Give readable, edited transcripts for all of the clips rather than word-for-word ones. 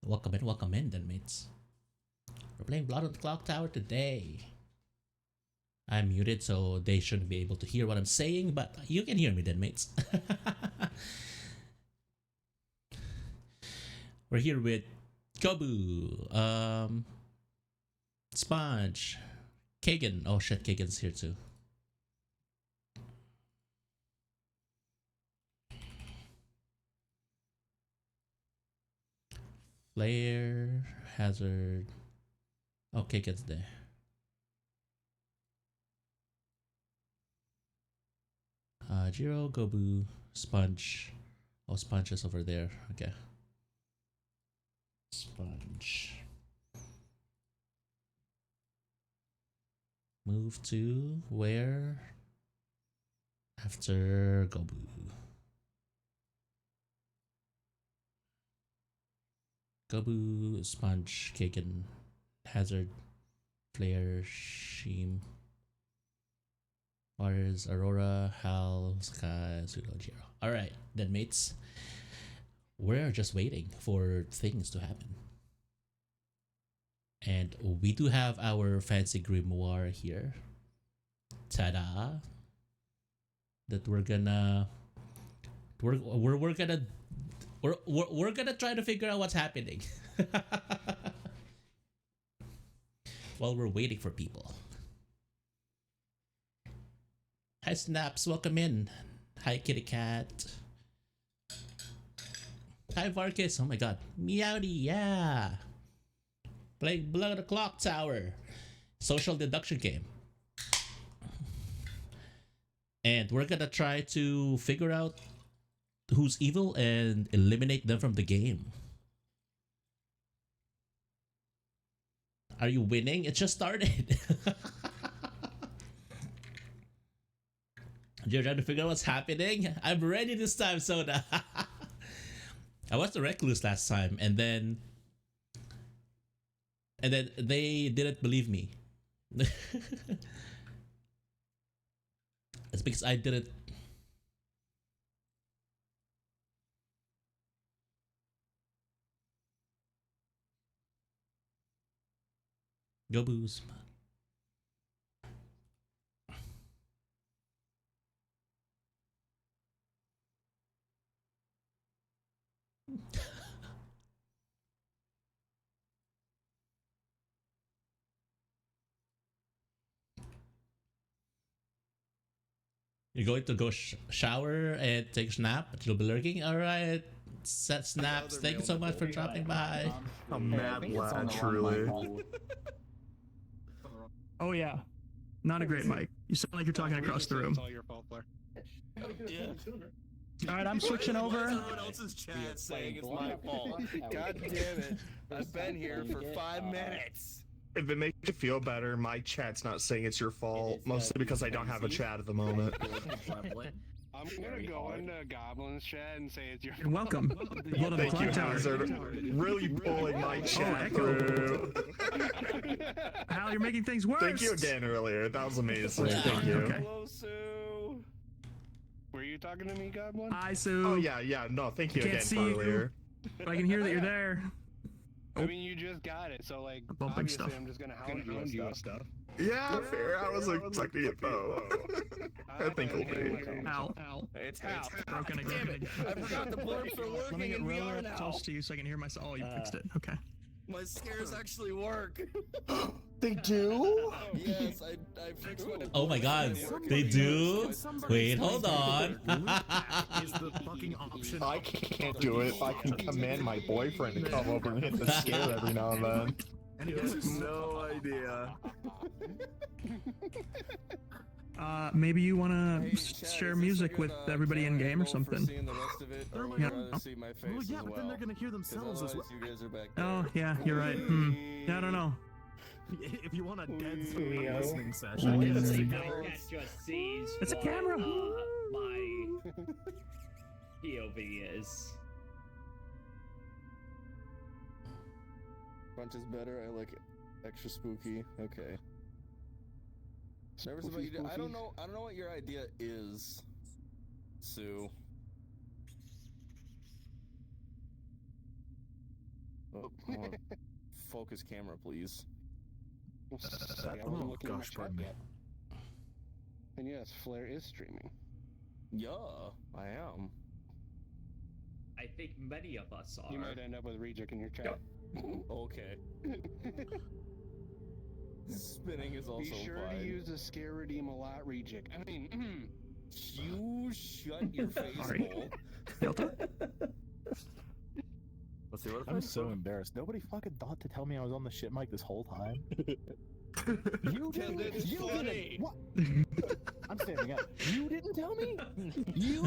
Welcome in, then, mates. We're playing Blood on the Clocktower today. I'm muted, so they shouldn't be able to hear what I'm saying, but you can hear me, then, mates. We're here with Kobu, Sponge, Kagan. Oh shit, Kagan's here too. Flare, Hazard. Oh, Kagan's there. Jirō, Gobu, Sponge. Oh, Sponge is over there. Okay. Sponge. Move to where? After Gobu. Gobu, Sponge, Kagan, Hazard, Flare, Sheem. Waters, Aurora, Hal, Sky, Pseudo, Jirō. Alright, then, mates. We're just waiting for things to happen. And we do have our fancy grimoire here. Ta-da! That we're gonna try to figure out what's happening while we're waiting for people. Hi Snaps, welcome in. Hi Kitty Cat. Hi Varkis, oh my god. Meowdy, yeah. Playing Blood on the Clocktower. Social deduction game. And we're gonna try to figure out who's evil and eliminate them from the game. Are you winning? It just started. You're trying to figure out what's happening? I'm ready this time, Soda. I was the recluse last time, and then they didn't believe me. It's because I didn't. Go booze. You're going to go shower and take a snap, but you'll be lurking? Alright. Set snaps. Thank you so much for dropping by. A mad lad, truly. Oh yeah. Not a great mic. You sound like you're talking across the room. It's all your fault, Blair. Alright, I'm switching over. Someone else's chat saying it's my fault. God damn it. I've been here for 5 minutes. If it makes you feel better, my chat's not saying it's your fault, mostly because I don't have a chat at the moment. I'm gonna go into Goblin's chat and say it's your And welcome. Blood on the Thank you, Clocktower. Hazard. Really pulling my chat Echo. through. Hal, you're making things worse. Thank you again earlier. That was amazing. Thank you. Okay. Hello, Sue. Were you talking to me, Goblin? Hi, Sue. Oh yeah. No, thank you Can't again see for you. earlier. But I can hear that you're there. I mean, you just got it, so like, Bumping obviously stuff. I'm just gonna hound you with stuff. Yeah, fair. I was expecting it though. I think it'll be. Hal. It's Hal. Broken Damn again. it. I forgot the blurbs are Let me working get and we really are now. close to you so I can hear myself. Oh, you fixed it. Okay. My scares actually work. They do? Yes, I fixed my. Oh my god, they do? Wait, hold on. Is the fucking option. I can't do it. I can command my boyfriend to come over and hit the scare every now and then. And he has no idea. Maybe you want to share music with everybody in game or something. Yeah. Well, yeah, but then they're gonna hear themselves as well. Oh, yeah, you're right. Yeah, I don't know. If you want a dead Leo. listening session, It's yes. like my cat just sees It's a what, camera. my POV is. Punch is better. I like it. Extra spooky. Okay. Never about you. I don't know what your idea is, Sue. Oh Focus camera, please. Sorry, I wasn't looking at my gosh, chat pardon me. yet. And yes, Flare is streaming. Yeah, I am. I think many of us are. You might end up with Reject in your chat. Okay. Spinning is also Be sure fine. to use the scare redeem a lot, Reject. I mean, You shut your face Sorry. hole. Delta? Let's see what I'm so embarrassed. Nobody fucking thought to tell me I was on the shit mic this whole time. You didn't. It's You funny. didn't. What? I'm standing up. You didn't tell me. You.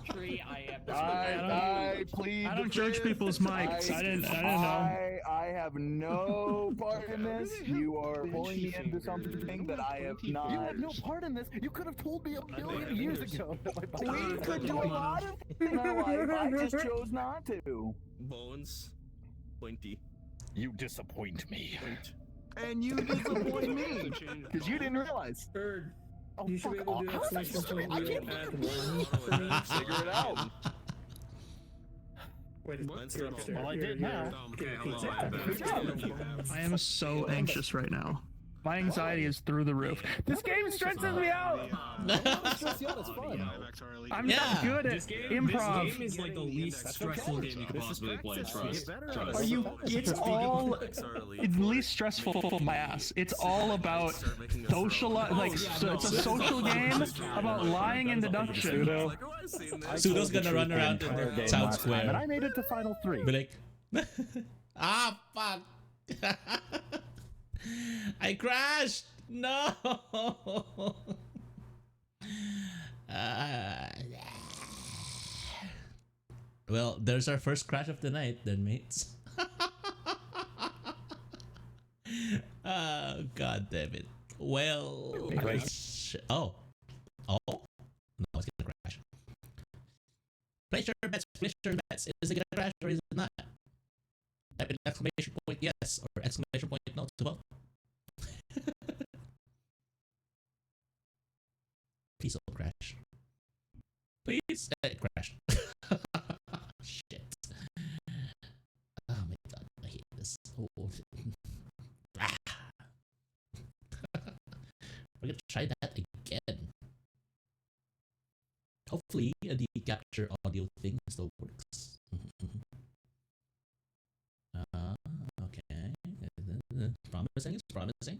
Tree, I am. I plead. I don't the judge fifth. people's mics. I didn't know. I have no part in this. You are pulling me into something that I have not. You have no part in this. You could have told me a billion years ago. We could do a lot of things in our life. I just chose not to. Bones. Pointy. You disappoint me. Point. And you disappoint me because you didn't realize. Bird, Oh, you should be fuck able to do off. How is that exclamation stupid? point I wheel can't at one. figure it out. Wait, Mine's you're not upstairs. Well, I Here, did here. now. Here, Hello, take I'm that. back. Take that. I am so anxious right now. My anxiety is through the roof. This game stresses me out. I'm Yeah. not good at This game improv. is like the least stressful game you could possibly play. Trust. Are you? It's all. It's least stressful for my ass. It's all about social. Like so it's a social game about lying and deduction. Pseudo's gonna run around in the town And square. I made it to final 3. Be like, ah, fuck. I crashed. No. Well, there's our first crash of the night, then, mates. Oh, god damn it. Well, oh, no, it's gonna crash. Place your bets. Place your bets. Is it gonna crash or is it not? Type in exclamation point yes or exclamation point no to vote. Please don't crash. Please, it crashed. Shit. Oh my god, I hate this. Oh. Ah. We're gonna try that again. Hopefully, the capture audio thing still works. Okay. Promising, it's promising.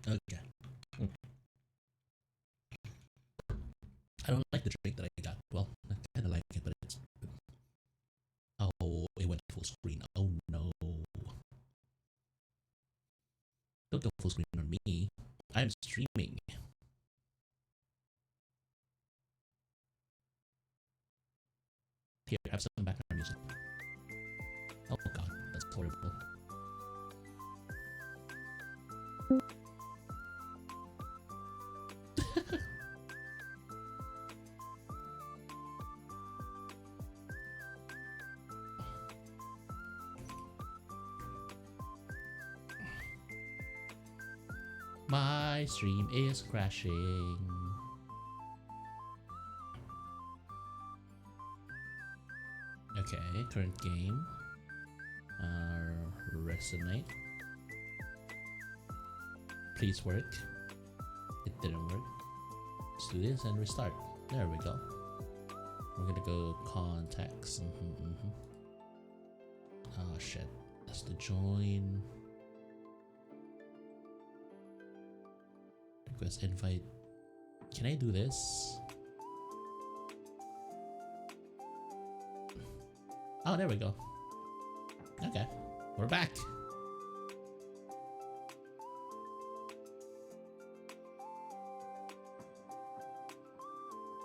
Okay. I don't like the drink that I got. Well, I kind of like it, but it's... Oh, it went full screen. Oh no. Don't go full screen on me. I'm streaming. Here, have some background music. Oh god, that's horrible. My stream is crashing. Okay, current game. Resonate. Please work. It didn't work. Let's do this and restart. There we go. We're gonna go contacts. Oh shit. That's the join. Request invite. Can I do this? Oh, there we go. Okay, we're back.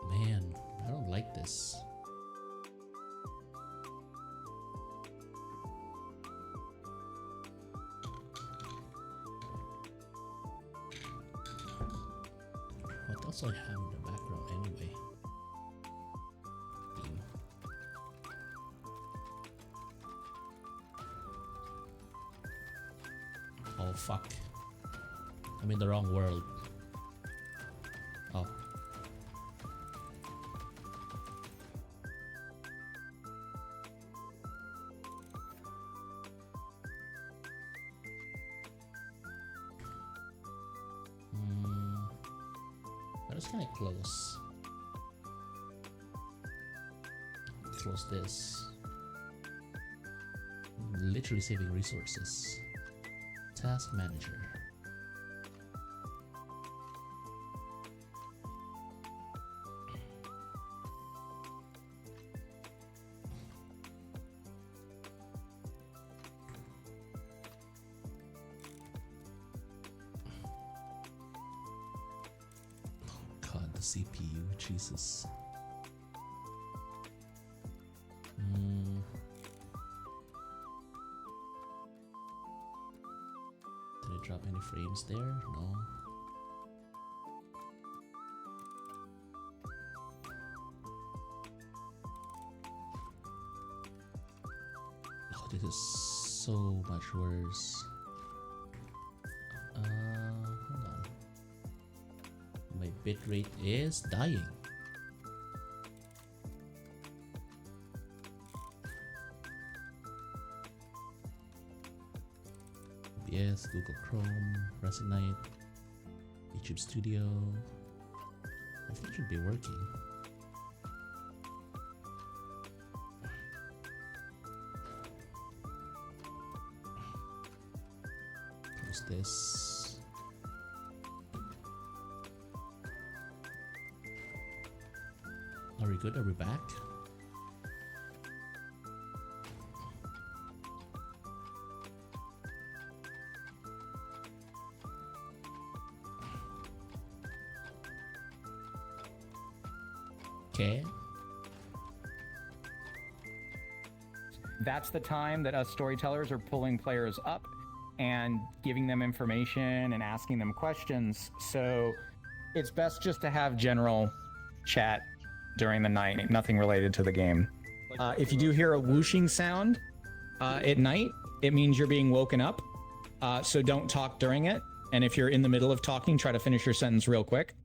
Man, I don't like this. What else do I have in the background anyway? Theme. Oh fuck. I'm in the wrong world. it's kind of close. Close this. Literally saving resources. Task manager. God, the CPU, Jesus. Did I drop any frames there? No. Oh, this is so much worse. Hold on. My bitrate is dying. OBS, Google Chrome, Resonate, YouTube Studio. I think it should be working. Close this. Are we good? Are we back? Okay. That's the time that us storytellers are pulling players up and giving them information and asking them questions. So it's best just to have general chat during the night, nothing related to the game. If you do hear a whooshing sound at night, it means you're being woken up. So don't talk during it. And if you're in the middle of talking, try to finish your sentence real quick.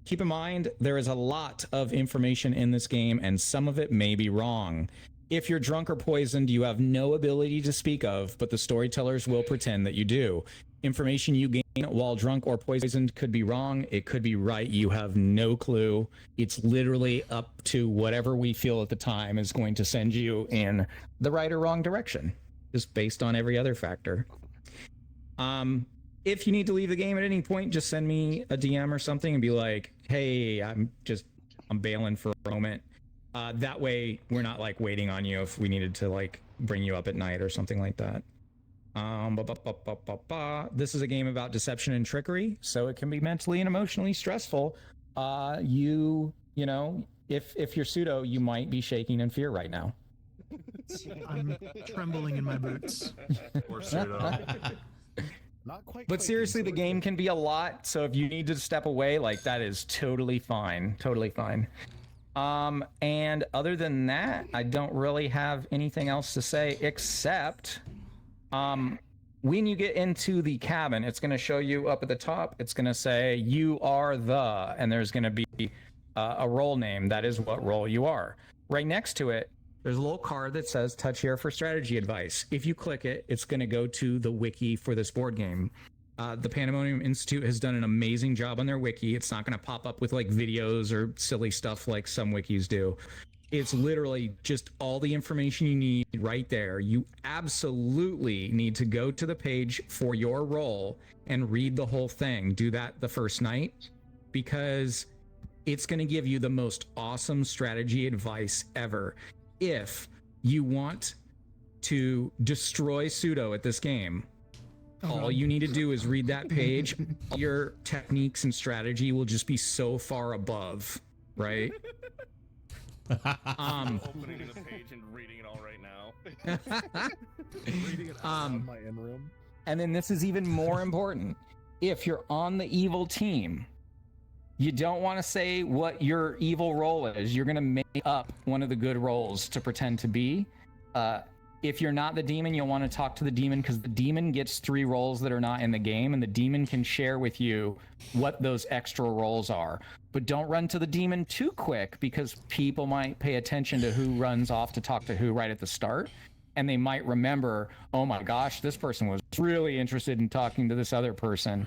Keep in mind, there is a lot of information in this game, and some of it may be wrong. If you're drunk or poisoned, you have no ability to speak of, but the storytellers will pretend that you do. Information you gain while drunk or poisoned could be wrong, it could be right, you have no clue. It's literally up to whatever we feel at the time is going to send you in the right or wrong direction, just based on every other factor. If you need to leave the game at any point, just send me a DM or something and be like, hey, I'm bailing for a moment. That way we're not like waiting on you if we needed to like bring you up at night or something like that. This is a game about deception and trickery, so it can be mentally and emotionally stressful. You know, if you're pseudo, you might be shaking in fear right now. I'm trembling in my boots. Or pseudo. But seriously, the game can be a lot, so if you need to step away, like, that is totally fine. Totally fine. And other than that, I don't really have anything else to say, except when you get into the cabin, it's going to show you up at the top, it's going to say, you are the, and there's going to be a role name. That is what role you are. Right next to it, there's a little card that says touch here for strategy advice. If you click it, it's going to go to the wiki for this board game. The Pandemonium Institute has done an amazing job on their wiki. It's not going to pop up with like videos or silly stuff like some wikis do. It's literally just all the information you need right there. You absolutely need to go to the page for your role and read the whole thing. Do that the first night, because it's going to give you the most awesome strategy advice ever. If you want to destroy pseudo at this game, all you need to do is read that page. All your techniques and strategy will just be so far above, right? Opening the page and reading it all right now. Reading it out of my in room. And then this is even more important. If you're on the evil team, you don't want to say what your evil role is. You're going to make up one of the good roles to pretend to be. If you're not the demon, you'll want to talk to the demon, because the demon gets 3 roles that are not in the game, and the demon can share with you what those extra roles are. But don't run to the demon too quick, because people might pay attention to who runs off to talk to who right at the start, and they might remember, oh my gosh, this person was really interested in talking to this other person.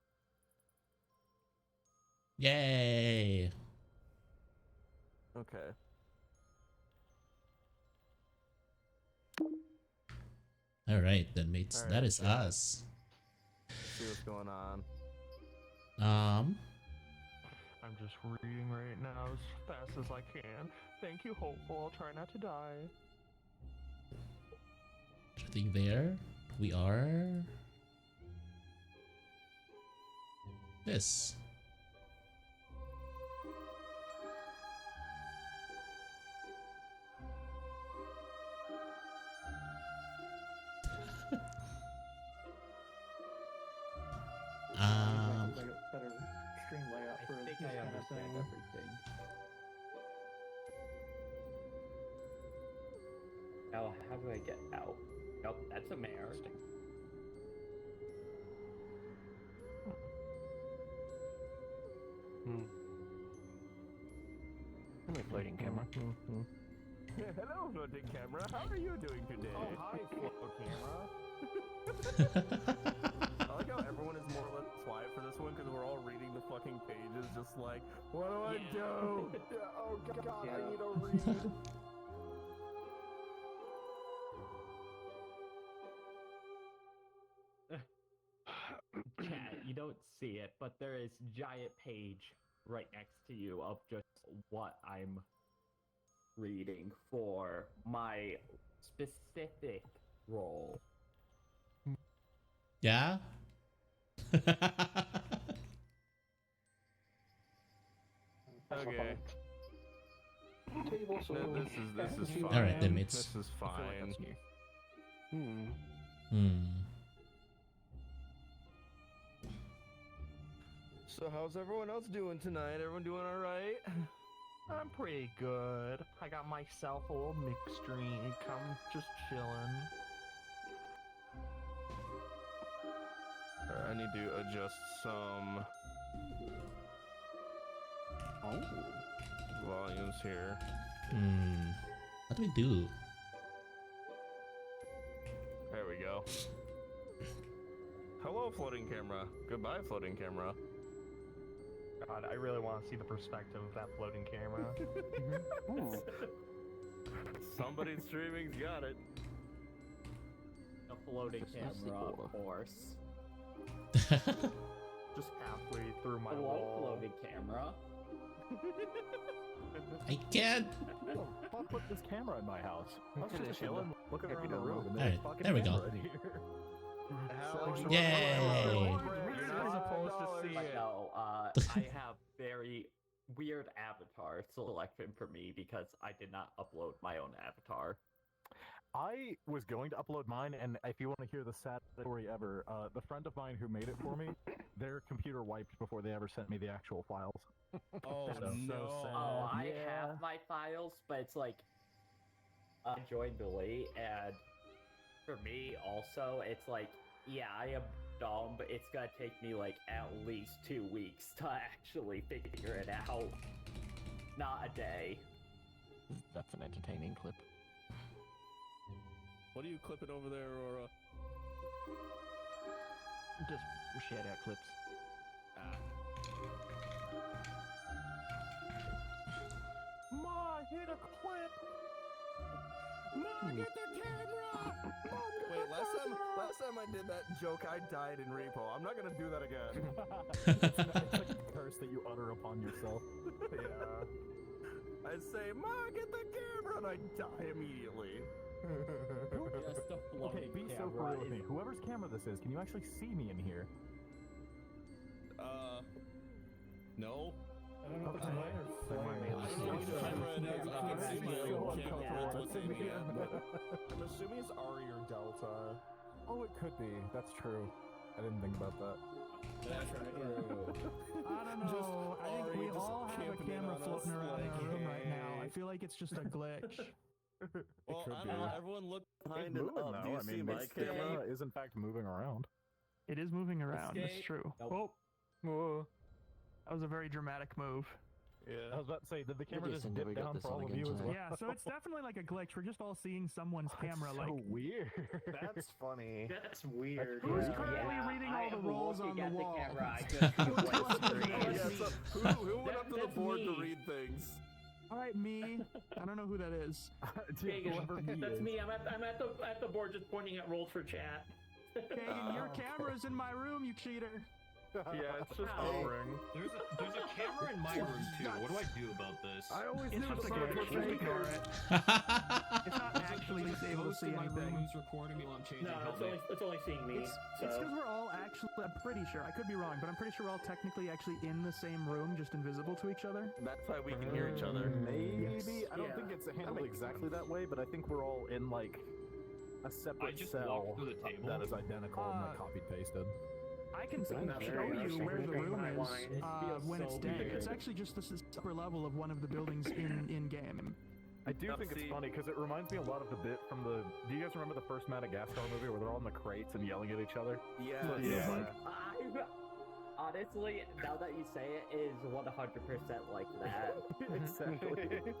Yay! Okay. All right, then, mates. All right, that is yeah. us. See what's going on. Um. I'm just reading right now as fast as I can. Thank you, Hopeful. I'll try not to die. I think there we are. This. Better stream layout for I think this I kind of understand thing. everything. Now, how do I get out? Nope, that's a mare. Come here, floating camera. Hello, floating camera. How are you doing today? Oh, hi, float camera. I like how everyone is more or less quiet for this one because we're all reading the fucking pages, just like, what do I do? Oh god, I need to read. Chat, you don't see it, but there is giant page right next to you of just what I'm reading for my specific role. Yeah. Okay. This is fine. All right, then, mates. This is fine. So how's everyone else doing tonight? Everyone doing all right? I'm pretty good. I got myself a little mixed drink. I'm just chilling. I need to adjust some volumes here. What do we do? There we go. Hello, floating camera. Goodbye, floating camera. God, I really want to see the perspective of that floating camera. Somebody streaming's got it. A floating camera, of course. Just halfway through my Hello, wall. floating camera. I can't. I'll put this camera in my house. I was just chilling, looking around the room. And Alright, fucking there we go. camera in here. Yay! You're not supposed to see it. No, I have very weird avatar selected for me because I did not upload my own avatar. I was going to upload mine, and if you want to hear the saddest story ever, the friend of mine who made it for me, their computer wiped before they ever sent me the actual files. Oh, That's so sad. Oh, I Yeah. have my files, but it's like I joined the late, and for me also, it's like, yeah, I am dumb, but it's gonna take me like at least 2 weeks to actually figure it out. Not a day. That's an entertaining clip. What are you clipping over there, Aurora? Just shared out clips. Ma, hit a clip! Ma, get the camera! Wait, last time I did that joke, I died in repo. I'm not gonna do that again. It's like a curse that you utter upon yourself. Yeah. I say, Ma, get the camera, and I die immediately. Just a Okay, floating be so for camera real with me. is- Whoever's camera this is, can you actually see me in here? No. I don't know if it's mine or I'm assuming it's Ari or Delta. Oh, it could be. That's true. I didn't think about that. That's right. I don't know. I think we all have a camera floating around in our room right now. I feel like it's just a glitch. Well, could I be. don't know. Everyone look It's behind and moving, up. though. Do you I see mean, my my camera? camera is in fact moving around. It is moving around. That's Escape. true. Nope. Oh, whoa. That was a very dramatic move. I was about to say, did the camera just just never dip got down this for on all of again you as tonight. well? Yeah, so it's definitely like a glitch. We're just all seeing someone's camera. That's Like, so weird. That's funny. That's weird. who's Yeah. currently reading all the I'm rolls on looking the at wall? The camera. I just Yeah, so who went up to the That's board me. to read things? All right, me. I don't know who that is. Kagan, that's me. I'm at the board just pointing at rolls for chat. Kagan, your camera's in my room, you cheater. Yeah, it's just Wow. hovering. There's a camera in my room too. What do I do about this? I always It's knew just the a birds glitch. were Just ignore fakers. it. It's not actually There's a able to ghost see in my room anything. who's recording me while I'm changing No, helmet. it's only seeing me. It's so. because we're all actually, I'm pretty sure, I could be wrong, but I'm pretty sure we're all technically actually in the same room, just invisible to each other. That's why we can hear each other. Maybe. I don't Yeah. think it's handled exactly that way, but I think we're all in like a separate just cell walked through the table. That is identical and like copied pasted. I can That's show very you where the interesting. room My is line. It feels when it's so dead. weird. It's actually just the upper level of one of the buildings in game. I do think it's funny because it reminds me a lot of the bit from the. Do you guys remember the first Madagascar movie where they're all in the crates and yelling at each other? Yeah. Honestly, now that you say it, is 100% like that. Exactly.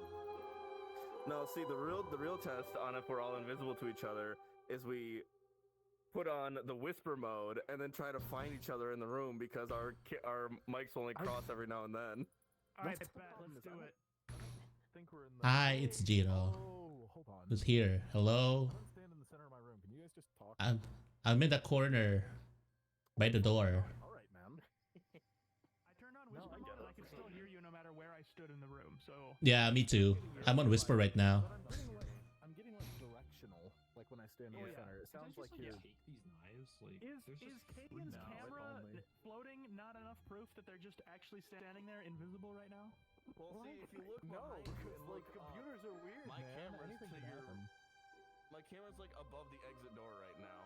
No, see, the real test on if we're all invisible to each other is we put on the whisper mode and then try to find each other in the room because our mics only cross every now and then. All right, let's do it. I think we're in the. Hi, it's Jirō. Oh, hold on. Who's here? Hello. I'm standing in the center of my room. Can you guys just talk? I'm in the corner by the door. All right, man. I turned on whisper mode and I could still hear you no matter where I stood in the room. So Yeah, me too. I'm on whisper right now. But I'm getting like directional, like when I stand in the center. It sounds like you're. take these knives. Like, is there's just Kagan's No, it camera only- floating not enough proof that they're just actually standing there invisible right now? Well, see, if you look No, behind because you and like look computers are weird, my man. camera's Anything to can your- happen. my camera's like above the exit door right now.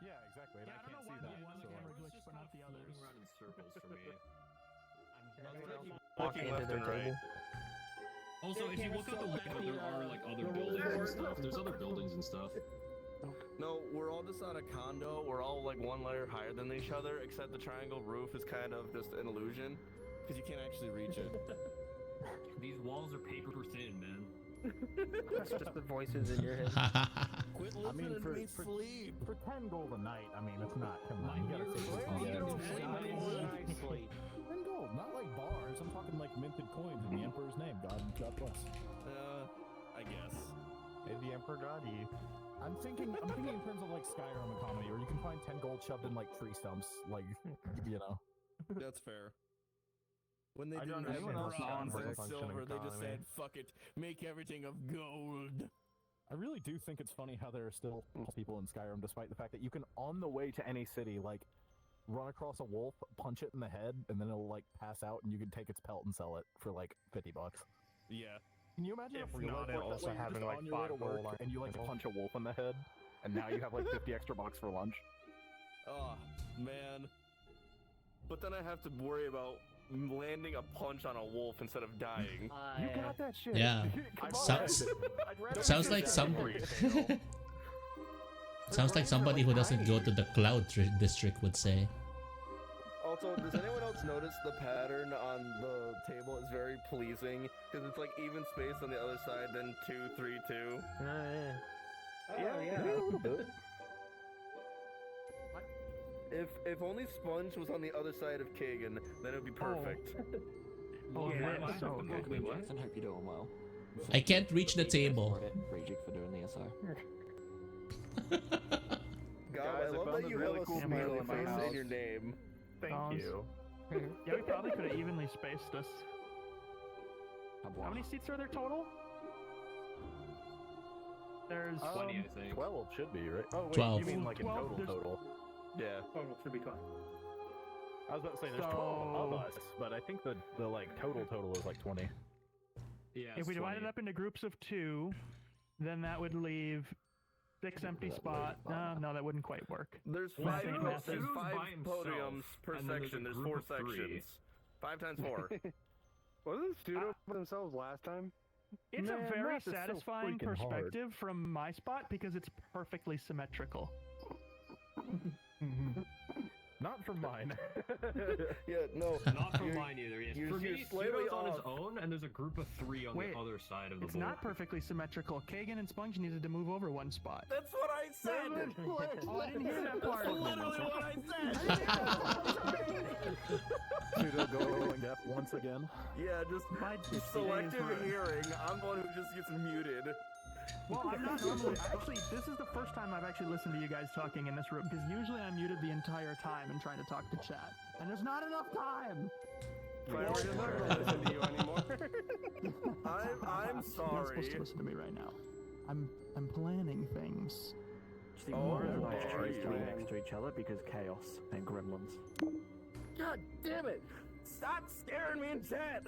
Yeah, exactly. And Yeah, I I don't can't know see why that. the one so- camera glitched but not the others. floating around in circles for me. Walking into their table. Also, if you look out the window, there are like other buildings and stuff. There's other buildings and stuff. No, we're all just on a condo. We're all like one layer higher than each other, except the triangle roof is kind of just an illusion because you can't actually reach it. These walls are paper thin, man. That's just the voices in your head. Quit I mean, listening to me for sleep. 10 gold a night, I mean, it's not. Come on, you gotta mirror take is it fine. easy. 10 gold, not like bars. I'm talking like minted coins in the Emperor's name. God bless. I guess. May the Emperor guide you. I'm thinking in terms of like Skyrim economy, where you can find 10 gold shoved in like tree stumps, like you know. That's fair. When they I didn't don't have understand bronze how and functioning silver, they just economy. said, "Fuck it, make everything of gold." I really do think it's funny how there are still people in Skyrim, despite the fact that you can, on the way to any city, like run across a wolf, punch it in the head, and then it'll like pass out, and you can take its pelt and sell it for like $50. Yeah. Can you imagine If if real not, life it worked that also way? You're having, just like, on your way to 5 gold work, on and you like people. punch a wolf in the head, and now you have like 50 extra bucks for lunch. Oh man. But then I have to worry about landing a punch on a wolf instead of dying. You got that shit. Yeah. Come Sounds- on. Sounds like Sounds like somebody who doesn't go to the cloud district would say. Also, does anyone else notice the pattern on the table is very pleasing? Because it's like even space on the other side, then 2, 3, 2. If only Sponge was on the other side of Kagan, then it would be perfect. Yeah, so good. Welcome in, Jackson. Hope you're doing well. I can't reach the table. Reject for doing the SR. God, Guys, I I love found that this you really have a cool smiley meal in my face house. in your name. Thank Sounds- you. Yeah, we probably could have evenly spaced us. How many seats are there total? There's 20, I think. 12 should be, right? Oh, wait, 12. you mean like in 12? total, There's- total. Yeah. Total should be 12. I was about to say there's 12 of us, but I think the like total is like 20. Yeah. if we divide it up into groups of 2, then that would leave 6 empty spots. No, that wouldn't quite work. There's Well, five, Sudo's there's by 5 himself, podiums per and then there's a section. There's group 4 of 3. sections. 5 times 4. Wasn't Pseudo by themselves last time? It's Man, a very math is so satisfying freaking hard. perspective from my spot because it's perfectly symmetrical. Not from mine. Yeah, no. Not from mine either. Yes. For me, Jirō's on his own, and there's a group of 3 on the other side of the board. It's not perfectly symmetrical. Kagan and Sponge needed to move over 1 spot. That's what I said! Oh, I didn't hear that part. That's literally what I said! Pseudo going F once again. Yeah, just selective hearing. I'm the one who just gets muted. Well, I'm not normally. Actually, this is the first time I've actually listened to you guys talking in this room, because usually I'm muted the entire time and trying to talk to chat. And there's not enough time! Priorities aren't going to listen to you anymore. I'm sorry. You're not supposed to listen to me right now. I'm planning things. See, more of us chose to be next to each other because chaos and gremlins. God damn it! Stop scaring me in chat!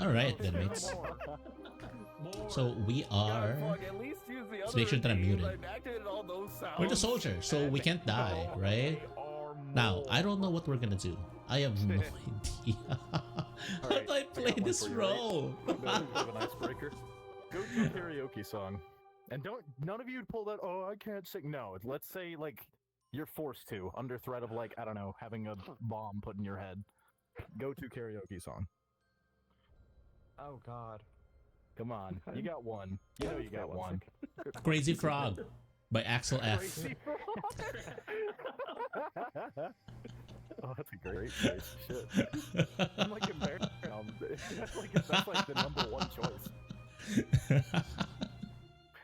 Alright, then, mates. So we are. Let's make sure that I'm muted. We're the soldier, so we can't die, right? Now, I don't know what we're gonna do. I have no idea. How do I play this role? Bit of an icebreaker. Go to a karaoke song. And none of you pull that, oh, I can't sing. No, let's say, like, you're forced to, under threat of, like, I don't know, having a bomb put in your head. Go to karaoke song. Oh, God. Come on, you got one. You know you got one. Crazy Frog by Axel F. Crazy Frog. Oh, that's a great choice. Shit. I'm like embarrassed. That's like the #1 choice.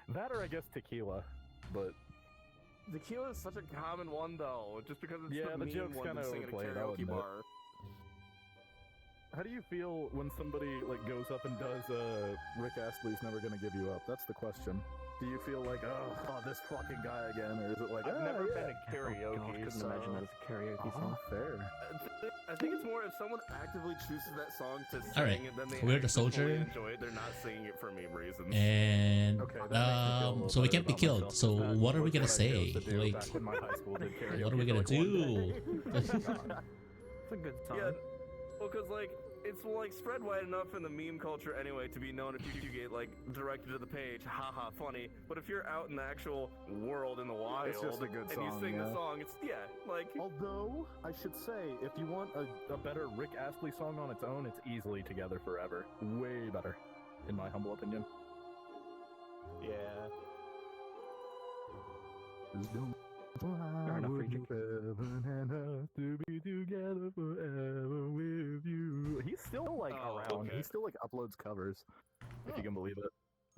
That or I guess tequila, but tequila is such a common one though, just because it's the mean joke's one kind to of sing at a overplayed. karaoke bar. How do you feel when somebody like goes up and does Rick Astley's Never Gonna Give You Up? That's the question. Do you feel like, oh, this fucking guy again, or is it like, I've never been to karaoke, I couldn't imagine that as a karaoke song. Fair. I think it's more if someone actively chooses that song to sing, Alright, and then they we're the actually soldier. enjoy it. They're not singing it for meme reasons. And so we can't be killed. So what are we gonna say? Like, what are we gonna do? It's a good song. Yeah, well, cause like it's like spread wide enough in the meme culture anyway to be known if you get like directed to the page, haha, funny. But if you're out in the actual world in the wild, it's just a good and you sing the song, it's like. Although I should say, if you want a better Rick Astley song on its own, it's easily Together Forever. Way better, in my humble opinion. Yeah. Fair enough, to be together forever with you. He's still like around. Okay. He still like uploads covers, if you can believe it.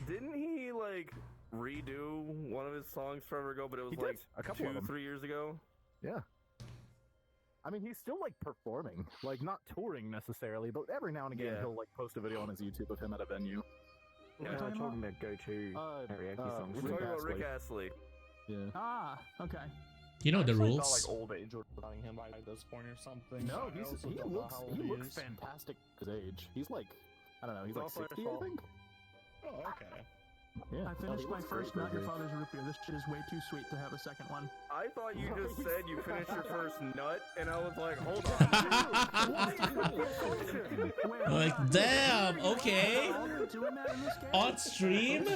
Didn't he like redo one of his songs forever ago? But it was He like did. A couple of them. 2-3 years ago. Yeah. I mean, he's still like performing, like not touring necessarily, but every now and again he'll like post a video on his YouTube of him at a venue. Yeah, we're talking about go-to karaoke songs. We're talking about Rick Astley. Yeah. Ah, okay. You know the Not rules. like old age or running him by this point or something. No, I also he don't know looks how old he is. fantastic at his age. He's like, I don't know, he's like 60, I think. Oh, okay. Yeah. I finished my first Not Your Father's Root Beer. This shit is way too sweet to have a second one. I thought you just said you finished your first nut, and I was like, hold on. Like, damn, okay. On stream?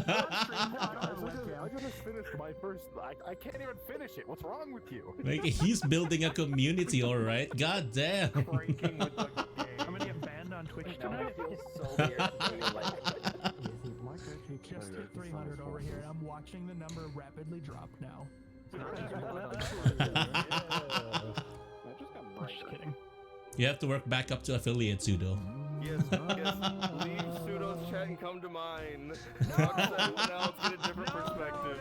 I just finished my first. I can't even finish it. What's wrong with you? Like, he's building a community, alright? God damn. I'm gonna get banned on Twitch tonight. Just hit 300 over here, and I'm watching the number rapidly drop now. Just kidding. You have to work back up to affiliate pseudo. Yes. Leave Pseudo's chat and come to mine. Talk to everyone else, get a different perspective.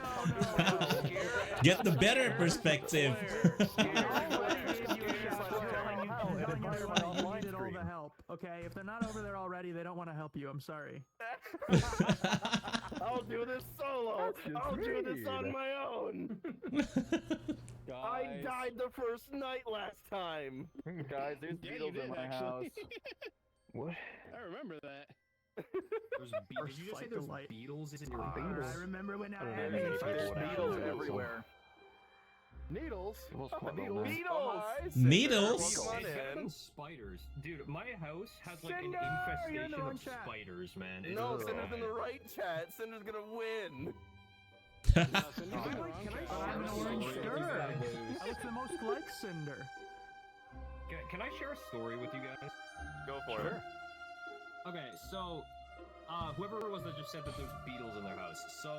Get the better perspective. Okay, if they're not over there already, they don't want to help you. I'm sorry. I'll do this solo. I'll do this on my own. I died the first night last time. Guys, there's Beatles in my house. What? I remember that. There's Did you just say there's Beatles in your I remember when I had There's Beatles Beatles everywhere. Needles? Needles? Spiders. Dude, my house has like an infestation of spiders, man. No, Cinder's in the right chat. Cinder's gonna win. I'm an orange stir. I look the most like Cinder. Can I share a story with you guys? Go for it. Okay, so whoever it was that just said that there's beetles in their house. So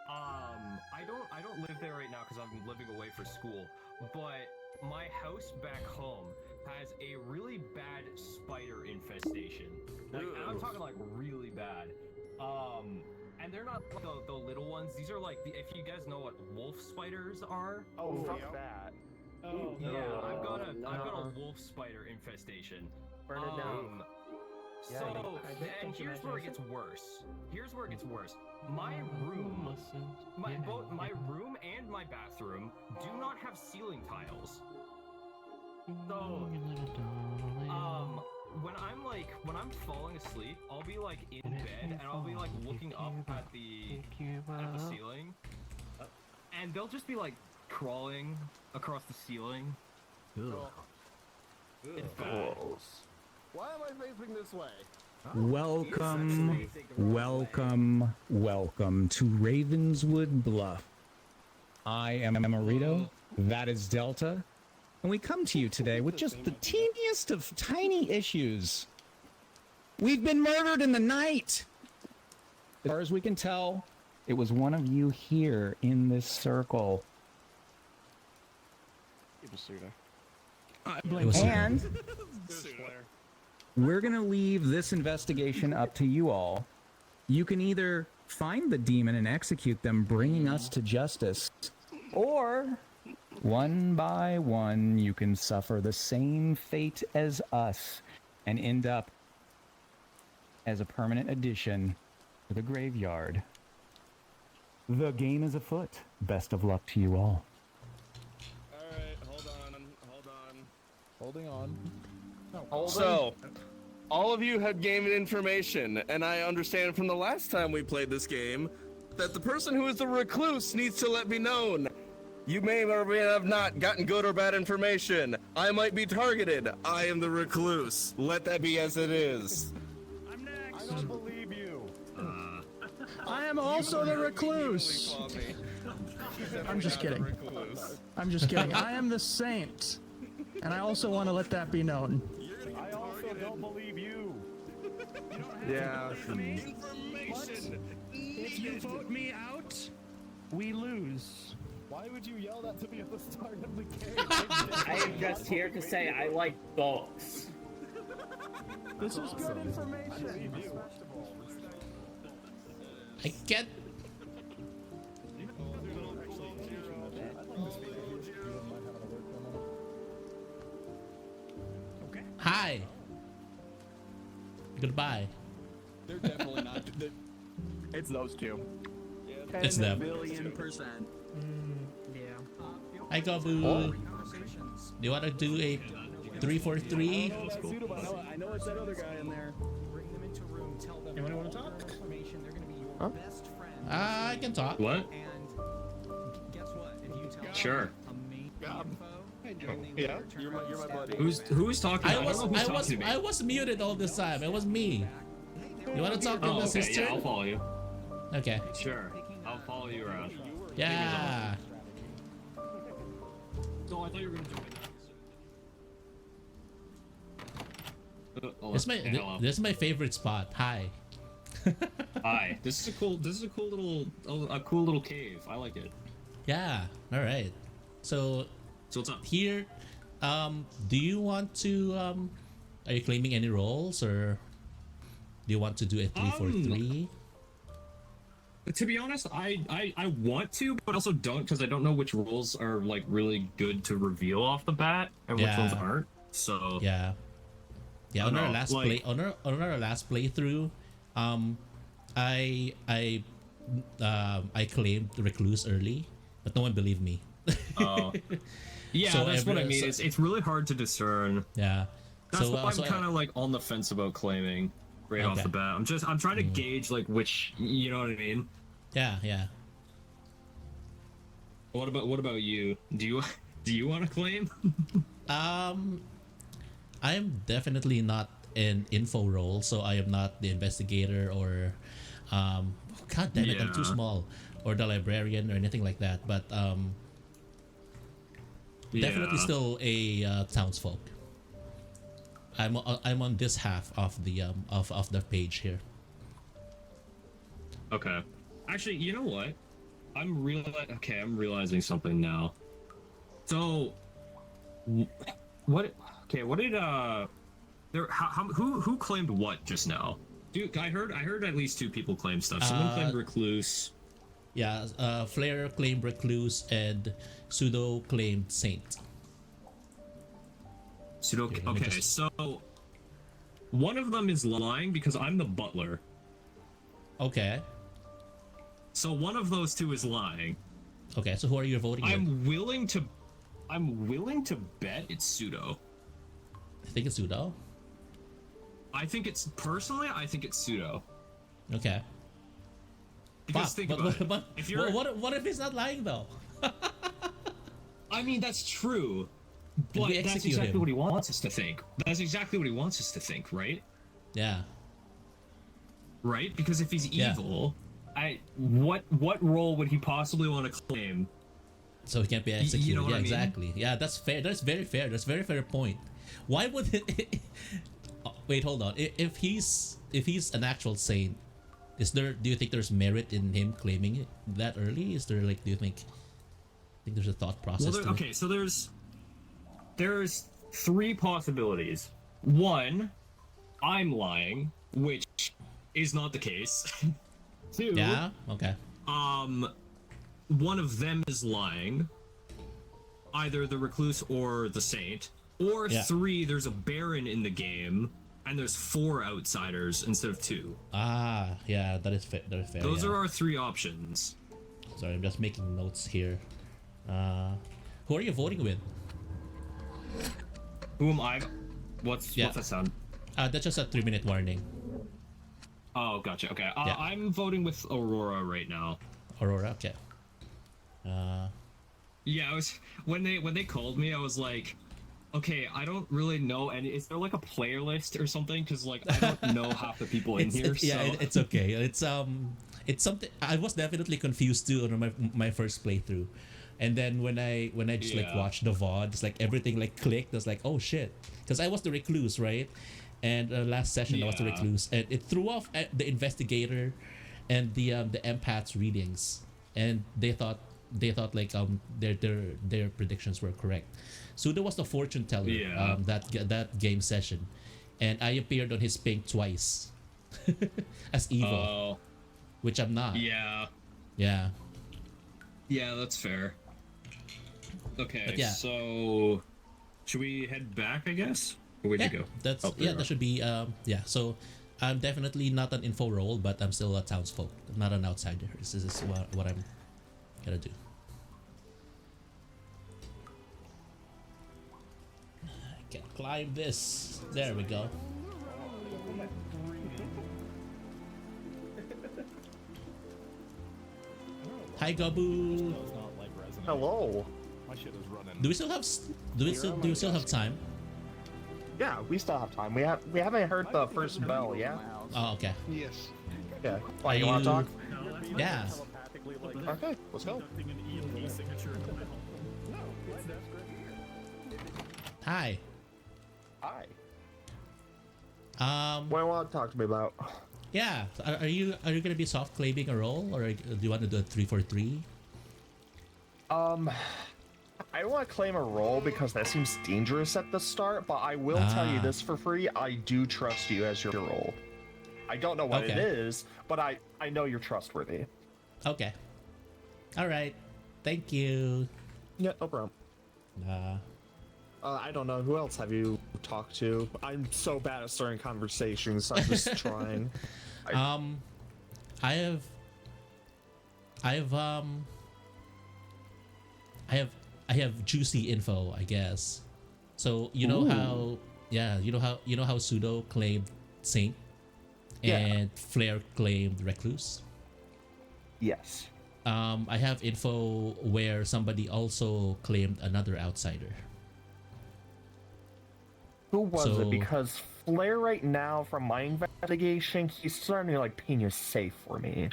I don't live there right now because I'm living away for school. But my house back home has a really bad spider infestation. Like, and I'm talking like really bad. And they're not the little ones. These are like if you guys know what wolf spiders are. Oh, fuck that. Oh, yeah, I've got a wolf spider infestation. Burn it down. So, and here's where it gets worse. My room, both my room and my bathroom do not have ceiling tiles. So, when I'm falling asleep, I'll be like in bed and I'll be like looking up at the ceiling, and they'll just be like crawling across the ceiling. Ugh. It's bad. Why am I facing this way? Welcome to Ravenswood Bluff. I am Marito, that is Delta, and we come to you today with just the teeniest of tiny issues. We've been murdered in the night! As far as we can tell, it was one of you here in this circle. It was Suda. And we're gonna leave this investigation up to you all. You can either find the demon and execute them, bringing us to justice, or one by one you can suffer the same fate as us and end up as a permanent addition to the graveyard. The game is afoot. Best of luck to you all. Alright, hold on. Holding on. So, all of you have gained information, and I understand from the last time we played this game that the person who is the recluse needs to let me know. You may or may have not gotten good or bad information. I might be targeted. I am the recluse. Let that be as it is. I'm next. I don't believe you. I am also the recluse. I'm just kidding. I'm just kidding. I am the saint. And I also want to let that be known. I also don't believe you. Yeah. If you vote me out, we lose. Why would you yell that to me at the start of the game? I am just here to say I like books. This is good information. I get. Okay. Hi. Goodbye. They're definitely not. It's those two. It's them. 1,000,000%. Yeah. Hi, Gabu. Do you want to do a 3-4-3? I know it's that other guy in there. Bring them into room. Tell them. Anyone want to talk? Information. They're going to be your best friend. I can talk. What? And guess what? If you tell Sure. amazing info, Yeah, you're my buddy. Who's talking? I was muted all this time. It was me. You want to talk in the sister? Yeah, I'll follow you. Okay. Sure. I'll follow you around. Yeah. No, I thought you were gonna join that. This is my favorite spot. Hi. Hi. This is a cool little cave. I like it. Yeah. All right. So what's up here? Do you want to are you claiming any roles, or do you want to do a 3-4-3? To be honest, I want to, but also don't, because I don't know which roles are like really good to reveal off the bat and which ones aren't. So yeah. On our last last playthrough, I claimed recluse early, but no one believed me. Yeah, so that's what I mean. It's really hard to discern. Yeah. That's why I'm kind of like on the fence about claiming right off the bat. I'm trying to gauge like which, you know what I mean? Yeah. What about you? Do you want to claim? I am definitely not an info role, so I am not the investigator or God damn it, I'm too small. or the librarian or anything like that, but definitely still a townsfolk. I'm on this half of the of the page here. Okay. Actually, you know what? I'm realizing something now. So, what? Okay, what did there? Who claimed what just now? Dude, I heard at least 2 people claim stuff. Someone claimed recluse. Yeah, Flare claimed recluse and Pseudo claimed saint. Pseudo. Okay, so one of them is lying because I'm the butler. Okay. So one of those 2 is lying. Okay, so who are you voting I'm willing to bet it's Pseudo. I think it's Pseudo. I think it's Pseudo. Okay. Because think about it. If you're, what if he's not lying though? I mean, that's true. But that's exactly what he wants us to think. That's exactly what he wants us to think, right? Yeah. Right? Because if he's evil, what role would he possibly want to claim? So he can't be executed. You know what I mean? Exactly. Yeah, that's fair. That's very fair. That's a very fair point. Why would it... Wait, hold on. If he's an actual saint, do you think there's merit in him claiming it that early? Is there like, do you think there's a thought process? Well, okay, so there's 3 possibilities. 1, I'm lying, which is not the case. 2, yeah, okay. One of them is lying, either the recluse or the saint. Or 3, there's a baron in the game, and there's 4 outsiders instead of 2. Ah, yeah, that is fair. That is fair. Those are our 3 options. Sorry, I'm just making notes here. Who are you voting with? Who am I? What's the sound? That's just a 3-minute warning. Oh, gotcha. Okay. I'm voting with Aurora right now. Aurora, okay. Yeah, I was when they called me, I was like, okay, I don't really know any. Is there like a player list or something? Because like I don't know half the people in here. It's okay. It's something. I was definitely confused too on my first playthrough, and then when I just like watched the VOD, it's like everything like clicked. I was like, oh shit, because I was the recluse, right? And last session I was the recluse, and it threw off the investigator and the empath's readings, and they thought like their predictions were correct. Pseudo was the fortune teller that game session, and I appeared on his ping twice as evil, which I'm not. Yeah, that's fair. Okay, so should we head back, I guess? Or where'd you go? That's that should be so I'm definitely not an info role, but I'm still a townsfolk. I'm not an outsider. This is what I'm gonna do. I can climb this. There we go. Hi, Gabu. Hello. My shit is running. Do we still have time? Yeah, we still have time. We haven't heard the first bell, yeah? Oh, okay. Yes. Yeah. Why, you want to talk? Yeah. Okay, let's go. Hi. Hi. What do you want to talk to me about? Yeah. Are you gonna be soft claiming a role, or do you want to do a 3-4-3? I don't want to claim a role because that seems dangerous at the start, but I will tell you this for free. I do trust you as your role. I don't know what it is, but I know you're trustworthy. Okay. All right. Thank you. Yeah, no problem. I don't know. Who else have you talked to? I'm so bad at starting conversations. I'm just trying. I have juicy info, I guess. So you know how Pseudo claimed Saint and Flare claimed Recluse? Yes. I have info where somebody also claimed another outsider. Who was it? Because Flare right now, from my investigation, he's starting to like ping you safe for me.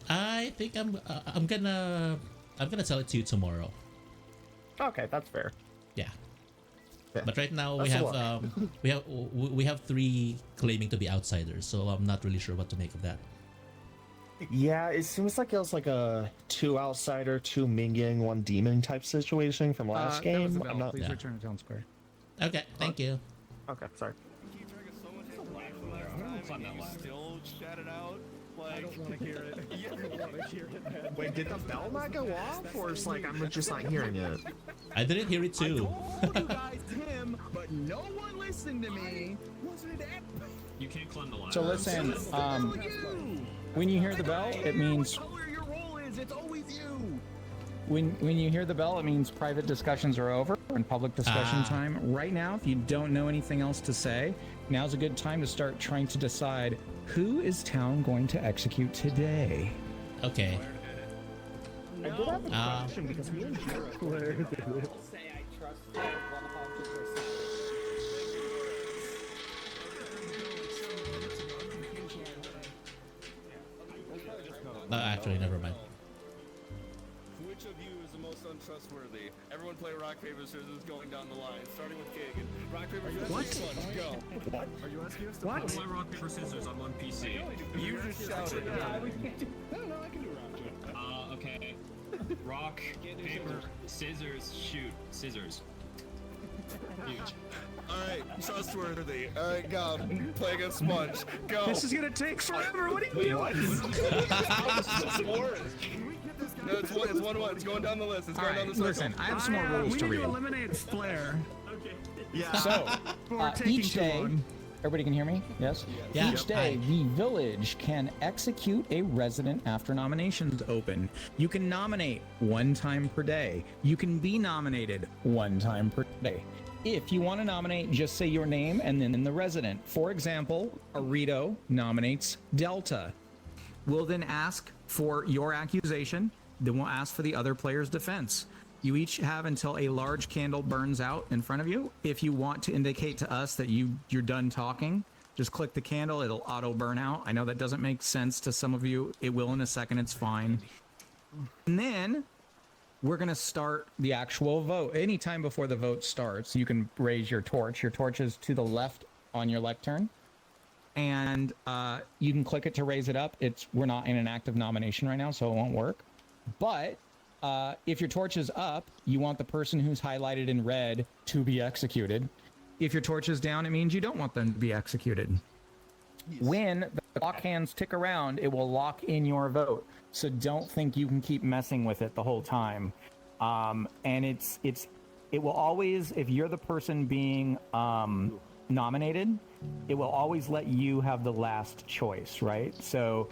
I think I'm gonna tell it to you tomorrow. Okay, that's fair. Yeah. Yeah. But right now That's a lot. we have 3 claiming to be outsiders, so I'm not really sure what to make of that. Yeah, it seems like it was like a 2 outsider, 2 minion, 1 demon type situation from last game. I'm not. Please return to town square. Okay, thank you. Okay, sorry. Still shout it out. Like, I don't want to hear it. I don't want to hear it, man. Wait, did the bell not go off, or is like I'm just not hearing it? I didn't hear it too. I told you guys him, but no one listened to me. Wasn't it You can't climb the ladder. So listen, when you hear the bell, it means color your role is? It's always you. when you hear the bell, it means private discussions are over and public discussion time. Right now, if you don't know anything else to say, now's a good time to start trying to decide who is town going to execute today. Okay. I did have a question because me and Jirō Say I trust you 100%. Actually, never mind. which of you is the most untrustworthy? Everyone play rock, paper, scissors going down the line, starting with Kagan. Rock, paper, scissors, go. What? Are you asking us to What? Play rock, paper, scissors. I'm on PC. You just shouted. No, I can do round. Okay. Rock, paper, scissors, shoot. Scissors. Huge. Alright, trustworthy. Alright, go. Play against Sponge. Go. This is gonna take forever. What are you doing? No, it's 1-1. It's going down the list. It's All going right, down the circle. listen, I have some more rules we to need read. to eliminate Flair. Yeah. So, each day, everybody can hear me? Yes? Yeah. Each day, the village can execute a resident after nominations open. You can nominate 1 time per day. You can be nominated 1 time per day. If you want to nominate, just say your name and then the resident. For example, Jirō nominates Delta. We'll then ask for your accusation. Then we'll ask for the other player's defense. You each have until a large candle burns out in front of you. If you want to indicate to us that you're done talking, just click the candle. It'll auto burn out. I know that doesn't make sense to some of you. It will in a second. It's fine. And then we're going to start the actual vote. Anytime before the vote starts, you can raise your torch. Your torch is to the left on your lectern. And you can click it to raise it up. We're not in an active nomination right now, so it won't work. But if your torch is up, you want the person who's highlighted in red to be executed. If your torch is down, it means you don't want them to be executed. Yes. When the clock hands tick around, it will lock in your vote. So don't think you can keep messing with it the whole time. And it will always, if you're the person being nominated, it will always let you have the last choice, right? So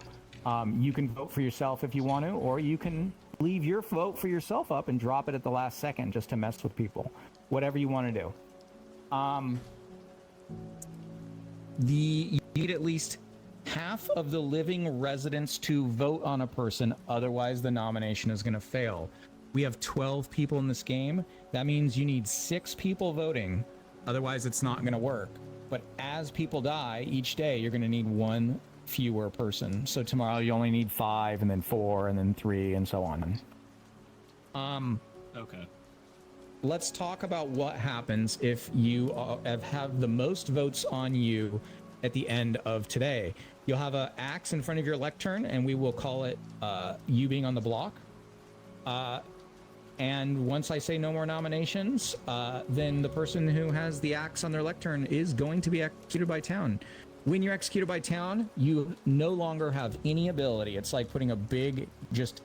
you can vote for yourself if you want to, or you can leave your vote for yourself up and drop it at the last second just to mess with people. Whatever you want to do. You need at least half of the living residents to vote on a person, otherwise the nomination is going to fail. We have 12 people in this game. That means you need 6 people voting, otherwise it's not going to work. But as people die each day, you're going to need 1 fewer person. So tomorrow you only need 5, and then 4, and then 3, and so on. Okay. Let's talk about what happens if you have the most votes on you at the end of today. You'll have an axe in front of your lectern, and we will call it you being on the block. And once I say no more nominations, then the person who has the axe on their lectern is going to be executed by town. When you're executed by town, you no longer have any ability. It's like putting a big just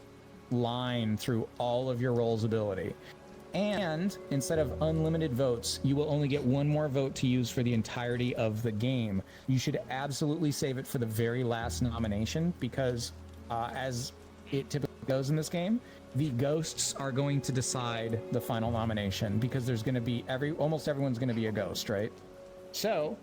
line through all of your roll's ability. And instead of unlimited votes, you will only get 1 more vote to use for the entirety of the game. You should absolutely save it for the very last nomination, because as it typically goes in this game, the ghosts are going to decide the final nomination, because there's going to be almost everyone's going to be a ghost, right? So,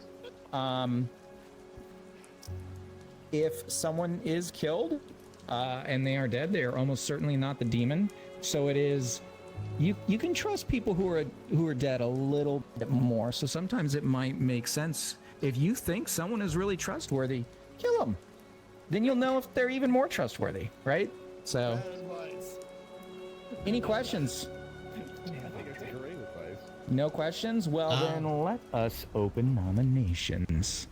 if someone is killed and they are dead, they are almost certainly not the demon. So it is. You can trust people who are dead a little bit more. So sometimes it might make sense if you think someone is really trustworthy, kill them. then you'll know if they're even more trustworthy, right? So, any questions? I think it's great advice. No questions? Well, then let us open nominations.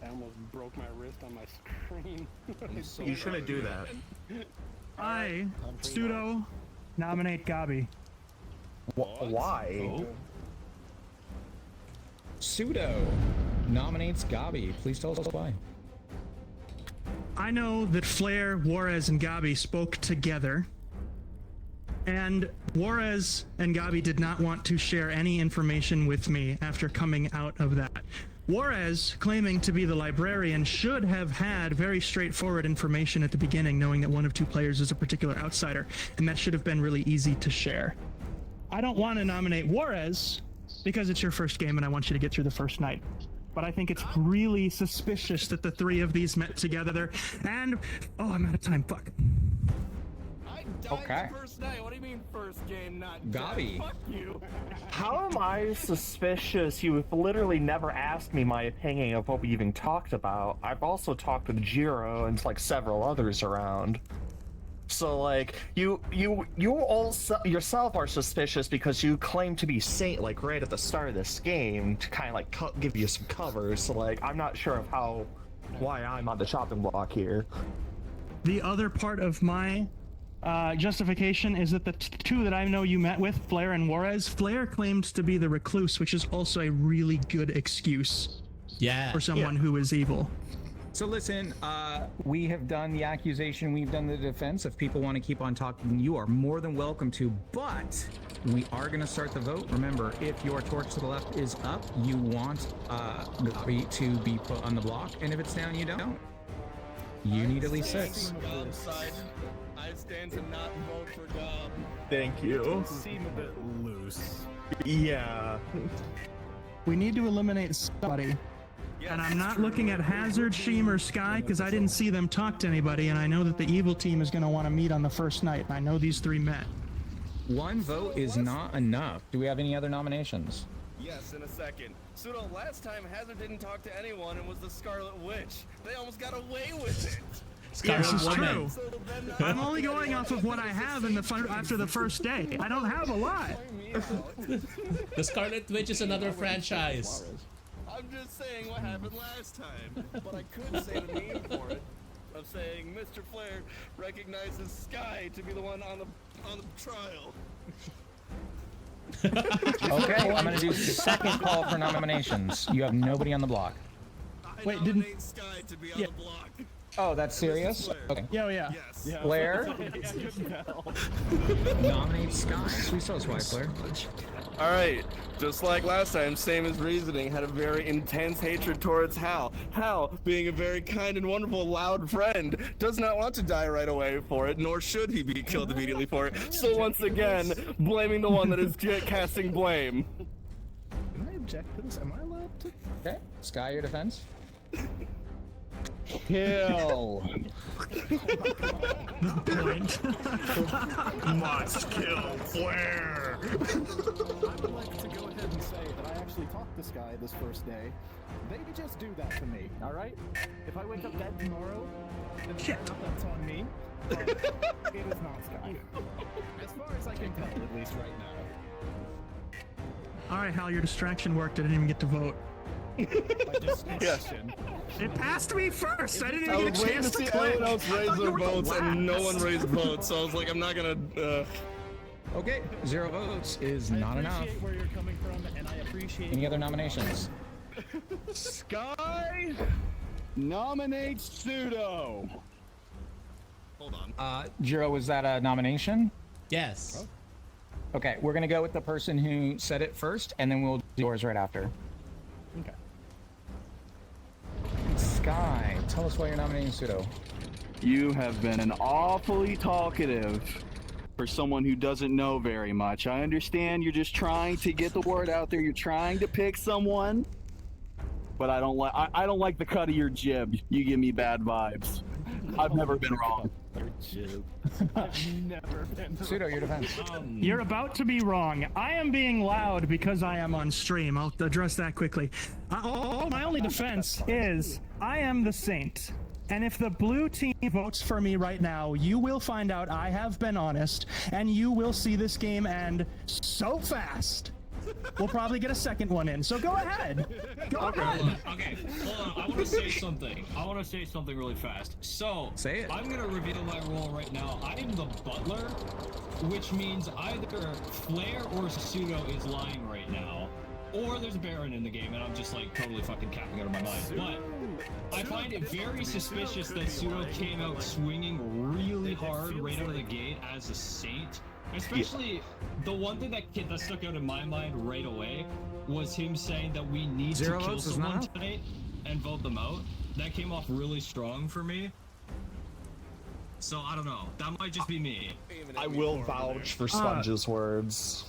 I almost broke my wrist on my screen. You shouldn't do that. I, Pseudo, nominate Gabi. Why? Pseudo nominates Gabi. Please tell us why. I know that Flair, Juarez, and Gabi spoke together, and Juarez and Gabi did not want to share any information with me after coming out of that. Juarez, claiming to be the librarian, should have had very straightforward information at the beginning, knowing that one of two players is a particular outsider, and that should have been really easy to share. I don't want to nominate Juarez because it's your first game and I want you to get through the first night. But I think it's really suspicious that the three of these met together, and oh, I'm out of time. Fuck. I died the first night. What do you mean first game, not Gabi? Fuck you. How am I suspicious? You've literally never asked me my opinion of what we even talked about. I've also talked with Jirō and like several others around. So like you also yourself are suspicious because you claim to be Saint like right at the start of this game to kind of like give you some cover. So like I'm not sure of why I'm on the chopping block here. The other part of my justification is that the two that I know you met with, Flair and Juarez, Flair claimed to be the recluse, which is also a really good excuse for someone who is evil. So listen, we have done the accusation, we've done the defense. If people want to keep on talking, you are more than welcome to, but we are going to start the vote. Remember, if your torch to the left is up, you want Gabi to be put on the block, and if it's down, you don't. You need at least 6. I stand to not vote for Gob. Thank you. Seem a bit loose. Yeah. We need to eliminate somebody. And I'm not looking at Hazard, Sheem, or Sky because I didn't see them talk to anybody, and I know that the evil team is going to want to meet on the first night. I know these three met. One vote is not enough. Do we have any other nominations? Yes, in a second. Pseudo, last time Hazard didn't talk to anyone and was the Scarlet Witch. They almost got away with it. This is true. I'm only going off of what I have in after the first day. I don't have a lot. The Scarlet Witch is another franchise. I'm just saying what happened last time, but I could say the meme for it of saying Mr. Flair recognizes Sky to be the one on the trial. Okay, I'm going to do second call for nominations. You have nobody on the block. Wait, didn't Sky to be on the block. Oh, that's serious? Okay. Yeah. Yes. Flair? Nominate Sky. Please tell us why, Flair. Alright, just like last time, same as reasoning, had a very intense hatred towards Hal. Hal, being a very kind and wonderful, loud friend, does not want to die right away for it, nor should he be killed immediately for it. So once again, blaming the one that is casting blame. Can I object to this? Am I allowed to? Okay, Sky, your defense. Kill. Must kill Flair. I would like to go ahead and say that I actually talked to Sky this first day. They could just do that to me, alright? If I wake up dead tomorrow, then that's on me. But it is not Sky. As far as I can tell, at least right now. All right, Hal, your distraction worked. I didn't even get to vote. Yes. It passed me first. I didn't even get a chance to click. Everyone else raised their votes, and no one raised votes, so I was like, I'm not gonna. Okay, 0 votes is not enough. I appreciate where you're coming from, and I appreciate. Any other nominations? Sky nominates Pseudo. Hold on. Jirō, was that a nomination? Yes. Okay, we're gonna go with the person who said it first, and then we'll do yours right after. Okay. Sky, tell us why you're nominating Pseudo. You have been an awfully talkative for someone who doesn't know very much. I understand you're just trying to get the word out there. You're trying to pick someone, but I don't like the cut of your jib. You give me bad vibes. I've never been wrong. I've never been Pseudo, your defense. You're about to be wrong. I am being loud because I am on stream. I'll address that quickly. My only defense is I am the Saint. And if the blue team votes for me right now, you will find out I have been honest, and you will see this game end so fast. We'll probably get a second one in, so go ahead. Go ahead. Okay, hold on. I want to say something. I want to say something really fast. So, say it. I'm gonna reveal my role right now. I am the butler, which means either Flare or Pseudo is lying right now, or there's a Baron in the game, and I'm just like totally fucking capping out of my mind. But I find it very suspicious that Pseudo came out swinging really hard right out of the gate as a Saint. Especially, the one thing that stuck out in my mind right away was him saying that we need to kill someone tonight and vote them out. That came off really strong for me. So, I don't know. That might just be me. I will vouch for Sponge's words.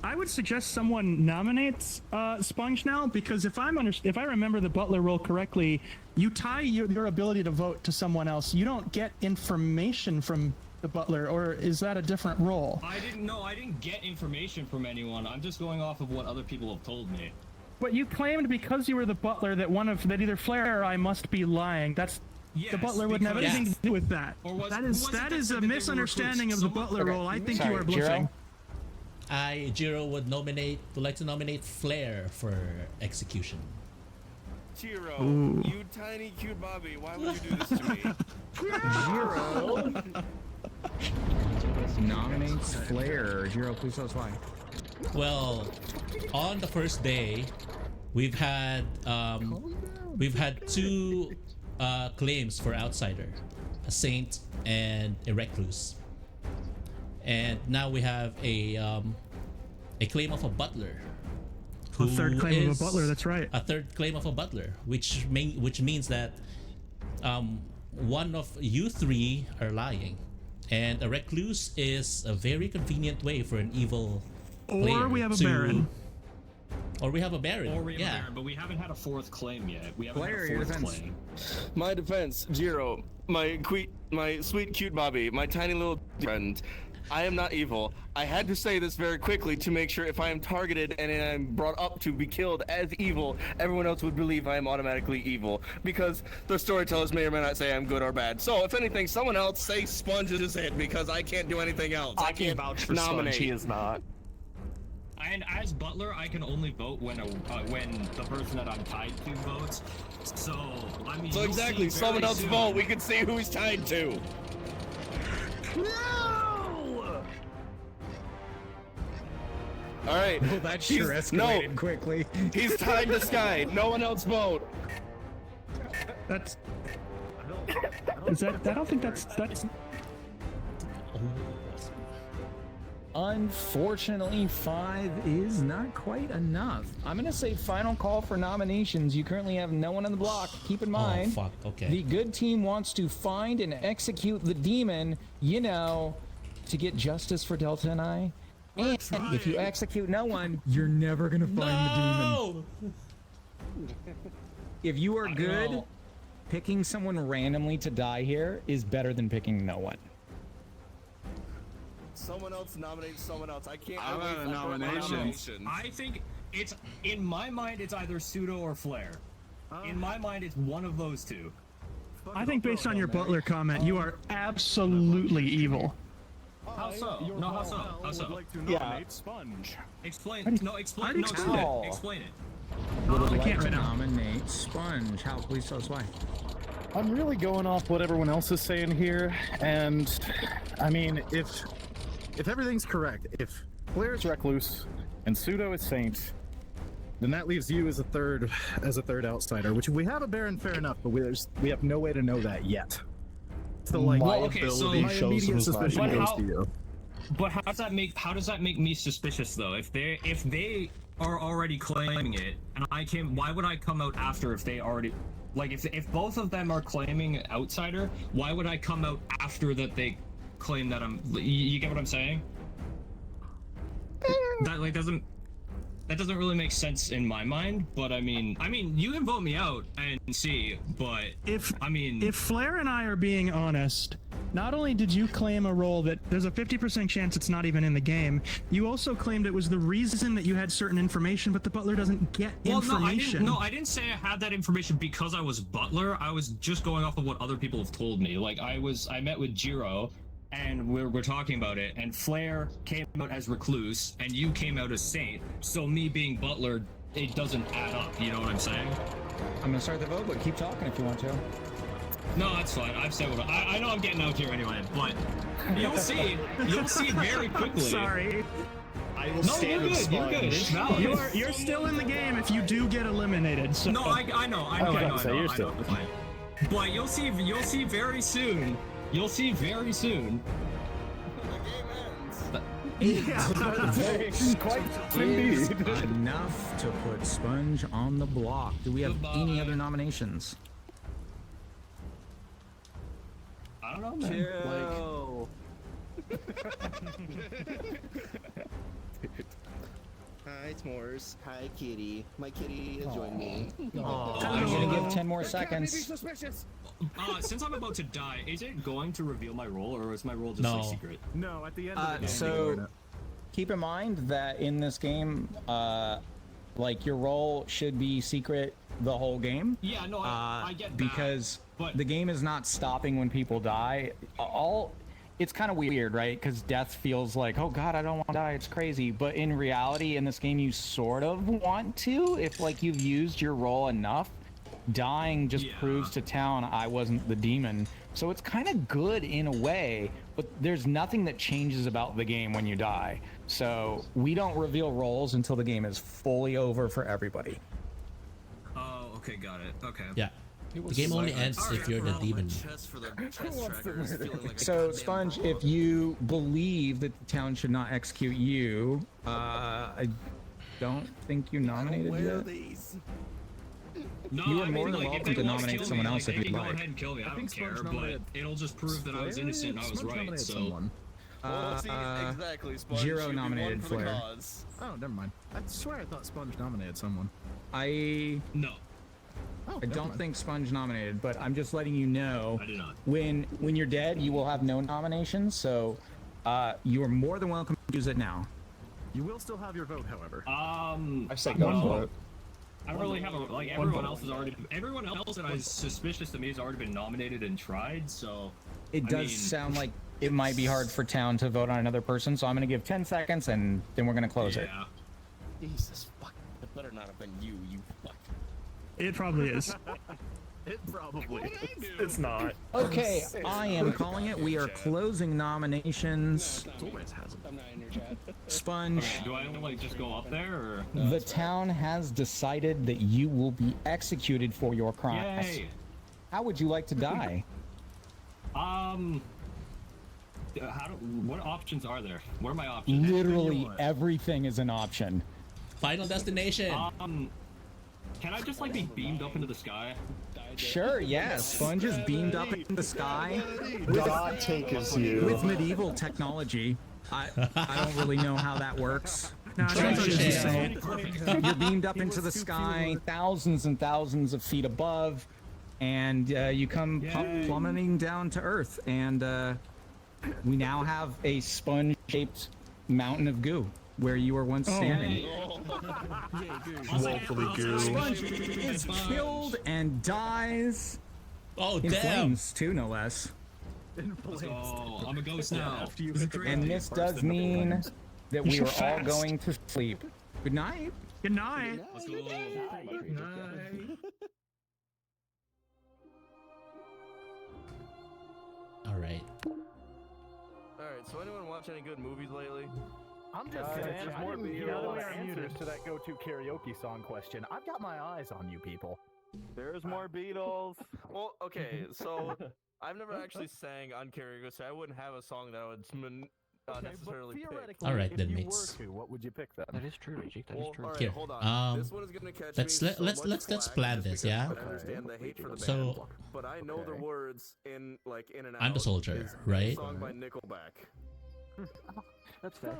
I would suggest someone nominates Sponge now, because if I remember the butler role correctly, you tie your ability to vote to someone else. You don't get information from the butler, or is that a different role? I didn't get information from anyone. I'm just going off of what other people have told me. But you claimed because you were the butler that either Flare or I must be lying. The butler wouldn't have anything to do with that. That is a misunderstanding of the butler role. I think you are bluffing. Jirō would like to nominate Flare for execution. Jirō, you tiny cute Bobby, why would you do this to me? Jirō nominates Flare. Jirō, please tell us why. Well, on the first day, we've had two claims for outsider, a Saint and a Recluse, and now we have a claim of a butler. A third claim of a butler. That's right. A third claim of a butler, which means that one of you three are lying, and a Recluse is a very convenient way for an evil player. Or we have a Baron. Or we have a Baron. Or we have a Baron, but we haven't had a fourth claim yet. We haven't Player, had a your fourth defense. claim. My defense, Jirō, my sweet cute Bobby, my tiny little friend. I am not evil. I had to say this very quickly to make sure if I am targeted and I'm brought up to be killed as evil, everyone else would believe I am automatically evil. Because the storytellers may or may not say I'm good or bad. So if anything, someone else say Sponge is it, because I can't do anything else. I can't vouch for nominate. Sponge. He is not. And as butler, I can only vote when the person that I'm tied to votes. So I mean. So exactly, someone else vote. We can see who he's tied to. No! All right. Well, that sure escalated quickly. He's tied to Sky. No one else vote. That's. I don't think that's. Unfortunately, 5 is not quite enough. I'm gonna say final call for nominations. You currently have no one on the block. Keep in mind, fuck. Okay. The good team wants to find and execute the demon, to get justice for Delta and I. And if you execute no one, you're never gonna find the demon. If you are good, picking someone randomly to die here is better than picking no one. Someone else nominate someone else. I can't. I want a nomination. I think it's in my mind it's either Pseudo or Flare. In my mind, it's one of those two. I think based on your butler comment, you are absolutely evil. How so? No, how so? How so? Like to nominate Sponge. Explain. No, explain. No, explain it. Explain it. I can't right now. Nominate Sponge. Hal, please tell us why. I'm really going off what everyone else is saying here, and I mean, if everything's correct, if Flare is Recluse and Pseudo is Saint, then that leaves you as a third outsider. Which we have a Baron, fair enough, but we have no way to know that yet. So like, my immediate suspicion goes to you. But how does that make me suspicious though? If they are already claiming it, and why would I come out after if they already? Like if both of them are claiming outsider, why would I come out after that they claim that I'm? You get what I'm saying? That doesn't really make sense in my mind. But I mean, you can vote me out and see. But if Flare and I are being honest, not only did you claim a role that there's a 50% chance it's not even in the game, you also claimed it was the reason that you had certain information, but the butler doesn't get information. No, I didn't say I had that information because I was butler. I was just going off of what other people have told me. Like I met with Jirō, and we're talking about it, and Flair came out as recluse, and you came out as saint. So me being butler, it doesn't add up. You know what I'm saying? I'm gonna start the vote, but keep talking if you want to. No, that's fine. I've said what I know. I'm getting out here anyway, but you'll see. You'll see very quickly. Sorry. I will No, stand you're with good. You're good. It's valid. You're still in the game if you do get eliminated. So. No, I know. But you'll see very soon. You'll see very soon. Quite indeed. Enough to put Sponge on the block. Do we have any other nominations? I don't know, man. Hi, S'mores. Hi, kitty. My kitty has joined me. I'm gonna give 10 more seconds. Since I'm about to die, is it going to reveal my role, or is my role just like secret? No, at the end of the game. So keep in mind that in this game, like your role should be secret the whole game. Yeah, no, I get that. Because the game is not stopping when people die. It's kind of weird, right? Because death feels like, oh god, I don't want to die, it's crazy. But in reality, in this game, you sort of want to, if like you've used your role enough. Dying just proves to town I wasn't the demon. So it's kind of good in a way, but there's nothing that changes about the game when you die. So we don't reveal roles until the game is fully over for everybody. Oh, okay, got it. Okay. Yeah. The game only ends if you're the demon. So, Sponge, if you believe that the town should not execute you, I don't think you nominated yet. No, You were I mean, more than like, welcome to nominate someone else if they you'd can go like. ahead and kill me. I don't care, but it'll just prove that I was innocent and I was right. So. Exactly. Sponge, Jirō you nominated won for the Flair. cause. Oh, never mind. I swear I thought Sponge nominated someone. No. I don't think Sponge nominated, but I'm just letting you know. I did not. When you're dead, you will have no nominations, so you are more than welcome to use it now. You will still have your vote, however. I say go for it. I don't really have a like. Everyone else that is suspicious to me has already been nominated and tried. So It does sound like it might be hard for town to vote on another person, so I'm going to give 10 seconds and then we're going to close it. Jesus fuck. It better not have been you, you fuck. It probably is. It probably is. It's not. Okay, I am calling it. We are closing nominations. I'm not in your chat. Sponge. Do I like just go up there or? The town has decided that you will be executed for your crimes. Yay. How would you like to die? What options are there? What are my options? Literally everything is an option. Final destination. Can I just like be beamed up into the sky? Sure, yeah. Sponge is beamed up in the sky. God take us you. With medieval technology. I don't really know how that works. No, You're beamed up into the sky, thousands and thousands of feet above, and you come plummeting down to Earth. And we now have a sponge-shaped mountain of goo where you were once standing. Woefully goo. Sponge is killed and dies. Oh, in damn. flames, too, no less. Oh, I'm a ghost now. And this does mean that we are all going to sleep. Good night. Good night. Let's go. All right. Alright, so anyone watch any good movies lately? I'm just saying, I didn't hear all the answers to that go-to karaoke song question. I've got my eyes on you people. There's more Beatles. Well, okay, so I've never actually sang on karaoke, so I wouldn't have a song that I would necessarily pick. All right, if then, you mates. were to, what would you pick then? That is true, Rejik. That is true. Alright, Here, hold on. This one is gonna catch let's me let's so much let's flack plan just this, because yeah. I understand the hate for the band, So but I know the words in and out. I'm the soldier, is right? A song by Nickelback. That's fair.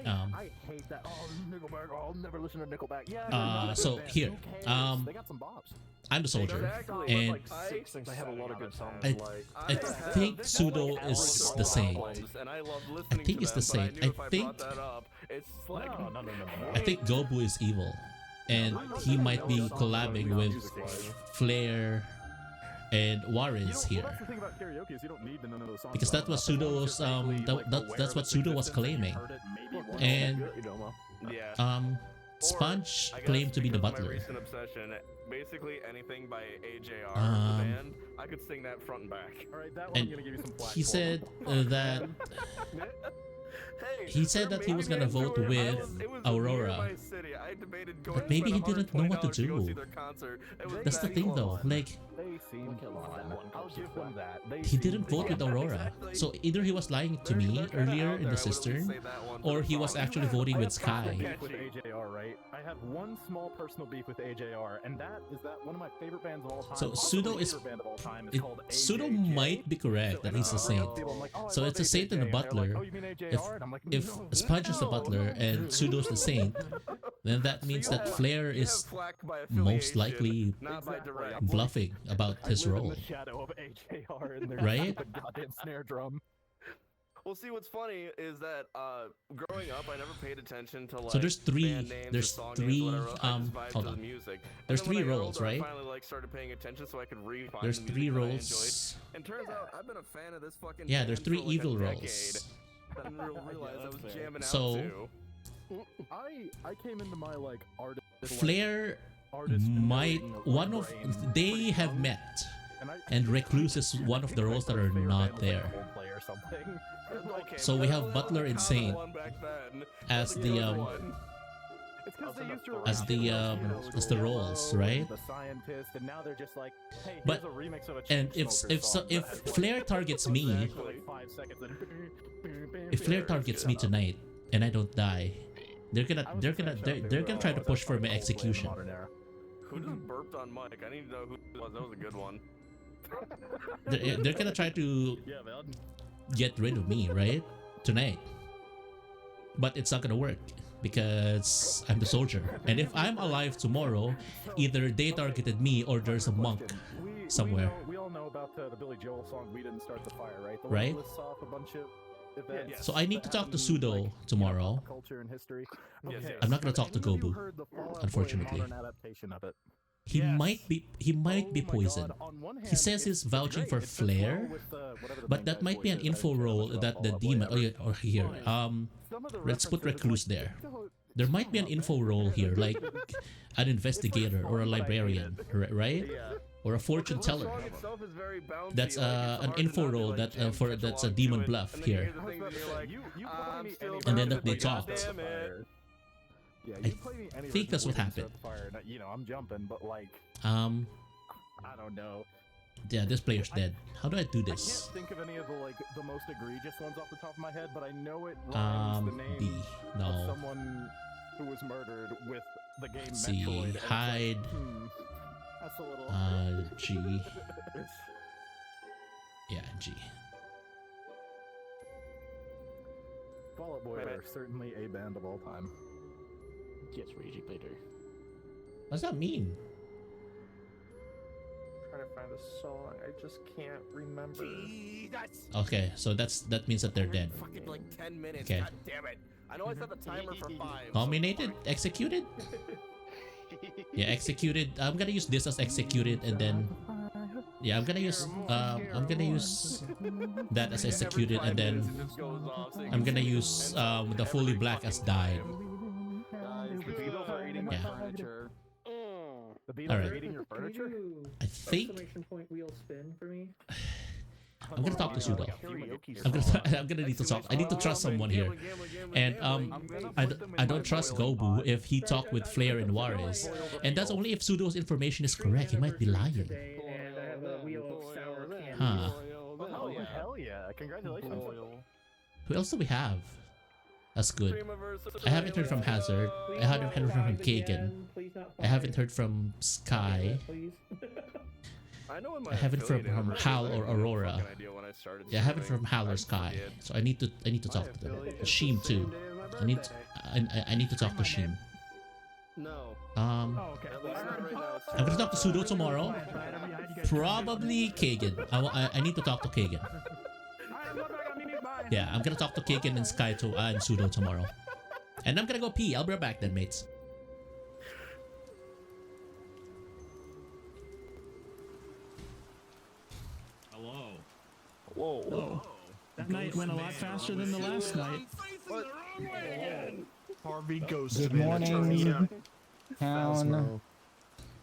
I hate that. Oh, Nickelback. Oh, I'll never listen to Nickelback. Yeah. So here, they got some bops. I'm the soldier, Exactly. and They have a lot of good songs. I think Pseudo is the saint. And I love I listening think to it's the them, but I saint. knew I if I think brought that up, it's like No. I think Gobu is evil, and he might be collabing with Flair and Juarez here. That's the thing about karaoke is you don't need to know those songs. Because that was Pseudo's that's what Pseudo was claiming. And Sponge claimed to be the My butler. recent obsession, basically anything by AJR, the band, I could sing that front and back. All right, that one I'm And gonna give you some flack he for. said that he said that he was gonna vote with Aurora, but maybe he didn't know what to do. That's the thing though, like They seem fun. I'll give them that. he didn't vote with Aurora. So either he was lying to me earlier in the cistern, or he was actually voting with Sky. Beef with AJR, right? I have one small personal beef with AJR, and that is that one of my favorite bands of all time. So possibly Pseudo my is favorite band of all time is it, called Pseudo AJJ. might be correct that he's a saint. So it's a saint and a butler. If Sponge is the butler and Pseudo's the saint, then that means that Flair is most likely bluffing about his role. The shadow of AJR in their Right? stupid goddamn snare drum. Well, see, what's funny is that growing up, I never paid attention to like So there's three. band names or There's song three. names, whatever. I just vibed Hold to the on. music. There's And then when three I got roles, older, right? I finally like started paying attention so I could refine There's the three music that I roles. enjoyed. And turns out I've been a fan of this fucking. Yeah, there's band three for, like, evil a decade. roles. I didn't realize I was jamming So- out too. I came into my like artist. Flair might one of they have met, and Recluse is one of the roles that are not there. Play or something. So we have Butler and Saint as the It's 'cause they used to as the as the roles, right? The scientist, and now they're just like, hey, But here's a remix of a and if if Flair targets me, if Flair targets me tonight and I don't die, they're gonna try to push for my execution. Who just burped on mic? I need to know who it was. That was a good one. They're gonna try to Yeah, man. get rid of me, right? Tonight. But it's not gonna work because I'm the soldier. And if I'm alive tomorrow, either they targeted me or there's a monk somewhere. We all know about the Billy Joel song "We Didn't Start the Fire," right? The one Right? that lists off a bunch of events. So I need to that talk to happened, Pseudo like, tomorrow. culture and history. Yes, yes. I'm not gonna talk to Have you Gobu, heard the Fall Out Boy unfortunately. modern adaptation of it? He might be poisoned. He says he's vouching for Flair, but that might be an info role that the demon. Oh yeah, or here. Let's put Recluse there. There might be an info role here, like an investigator or a librarian, right? Or a fortune teller. That's an info role that that's a demon bluff here. And then they talked. Yeah, I you play me any think that's what version of happened. Fire, you know, I'm jumping, but like, I don't know. Yeah, this player's dead. How do I do I this? can't think of any of the like the most egregious ones off the top of my head, but I know it rhymes the name B. of No. someone who was murdered with the game Let's see. Metroid. and it's like, Hide. That's a little. G. Yeah, G. Fall Out Boy are certainly a band of all time. Yes, Raging Later. What does that mean? Trying to find the song. I just can't remember. Okay, so that means that they're dead. Fucking like 10 minutes. Okay. God damn it. I know I set the timer for 5. Nominated? Executed? Yeah, executed. I'm gonna use this as executed, and then yeah, I'm gonna use that as executed, and then I'm gonna use the fully black as died. The Beatles are eating my Yeah. furniture. The Beatles Alright. are eating your furniture? I think Exclamation point wheel spin for me. I'm gonna talk to Pseudo. I'm gonna need to talk. I need to trust someone here, and I don't trust Gobu if he talked with Flair and Juarez, and that's only if Pseudo's information is correct. He might be lying. And I have a wheel of sour candy. Huh? Oh, hell yeah. Congratulations. Who else do we have? That's good. I haven't heard from Hazard. I haven't heard from Kagan. I haven't heard from Sky. I haven't heard from Hal or Aurora. Yeah, I haven't heard from Hal or Sky. So I need to talk to them. Sheem too. I need to talk to Shin. No. Oh, okay. I'm gonna talk to Sudo tomorrow. Probably Kagan. I need to talk to Kagan. Yeah, I'm gonna talk to Kagan and Skyto and Sudo tomorrow. And I'm gonna go pee. I'll be right back then, mates. Hello. Whoa. Whoa. That night went a lot faster than the last night. Harvey goes Good morning, town.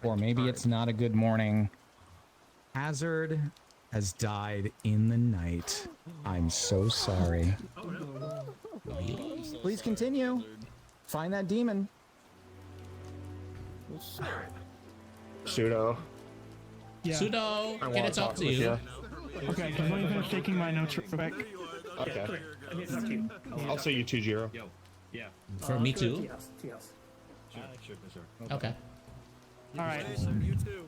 Or maybe it's not a good morning. Hazard has died in the night. I'm so sorry. Please continue. Find that demon. Pseudo. Yeah. Sudo, can I talk to you? Okay, I'm going to finish taking my notes real quick. Okay. I'll say you too, Jirō. Yo. Yeah. For me too? Yes. Sure. Okay. Alright. You too.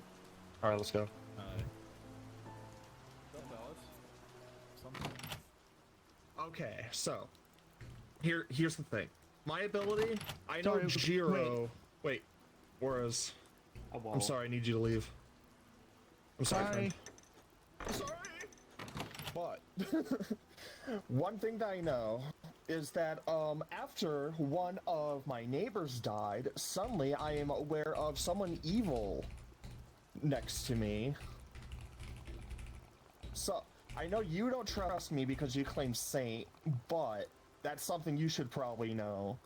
All right, let's go. Okay, so here's the thing. My ability, I know Sorry, Jirō. Wait, Whereas, I'm sorry, I need you to leave. I'm sorry, friend. Sorry. But one thing that I know is that after one of my neighbors died, suddenly I am aware of someone evil next to me. So I know you don't trust me because you claim saint, but that's something you should probably know.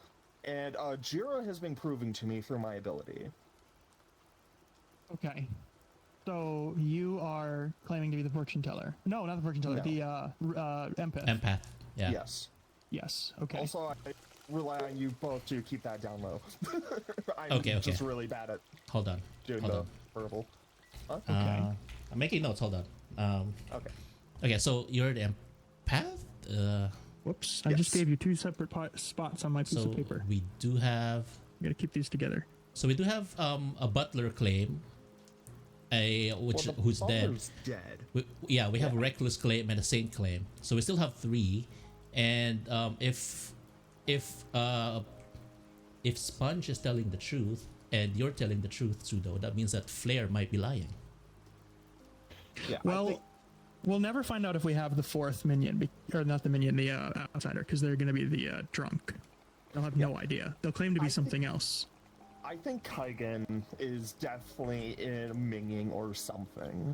And Jirō has been proving to me through my ability. Okay. So you are claiming to be the fortune teller? No, not the fortune teller. No. The empath. Empath. Yeah. Yes. Yes. Okay. Also, I rely on you both to keep that down low. I'm Okay. just really bad at Hold on. doing Hold the on. verbal. Huh? I'm making notes. Hold on. Okay. Okay. So you're the empath. Whoops! I just gave you two separate spots on my piece of paper. We do have. I'm gonna keep these together. So we do have a butler claim. Who's dead? Dead. We have a recluse claim and a saint claim. So we still have 3, and if Sponge is telling the truth and you're telling the truth, Sudo, that means that Flare might be lying. Yeah. Well, we'll never find out if we have the 4th minion, or not the minion, the outsider, because they're gonna be the drunk. They'll have no idea. They'll claim to be something else. I think Kaigen is definitely in Minging or something.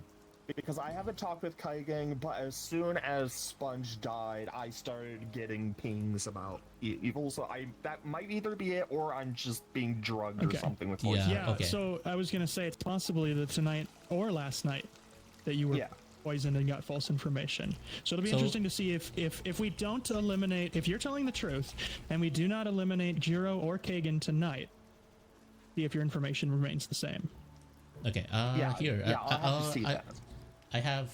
Because I haven't talked with Kaigen, but as soon as Sponge died, I started getting pings about evil, so that might either be it, or I'm just being drugged or something with poison. Yeah, so I was gonna say it's possibly that tonight or last night that you were poisoned and got false information. So it'll be interesting to see if we don't eliminate, if you're telling the truth, and we do not eliminate Jirō or Kagan tonight, see if your information remains the same. Okay. Here. I'll have to see that. I have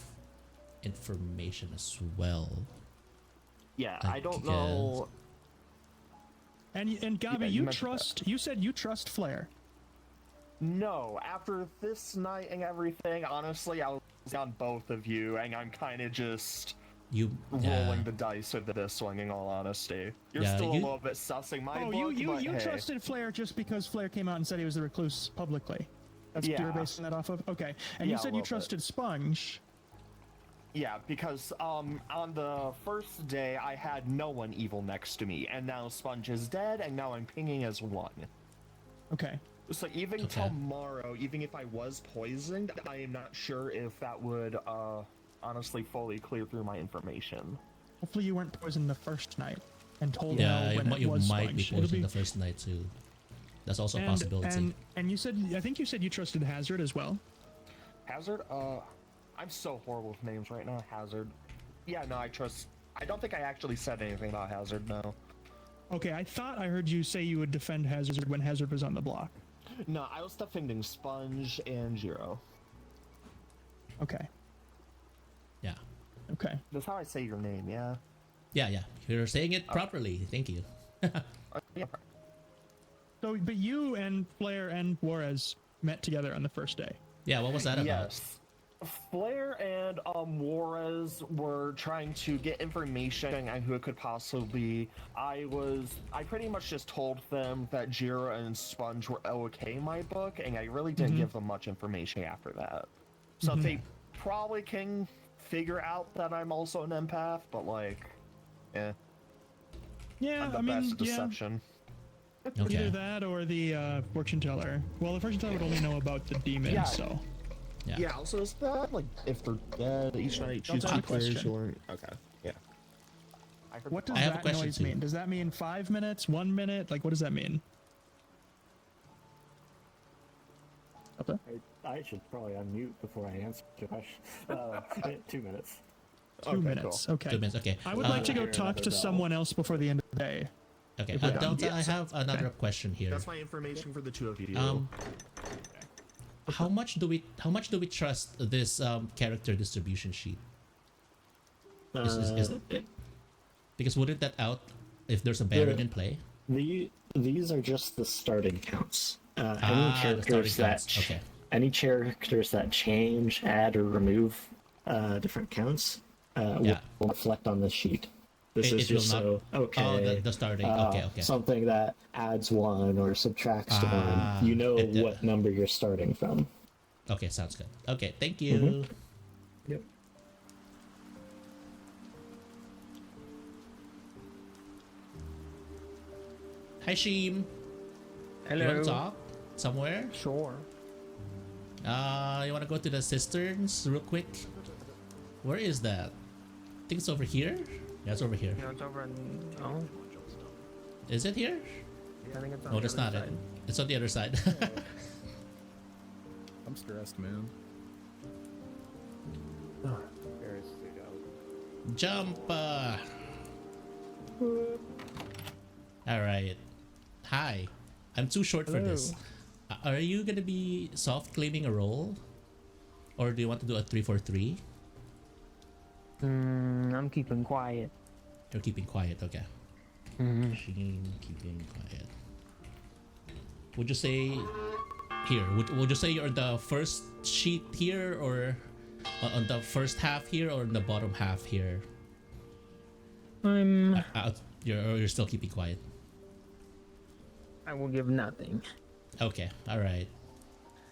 information as well. Yeah, I don't know. And Gabi, you trust? You said you trust Flare. No, after this night and everything, honestly, I was on both of you, and I'm kind of just rolling the dice with this one, in all honesty. You're still a little bit sussing my book, but you hey. trusted Flare just because Flare came out and said he was the recluse publicly. That's what you're basing that off of? Okay. And you said you trusted Sponge. Yeah, because on the first day, I had no one evil next to me, and now Sponge is dead, and now I'm pinging as 1. Okay. So even tomorrow, even if I was poisoned, I am not sure if that would honestly fully clear through my information. Hopefully you weren't poisoned the first night and told when it you was might Sponge. be poisoned the first night too. That's also a possibility. And you said, I think you said you trusted Hazard as well. Hazard? I'm so horrible with names right now. Hazard. Yeah, no, I don't think I actually said anything about Hazard, no. Okay, I thought I heard you say you would defend Hazard when Hazard was on the block. No, I was defending Sponge and Jirō. Okay. Yeah. Okay. That's how I say your name, yeah? Yeah. You're saying it properly. Thank you. So, but you and Flare and Juarez met together on the first day. Yeah, what was that about? Yes. Flair and Juarez were trying to get information on who it could possibly be. I pretty much just told them that Jirō and Sponge were okay in my book, and I really didn't give them much information after that. So they probably can figure out that I'm also an empath, but like, yeah. Yeah, I'm the I mean, best at deception. Okay. Either that or the fortune teller. Well, the fortune teller would only know about the demon, so. Yeah. Also, is that like if they're dead each night, choose That's two a players? question. You learn. Okay. Yeah. What does I have a that question noise too. mean? Does that mean 5 minutes, 1 minute? Like, what does that mean? Okay. I should probably unmute before I answer the question. 2 minutes. 2 minutes. Okay. 2 minutes. Okay. I would like to go talk to someone else before the end of the day. Okay. If we're done. Delta, I have another question here. That's my information for the two of you. How much do we trust this character distribution sheet? Is because wouldn't that out if there's a Baron in play? These are just the starting counts. Any the characters starting that counts. Okay. any characters that change, add, or remove different counts will reflect on this sheet. This is It will just not- so okay. Oh, the starting. Okay. Something that adds 1 or subtracts 1. You know what number you're starting from. Okay, sounds good. Okay, thank you. Yep. Hi, Sheem. Hello. You want to talk somewhere? Sure. You want to go to the cisterns real quick? Where is that? I think it's over here. Yeah, it's over here. Yeah, it's over in. Oh. Is it here? I think it's on No, the that's other not side. it. It's on the other side. I'm stressed, man. There's Pseudo. Jump! Alright. Hi. I'm too short for this. Are you gonna be soft claiming a role? Or do you want to do a 3-4-3? I'm keeping quiet. You're keeping quiet, okay. Machine keeping quiet. Would you say here? Would you say you're the first sheet here, or on the first half here, or in the bottom half here? You're still keeping quiet. I will give nothing. Okay, all right.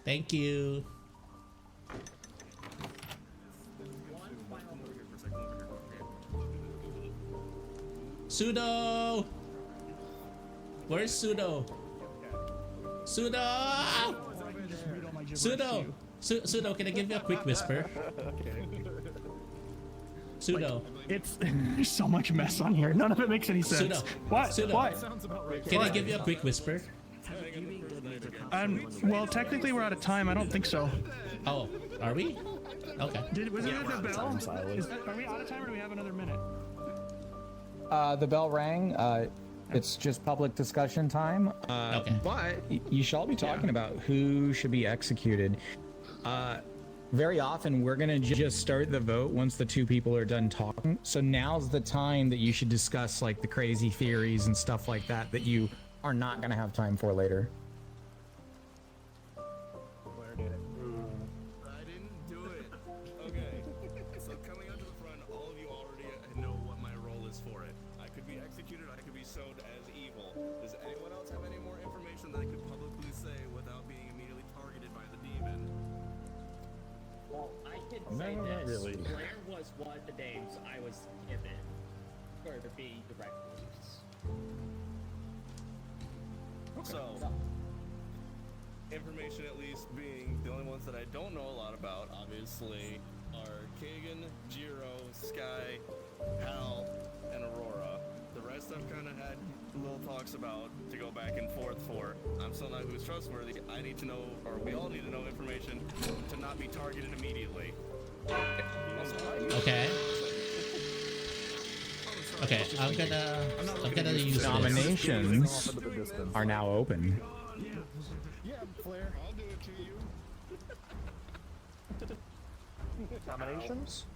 Thank you. Pseudo! Where's Pseudo? Pseudo! Pseudo! Pseudo, can I give you a quick whisper? Pseudo. It's there's so much mess on here. None of it makes any sense. Pseudo. What? Pseudo. What? Can I give you a quick whisper? Well, technically we're out of time. I don't think so. Oh, are we? Okay. Was it the bell? Are we out of time, or do we have another minute? The bell rang. It's just public discussion time. Okay. But you should all be talking about who should be executed. Very often we're gonna just start the vote once the two people are done talking. So now's the time that you should discuss like the crazy theories and stuff like that that you are not gonna have time for later. I didn't do it. Okay. So coming onto the front, all of you already know what my role is for it. I could be executed, I could be showed as evil. Does anyone else have any more information that I could publicly say without being immediately targeted by the demon? Well, I can say this. Blair was one of the names I was given for to be the recluse. So, information at least being the only ones that I don't know a lot about, obviously, are Kagan, Jirō, Sky, Hal, and Aurora. The rest I've kind of had little talks about to go back and forth for. I'm still not who's trustworthy. I need to know, or we all need to know information to not be targeted immediately. Okay. Okay, I'm gonna use this. Nominations are now open. Yeah, Flair. I'll do it to you. Nominations?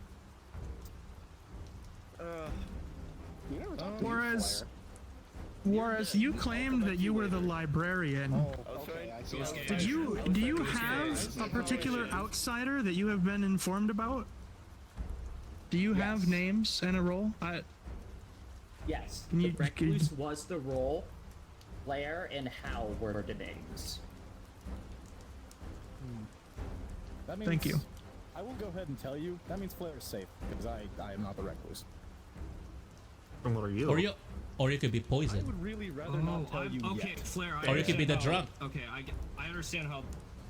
You never talked to Juarez. Juarez, you claimed that you were the librarian. Do you have a particular outsider that you have been informed about? Do you have names and a role? Yes, the recluse was the role. Blair and Hal were the names. That means, Thank you. I will go ahead and tell you, that means Flair is safe, because I am not the recluse. And what are you? Or you could be I poisoned. would really rather not tell you Okay, yet. Flair. Or you could be the drunk. Okay, I understand how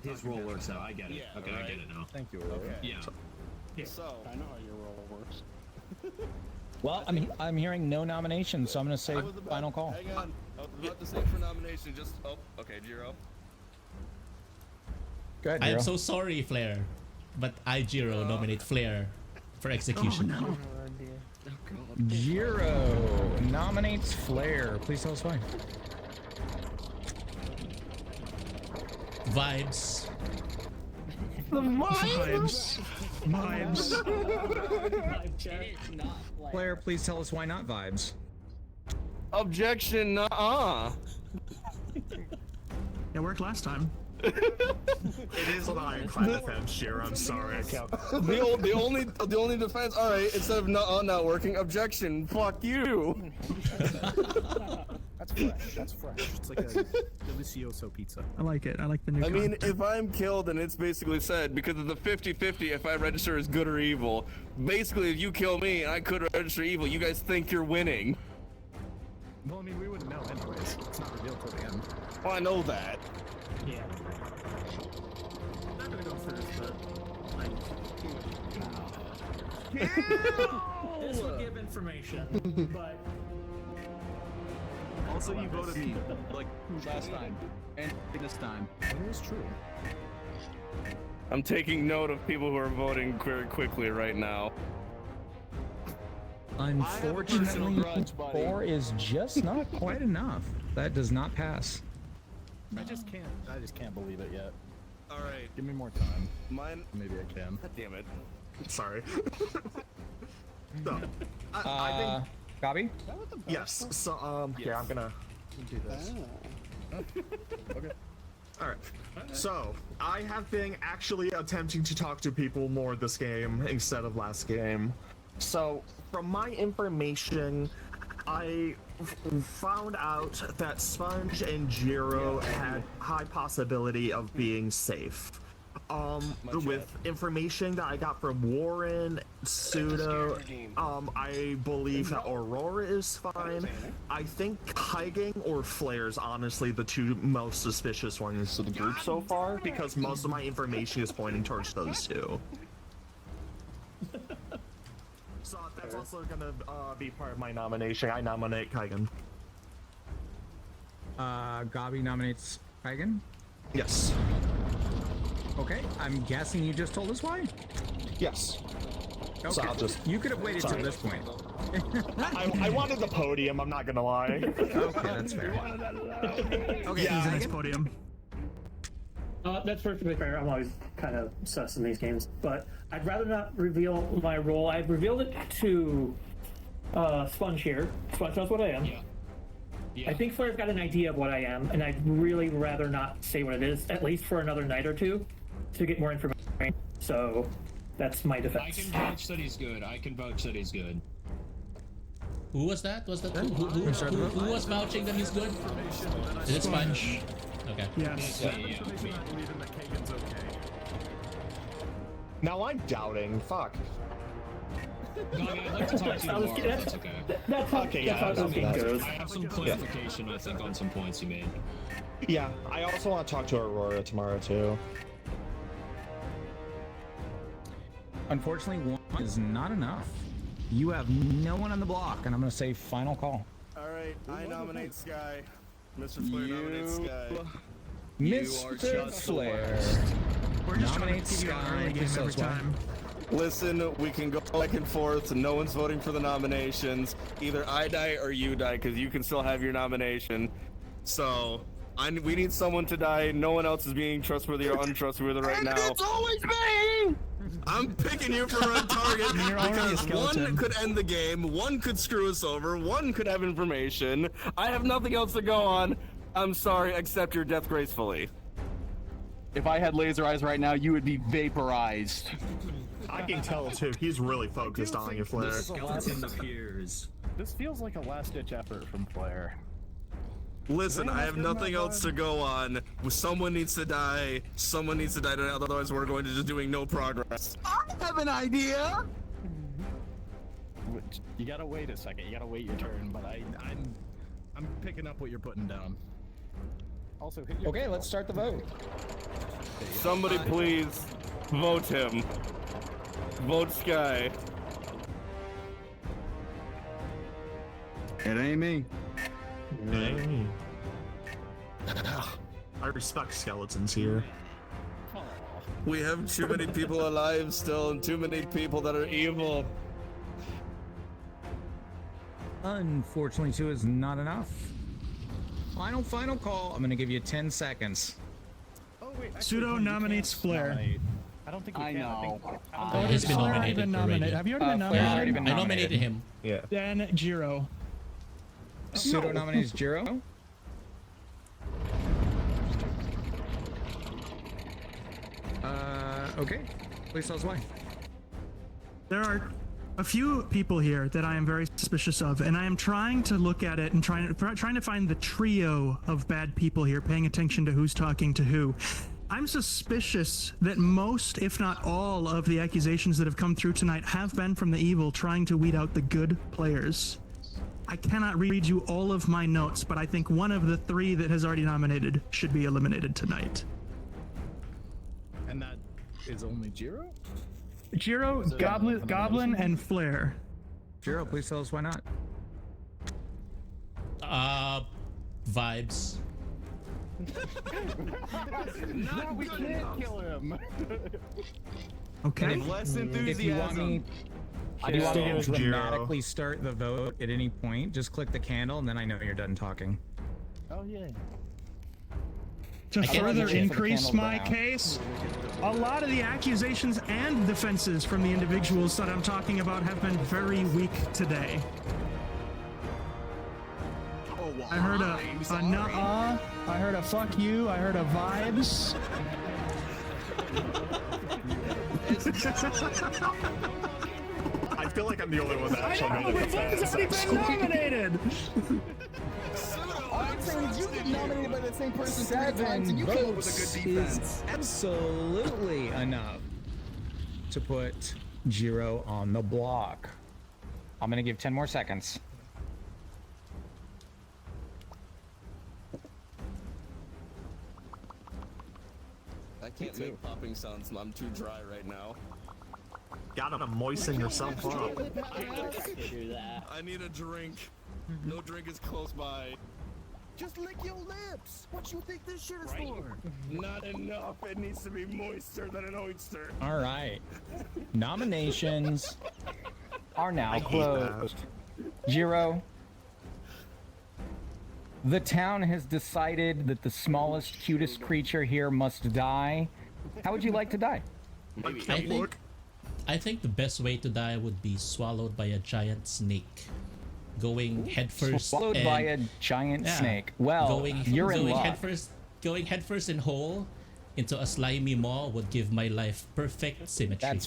his role works now. I get it. Yeah, okay, right. I get it now. Thank you. Okay. Yeah. So I know how your role works. Well, I'm hearing no nominations, so I'm gonna say final call. hang on. I was about to say for nomination. Just okay, Jirō. Go ahead, I'm Jirō. so sorry, Flair, but I, Jirō, nominate Flair for execution. Oh, no. Jirō nominates Flair. Please tell us why. Vibes. The vibes. Flair, please tell us why not vibes. Objection. Nuh-uh. It worked last time. It is an ironclad defense, Jirō. I'm sorry, I can't. The only defense. All right, instead of not working, objection. Fuck you. That's fresh. That's fresh. It's like a delicioso pizza. I like it. I like the new. I mean, concept. if I'm killed, and it's basically said because of the 50-50 if I register as good or evil. Basically, if you kill me and I could register evil, you guys think you're winning. Well, I mean, we wouldn't know anyways. It's not revealed till the end. Well, I know that. Yeah. I'm not gonna go first, but like. This would give information, but. Also, you voted me like last time and this time. It was true. I'm taking note of people who are voting very quickly right now. Unfortunately, 4 is just not quite enough. That does not pass. I just can't believe it yet. All right, Give me more time. mine. Maybe I can. God damn it. Sorry. So, I think Gabi? yes. So yeah, I'm gonna do this. Okay. All right. So I have been actually attempting to talk to people more this game instead of last game. So from my information, I found out that Sponge and Jirō had high possibility of being safe. With information that I got from Warren, Pseudo, I believe that Aurora is fine. I think Kaigen or Flair is honestly the two most suspicious ones of the group so far, because most of my information is pointing towards those two. So that's also gonna be part of my nomination. I nominate Kaigen. Gabi nominates Kaigen? Yes. Okay, I'm guessing you just told us why? Yes. Okay. So I'll just... You could have waited till this point. I wanted the podium, I'm not gonna lie. Okay, that's fair. Okay, who's the next podium? That's perfectly fair. I'm always kind of sus in these games, but I'd rather not reveal my role. I've revealed it to Sponge here. Sponge knows what I am. I think Flair's got an idea of what I am, and I'd really rather not say what it is, at least for another night or two, to get more information. So that's my defense. I can vouch that he's good. I can vouch that he's good. Who was that? Who was vouching that he's good? Is it Sponge? Okay. Yes. Now I'm doubting. Fuck. Gabi, I'd like to talk to you more. That's okay. That's how this game goes. I have some clarification, I think, on some points you made. Yeah, I also want to talk to Aurora tomorrow too. Unfortunately, 1 is not enough. You have no one on the block, and I'm going to say final call. All right, I nominate Sky. Mr. Flair nominates Sky. Mr. Flair nominates Sky. Please tell us why. Listen, we can go back and forth. No one's voting for the nominations. Either I die or you die, because you can still have your nomination. So, we need someone to die. No one else is being trustworthy or untrustworthy right now. It's always me! I'm picking you for a target You're already a because skeleton. one could end the game, one could screw us over, one could have information. I have nothing else to go on. I'm sorry, accept your death gracefully. If I had laser eyes right now, you would be vaporized. I can tell too. He's really focused on you, Flair. The skeleton appears. This feels like a last-ditch effort from Flair. Listen, I have nothing else to go on. Someone needs to die. Someone needs to die tonight, otherwise we're going to just doing no progress. I have an idea. You gotta wait a second. You gotta wait your turn. But I'm picking up what you're putting down. Also, hit your Okay, let's start the vote. Somebody please vote him. Vote Sky. It ain't me. I respect skeletons here. We have too many people alive still and too many people that are evil. Unfortunately, 2 is not enough. Final call. I'm gonna give you 10 seconds. Oh wait, Pseudo nominates Flair. I don't think I know. He's been Flair nominated been already. nominated. Have you already been Flair's nominated? already been I nominated him. Yeah. Then Jirō. Pseudo nominates Jirō. Okay. Please tell us why. There are a few people here that I am very suspicious of, and I am trying to look at it and trying to find the trio of bad people here, paying attention to who's talking to who. I'm suspicious that most, if not all, of the accusations that have come through tonight have been from the evil trying to weed out the good players. I cannot read you all of my notes, but I think one of the 3 that has already nominated should be eliminated tonight. And that is only Jirō? Jirō, Goblin, and Flair. Jirō, please tell us why not. Vibes. No, we can't kill him. Okay. Less enthusiasm. If you want me, I do you want me to stand Jirō. dramatically start the vote at any point? Just click the candle, and then I know you're done talking. Oh yeah. To can't further reach it for the increase candle my down. case, a lot of the accusations and defenses from the individuals that I'm talking about have been very weak today. Oh, wow. I heard a nuh-uh, I heard a fuck you, I heard a vibes. I feel like I'm the only one that actually made it. Everybody's already been nominated! You get nominated by the same person 3 times and you came up with a good defense. Is absolutely enough to put Jirō on the block. I'm gonna give 10 more seconds. I can't make popping sounds. I'm too dry right now. Gotta moisten yourself up. I need a drink. No drink is close by. Just lick your lips. What you think this shit is for? Not enough. It needs to be moister than an oyster. All right. Nominations are now closed. Jirō, the town has decided that the smallest, cutest creature here must die. How would you like to die? I think the best way to die would be swallowed by a giant snake. Going headfirst. Swallowed by a giant snake. Well, you're in luck. Going headfirst and whole into a slimy maw would give my life perfect symmetry.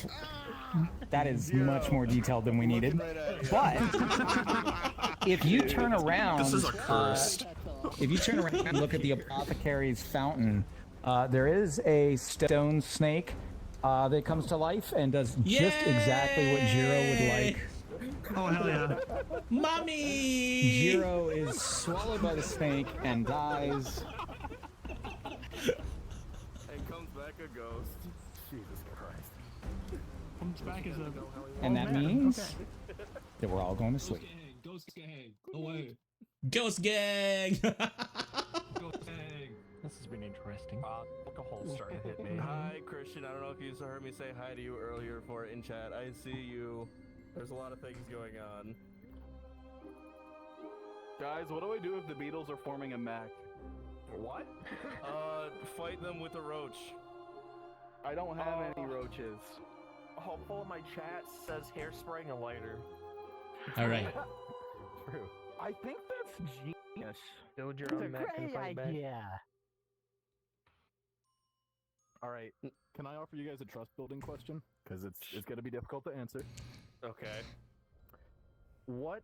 That is much more detailed than we needed. But if you turn around, This is a curse. if you turn around and look at the apothecary's fountain, there is a stone snake that comes to life and does just exactly what Jirō would like. Oh, hell yeah. Mommy! Jirō is swallowed by the snake and dies. And comes back a ghost. Jesus Christ. Comes back as a... And that means that we're all going to sleep. Ghost gang, away. Ghost gang! Ghost gang. This has been interesting. Alcohol's starting to hit me. Hi, Christian. I don't know if you heard me say hi to you earlier in chat. I see you. There's a lot of things going on. Guys, what do I do if the Beatles are forming a mech? What? Fight them with a roach. I don't have any roaches. hopeful my chat says hairspray and a lighter. All right. True. I think that's genius. Build your It's a own mech and great fight back. idea. All right. Can I offer you guys a trust building question? Because it's going to be difficult to answer. Okay. What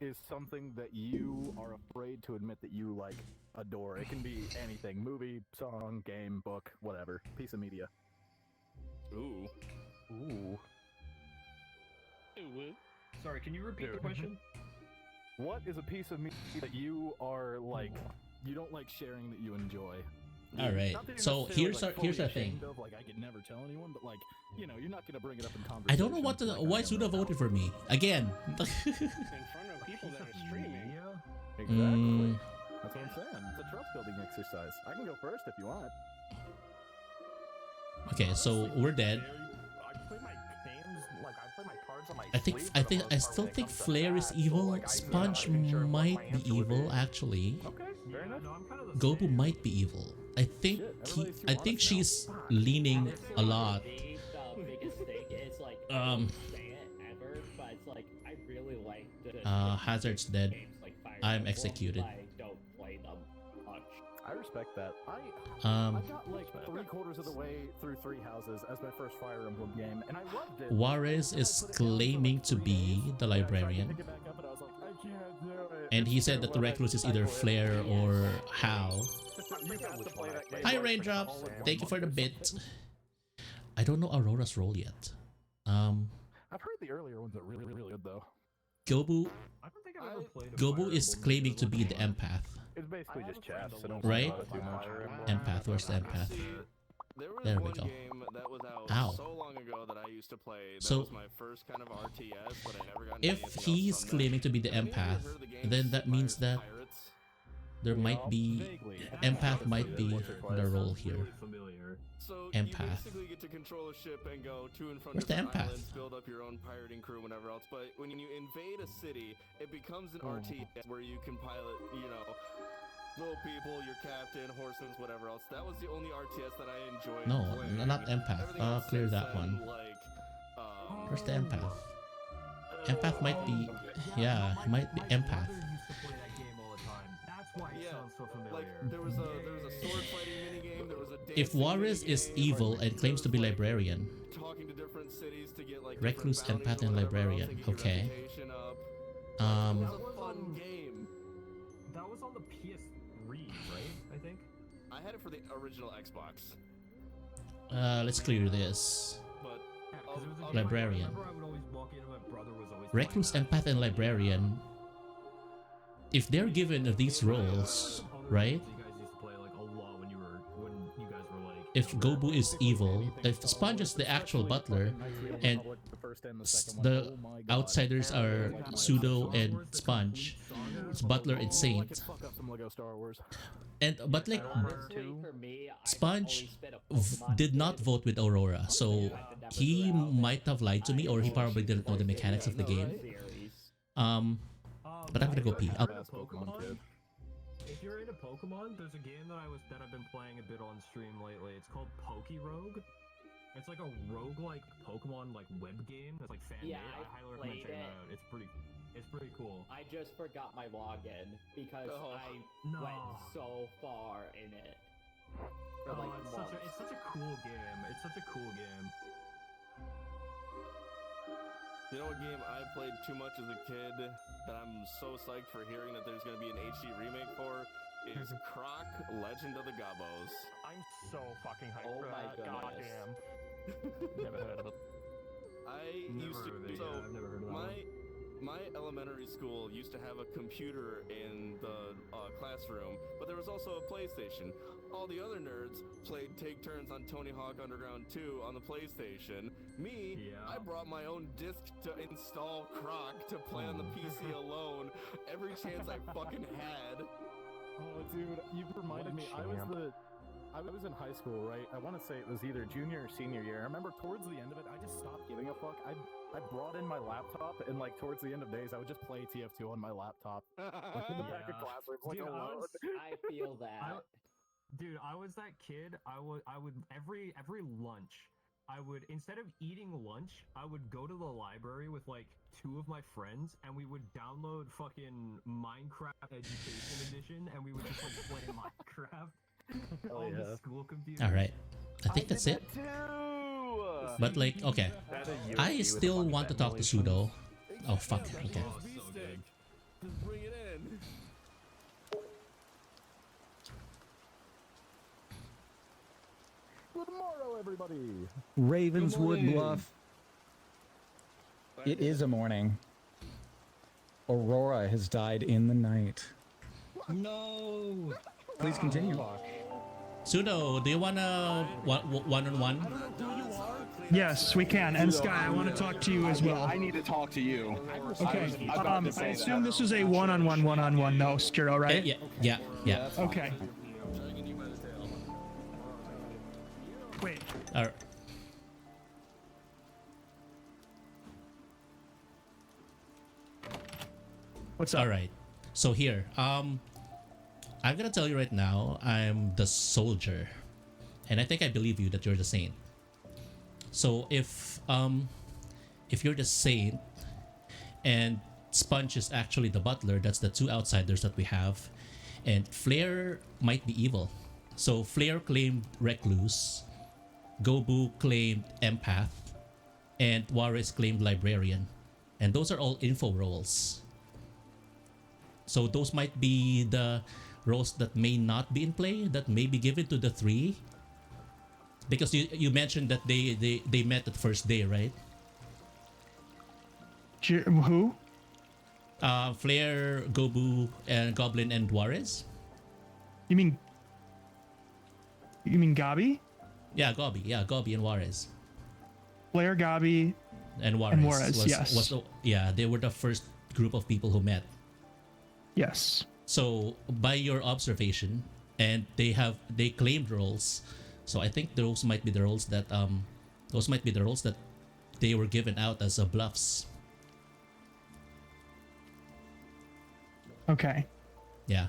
is something that you are afraid to admit that you like adore? It can be anything: movie, song, game, book, whatever. Piece of media. Ooh. Ooh. Sorry, can you repeat the question? What is a piece of media that you are like, you don't like sharing that you enjoy? All right. Not that you're So necessarily, here's fully the thing. ashamed of, like, I could never tell anyone, but like, you know, you're not gonna bring it up in conversation. I don't know what why Suda voted for me again. In front of people that are streaming. Exactly. Mm. That's what I'm saying. It's a trust building exercise. I can go first if you want. Okay, so we're dead. I play my games, like I play my cards on my I still think Flare is evil. Sponge might be evil actually. Okay, very nice. Gobu might be evil. I think she's leaning a lot. The biggest thing is like say it ever, but it's like I really like the Hazard's dead. games like Fire I'm Emblem, executed. but I don't play them much. I respect that. I got like 3/4 of the way through 3 Houses as my first Fire Emblem game, and I loved it. Juarez is claiming to be the librarian, and he said that the recluse is either Flare or Hal. Hi Raindrop, thank you for the bit. I don't know Aurora's role yet. I've heard the earlier ones are really, really good though. Gobu I don't think I've ever played a Gobu is claiming to be the empath, It's basically just chess, so don't right? worry about it too much. Empath, where's the empath? There we was go. one game that was out Ow. so long ago that I used to play. That So, was my first kind of RTS, but I never got into if anything else he's from claiming to be the empath, then that means that there might be empath might be the role here. So Empath. you basically get to control a ship and go to and from Where's the different empath? islands, build up your own pirating crew, whatever else. But when you invade a city, it becomes an RTS where you can pilot, you know, little people, your captain, horsemen, whatever else. That was the only RTS that I enjoyed. No, playing. not empath. Everything else Clear since that then, one. Like, Where's the empath? Empath might be, yeah, might be empath. That's why it sounds so familiar. like there was a sword fighting minigame. There was a If dancing Juarez is minigame, evil and claims to be librarian, talking to different cities to get like recluse, different empath, bounties or and whatever else librarian. to get your Okay. reputation up. Um, It was a fun game. That was on the PS3, right? I think. I had it for the original Xbox. let's clear this. But Librarian. I remember I would always walk in and my brother was always Recluse, empath, and librarian. If they're given these roles, right? You guys used to play like a lot when you guys were like. If Gobu is evil, if Sponge is the actual butler, and the outsiders are Pseudo and Sponge, it's Butler and Saint, Fuck up some Lego Star Wars. and but like Honestly, for me, Sponge I've always been a did not vote with Aurora, so he might have lied to me, or he probably didn't know the mechanics of the game. But I'm gonna go pee. If you're into Pokemon, there's a game that I've been playing a bit on stream lately. It's called Pokerogue. It's like a roguelike Pokemon like web game. It's like fan made. Yeah, I highly recommend played checking it. it out. It's pretty cool. I just forgot my login because I went so far in it. For like months. It's such a cool game. It's such a cool game. You know what game I played too much as a kid that I'm so psyched for hearing that there's going to be an HD remake for is Croc Legend of the Gobos. I'm so fucking hyped Oh for my that. goodness. Goddamn. Never heard of it. I've never heard of it. My elementary school used to have a computer in the classroom, but there was also a PlayStation. All the other nerds played Take Turns on Tony Hawk Underground 2 on the PlayStation. Me, I brought my own disc to install Croc to play on the PC alone every chance I fucking had. Oh, dude, you've reminded me. I was in high school, right? I want to say it was either junior or senior year. I remember towards the end of it, I just stopped giving a fuck. I brought in my laptop, and like towards the end of days, I would just play TF2 on my laptop, like in the back of classrooms, like Dude, alone. I feel that. Dude, I was that kid. I would every lunch I would, instead of eating lunch, I would go to the library with like 2 of my friends, and we would download fucking Minecraft Education Edition, and we would just like play Minecraft on the school computer. All right, I think that's it. But like, okay, I still want to talk to Sudo. Oh fuck. Okay. Just bring it in. Good morrow, everybody. Ravenswood Bluff. It is a morning. Aurora has died in the night. No. Please continue. Sudo, do you wanna one-on-one? Yes, we can. And Sky, I want to talk to you as well. I need to talk to you. Okay. I assume this is a one-on-one, no, Jirō, right? Yeah. Okay. Wait. All right. What's up? All right. So here, I'm gonna tell you right now, I'm the soldier, and I think I believe you that you're the saint. So if you're the saint, and Sponge is actually the butler, that's the 2 outsiders that we have, and Flare might be evil. So Flare claimed recluse, Gobu claimed empath, and Juarez claimed librarian, and those are all info roles. So those might be the roles that may not be in play, that may be given to the 3. Because you mentioned that they met at first day, right? Who? Flare, Gobu, and Goblin and Juarez. You mean Gabi? Yeah, Gobi and Juarez. Flare, Gabi, and Juarez. Yes. Yeah, they were the first group of people who met. Yes. So by your observation, and they claimed roles. So I think those might be the roles that they were given out as bluffs. Okay. Yeah.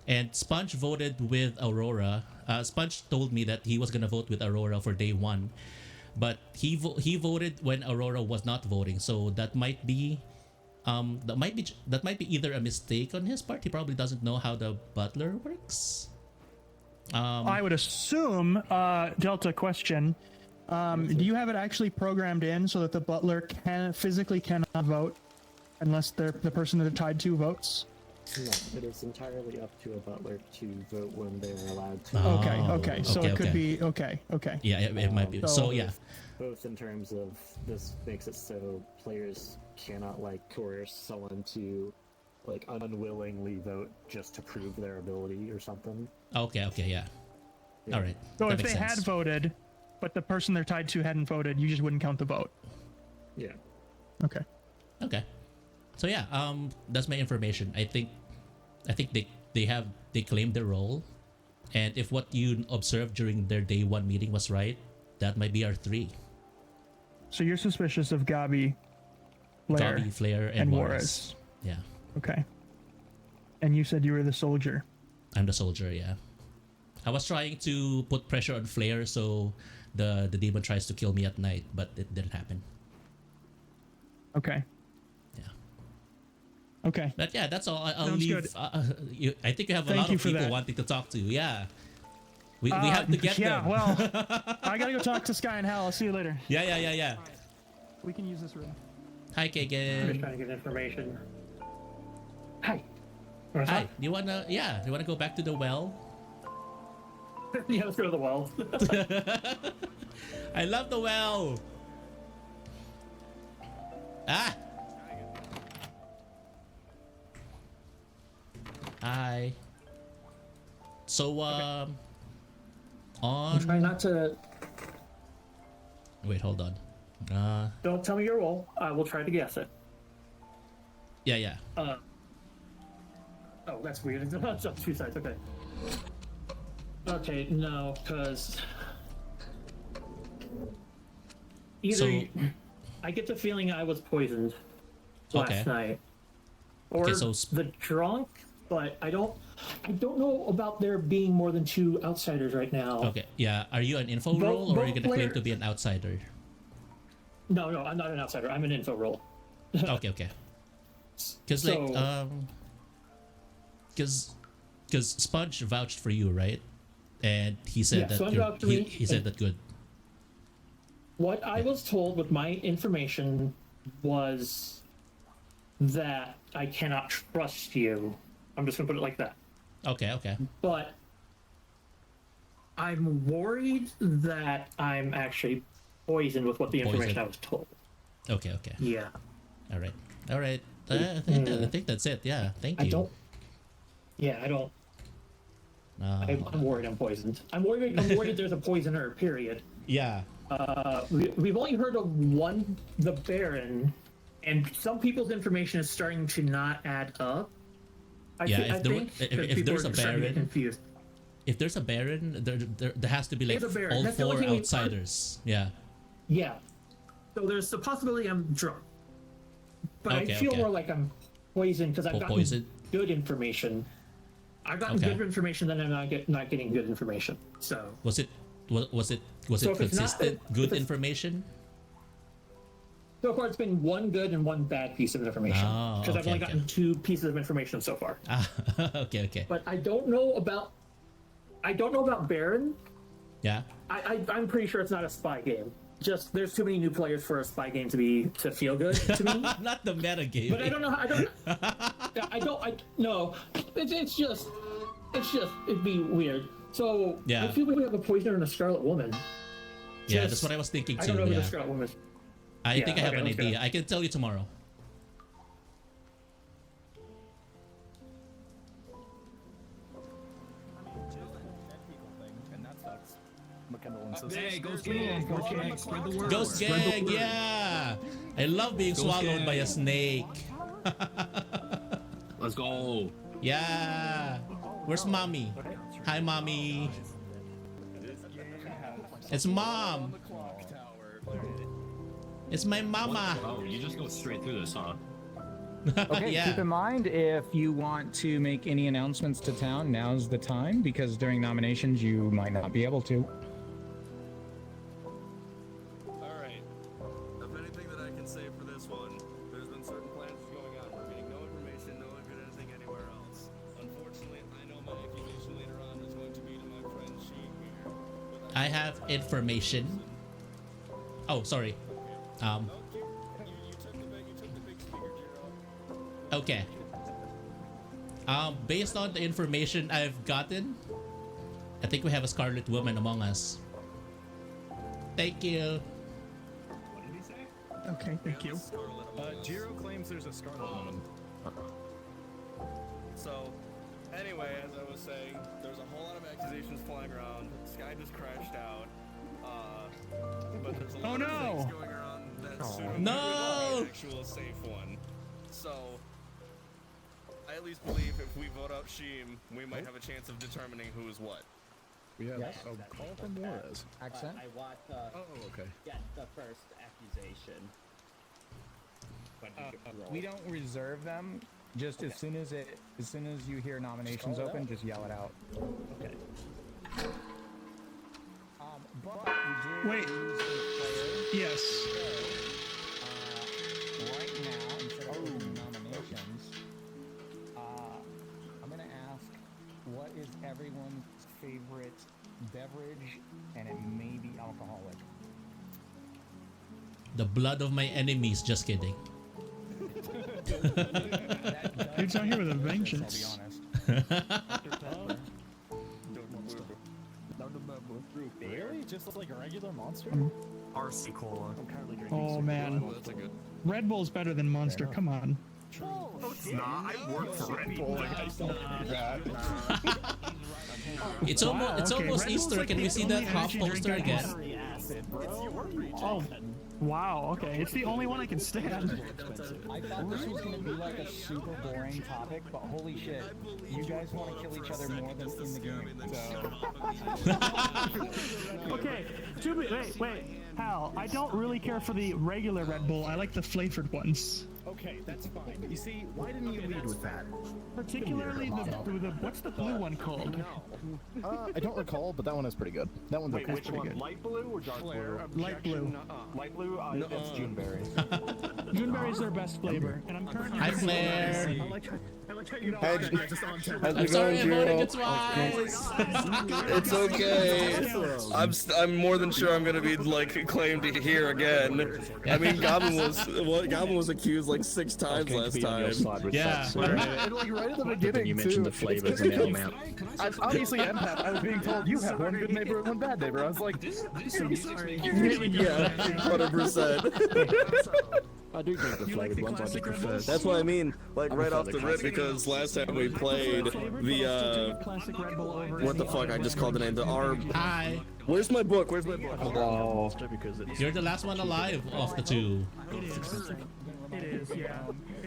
And Sponge voted with Aurora. Sponge told me that he was gonna vote with Aurora for day 1, but he voted when Aurora was not voting. So that might be either a mistake on his part. He probably doesn't know how the butler works. I would assume. Delta question. Do you have it actually programmed in so that the butler physically cannot vote unless the person that they're tied to votes? No, it is entirely up to a butler to vote when they're allowed to. Okay. So it could be okay. Yeah, it might be. So yeah. Both in terms of this makes it so players cannot like coerce someone to like unwillingly vote just to prove their ability or something. Okay, yeah. All right. So if they had voted, but the person they're tied to hadn't voted, you just wouldn't count the vote. Yeah. Okay. So yeah, that's my information. I think they claimed their role, and if what you observed during their day 1 meeting was right, that might be our 3. So you're suspicious of Gabi, Flare, and Juarez. Yeah. Okay. And you said you were the soldier. I'm the soldier, yeah. I was trying to put pressure on Flare so the demon tries to kill me at night, but it didn't happen. Okay. Yeah. Okay. But yeah, that's all. I'll Sounds leave. good. I think you have a Thank lot you of for people that. wanting to talk to you. Yeah. We have to get them. Yeah, well, I gotta go talk to Sky and Hal. I'll see you later. Yeah. We can use this room. Hi, I'm just Kagan. trying to get information. Hi. Do you wanna go back to the well? Yeah, let's go to the well. I love the well. Ah. Hi. So on. I'm trying not to. Wait, hold on. Don't tell me your roll. I will try to guess it. Yeah. Oh, that's weird. It's up 2 sides. Okay. Okay, no, because either I get the feeling I was poisoned last night, or the drunk but I don't know about there being more than 2 outsiders right now. Okay, yeah. Are you an info role or are you gonna claim to be an outsider? No, I'm not an outsider. I'm an info role. Okay. Because because Sponge vouched for you, right? And he said he said that good. What I was told with my information was that I cannot trust you. I'm just gonna put it like that. Okay. But I'm worried that I'm actually poisoned with what the information I was told. Okay. Yeah. All right. I think that's it. Yeah. Thank you. I'm worried I'm poisoned. I'm worried there's a poisoner, period. Yeah. We've only heard of the Baron, and some people's information is starting to not add up. If there's a Baron, if there's a Baron, there has to be like all 4 outsiders. Yeah. Yeah. So there's the possibility I'm drunk. But I feel more like I'm poisoned because I've gotten good information. I've gotten good information, then I'm not getting good information. So was it consistent good information? So far, it's been 1 good and 1 bad piece of information because I've only gotten 2 pieces of information so far. Okay. But I don't know about Baron. Yeah. I'm pretty sure it's not a spy game. Just there's too many new players for a spy game to feel good to me. Not the meta game. But I don't know. No. It's just it'd be weird. So I feel like we have a poisoner and a Scarlet Woman. Yeah, that's what I was thinking too. I don't know who the Scarlet Woman is. I think I have an idea. I can tell you tomorrow. Hey, Ghost Gang! Spread the word. Ghost Gang, yeah! I love being swallowed by a snake. Let's go. Yeah. Where's mommy? Hi, mommy. It's mom. It's my mama. Oh, you just go straight through this, huh? Okay, keep in mind, if you want to make any announcements to town, now's the time, because during nominations you might not be able to. Alright. If anything that I can say for this one, there's been certain plans going on. We're getting no information, no one could anything anywhere else. Unfortunately, I know my accusation later on is going to be to my friend Sheen here. I have information. Oh, sorry. Okay. Based on the information I've gotten, I think we have a Scarlet Woman among us. Thank you. What did he say? Okay, thank you. Jirō claims there's a Scarlet Woman. So, anyway, as I was saying, there's a whole lot of accusations flying around. Sky just crashed out. But there's a lot of things going around that soon an actual safe one. So, I at least believe if we vote out Sheem, we might have a chance of determining who is what. We have a call from Juarez. Accent? I want okay. Get the first accusation. We don't reserve them. Just as soon as you hear nominations open, just yell it out. Okay. But you did Wait. lose a player. Yes. Right now, instead of opening nominations, I'm gonna ask, what is everyone's favorite beverage, and it may be alcoholic. The blood of my enemies. Just kidding. Dude's out here with a vengeance. I'll be honest. Really? Just like a regular Monster? RC Cola. I'm currently drinking Oh man, Red Bull's better than Monster. Come on. No, it's not. I work for Red Bull. It's almost Easter. Can we see that half poster again? Oh, wow. Okay, it's the only one I can stand. I thought this was gonna be like a super boring topic, but holy shit, you guys want to kill each other more than in the game. So. Okay, wait, Hal. I don't really care for the regular Red Bull. I like the flavored ones. Okay, Okay, that's fine. You see, why didn't you lead with that? Particularly the what's the blue one called? I don't recall, but that one is pretty good. That one's okay. Which one? Light blue or dark blue? Light blue. Light blue? It's Juneberry. Juneberry is their best flavor, and I'm currently. Hi, Flair. I like how you know. I'm sorry I voted it twice. It's okay. I'm more than sure I'm gonna be like claimed here again. I mean, Goblin was accused like 6 times last time. Yeah. And like right at the beginning you mentioned too. the flavors in the map. I'm obviously empath. I was being told you have one good neighbor and one bad neighbor. I was like, yeah, 100%. I do think the flavored ones I just prefer. That's what I mean, like right off the rip, because last time we played the what the fuck? I just called the name. The Arb. Hi. Where's my book? Where's my book? Oh. You're the last one alive of the two. It is, yeah.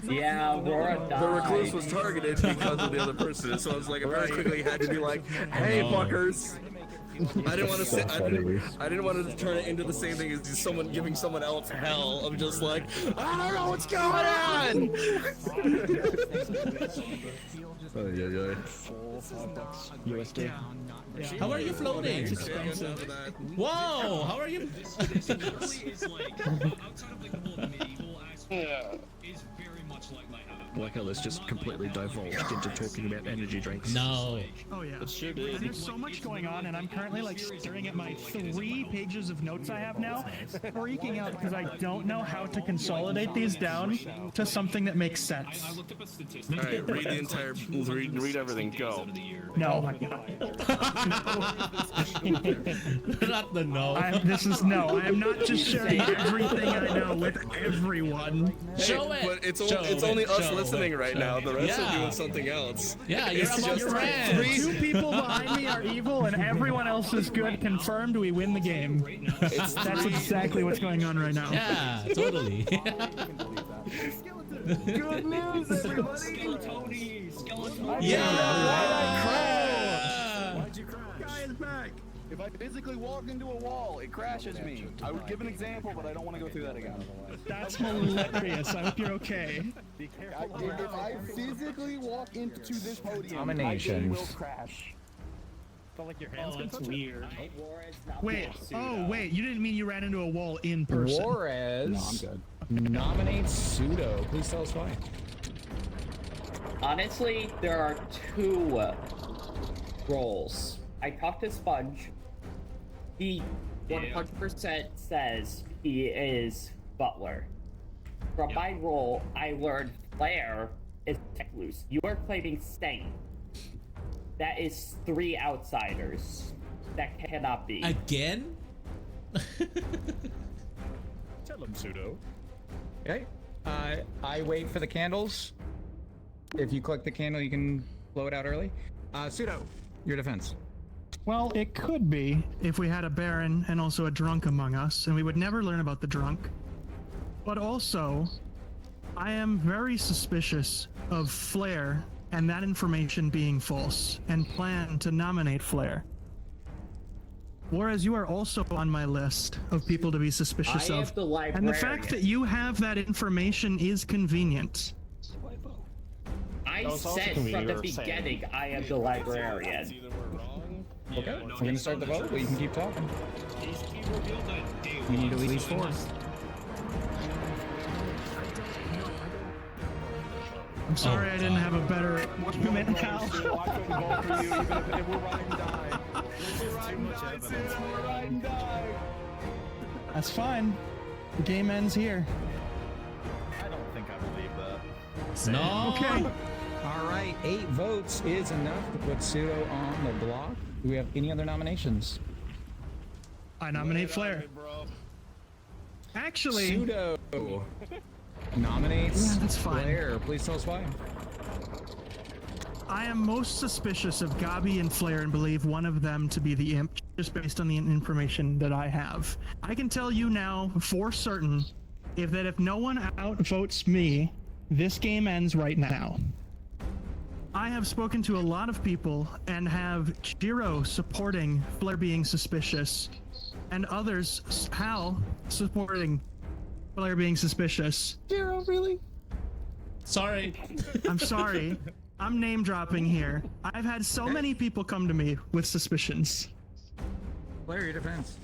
Yeah, Aurora died. The recluse was targeted because of the other person, so I was like, I very quickly had to be like, hey, fuckers. I didn't want to say. I didn't want to turn it into the same thing as someone giving someone else hell. I'm just like, I don't know what's going on. Oh yeah. USD. How are you floating? Whoa! How are you? Like how this just completely divulged into talking about energy drinks. No. Oh yeah. It sure did. There's so much going on, and I'm currently like staring at my 3 pages of notes I have now, freaking out because I don't know how to consolidate these down to something that makes sense. All right, read the entire, read everything. Go. No. Not the no. I am not just sharing everything I know with everyone. Show it. But it's only us listening right now. The rest are doing something else. Yeah, you're among friends. 2 people behind me are evil, and everyone else is good. Confirmed, we win the game. That's exactly what's going on right now. Yeah, totally. Good news, everybody! Yeah! Why'd you crash? Guy is back. If I physically walk into a wall, it crashes me. I would give an example, but I don't want to go through that again. That's hilarious. I hope you're okay. Be careful. If I physically walk into this podium, Nominations. my game will crash. Felt like your hands got weird. Wait. Oh, wait. You didn't mean you ran into a wall in person. Juarez No, I'm good. nominates Pseudo. Please tell us why. Honestly, there are 2 roles. I talked to Sponge. He 100% says he is Butler. From my role, I learned Flair is Tech Loose. You are claiming Stain. That is 3 outsiders. That cannot be. Again? Tell him, Pseudo. Okay. I wait for the candles. If you click the candle, you can blow it out early. Pseudo, your defense. Well, it could be if we had a Baron and also a drunk among us, and we would never learn about the drunk. But also, I am very suspicious of Flair and that information being false, and plan to nominate Flair. Whereas you are also on my list of people to be suspicious of. And the fact that you have that information is convenient. I said from the beginning I am the librarian. Okay, we're gonna start the vote, but you can keep talking. We need at least 4. I'm sorry I didn't have a better argument now. That's fine. The game ends here. I don't think I believe that. No. Okay. All right, 8 votes is enough to put Pseudo on the block. Do we have any other nominations? I nominate Flair. Actually, Pseudo nominates Yeah, that's fine. Flair. Please tell us why. I am most suspicious of Gabi and Flair and believe one of them to be the imp, just based on the information that I have. I can tell you now for certain if no one outvotes me, this game ends right now. I have spoken to a lot of people and have Jirō supporting Flair being suspicious, and others, Hal, supporting Flair being suspicious. Jirō, really? Sorry. I'm sorry. I'm name dropping here. I've had so many people come to me with suspicions. Player your defense.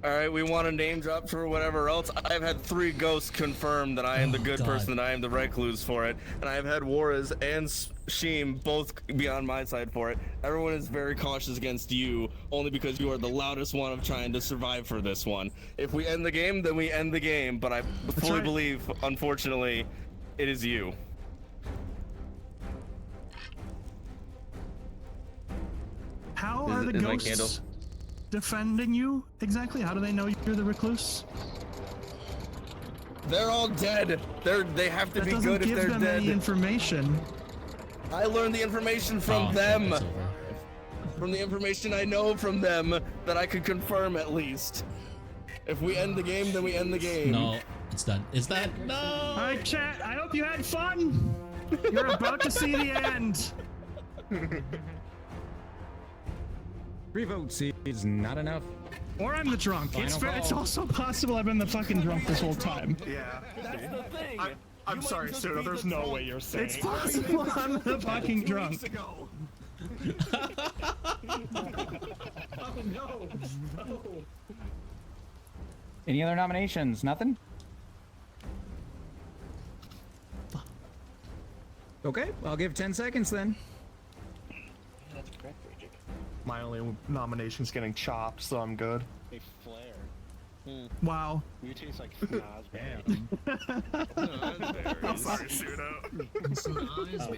All right, we want a name drop for whatever else. I've had 3 ghosts confirm that I am the good person, that I am the recluse for it, and I've had Warres and Sheem both be on my side for it. Everyone is very cautious against you, only because you are the loudest one of trying to survive for this one. If we end the game, then we end the game, but I fully believe, unfortunately, it is you. How are the ghosts defending you exactly? How do they know you're the recluse? They're all dead. They have to be good if they're dead. That doesn't give them any information. I learned the information from them. From the information I know from them that I could confirm at least. If we end the game, then we end the game. No, it's done. Is that no? All right, chat. I hope you had fun. You're about to see the end. 3 votes is not enough. Or I'm the drunk. It's also possible I've been the fucking drunk this whole time. Yeah. That's the thing. I'm sorry, Suda. There's no way you're saying. It's possible I'm the fucking drunk. Oh no! No! Any other nominations? Nothing? Okay, I'll give 10 seconds then. That's correct, Rajik. My only nomination's getting chopped, so I'm good. A flare. Wow. You taste like snozberry. I'm sorry, Pseudo.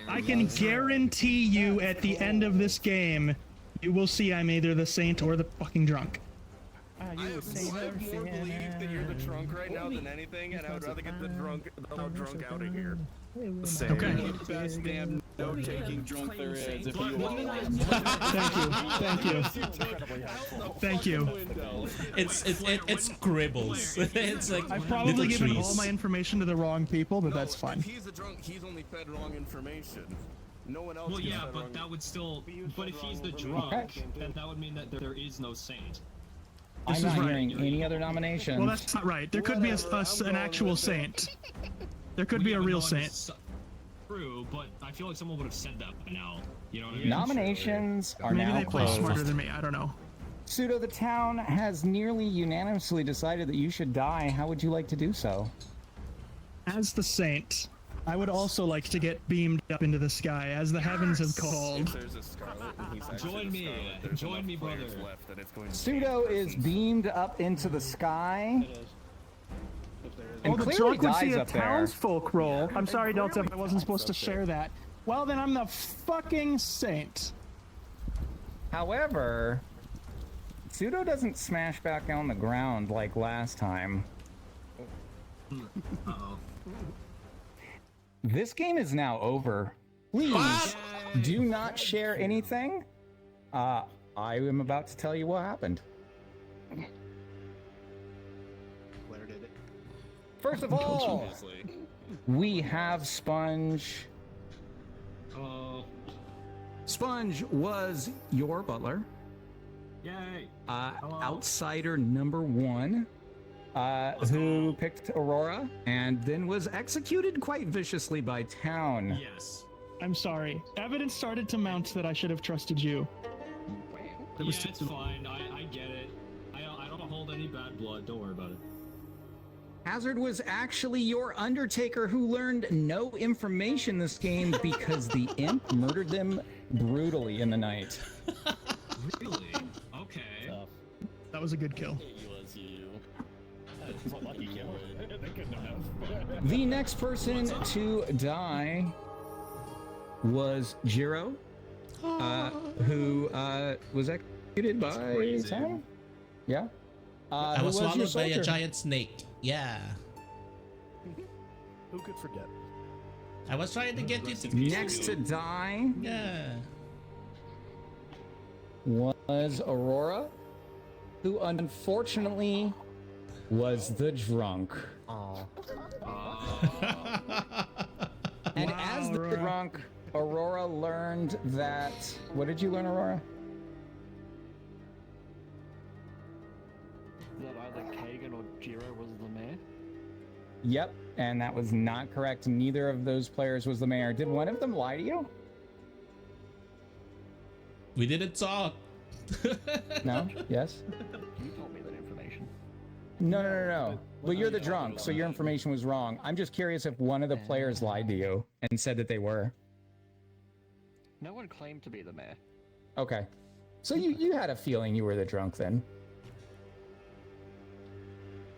I can guarantee you at the end of this game, you will see I'm either the saint or the fucking drunk. I have more belief that you're the drunk right now than anything, and I would rather get the drunk out of here. Same. Okay. The best damn note-taking drunk there is. If you Thank you. Thank you. It's scribbles. It's like I've probably little given trees. all my information to the wrong people, but that's fine. If he's a drunk, he's only fed wrong information. No one else. Well, gets yeah, fed but wrong that would still. But if he's the drunk, then that would mean that there is no saint. I'm not hearing any other nominations. Well, that's not right. There could be an actual saint. There could be a real saint. True, but I feel like someone would have said that by now. You know what I mean? Nominations are Maybe now they play closed. smarter than me. I don't know. Pseudo, the town has nearly unanimously decided that you should die. How would you like to do so? As the saint, I would also like to get beamed up into the sky, as the heavens have called. If there's a Scarlet and he's actually Join the me. Scarlet, there's Join enough me, brother. players left that it's going to Pseudo is beamed up into the sky. Oh, And the clearly drunk would see dies a up there. townsfolk roll. I'm sorry, Delta, but I wasn't supposed to share that. Well, then I'm the fucking saint. However, Pseudo doesn't smash back on the ground like last time. Uh-oh. This game is now over. Please do not share anything. I am about to tell you what happened. Claire did it. First of all, we have Sponge. Sponge was your butler. Yay! Outsider number 1, who picked Aurora and then was executed quite viciously by town. Yes. I'm sorry. Evidence started to mount that I should have trusted you. Yeah, it's fine. I get it. I don't hold any bad blood. Don't worry about it. Hazard was actually your Undertaker who learned no information this game because the imp murdered them brutally in the night. Really? Okay. That was a good kill. It was you. That was a lucky kill. The next person to die was Jirō, who was executed by town. Yeah. I was swallowed by a giant snake. Yeah. Who could forget? I was trying to get you to Next to die was Aurora, who unfortunately was the drunk. And as the drunk, Aurora learned that... What did you learn, Aurora? That either Kagan or Jirō was the mayor? Yep, and that was not correct. Neither of those players was the mayor. Did one of them lie to you? We didn't talk. No? Yes? You told me that information. No. Well, you're the drunk, so your information was wrong. I'm just curious if one of the players lied to you and said that they were. No one claimed to be the mayor. Okay. So you had a feeling you were the drunk then.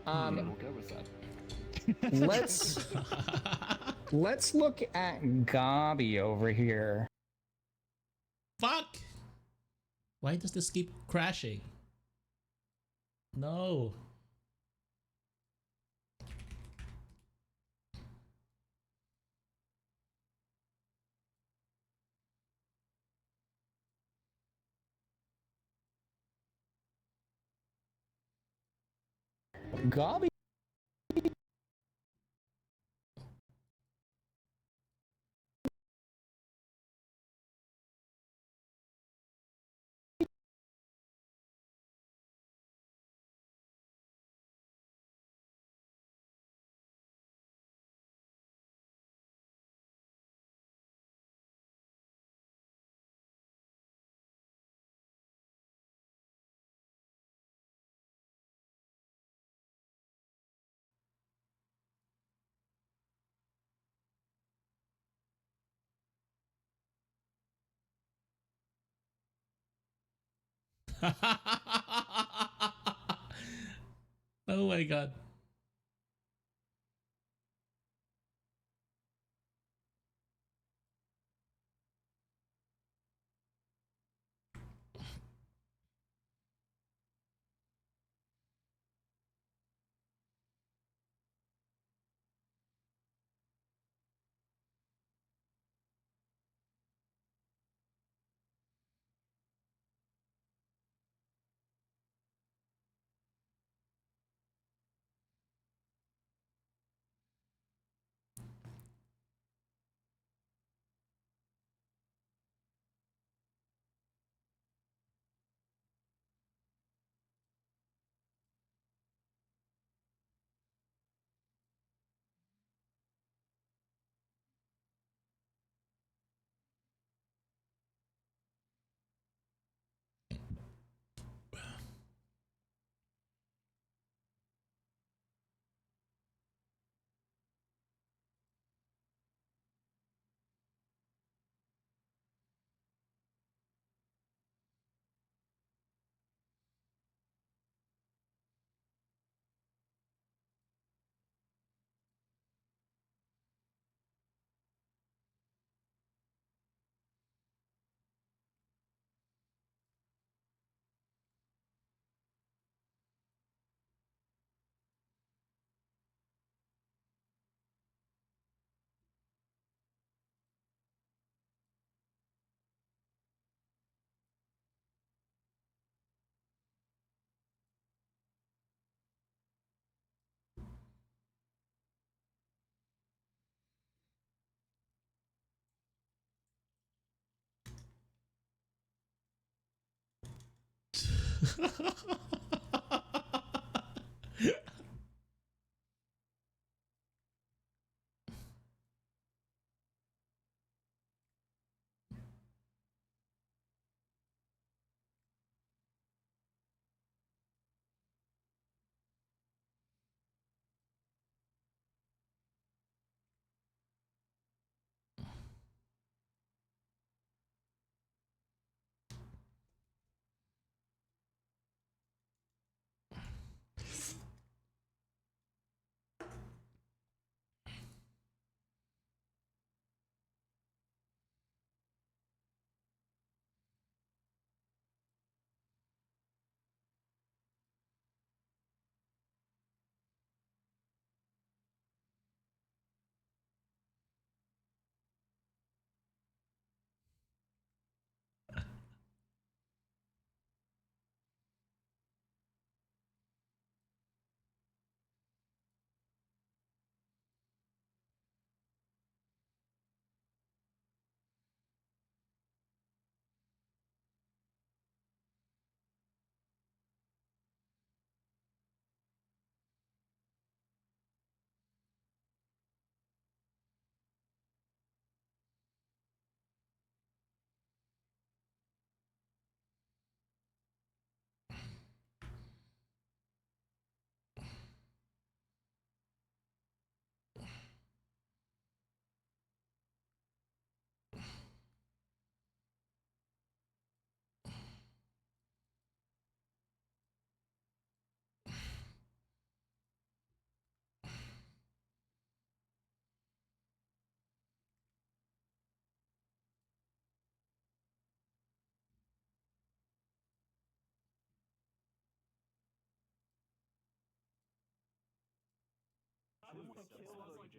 Yeah, we'll go with that. Let's look at Gabi over here. Fuck! Why does this keep crashing? No. Gabi. Oh my god.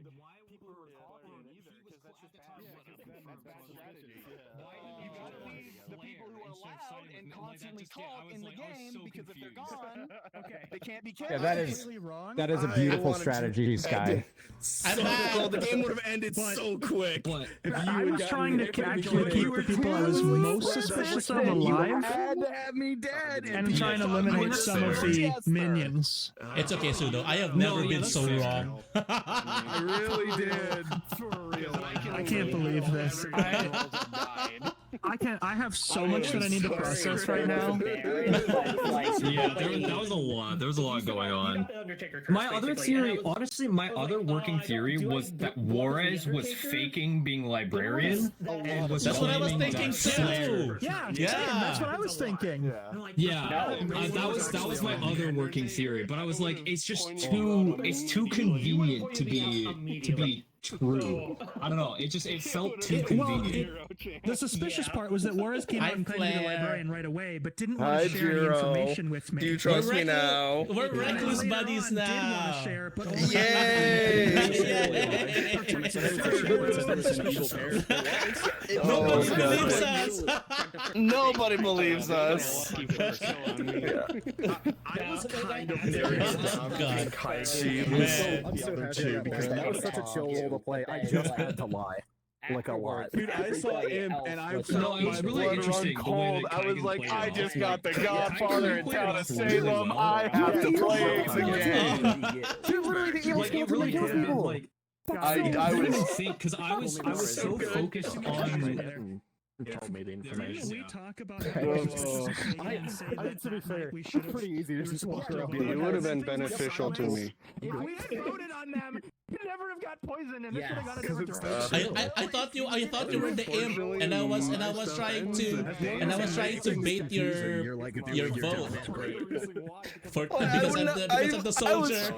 people who are talking either, because that's just bad. That's bad strategy. You gotta leave the people who are loud and constantly talk in the game, because if they're gone, they can't be kept. Yeah, that is a beautiful strategy, Sky. So the game would have ended so quick. I was trying to actually keep the people I was most suspicious of alive. You had to have me dead, and try and eliminate some of the minions. It's okay, Sudo. I have never been so wrong. I really did. For real. I can't believe this. I can't. I have so much that I need to process right now. Yeah, that was a lot. There was a lot going on. My other theory, honestly, my other working theory was that Juarez was faking being librarian and was That's what I was thinking too. Yeah, that's what I was thinking. Yeah, that was my other working theory. But I was like, it's just too convenient to be true. I don't know. It felt too convenient. The suspicious part was that Juarez came out and claimed to be a librarian right away, but didn't want to share any information with me. Do you trust me now? We're reckless buddies now. Did want to share, but Nobody believes us. Nobody believes us. I was kind of nervous. God. I'm so happy because that was such a chill role to play. I just had to lie. Like a lot. Dude, I saw him and I felt it was my really blood interesting run the way cold. that I was Kaigan like, played I it just off. got the Godfather in town to save really him. well. I have to play Ace again. You're literally the evil Like, it really skeleton that kills did. people. I was think because I was so focused on. Told me the information. We talk about To be fair, it's pretty easy to just walk around. It would have been beneficial to me. If we had voted on them, you never have got poisoned, and this would have gone a different direction. I thought you were the imp, and I was trying to bait your vote because of the soldier.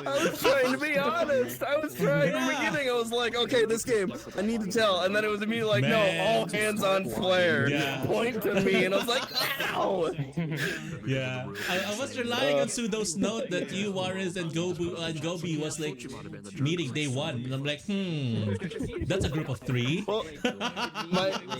I was trying to be honest. I was trying in the beginning. I was like, okay, this game, I need to tell, and then it was immediately like, no, all hands on flare. Point to me, and I was like, ow. Yeah, I was relying on Sudo's note that you, Juarez, and Gobi was like meeting day one, and I'm like, that's a group of 3. Well,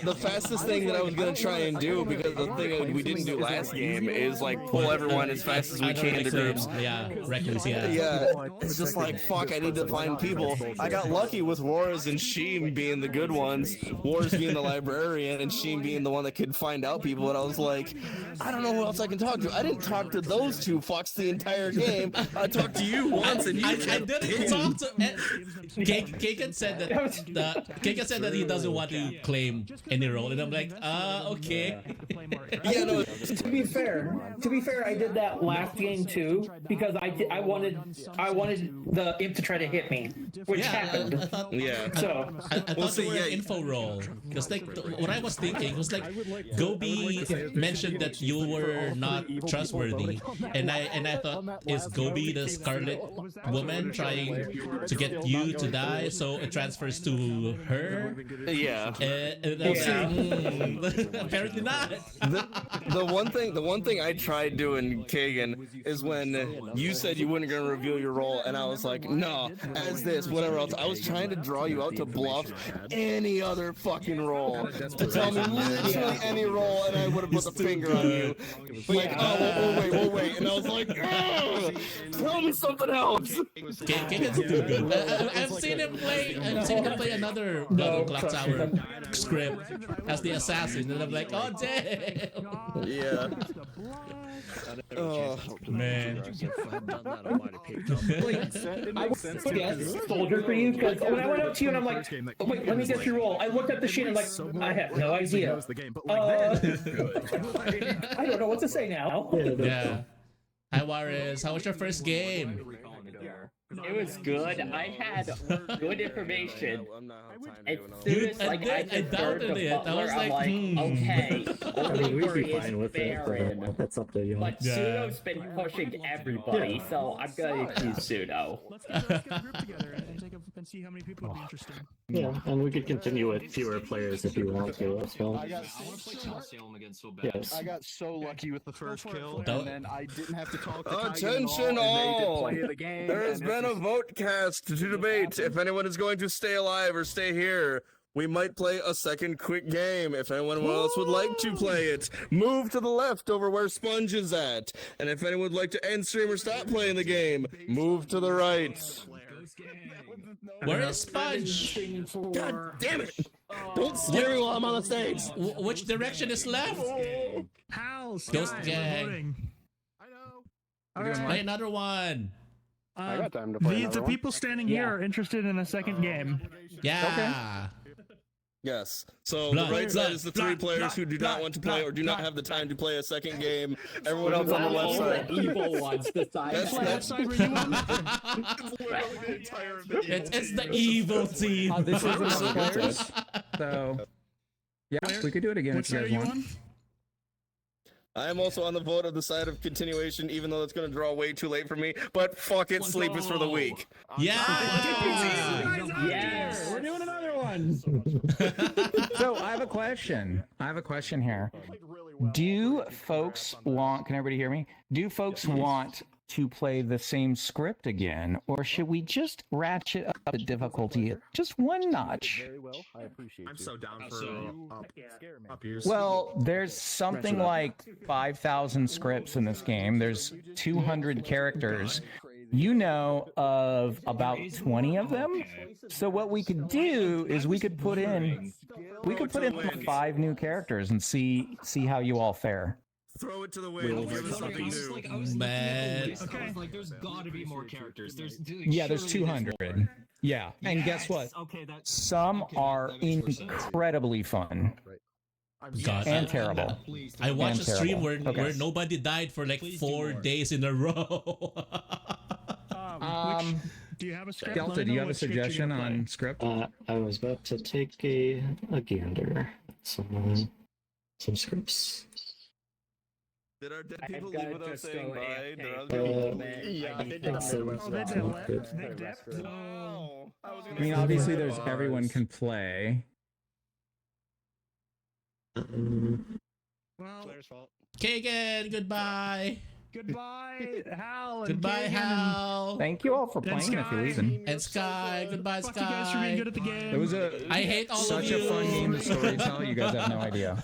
the fastest thing that I was gonna try and do, because the thing we didn't do last game is like pull everyone as fast as we can into groups. Yeah, reckless. Yeah. Yeah, it's just like fuck. I need to find people. I got lucky with Juarez and Sheem being the good ones. Juarez being the librarian and Sheem being the one that could find out people. And I was like, I don't know who else I can talk to. I didn't talk to those 2 fucks the entire game. I talked to you once, and you. I didn't talk to. Kagan said that he doesn't want to claim any role, and I'm like, okay. Yeah, no. To be fair, I did that last game too because I wanted the imp to try to hit me, which happened. I thought you were an info role, because like what I was thinking was like Gobi mentioned that you were not trustworthy, and I thought, is Gobi the Scarlet Woman trying to get you to die, so it transfers to her? Yeah. Apparently not. The one thing I tried doing, Kagan, is when you said you weren't gonna reveal your role, and I was like, no, as this, whatever else. I was trying to draw you out to bluff any other fucking role, to tell me literally any role, and I would have put the finger on you. Like, we'll wait, and I was like, tell me something else. Kagan's too good. I've seen him play. Another Clocktower script as the assassin, and I'm like, oh damn. Yeah. Oh man. I was soldier for you because when I went up to you and I'm like, wait, let me get your role. I looked at the sheet and I'm like, I have no idea. I don't know what to say now. Yeah. Hi Juarez, how was your first game? It was good. I had good information. As soon Dude, as like I doubted it. I was like, okay, only we'd worry be fine is with it, Baron. but that's up to you. But Pseudo's been pushing everybody, so I'm gonna choose Pseudo. Let's get a group together and see how many people would be interested. Yeah, and we could continue with fewer players if you want to as well. I got so lucky with the first kill, and then I didn't have to talk to Attention all! play the game. There has been on a vote cast to debate if anyone is going to stay alive or stay here. We might play a second quick game. If anyone else would like to play it, move to the left over where Sponge is at. And if anyone would like to end stream or stop playing the game, move to the right. Where is Sponge? God damn it! Don't scare me while I'm on the stage. Which direction is left? Hal, Ghost Sky, gang. we're voting. Play another one. I got time to play The another one. people standing here are interested in a second game. Yeah. Yes. So Blood, the right blood, side is the three blood, players blood, who do blood, not want to play or do not have the time to play a second game. Everyone No, else on the left all side. the evil ones decide. That's Side were you on? It's the evil team. This is the players. So, yeah, we could do it again Which if you side are guys you want. on? I am also on the vote of the side of continuation, even though it's going to draw way too late for me. But fuck it, sleep is for the weak. Yeah. Yes. We're doing another one. So I have a question. Here. Do folks want? Can everybody hear me? Do folks want to play the same script again, or should we just ratchet up the difficulty just one notch? Very well. I appreciate I'm so down for up years. Well, there's something like 5,000 scripts in this game. There's 200 characters. You know of about 20 of them. So what we could do is we could put in like 5 new characters and see how you all fare. Throw it to the wind. Give us something new. Man. I was like, there's gotta be more characters. There's There's 200. Yeah, and guess what? Okay, that's Some are incredibly fun. God, And terrible. I watched a And stream terrible. where nobody died for like 4 days in a row. Do you have a script? Delta, do you have a suggestion on script? I was about to take a gander at some scripts. Did our dead people leave without saying bye? Yeah, they did. Oh, they did left. They dipped. No. I mean, obviously, there's everyone can play. Well, Kagan, goodbye. goodbye, Hal. And Goodbye, Kagan, Hal. Thank you all for playing if you're leaving. And Sky, goodbye, Fuck you guys for being Sky. good at the game. It was I hate all of such you. a fun game to storytell. You guys have no idea.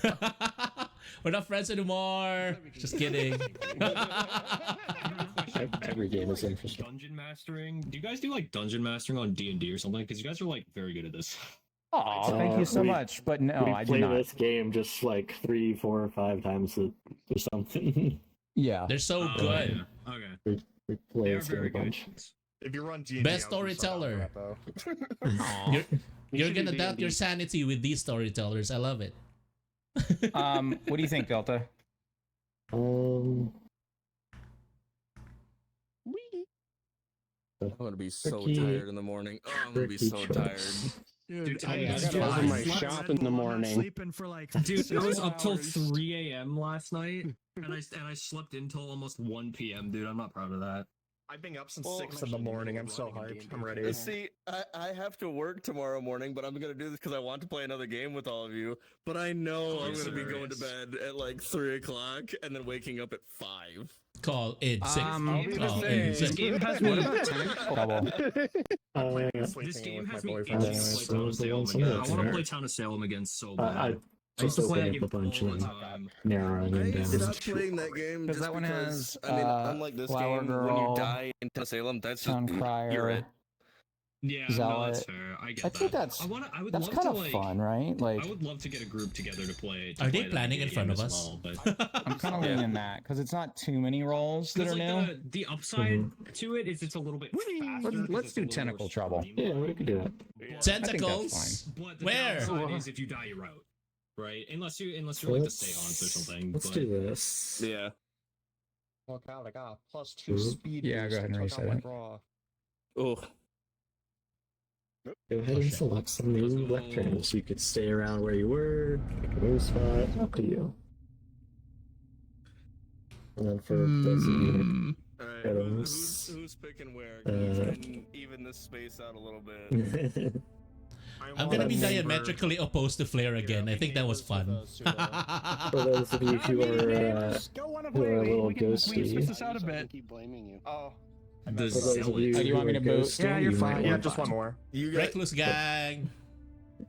We're not friends anymore. Just kidding. Every game is interesting. Dungeon mastering. Do you guys do like dungeon mastering on D&D or something? Because you guys are like very good at this. Oh, thank you so much. But no, we I do play not. this game just like 3, 4, or 5 times or something. Yeah. They're so good. Yeah. Okay. We play They are this game a very good. bunch. If you run D&D, Best storyteller. You're gonna doubt your sanity with these storytellers. I love it. What do you think, Delta? I'm gonna be so tired in the morning. Oh, I'm gonna be so tired. Dude, I just gotta I do my slept shop Red in the Bull, I'm not morning. Sleeping for like Dude, I was up till hours. 3 a.m. last night, and I slept until almost 1 p.m. Dude, I'm not proud of that. I've been up since 6 in the morning. I'm so hyped. I'm ready. See, I have to work tomorrow morning, but I'm gonna do this because I want to play another game with all of you. But I know I'm gonna be going to bed at like 3 o'clock and then waking up at 5. Call in sick. I'll be the Call same. in This sick. game has What me. about Double? This game has me itching Anyway, to play so Town of the Salem ones again. that I want to are- play Town of Salem again so I bad. I used to still play that opened game up a bunch all the and time. narrowing them down. Stop playing that game Because just that one because, has, I mean, unlike this Flower game, when Girl, you die in Town of Salem, that's just Town you're Crier. it. Yeah, no, Zealot. that's fair. I get I that. think that's I would that's love kind to of like. fun, right? Like, I would love to get a group together to play. Are they play that planning in game front of as us? well, but I'm kind of leaning that because it's not too many rolls that are new. the upside to it is it's a little bit faster. 'cause Let's it's do a little more Tentacle Trouble. streamy. Yeah, we could do that. Tentacles. But the Where? downside is if you die, you're out. Right? Unless you're like the seance or something. Let's but... do this. Yeah. Look out, I got +2 Mhm. speed. Yeah, go ahead and reset it. Oh. Go ahead and select some new left turns. You could stay around where you were, pick a move spot, up to you. And then for those of you Alright, Shadows. who's picking where? Can you try and even this space out a little bit? I'm gonna be diametrically opposed to Flare again. I think that was fun. For those of you who are a little We can switch ghosty, this out a bit. Keep blaming you. Oh, The For those of you do you want me who to are boot? ghosting, Yeah, you're you might fine. Yeah, want just to- one more. You got Reckless gang.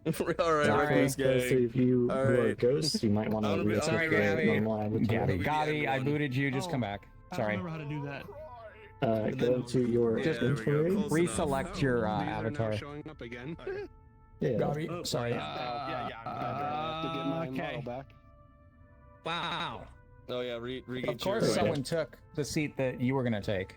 all right, Sorry. Reckless Those gang. of you All who are right. ghosts, you might want to reset Sorry, the Gabby. normal avatar. Gabby, I booted you. Just Oh, come back. I Sorry. don't remember how to do that. Go to your Yeah, there we go. inventory. Close Reselect your avatar. showing up again. Yeah. Gabby, sorry. Okay. Wow. Oh yeah, Of course, someone took the seat that you were gonna take.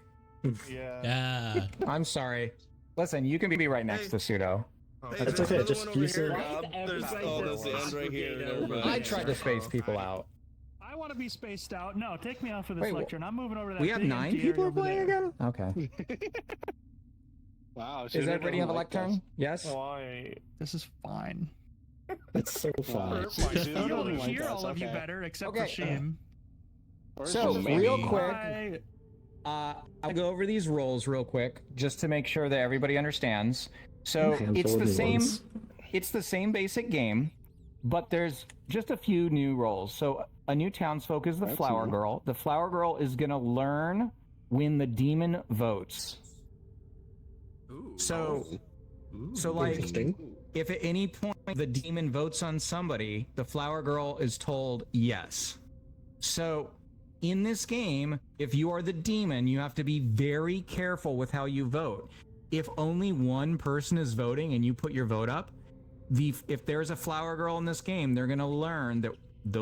Yeah. I'm sorry. Listen, you can be right next to Pseudo. It's okay. Just use it. There's the end right here. Never mind. I tried to space people out. I want to be spaced out. No, take me off of this Wait, lecture, and I'm moving over to that. We have big 9 empty people area over playing there. again? Okay. Wow. Does everybody have a lectern? Yes? Why? This is fine. That's so fun. I don't hear all of you better, except for Shim. So, real quick, I'll go over these roles real quick, just to make sure that everybody understands. So, it's the same basic game, but there's just a few new roles. So, a new townsfolk is the Flower Girl. The Flower Girl is going to learn when the demon votes. So like, if at any point the demon votes on somebody, the Flower Girl is told yes. So, in this game, if you are the demon, you have to be very careful with how you vote. If only one person is voting and you put your vote up, if there's a Flower Girl in this game, they're going to learn that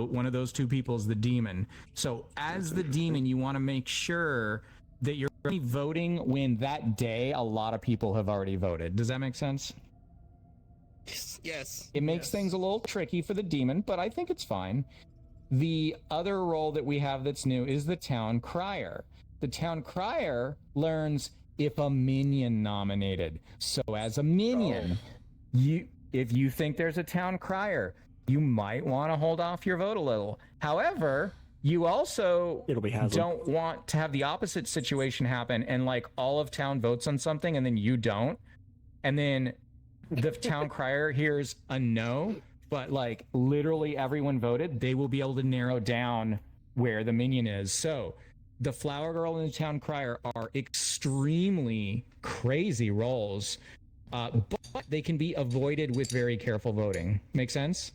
one of those two people is the demon. So as the demon, you want to make sure that you're only voting when that day a lot of people have already voted. Does that make sense? Yes. It makes things a little tricky for the demon, but I think it's fine. The other role that we have that's new is the Town Crier. The Town Crier learns if a minion nominated. So as a minion, if you think there's a Town Crier, you might want to hold off your vote a little. However, you also don't want to have the opposite situation happen and like all of town votes on something and then you don't. And then the Town Crier hears a no, but like literally everyone voted, they will be able to narrow down where the minion is. So the Flower Girl and the Town Crier are extremely crazy roles, but they can be avoided with very careful voting. Make sense?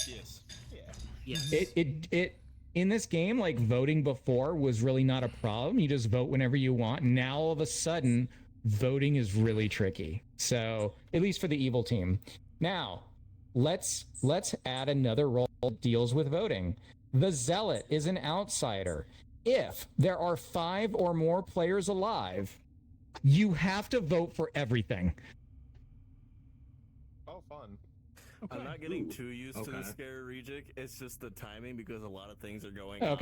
Yes. Yes. It in this game, like voting before was really not a problem. You just vote whenever you want. Now all of a sudden, voting is really tricky. So at least for the evil team. Now, let's add another role that deals with voting. The Zealot is an outsider. If there are 5 or more players alive, you have to vote for everything. Oh, fun. I'm not getting too used to the scare rejig. It's just the timing because a lot of things are going on.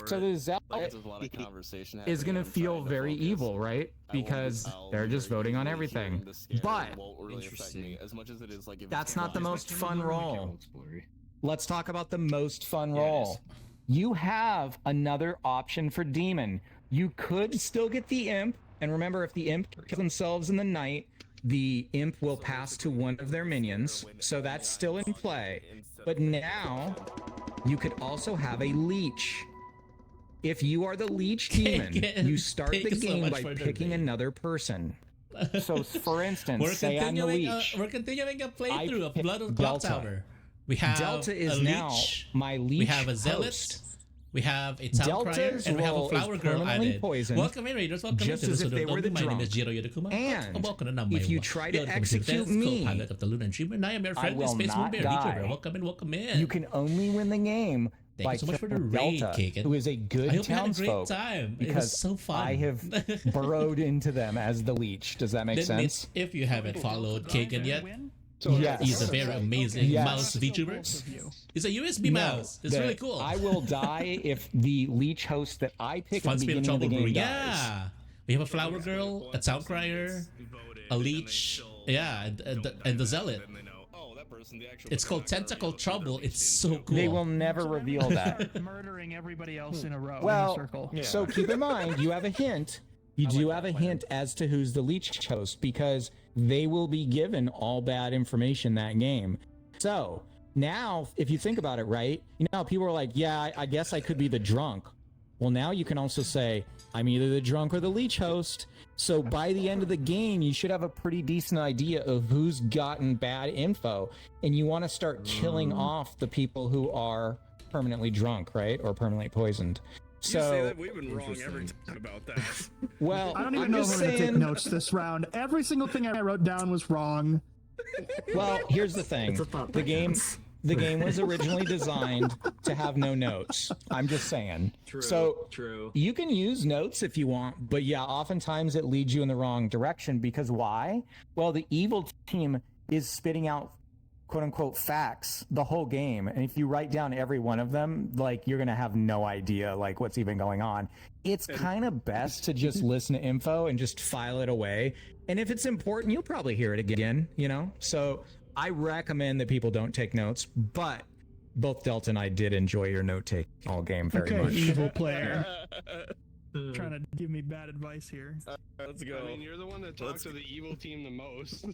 So the Zealot there's a lot of conversation is going to happening. feel very evil, right? Because they're just voting on everything. But Won't really affect me as much as it is like if that's it's not the live. most fun role. Let's talk about the most fun role. You have another option for demon. You could still get the imp, and remember, if the imp kills themselves in the night, the imp will pass to one of their minions, so that's still in play. But now, you could also have a leech. If you are the leech demon, you start the game by picking another person. So, for instance, say I'm the leech. We're continuing a playthrough of pick Blood of Delta. Clocktower. We have Delta is a now leech, my leech we have a zealot, host. we have a town crier, Delta's and we have a role is flower girl permanently added. poisoned, Welcome in, Raiders. Welcome just into as the if they were the My name drunk. is Jirō Yodokuma. And welcome to number if you try to execute me, co-pilot of the Lunar Dreamer, and I am your I friendly will Space Moon not Bear. die. Welcome in, welcome in. You can only win the game Thank by you so much for the killing raid, Delta, Kagan. who is a I good hope you had a great townsfolk. time. It was Because so fun. I have burrowed into them as the leech. Does that make That means sense? if you haven't followed Kagan yet, Yes. he's a very amazing Yes. mouse VTuber. It's a USB mouse. It's really cool. I will die if the leech host that I pick at Fun the Spin beginning of the Trouble game Brew. dies. Yeah. We have a flower girl, a town crier, a leech, and the zealot. It's called Tentacle Trouble. It's so cool. They will never reveal that. Murdering everybody else in a row in a Well, circle. so keep in mind, you have a hint. You do have a hint as to who's the leech host because they will be given all bad information that game. So now, if you think about it, right? You know, how people are like, yeah, I guess I could be the drunk. Well, now you can also say, I'm either the drunk or the leech host. So by the end of the game, you should have a pretty decent idea of who's gotten bad info. And you want to start killing off the people who are permanently drunk, right? Or permanently poisoned. So, you say that we've been wrong every time about that. Well, I don't even know how to take notes this round. Every single thing I wrote down was wrong. Well, here's the thing. The game was originally designed to have no notes. I'm just saying. True. You can use notes if you want, but yeah, oftentimes it leads you in the wrong direction because why? Well, the evil team is spitting out quote unquote facts the whole game. And if you write down every one of them, like you're going to have no idea like what's even going on. It's kind of best to just listen to info and just file it away. And if it's important, you'll probably hear it again, you know? So I recommend that people don't take notes, but both Delta and I did enjoy your note taking all game very much. Evil player. Trying to give me bad advice here. Let's go. I mean, you're the one that talks to the evil team the most.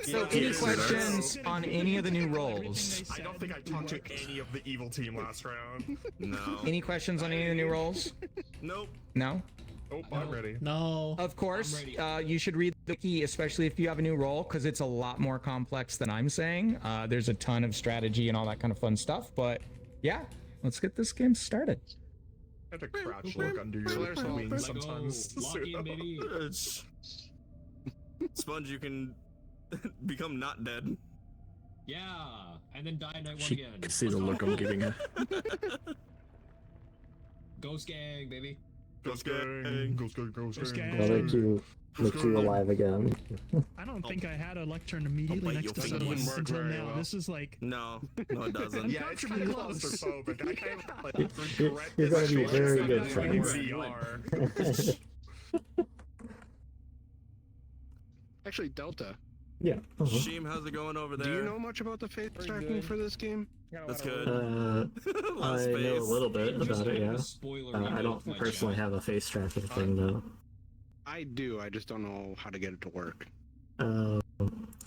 So any questions on any of the new roles? I don't think I talked to any of the evil team last round. No. Any questions on any of the new roles? Nope. No? Oh, I'm ready. No. Of course, you should read the wiki, especially if you have a new role, because it's a lot more complex than I'm saying. There's a ton of strategy and all that kind of fun stuff, but yeah, let's get this game started. I have to crouch look under your wings sometimes. Sponge, you can become not dead. Yeah, and then die night one She again. can see the look I'm giving her. Ghost gang, baby. Ghost gang. Ghost gang. I'll make you alive again. I don't think I had a lectern immediately next to doesn't someone work until very now. well. This is like... No, it doesn't. Yeah, it's kind of claustrophobic. I kind of like regret You're this gonna be very choice good in friends. VR. Actually, Delta. Yeah. Sheem, how's it going over there? Do you know much about the face tracking for this game? That's good. I know a little bit about it, yeah. I don't personally have a face tracking thing, though. I do, I just don't know how to get it to work.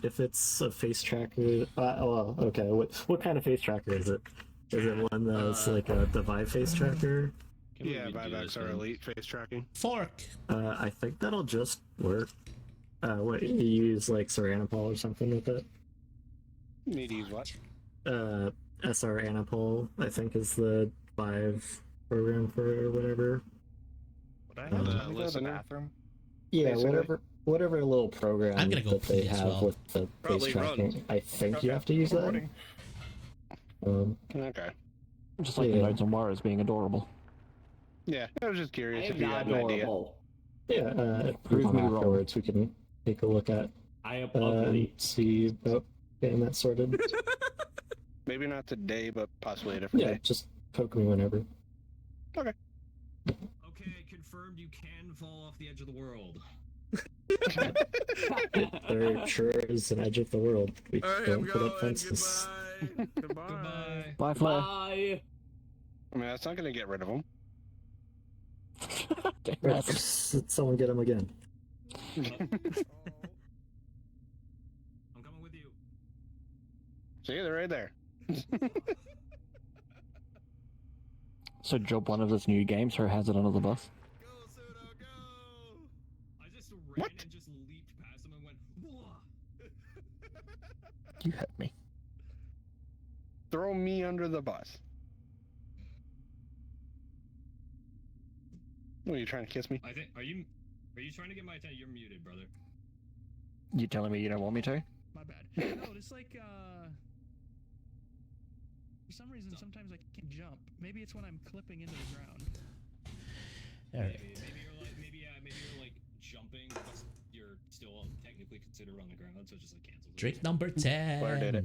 If it's a face tracker... well, okay, what kind of face tracker is it? Is it one that's like the Vive face tracker? Yeah, Vive are elite face tracking. Fork! I think that'll just work. What, you use like Saranapol or something with it? Need to use what? SR Anapol, I think, is the Vive program for whatever. Bathroom? Yeah, basically. whatever little program I'm gonna go that they pee as have well. with the face Probably tracking. run. I think you have to use that. Okay. Just like the Knights and Warriors being adorable. Yeah, I was just curious if am you not had an idea. adorable. Yeah, Prove me wrong. afterwards we can take a look at I am and ugly. see about getting that sorted. Maybe not today, but possibly a different Yeah, day. just poke me whenever. Okay. Okay, confirmed you can fall off the edge of the world. There sure is an edge of the world. We Alright, don't I'm put up going. fences. Goodbye. Bye, Flair. Bye. I mean, that's not going to get rid of them. Right, someone get him again. I'm coming with you. See, they're right there. So jump one of those new games or has it under the bus? I just ran and just leaped past him and went, whoa. You hit me. Throw me under the bus. What, are you trying to kiss me? I think, are you trying to get my attention? You're muted, brother. You telling me you don't want me to? My bad. No, it's like, for some reason, sometimes I can't jump. Maybe it's when I'm clipping into the ground. Alright. Maybe you're like jumping, but you're still technically considered on the ground, so it just like cancels. Drink number 10. Blair did it.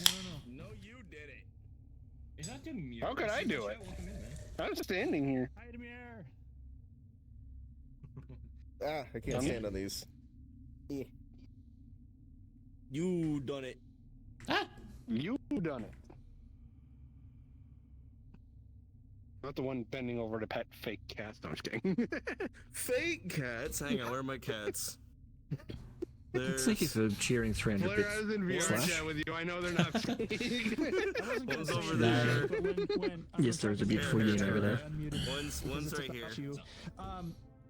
I don't know. No, you did it. Is that Demir? How could I do it? I'm standing here. Hi, Demir. Ah, I can't stand on these. You done it. Ah! You done it. Not the one bending over to pet fake cats. No, I'm just kidding. Fake cats? Hang on, where are my cats? Thank you for cheering 300 Blair, I was in VR Slash. chat with you. I know they're not fake. One's over there. Yes, there's a beautiful unit over there. One's right here.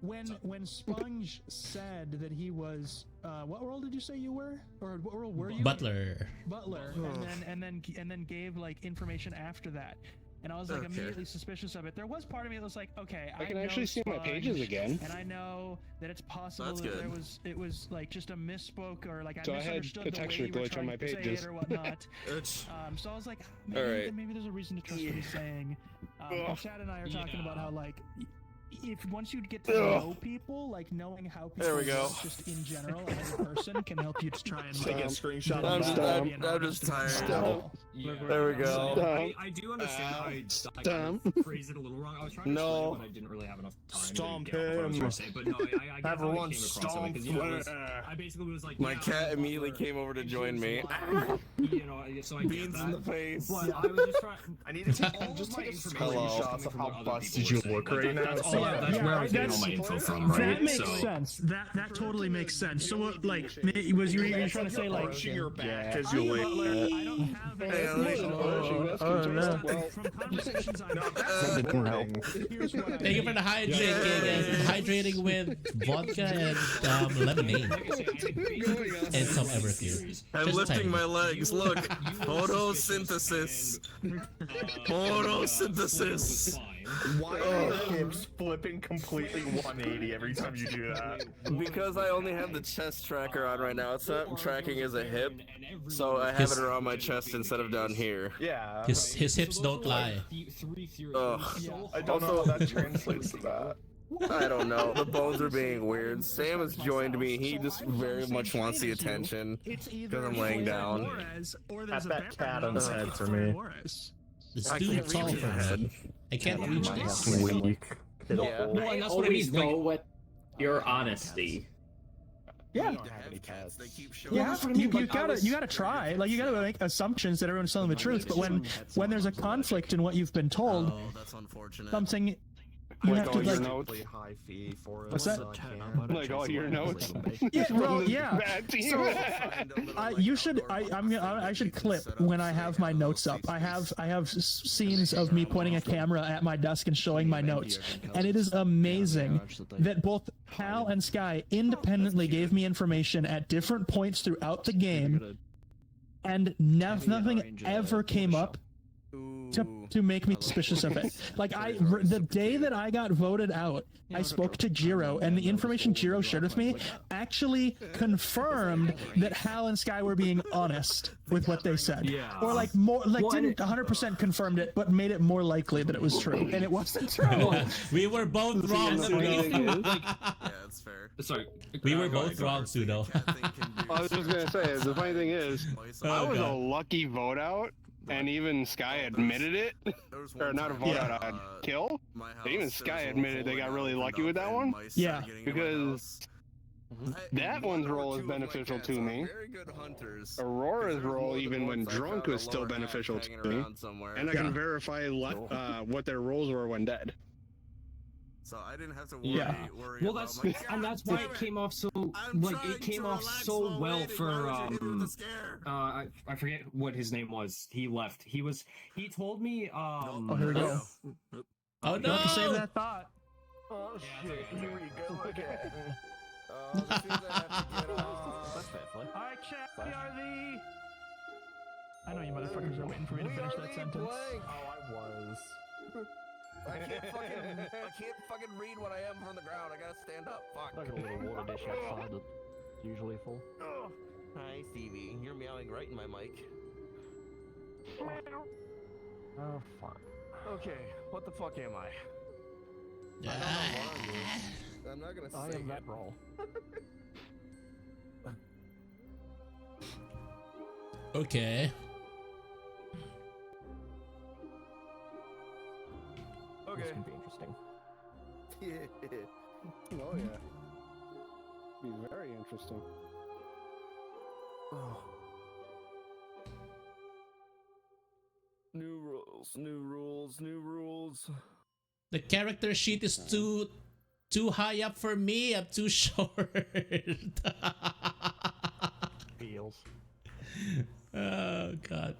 When Sponge said that he was, what role did you say you were, or what role were you? Butler. Butler, and then gave like information after that, and I was like immediately suspicious of it. There was part of me that was like, okay, I can know actually see my Sponge, pages again. and I know that it's possible That's that good. it was like just a misspoke or like I So I had misunderstood a the way texture you were glitch on trying my to say pages. it or whatnot. So I was like, maybe there's a reason to trust what he's saying. And Chad and I are talking about how like, if once you get to know people, like knowing how people There we go. work just in general as a person can help you to try and Take a like, screenshot build of up that. and be an I'm honest just tired. individual. There we go. I do understand how I kind of phrased it a little wrong. I was trying to explain it, but I didn't really have enough time Stomp to get what I was him. trying to say. But no, I get how Everyone it came across. stomp Because, you know, it was, Blair. I basically was like, My yeah, cat I'm immediately Butler, came over to and join she me. was you know, so I get Beans that. in the face. But I was just trying. I need to Just my take information Hello. shots of how busted Did you look right now? That's all. That's where I was getting all my info from, right? That makes So- sense. That totally makes sense. So what, like, was you trying to say like, arching your back I as you am Butler, lay. I don't have any Hey, information no. from conversations I've That didn't help. Here's what I Thank you for the hydrating and hydrating with vodka and lemonade and some Everclear. I'm Just lifting tiny. my legs. Look, photosynthesis. Photosynthesis. Why are the hips flipping completely 180 every time you do that? Because I only have the chest tracker on right now. It's not tracking as a hip, so I have it around my chest instead of down here. Yeah. His hips don't lie. Ugh. I don't know how that translates to that. I don't know. The bones are being weird. Sam has joined me. He just very much wants the attention because I'm laying down. At that cat on the head for me. It's I too can't tall reach for his head. I can't reach this. Weak. Yeah. Well, and that's what I Always mean. Like, go with your honesty. Yeah. They keep showing Yeah, you gotta try. Like you gotta make assumptions that everyone's telling the truth. But when there's a conflict in what you've been told, Oh, that's unfortunate. something you Like have to all your like. notes. High fee for What's that? Like all your notes. Yeah, well, From the yeah. bad team. So, you should. I should clip when I have my notes up. I have scenes of me pointing a camera at my desk and showing my notes, and it is amazing that both Hal and Sky independently gave me information at different points throughout the game, and nothing ever came up to make me suspicious of it. Like the day that I got voted out, I spoke to Jirō, and the information Jirō shared with me actually confirmed that Hal and Sky were being honest with what they said. Yeah. Or like more, like didn't 100% confirmed it, but made it more likely that it was true, and it wasn't true. We were both wrong, Pseudo. Yeah, that's fair. Sorry. We were both wrong, Pseudo. I was just gonna say, the funny thing is, I was a God. lucky vote out, and even Sky admitted it. Or not a vote out, a kill. Even Sky admitted they got really lucky with that one. Yeah. Because that one's role is beneficial to me. Very good hunters. Aurora's role, even when drunk, was still beneficial to me. And I can verify what their roles were when dead. So I didn't have to Yeah. worry Well, about that's my and that's why it came off so like it came off so well for I forget what his name was. He left. He told me Oh, here we go. Oh You have to save no! that thought. Oh shit, here we go again. This means I have to get off. Alright, chat, we are the... I know you motherfuckers are waiting for me to finish that sentence. Oh, I was. I can't fucking read what I am from the ground. I gotta stand up. Fuck. I got a little water dish outside that's usually full. Oh. Hi, Stevie. You're meowing right in my mic. Oh, fuck. Okay, what the fuck am I? Yeah. I'm not gonna I say am that it. role. Okay. Okay. This can be interesting. Oh yeah. Be very interesting. Oh. New rules, new rules, new rules. The character sheet is too high up for me. I'm too short. wheels. Oh god.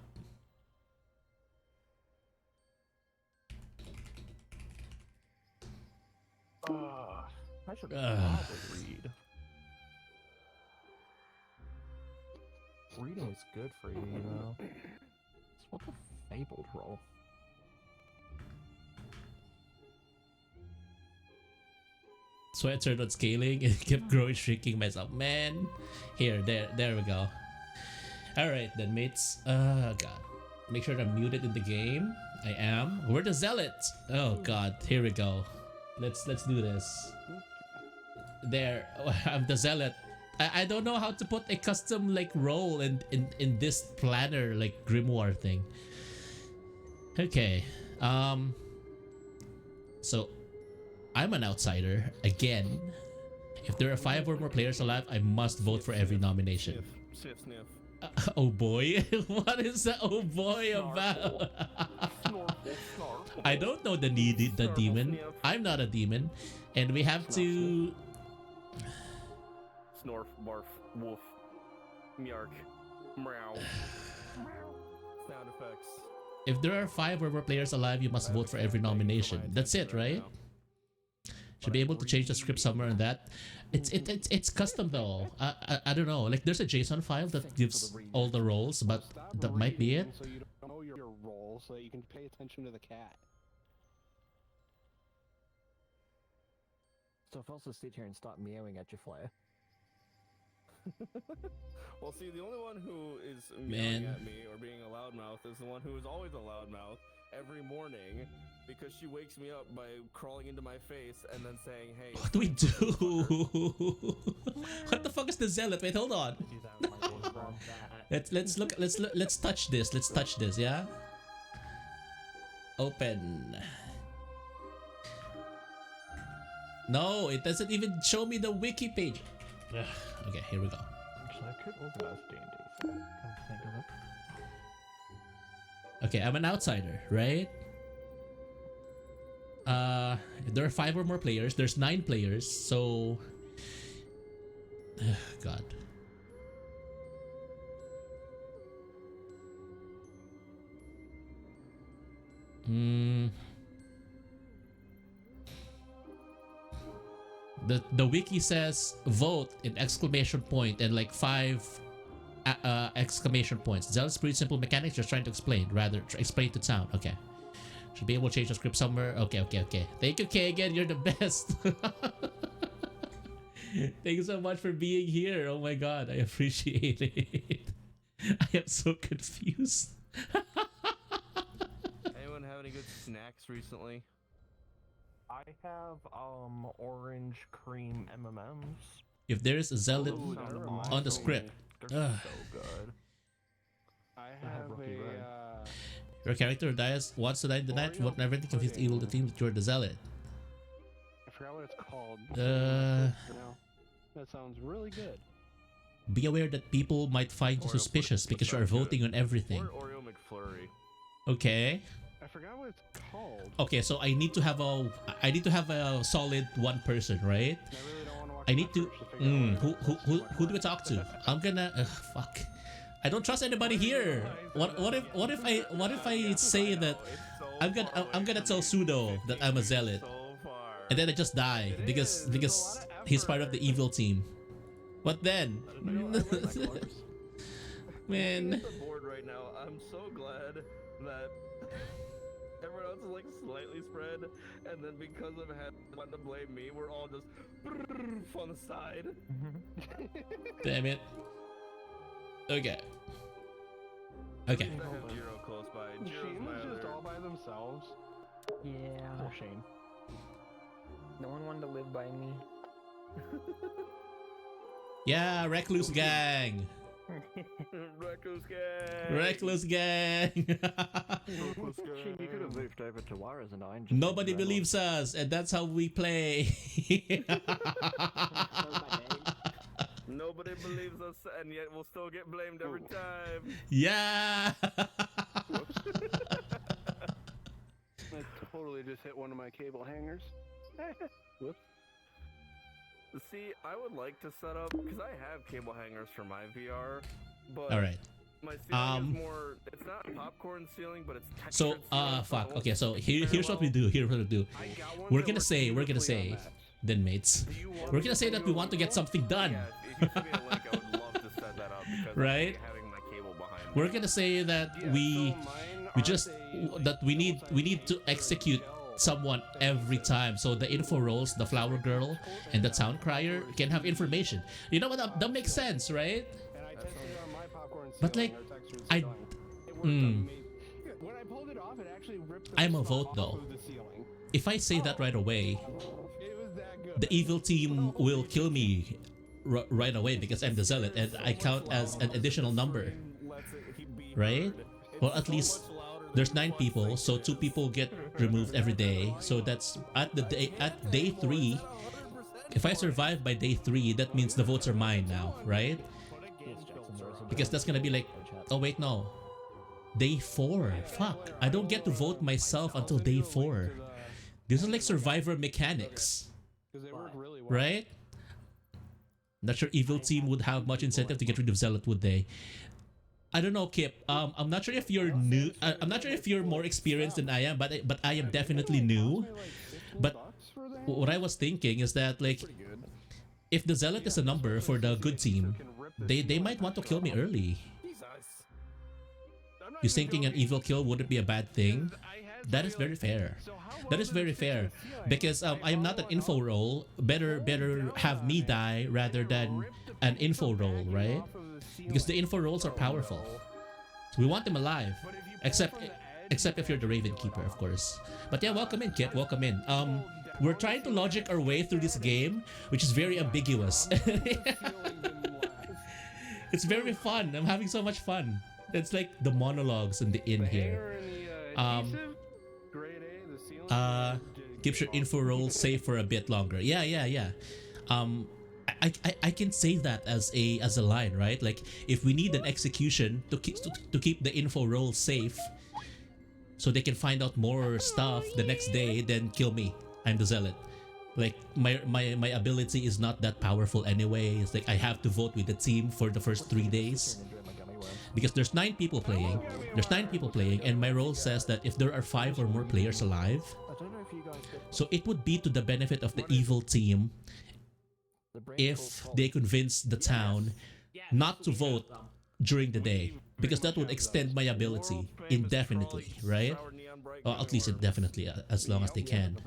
I should probably read. Reading is good for you, you know. So what the fabled roll? So I turned on scaling and kept growing, shrinking myself. Man, here, there we go. All right then, mates. God, make sure I'm muted in the game. I am. We're the zealots. Oh God, here we go. Let's do this. There, I'm the zealot. I don't know how to put a custom like role in this planner like grimoire thing. Okay. So I'm an outsider again. If there are 5 or more players alive, I must vote for every nomination. Sniff, sniff. Oh boy, what is that oh boy about? I don't know the demon. I'm not a demon, and we have to. Snorf, barf, woof, meark, meow. Sound effects. If there are 5 or more players alive, you must vote for every nomination. That's it, right? Should be able to change the script somewhere in that. It's custom though. I don't know. Like there's a JSON file that gives all the roles, but that might be it. So you don't know your role, so that you can pay attention to the cat. So if I also sit here and start meowing at your flare. Well, see, the only one who is meowing at me or being a loudmouth is the one who is always a loudmouth every morning, because she wakes me up by crawling into my face and then saying, "Hey." What do we do? What the fuck is the zealot? Wait, hold on. Let's look. Let's touch this. Let's touch this. Yeah. Open. No, it doesn't even show me the wiki page. Okay, here we go. Actually, I could organize D&D. Come think of it. Okay, I'm an outsider, right? There are 5 or more players. There's 9 players, so God. The wiki says vote in exclamation point and like 5 exclamation points. Zealot's pretty simple mechanics, just trying to explain. Rather, explain to town. Okay. Should be able to change the script somewhere. Okay. Thank you, Kagan. You're the best. Thank you so much for being here. Oh my god, I appreciate it. I am so confused. Anyone have any good snacks recently? I have orange cream M&Ms. If there is a zealot on the script, they're so good. I have your character wants to die in the night. What never confused evil the team that you're the zealot. I forgot what it's called. That sounds really good. Be aware that people might find you suspicious because you are voting on everything. Or Oreo McFlurry. Okay. I forgot what it's called. Okay, so I need to have a solid one person, right? I need to. Who do we talk to? I'm gonna. Fuck. I don't trust anybody here. What if I say that I'm gonna tell Sudo that I'm a zealot, and then I just die because he's part of the evil team. What then? Man. I'm bored right now. I'm so glad that everyone else is like slightly spread, and then because I've had one to blame me, we're all just on the side. Damn it. Okay. Okay. I have Jirō close by. Shane was just all by themselves. Yeah. Poor Shane. No one wanted to live by me. Yeah, Recluse Gang. Recluse Gang. Recluse Gang. Shane, you could have moved over to Wires and I. Nobody believes us, and that's how we play. Nobody believes us, and yet we'll still get blamed every time. Yeah. I totally just hit one of my cable hangers. Whoops. See, I would like to set up, because I have cable hangers for my VR, but All right. my feeling is more. It's not popcorn ceiling, but it's So textured ceiling, fuck. so Okay, so here's what we do. Here's what we do. We're gonna say, then mates. We're gonna say that we want to get something done. Right? We're gonna say that we need to execute someone every time, so the info rolls, the flower girl and the town crier can have information. You know what? That makes sense, right? But like, I'm a vote though. If I say that right away, the evil team will kill me right away because I'm the zealot and I count as an additional number, right? Well, at least there's 9 people, so 2 people get removed every day. So that's at day 3. If I survive by day 3, that means the votes are mine now, right? Because that's gonna be like, oh wait, no, day 4. Fuck, I don't get to vote myself until day 4. This is like Survivor mechanics, right? Not sure evil team would have much incentive to get rid of zealot, would they? I don't know, Kip. I'm not sure if you're new. I'm not sure if you're more experienced than I am, but I am definitely new. But what I was thinking is that, like, if the zealot is a number for the good team, they might want to kill me early. You thinking an evil kill wouldn't be a bad thing? That is very fair. That is very fair, because I am not an info roll. Better have me die rather than an info roll, right? Because the info rolls are powerful. We want them alive, except if you're the Raven Keeper, of course. But yeah, welcome in, Kip. Welcome in. We're trying to logic our way through this game, which is very ambiguous. It's very fun. I'm having so much fun. It's like the monologues in the inn here. Keeps your info roll safe for a bit longer. Yeah. I can say that as a line, right? Like, if we need an execution to keep the info roll safe, so they can find out more stuff the next day, then kill me. I'm the zealot. Like, my ability is not that powerful anyway. It's like I have to vote with the team for the first 3 days. Because there's 9 people playing. And my role says that if there are 5 or more players alive, so it would be to the benefit of the evil team if they convince the town not to vote during the day, because that would extend my ability indefinitely, right? Or at least indefinitely, as long as they can.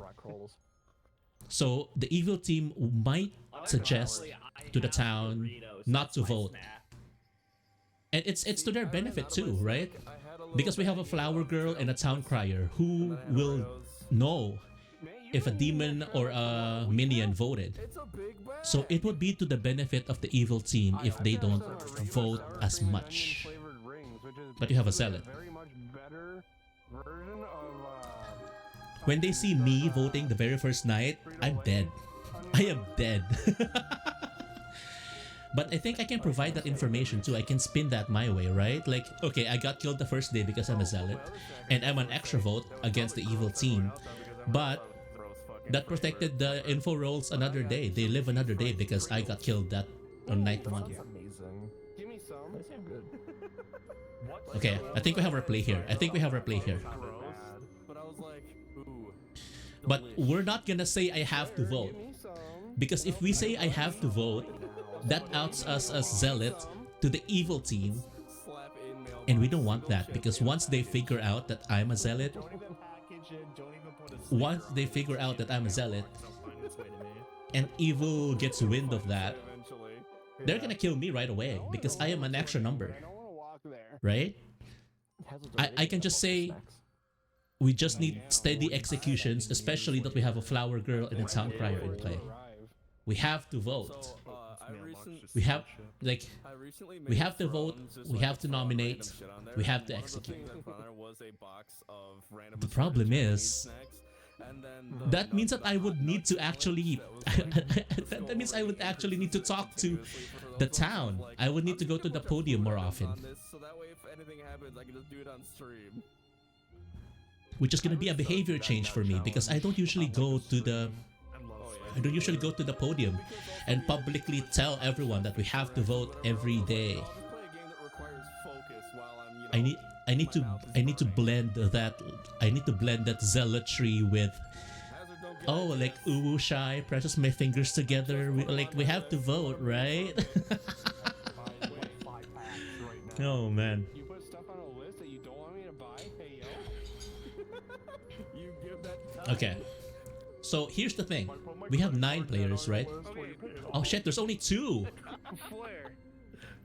So the evil team might suggest to the town not to vote. And it's to their benefit too, right? Because we have a flower girl and a town crier who will know if a demon or a minion voted. So it would be to the benefit of the evil team if they don't vote as much. But you have a zealot. When they see me voting the very first night, I'm dead. I am dead. But I think I can provide that information too. I can spin that my way, right? Like, okay, I got killed the first day because I'm a zealot, and I'm an extra vote against the evil team. But that protected the info rolls another day. They live another day because I got killed that on night 1. Okay, I think we have our play here. But we're not gonna say I have to vote, because if we say I have to vote, that outs us as zealot to the evil team, and we don't want that, because once they figure out that I'm a zealot, and evil gets wind of that, they're gonna kill me right away because I am an extra number, right? I can just say we just need steady executions, especially that we have a flower girl and a town crier in play. We have to vote. We have to vote, we have to nominate, we have to execute. The problem is, that means that I would need to actually that means I would actually need to talk to the town. I would need to go to the podium more often, which is going to be a behavior change for me, because I don't usually go to the podium and publicly tell everyone that we have to vote every day. I need to blend that. I need to blend that zealotry with. Oh, like uwu shy, presses my fingers together. We have to vote, right? Oh man. You put stuff on a list that you don't want me to buy? Hey yo. You give that. Okay. So here's the thing. We have 9 players, right? Oh shit, there's only 2. Flair.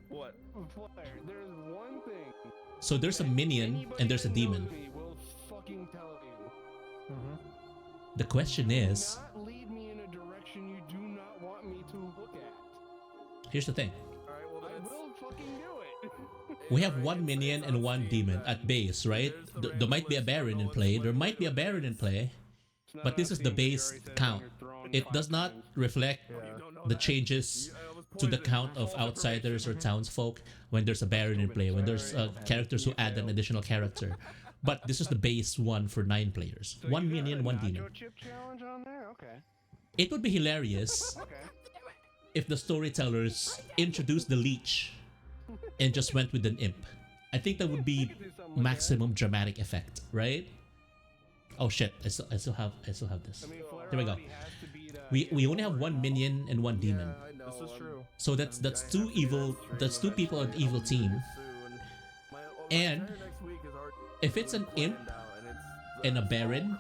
What? Flair. There's one thing. So there's a minion and there's a demon. Will fucking tell you. The question is, Do not lead me in a direction you do not want me to look at. here's the thing. I will fucking do it. We have 1 minion and 1 demon at base, right? There might be a Baron in play. There might be a Baron in play. But this is the base count. It does not reflect the changes to the count of outsiders or townsfolk when there's a Baron in play, when there's characters who add an additional character. But this is the base one for 9 players. 1 minion, 1 demon. Chip challenge on there? Okay. It would be hilarious if the storytellers introduced the leech and just went with an imp. I think that would be maximum dramatic effect, right? Oh shit! I still have this. Here we go. We only have 1 minion and 1 demon. This is true. So that's 2 evil. That's 2 people on the evil team. And if it's an imp and a baron,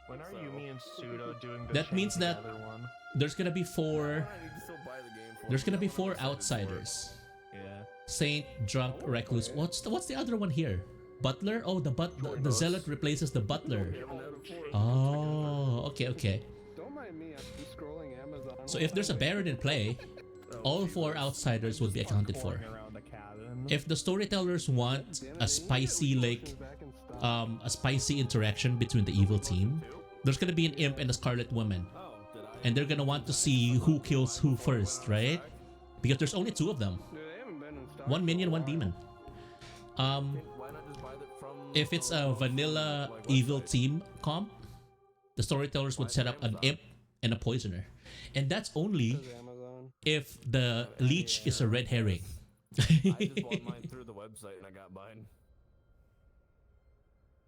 When are Yumi and Pseudo doing the that means that together one? there's gonna be 4. There's gonna be 4 outsiders. Yeah. Saint, drunk, recluse. What's the other one here? Butler? Oh, the zealot replaces the butler. Oh, okay. Don't mind me, I'm scrolling Amazon. So if there's a baron in play, all 4 outsiders would be accounted for. If the storytellers want a spicy a spicy interaction between the evil team, there's gonna be an imp and a scarlet woman, and they're gonna want to see who kills who first, right? Because there's only 2 of them. 1 minion, 1 demon. If it's a vanilla evil team comp, the storytellers would set up an imp and a poisoner, and that's only if the leech is a red herring. I just bought mine through the website and I got mine.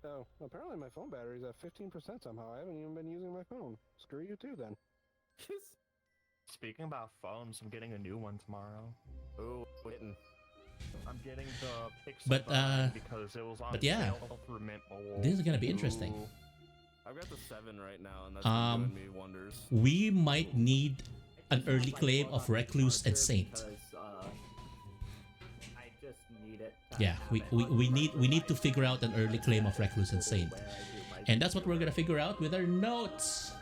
Oh, apparently my phone battery's at 15% somehow. I haven't even been using my phone. Screw you too then. Speaking about phones, I'm getting a new one tomorrow. Oh, waiting. I'm getting the Pixel But, 9 because it was on but yeah, sale through Mint Mobile. this is gonna be interesting. I've got the 7 right now, and that's been doing me wonders. We might need an early claim of recluse and saint. I just need it. Yeah, we need to figure out an early claim of recluse and saint, and that's what we're gonna figure out with our notes.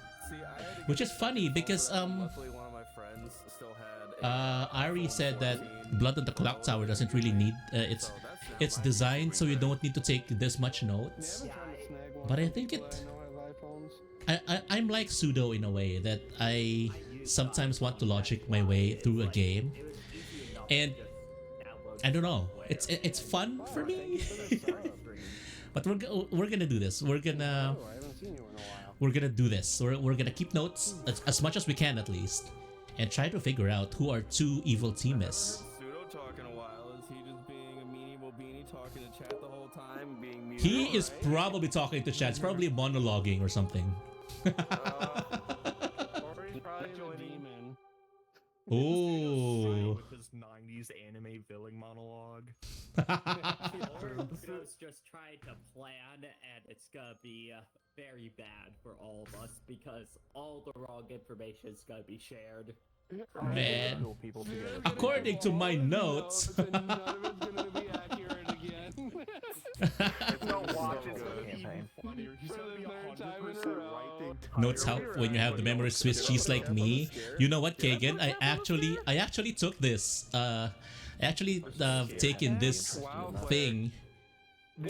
Which is funny because Luckily, one of my friends still had. Ari said that Blood on the Clocktower doesn't really need it's designed so you don't need to take this much notes. But I think I'm like Pseudo in a way that I sometimes want to logic my way through a game, and I don't know, it's fun for me. But we're gonna do this. We're gonna do this. We're gonna keep notes as much as we can at least, and try to figure out who our 2 evil team is. Pseudo talking a while. Is he just being a meanie beanie talking to chat the whole time, being muted? He is probably talking to chat. It's probably monologuing or something. Or he's probably the demon. Ooh. With his 90s anime villain monologue. Pseudo's just trying to plan, and it's gonna be very bad for all of us because all the wrong information is gonna be shared. Man, according to my notes. Notes help when you have the memory Swiss cheese like me. You know what, Kagan? I actually took this. I actually taken this thing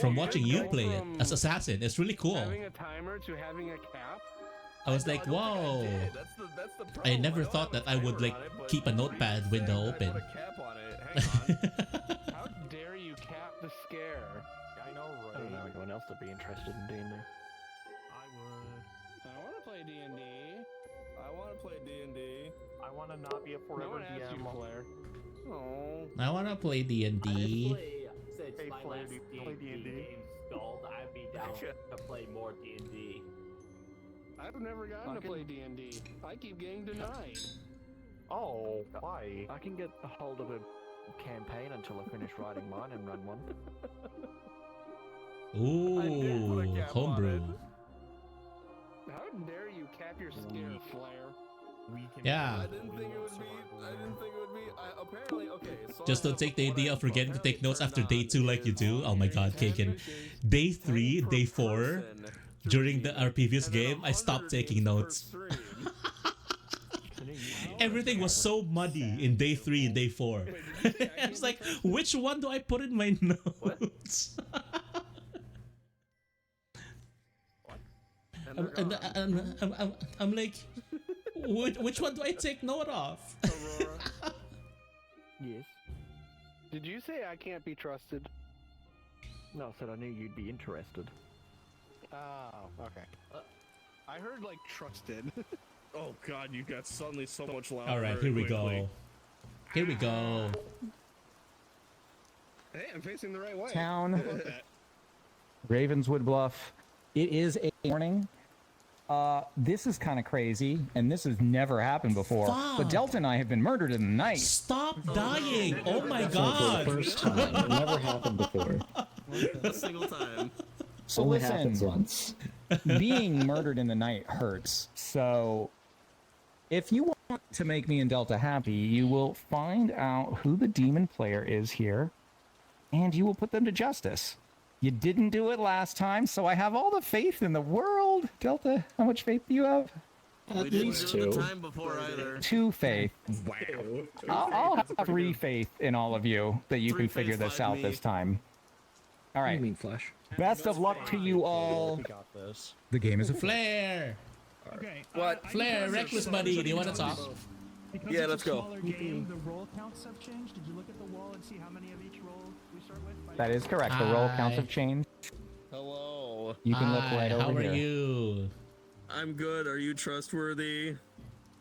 from watching you play it as assassin. It's really cool. Having a timer to having a cap. I was like, whoa. I never thought that I would like keep a notepad window open. How dare you cap the scare? I know, right? I don't know anyone else would be interested in D&D. I would. I want to play D&D. I want to play D&D. I want to not be a forever DM. Claire. I want to play D&D. since my last D&D game stalled, I'd be down to play more D&D. I've never gotten to play D&D. I keep getting denied. Oh, why? I can get a hold of a campaign until I finish writing mine and run one. Ooh, homebrew. How dare you cap your scare, Flair? Yeah. I didn't think it would be. Apparently, okay. So Just don't take the idea of forgetting to take notes after day 2 like you do. Oh my god, Kaken. Day 3, day 4, during our previous game, I stopped taking notes. Everything was so muddy in day 3 and day 4. I was like, which one do I put in my notes? I'm like, which one do I take note of? Yes. Did you say I can't be trusted? No, I said I knew you'd be interested. Oh, okay. I heard like trusted. Oh god, you got suddenly so much louder. Alright, here we go. Here we go. Hey, I'm facing the right way. Town. Ravenswood Bluff. It is a morning. This is kind of crazy, and this has never happened before. Fuck. But Delta and I have been murdered in the night. Stop dying! Oh my For the god! first time. It never happened before. A single time. So Only listen, happens once. being murdered in the night hurts. So if you want to make me and Delta happy, you will find out who the demon player is here, and you will put them to justice. You didn't do it last time, so I have all the faith in the world. Delta, how much faith do you have? At least 2. Time before either. 2 faith. Wow. I'll have 3 faith in all of you that you can figure this out this time. All right. You mean Flash? Best of luck to you all. We got this. The game is a Flare! Okay. What? Flare, reckless buddy, do you want to talk? Because Yeah, it's let's a go. smaller game, the roll counts have changed. Did you look at the wall and see how many of each roll we start with? That is correct. The roll counts have changed. Hello. You can look right over How are here. you? I'm good. Are you trustworthy?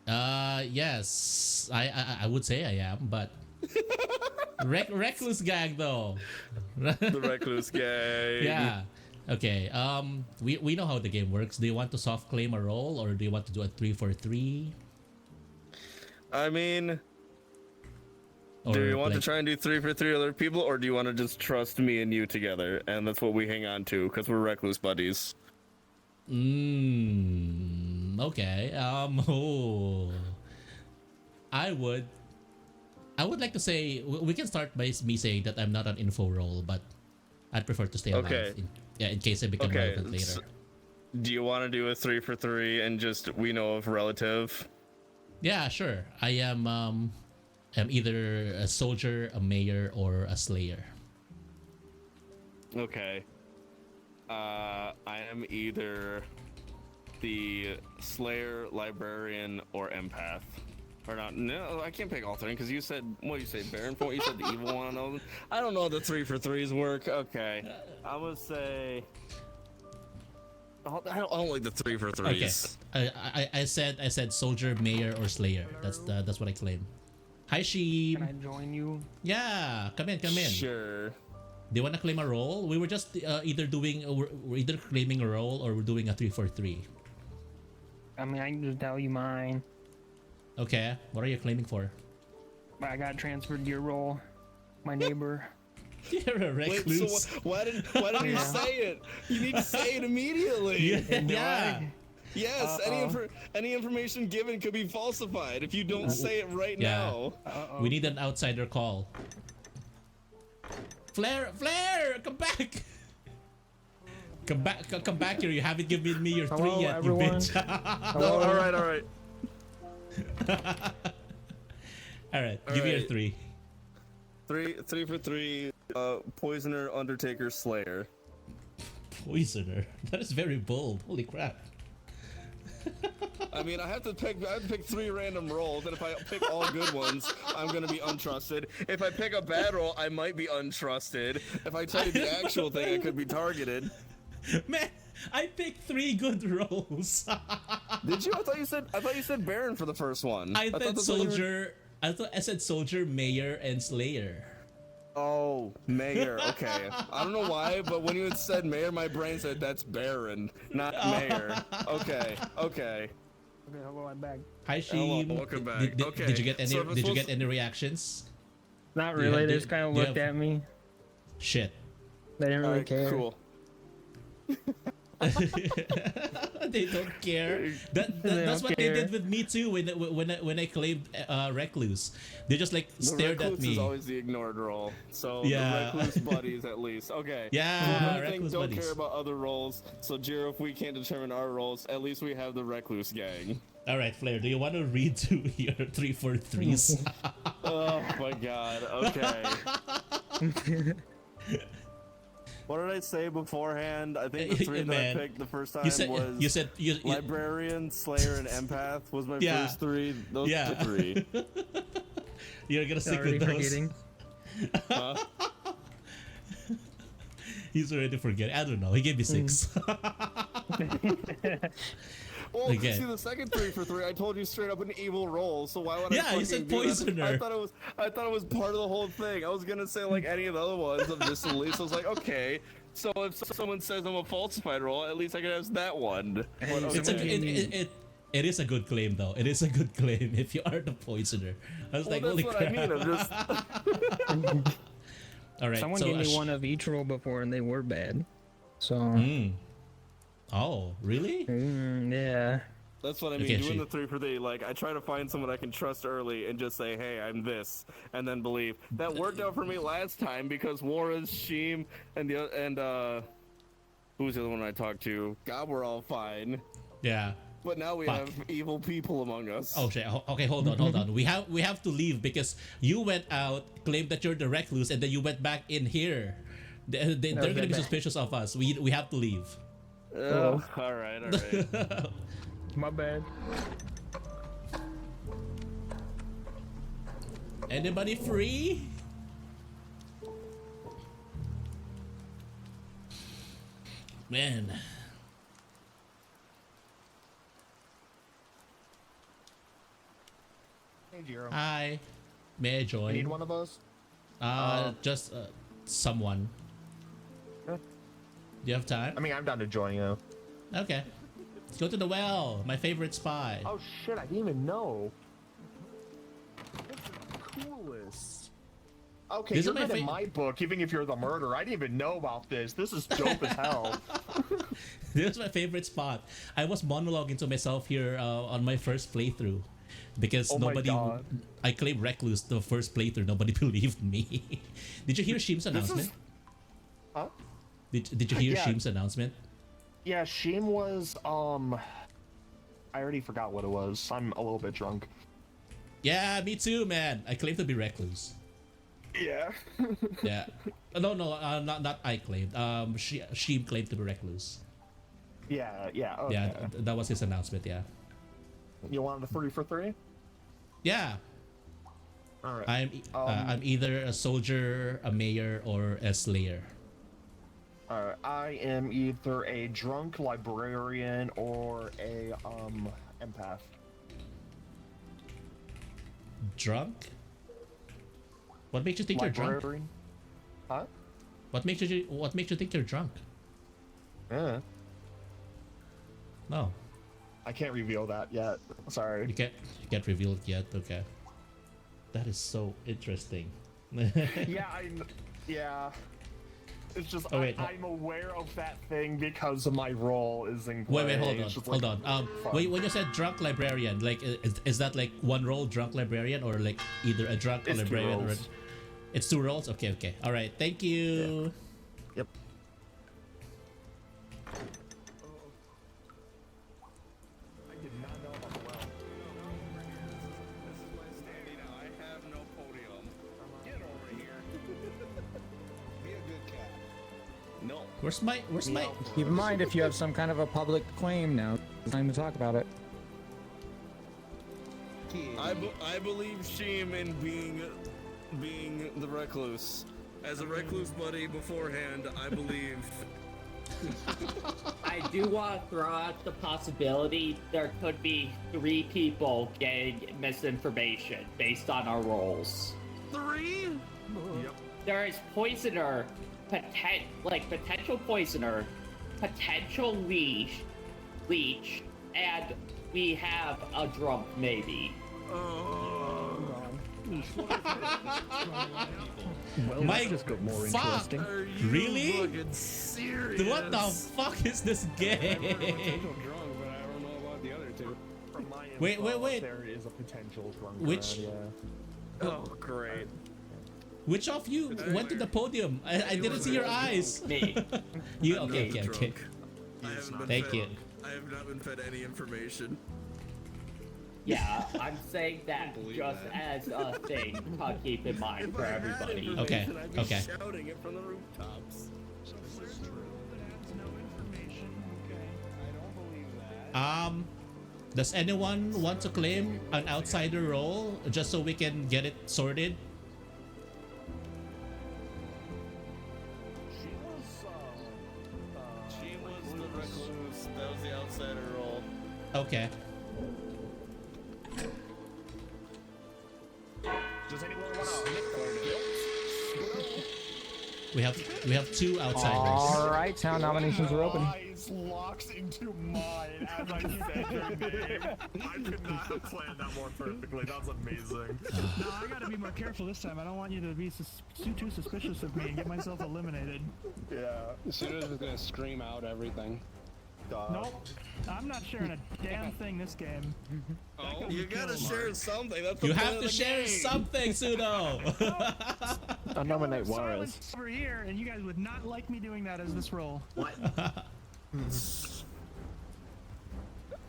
Yes. I would say I am, but reckless gag though. The recluse guy. Yeah. Okay. We know how the game works. Do you want to soft claim a roll, or do you want to do a 3-for-3? I mean, Or do you want to like- try and do 3 for 3 other people, or do you want to just trust me and you together? And that's what we hang on to, because we're recluse buddies. Okay. Oh. I would like to say we can start by me saying that I'm not an info role, but I'd prefer to stay alive. Okay. In case I become relevant later. so do you want to do a 3 for 3 and just we know of relative? Yeah, sure. I am either a soldier, a mayor, or a slayer. Okay. I am either the Slayer, Librarian, or Empath. Or not. No, I can't pick all 3 because you said, what did you say, Baron Point? You said the evil one. I don't know how the 3 for 3s work. Okay. I would say. I don't like the 3 for 3s. Okay. I said soldier, mayor, or slayer. That's what I claim. Hi, Sheeb. Can I join you? Yeah, come in. Sure. Do you want to claim a role? We were just we're either claiming a role or we're doing a 3-for-3. I mean, I can just tell you mine. Okay, what are you claiming for? I got transferred to your role. My neighbor. You're a Wait, recluse. so why didn't you say it? You need to say it immediately. Yeah. Yes, any information given could be falsified if you don't say it right now. We need an outsider call. Flare, come back! Come back here. You haven't given me your 3 yet, everyone. you bitch. No, all right. All right, give me your 3. 3 for 3. Poisoner, Undertaker, Slayer. Poisoner. That is very bold. Holy crap. I mean, I have to pick 3 random rolls, and if I pick all good ones, I'm gonna be untrusted. If I pick a bad roll, I might be untrusted. If I tell you the actual thing, I could be targeted. Man, I picked 3 good rolls. Did you? I thought you said Baron for the first one. I thought said that's what you were- soldier. I said soldier, mayor, and slayer. Oh, mayor. Okay. I don't know why, but when you had said mayor, my brain said that's Baron, not mayor. Okay. Okay. Okay, hello, I'm back. Hi, Sheem. Welcome back. Okay. Did you get any? So if it's Did you supposed- get any reactions? Not Do you really. have- They do- just kind of do you looked have- at me. Shit. They didn't really Alright, care. Cool. They don't care. That's don't what care. they did with me too when I claimed Recluse. They just like The stared at recluse me. is always the ignored role. So Yeah. the recluse buddies at least. Okay. Yeah, So if anything, recluse don't buddies. care about other roles. So Jirō, if we can't determine our roles, at least we have the recluse gang. All right, Flair. Do you want to read to your 343s? Oh my god. Okay. What did I say beforehand? I think the three that Man, I picked the first time you said was you Librarian, Slayer, and Empath was my Yeah. first three. Those Yeah. the three. You're gonna stick Already with those. forgetting. Huh? He's already forgetting. I don't know. He gave me 6. Well, Okay. see, the second 3 for 3, I told you straight up an evil roll. So why would I? Yeah, you said fucking do that? poisoner. I thought it was part of the whole thing. I was gonna say like any of the other ones of this release. I was like, okay. So if someone says I'm a falsified roll, at least I can have that one. But, It's okay. it is a good claim though. It is a good claim if you are the poisoner. I was Well, like, that's holy what crap. I mean. I'm just. All right. Someone so, gave me one of each roll before, and they were bad. So. Oh, really? Yeah. That's what I mean. Okay, Doing she- the 3 for 3, like I try to find someone I can trust early and just say, "Hey, I'm this," and then believe. That worked out for me last time because Warren's, Sheem, and who was the other one I talked to? God, we're all fine. Yeah. But now we Fuck. have evil people among us. Oh shit. Okay, hold on. We have to leave because you went out, claimed that you're the recluse, and then you went back in here. They're gonna be suspicious of us. We have to leave. Oh, all right. My bad. Anybody free? Man. Hey, Jirō. Hi. May I join? You need one of those? Just someone. Good. Do you have time? I mean, I'm down to join you. Okay. Let's go to the well, my favorite spot. Oh shit, I didn't even know. Coolest. Okay, This is you're my good in fa- my book, even if you're the murderer. I didn't even know about this. This is dope as hell. This is my favorite spot. I was monologuing to myself here on my first playthrough because Oh my nobody. God. I claimed recluse the first playthrough. Nobody believed me. Did you hear Sheem's announcement? Huh? Did you hear Yeah. Sheem's announcement? Yeah, Sheem was, I already forgot what it was. I'm a little bit drunk. Yeah, me too, man. I claimed to be recluse. Yeah. Yeah. No, not I claimed. Sheem claimed to be recluse. Yeah, okay. Yeah, that was his announcement. Yeah. You wanted a 3 for 3? Yeah. Alright. I'm either a soldier, a mayor, or a slayer. I am either a drunk librarian or a, empath. Drunk? What makes you think you're drunk? Librarian? Huh? What makes you think you're drunk? Yeah. No. I can't reveal that yet. Sorry. You can't reveal it yet. Okay. That is so interesting. Yeah. It's just Oh, wait, I'm aware of that thing because of my role is in play. Wait, hold on, It's just hold like, on. fun. When you said drunk librarian, like, is that like one role, drunk librarian, or like either a drunk It's 2 librarian or roles. it's 2 roles? Okay. All right. Thank you. Yep. I did not know about the well. This is my standing now. I have no podium. Get over here. Be a good cat. No. Where's my? Keep in mind, if you have some kind of a public claim now, it's time to talk about it. I believe Sheem in being the recluse. As a recluse buddy beforehand, I believe. I do want to throw out the possibility there could be 3 people getting misinformation based on our roles. 3? Yep. there is poisoner, potential poisoner, potential leech, and we have a drunk maybe. Well, My that just got more fuck! interesting. Really? Fucking serious? What the fuck is this game? Wait. There is a potential drunk. Which? Oh, great. Which of you went to the podium? I didn't see your eyes. Me. You I'm okay? not Okay. drunk. I haven't been Thank fed, you. I have not been fed any information. Yeah, I'm saying that just as a thing to keep in mind for everybody. Okay. I'd be Okay. shouting it from the rooftops. Does anyone want to claim an outsider role just so we can get it sorted? She was the recluse. That was the outsider role. Okay. Does anyone want to We have two outsiders. All right, town nominations are open. eyes locks into mine as I said your name? I could not have planned that more perfectly. That's amazing. No, I gotta be more careful this time. I don't want you to be too suspicious of me and get myself eliminated. Yeah. Sudo's just gonna scream out everything. Nope. I'm not sharing a damn thing this game. Oh, you gotta share something. That's the You point have of to the share game. something, Sudo. I nominate Silence Juarez. over here, and you guys would not like me doing that as this role. What?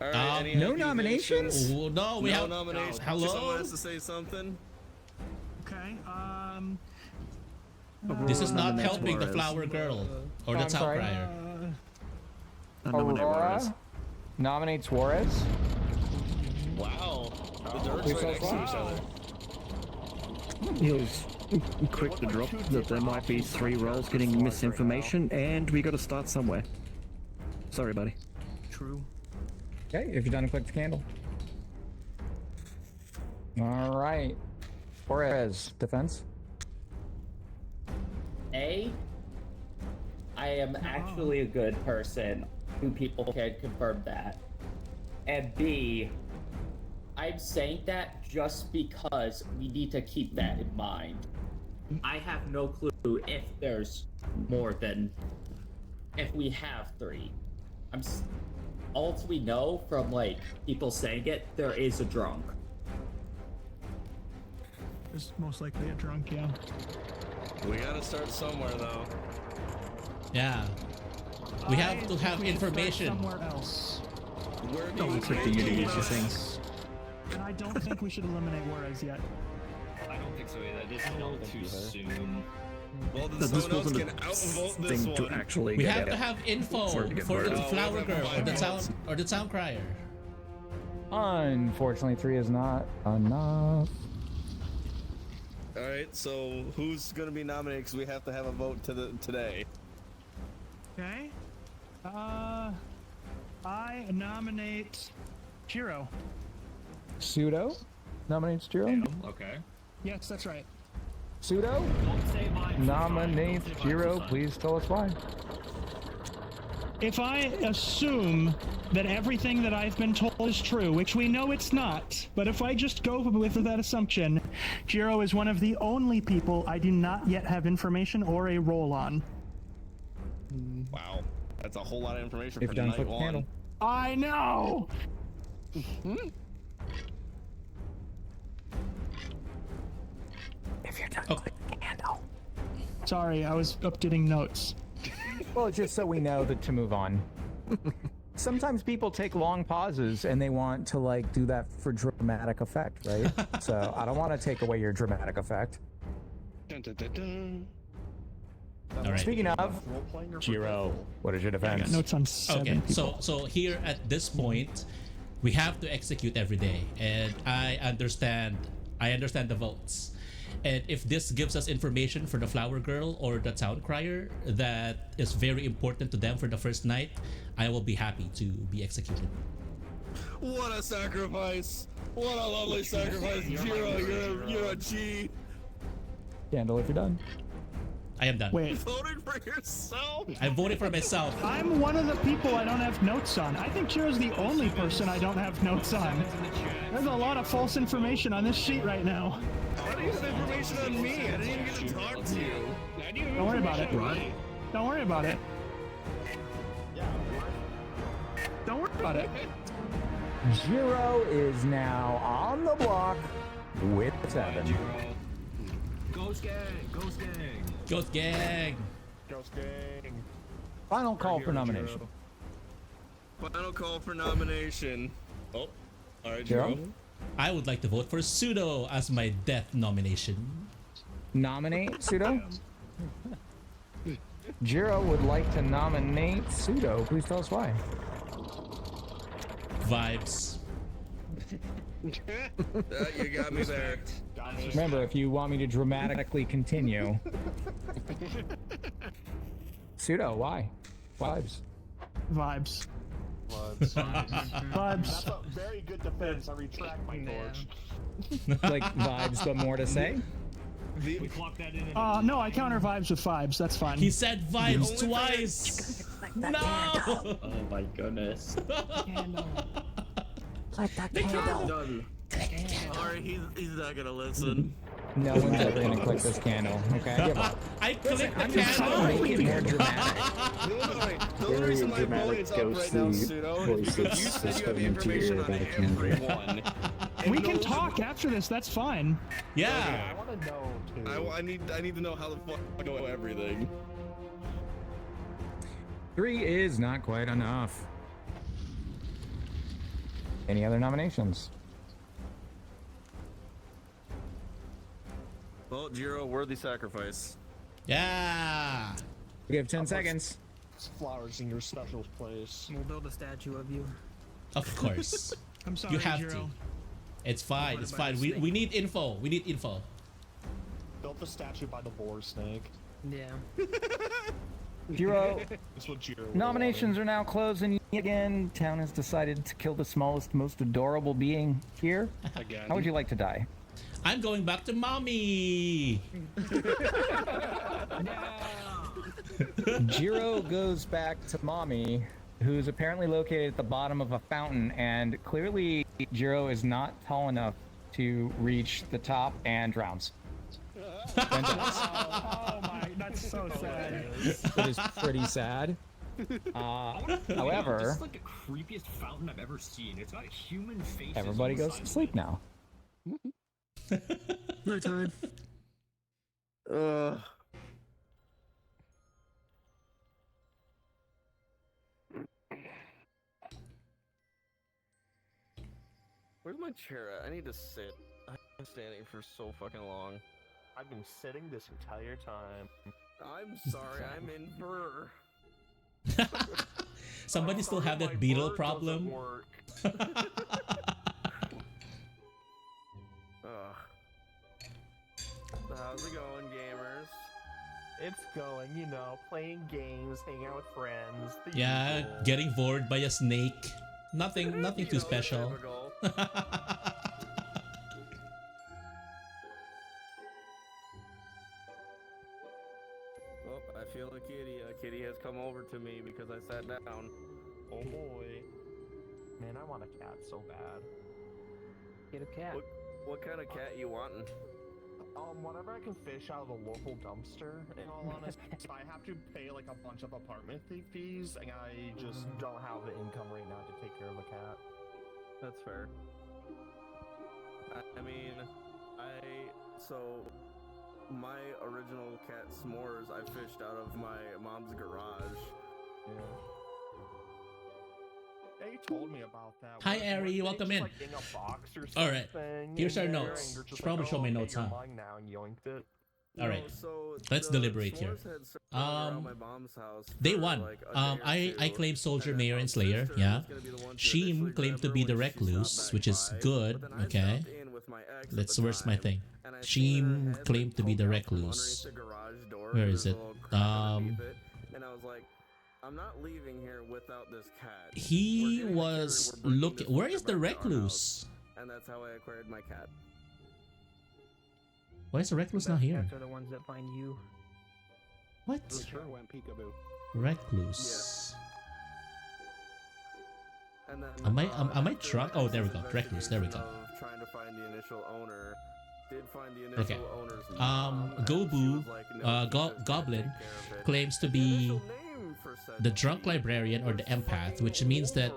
All right, any no accusations? nominations? Oh, no, we No have nominations. Hello? Someone has to say something. Okay. This is not Nominates helping the Juarez. flower girl or the I'm town sorry? crier. I nominate Juarez. Aurora nominates Juarez. Wow. The dorks Who right says next to what? each other. He was quick to drop that there might be 3 roles getting misinformation, and we got to start somewhere. Sorry, buddy. True. Okay, if you're done, click the candle. All right, Juarez, defense. A, I am actually a good person who people can confirm that. And B, I'm saying that just because we need to keep that in mind. I have no clue if there's more than if we have 3. All we know from like people saying it, there is a drunk. There's most likely a drunk, yeah. We gotta start somewhere, though. Yeah. We have to have We should start information. somewhere else. Where do I was you expecting you to use your thing. And I don't think we should eliminate Juarez yet. I don't think so either. This is all too soon. Well, then This someone else wasn't can a outvote this thing to one. actually We get have to out. have info For it to get for the voted. flower we have girl or the town votes. or the town crier. Unfortunately, 3 is not enough. All right, so who's gonna be nominated? Because we have to have a vote today. Okay. I nominate Jirō. Pseudo nominates Jirō. Okay. Yes, that's right. Pseudo Don't say mine. nominates Jirō. Please tell us why. If I assume that everything that I've been told is true, which we know it's not, but if I just go with that assumption, Jirō is one of the only people I do not yet have information or a role on. Wow, that's a whole lot of information If for you're done, night click the one. candle. I know! If you're done, Oh. click the candle. Sorry, I was updating notes. Well, it's just so we know that to move on. Sometimes people take long pauses and they want to like do that for dramatic effect, right? So I don't want to take away your dramatic effect. Dun, dun, dun, dun. All right. Speaking of, Jirō, what is your I got defense? notes on 7 Okay, people. so here at this point, we have to execute every day, and I understand the votes. And if this gives us information for the flower girl or the town crier that is very important to them for the first night, I will be happy to be executed. What a sacrifice! What a lovely sacrifice, Jirō. You're a G. Candle if you're done. I am done. Wait. Voting for yourself? I'm voting for myself. I'm one of the people I don't have notes on. I think Jiro's the only person I don't have notes on. There's a lot of false information on this sheet right now. Why do you have information on me? I didn't even get to talk to you. Don't worry about it. Don't worry about it. Don't worry about it. Jirō is now on the block with 7. Ghost gang, ghost gang. Ghost gang. Ghost gang. Final call for nomination. Final call for nomination. Oh, all right, Jirō? Jirō. I would like to vote for Pseudo as my death nomination. Nominate Pseudo? Jirō would like to nominate Pseudo. Please tell us why. Vibes. You got me there. Remember, if you want me to dramatically continue. Pseudo, why? Vibes. Vibes. Vibes. Vibes. That's a very good defense. I retract my torch. Like vibes, but more to say? We clock that in. No, I counter vibes with vibes. That's fine. He said vibes twice. No. Oh my goodness. Light that candle. Sorry, he's not gonna listen. No one's ever gonna click this candle, okay? I give up. I clicked the I'm just trying to make it more dramatic. The only reason my vote is up right now, Pseudo, is because you said you have information on everyone. We can talk after this. That's fine. Yeah. I want to know too. I need to know how the fuck I know everything. 3 is not quite enough. Any other nominations? Well, Jirō, worthy sacrifice. Yeah. We have 10 seconds. Flowers in your special place. We'll build a statue of you. Of course. I'm sorry, You have Jirō. to. It's fine. It's fine. We need info. We need info. Built the statue by the boar snake. Yeah. Jirō, That's what Jirō nominations are now closed, and yet again, town has decided to kill the smallest, most adorable being here. Again. How would you like to die? I'm going back to mommy. Jirō goes back to mommy, who's apparently located at the bottom of a fountain, and clearly Jirō is not tall enough to reach the top and drowns. Oh my, that's so sad. It is pretty sad. However, This is like the creepiest fountain I've ever seen. It's got human faces. everybody on the goes side to of sleep now. No time. Where's my chair at? I need to sit. I've been standing for so fucking long. I've been sitting this entire time. I'm sorry, I'm in fur. Somebody still have that beetle problem? Ugh. How's it going, gamers? It's going, you know, playing games, hanging out with friends. The Yeah, usual. getting bored by a snake. Nothing You too know, special. typical. Oh, I feel a kitty. A kitty has come over to me because I sat down. Oh boy. Man, I want a cat so bad. Get a cat. What kind of cat you wanting? Whenever I can fish out of the local dumpster, in all honesty, I have to pay like a bunch of apartment fees, and I just don't have the income right now to take care of a cat. That's fair. I mean, so my original cat S'mores I fished out of my mom's garage. Yeah. They told me about that. Hi, Weren't Ari, they welcome just, in. like, in a box or All right, something here's in our there, notes. and you're just Should probably like, show my "Oh, notes, okay, huh? you're mine now," and yoinked it. All right, So let's the deliberate here. S'mores had served around my mom's house They for, won. like, a day or I two, claim Soldier, and then Mayor, my and Slayer. sister Yeah. was gonna be the one to Sheem initially claimed grab to her be the when she stopped recluse, back which is by, good. but then I Okay. stopped in with my ex at That's the where's my time, thing. and I seen her Sheem head, claimed to be the poke out from recluse. underneath the garage door, Where and is there's it? a little crack underneath it, and I was like, I'm not leaving here without this cat. He We're getting was security, we're bringing looking. this Where fucker is the back to our recluse? house. And that's how I acquired my cat. Why is the recluse not here? Cats are the ones that find you. What? Sure went peekaboo. Recluse. And then, Am I drunk? Oh, there we go. Recluse. There we go. of trying to find the initial owner, did find the initial Okay. owner's mom, and she Gobu, was like, no, she's just gonna Goblin, take care of it. claims to be Initial name for said the drunk librarian or the empath, which means that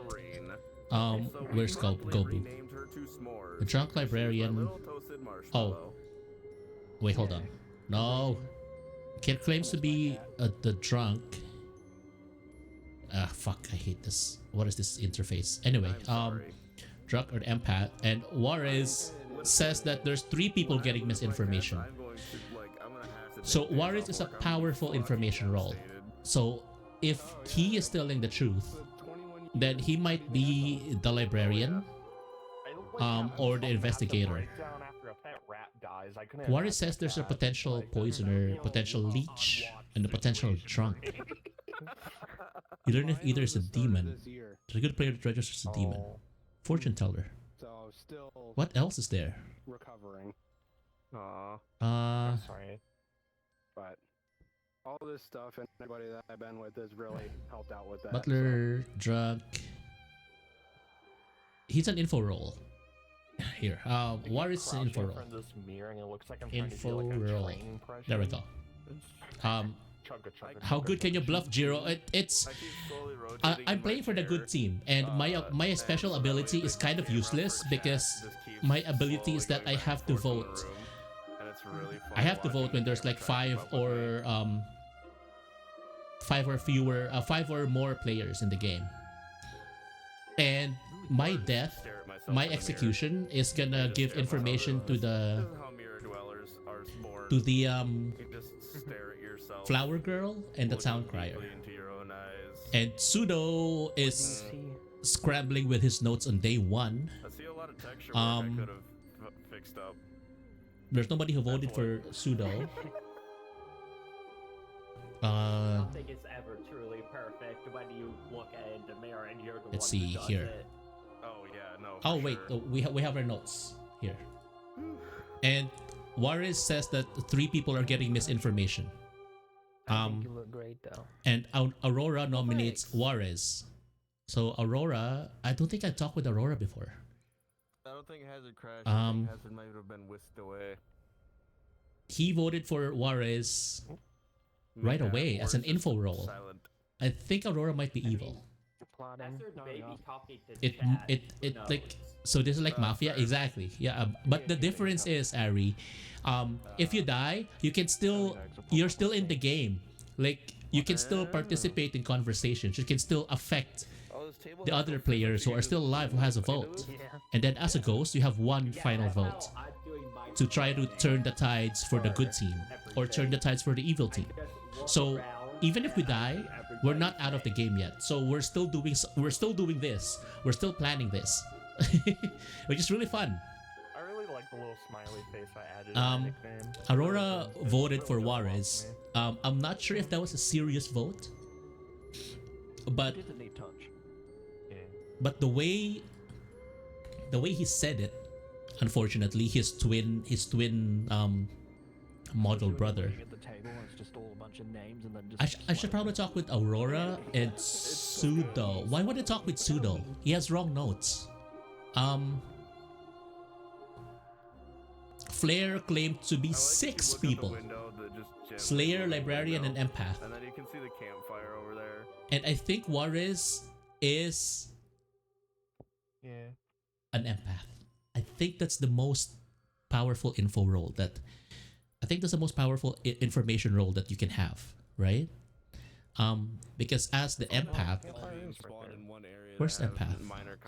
where's Gobu? renamed her to S'mores. The drunk because she was my librarian. little toasted Oh, marshmallow. wait, hold on. No, kid claims to be the drunk. Ah, fuck! I hate this. What is this interface? Anyway, drunk or the empath, and Juarez says that there's 3 people getting misinformation. So Juarez is a powerful information role. So if he is telling the truth, then he might be the librarian, or the investigator. Juarez says there's a potential poisoner, potential leech, and a potential drunk. You learn if either is a demon. There's a good player that registers a demon. Fortune teller. So still. What else is there? Recovering. Uh. Sorry. But all this stuff and everybody that I've been with has really helped out with that. Butler, drunk. He's an info role. Here, Juarez is an info role. Info role. There we go. How good can you bluff, Jirō? I'm playing for the good team, and my special ability is kind of useless because my ability is that I have to vote. I have to vote when there's like 5 or more players in the game, and my death, my execution is gonna give information to the flower girl and the town crier. And Pseudo is scrambling with his notes on day 1. I see a lot of texture work I could have fixed up. There's nobody who voted for Pseudo. I don't think it's ever truly perfect when you look at it in the mirror and you're the Let's one see who does here. it. Oh yeah, no. Oh wait, we have our notes here. And Juarez says that 3 people are getting misinformation. You look great though. And Aurora nominates Juarez. So Aurora, I don't think I talked with Aurora before. I don't think Hazard crashed. I think Hazard might have been whisked away. He voted for Juarez right away as an info role. I think Aurora might be evil. It like, so this is like Mafia, exactly. Yeah, but the difference is, Ari, if you die, you're still in the game. Like, you can still participate in conversations. You can still affect the other players who are still alive who has a vote. And then as a ghost, you have one final vote to try to turn the tides for the good team or turn the tides for the evil team. So even if we die, we're not out of the game yet. So we're still doing this. We're still planning this, which is really fun. I really like the little smiley face I added. To my nickname. Aurora voted for Juarez. I'm not sure if that was a serious vote, but but the way he said it, unfortunately, his twin model brother. I should probably talk with Aurora and Pseudo. Why would I talk with Pseudo? He has wrong notes. Flair claimed to be 6 people. Slayer, Librarian, and Empath. And then you can see the campfire over there. And I think Juarez is an empath. I think that's the most powerful info role that... I think that's the most powerful information role that you can have, right? Because as the empath... Where's empath?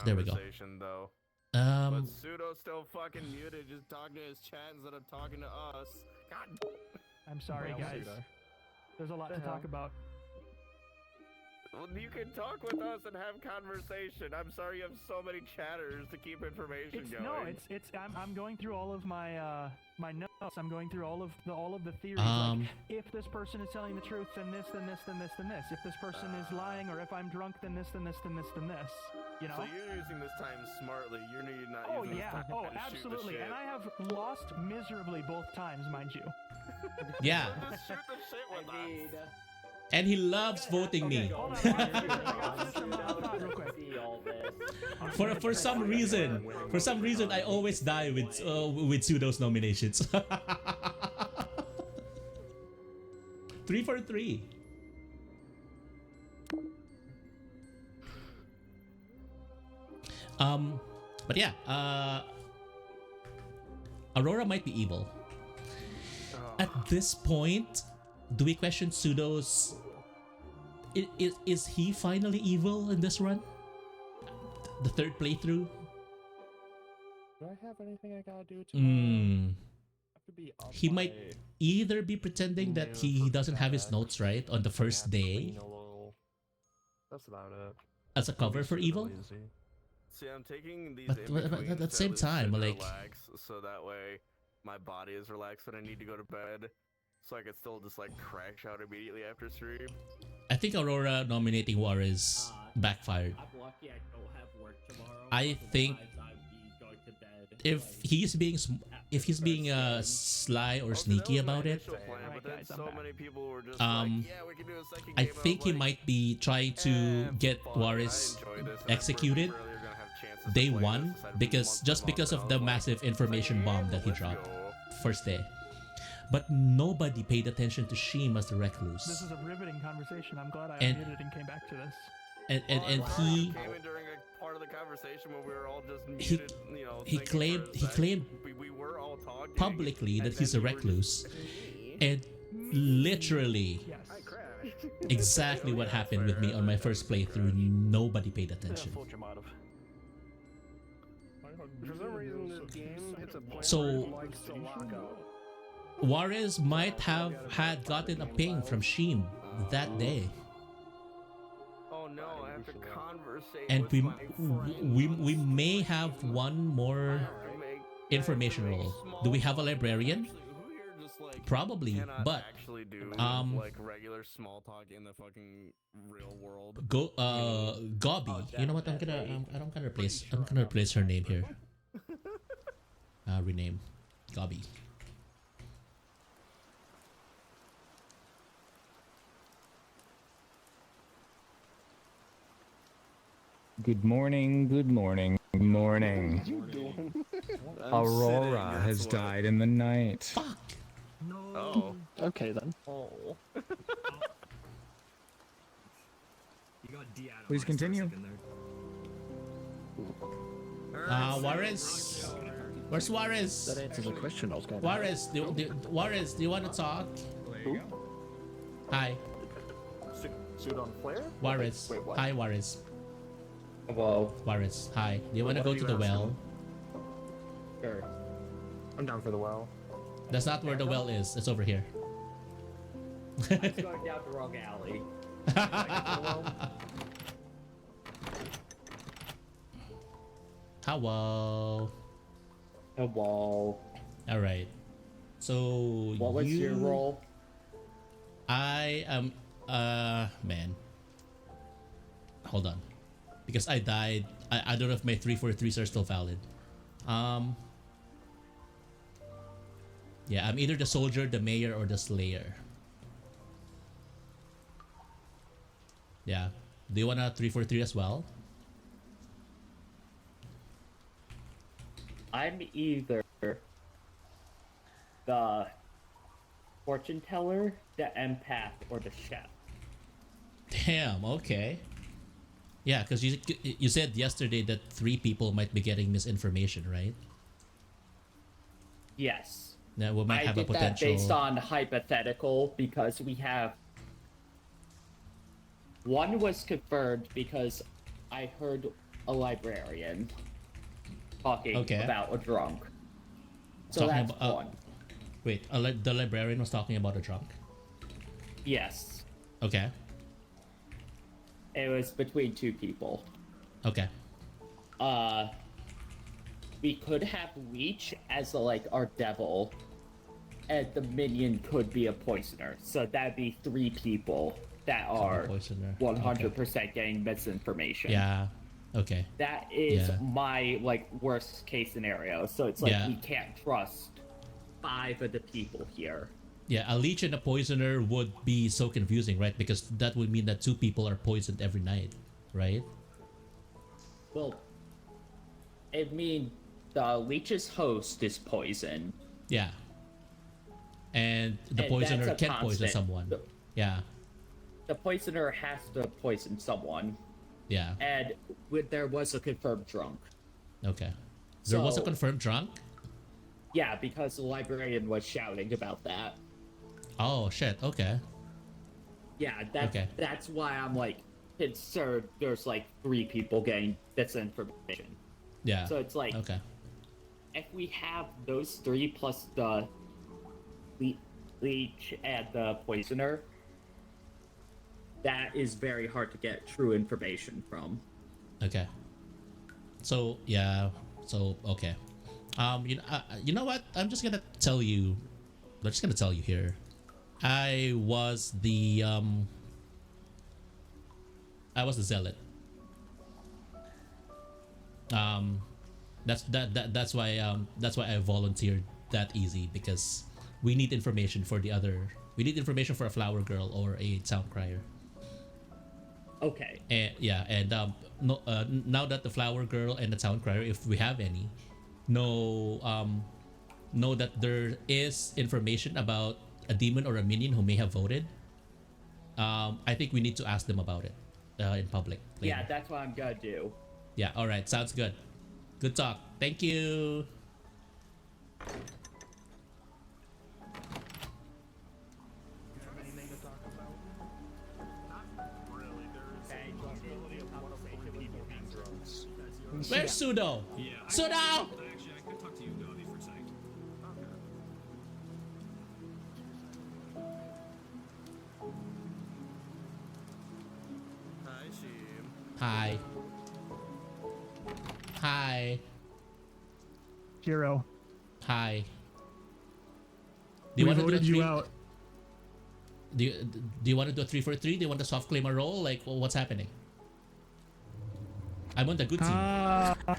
There we go. But Pseudo's still fucking muted, just talking to his chat instead of talking to us. God. I'm sorry, guys. There's a lot to talk about. Well, you can talk with us and have conversation. I'm sorry you have so many chatters to keep information going. No, I'm going through all of my my notes. I'm going through all of the theories. Like, if this person is telling the truth, then this, then this, then this, then this. If this person is lying, or if I'm drunk, then this, then this, then this, then this. You know. So you're using this time smartly. You're not using this time to shoot the absolutely. shit. And I have lost miserably both times, mind you. Yeah. Just shoot the shit with us. And he loves voting me. For some reason, I always die with Pseudo's nominations. 3 for 3. But yeah, Aurora might be evil. At this point, do we question Pseudo's? Is he finally evil in this run? The third playthrough? Do I have anything I gotta do tomorrow? He might either be pretending that he doesn't have his notes right on the first day That's about it. as a cover for evil. See, I'm taking these But at the same time, like, relax, so that way my body is relaxed when I need to go to bed, so I can still just like crash out immediately after stream. I think Aurora nominating Juarez backfired. I'm lucky I don't have work tomorrow. I think if he's being sly or sneaky about it, I think he might be trying to get Juarez executed day one because of the massive information bomb that he dropped first day. But nobody paid attention to Sheem as the recluse. This is a riveting conversation. I'm glad I And- unmuted and came back to this. And he came in during a part of the conversation when we were all just he muted, you know, he thinking for a claimed sec. We were all talking publicly and that he's a then we were recluse, and literally exactly what happened with me on my first playthrough. Nobody paid attention. For some reason, this game hits a point So- where it likes to lock up. Juarez might have had gotten a ping from Sheem that day, Oh no, I have to conversate and with we my friend. we may have one more information role. Do we have a librarian? Probably, but Actually do like regular small talk in the fucking real world. Gobby. You know what? I'm gonna replace her name here. Rename Gobby. Good morning, good morning, good morning. Aurora has died in the night. Oh. Okay then. Oh. Please continue. Juarez. Where's Juarez? That answers the question I was going to Juarez, Juarez, do you want to talk? Hi, Suit on flare? Juarez. Wait, what? Hi, Juarez. Hello. Juarez, hi. Do you want to What go are to you the asking? well? Sure. I'm down for the well. That's not where the well is. It's over here. I'm going down the wrong alley. Hello. Hello. All right. So What was your role? I am man. Hold on. Because I died. I don't know if my 343s are still valid. Yeah, I'm either the soldier, the mayor, or the slayer. Yeah. Do you want a 343 as well? I'm either the fortune teller, the empath, or the chef. Damn, okay. Yeah, because you said yesterday that 3 people might be getting misinformation, right? Yes. Now we might I have a did that potential. based on hypothetical because we have. One was confirmed because I heard a librarian talking about a drunk. So Talking that's about- one. Wait, the librarian was talking about a drunk? Yes. Okay. It was between 2 people. Okay. We could have Leech as our devil, and the minion could be a poisoner. So that'd be 3 people that are poisoner. 100% getting misinformation. Yeah. Okay. That is Yeah. my worst case scenario. So it's Yeah. we can't trust 5 of the people here. Yeah, a leech and a poisoner would be so confusing, right? Because that would mean that two people are poisoned every night, right? Well, I mean, the leech's host is poisoned. Yeah. And the And poisoner that's a can poison constant. someone. Yeah. The poisoner has to poison someone. Yeah. And there was a confirmed drunk. Okay. There was a So- confirmed drunk? Yeah, because the librarian was shouting about that. Oh shit, okay. Yeah, Okay. that's why I'm like concerned there's like 3 people getting this information. Yeah. So it's like, okay. if we have those 3 plus the leech and the poisoner, that is very hard to get true information from. Okay. So yeah. So okay. You know what? I'm just gonna tell you. I'm just gonna tell you here. I was the zealot. That's why I volunteered that easy, because we need information for the other. We need information for a flower girl or a town crier. Okay. And yeah, and no, now that the flower girl and the town crier, if we have any, know that there is information about a demon or a minion who may have voted. I think we need to ask them about it in public later. Yeah, that's what I'm gonna do. Yeah, all right, sounds good. Good talk. Thank you. Where's Sudo? Yeah. Sudo! Actually, I could talk to you, Gabi, for a second. Hi, Sheem. Hi. Hi. Jirō. Hi. We wanna do a voted you three- out. Do you want to do a 3 for 3? Do you want to soft claim a roll? Like, what's happening? I'm on the good team.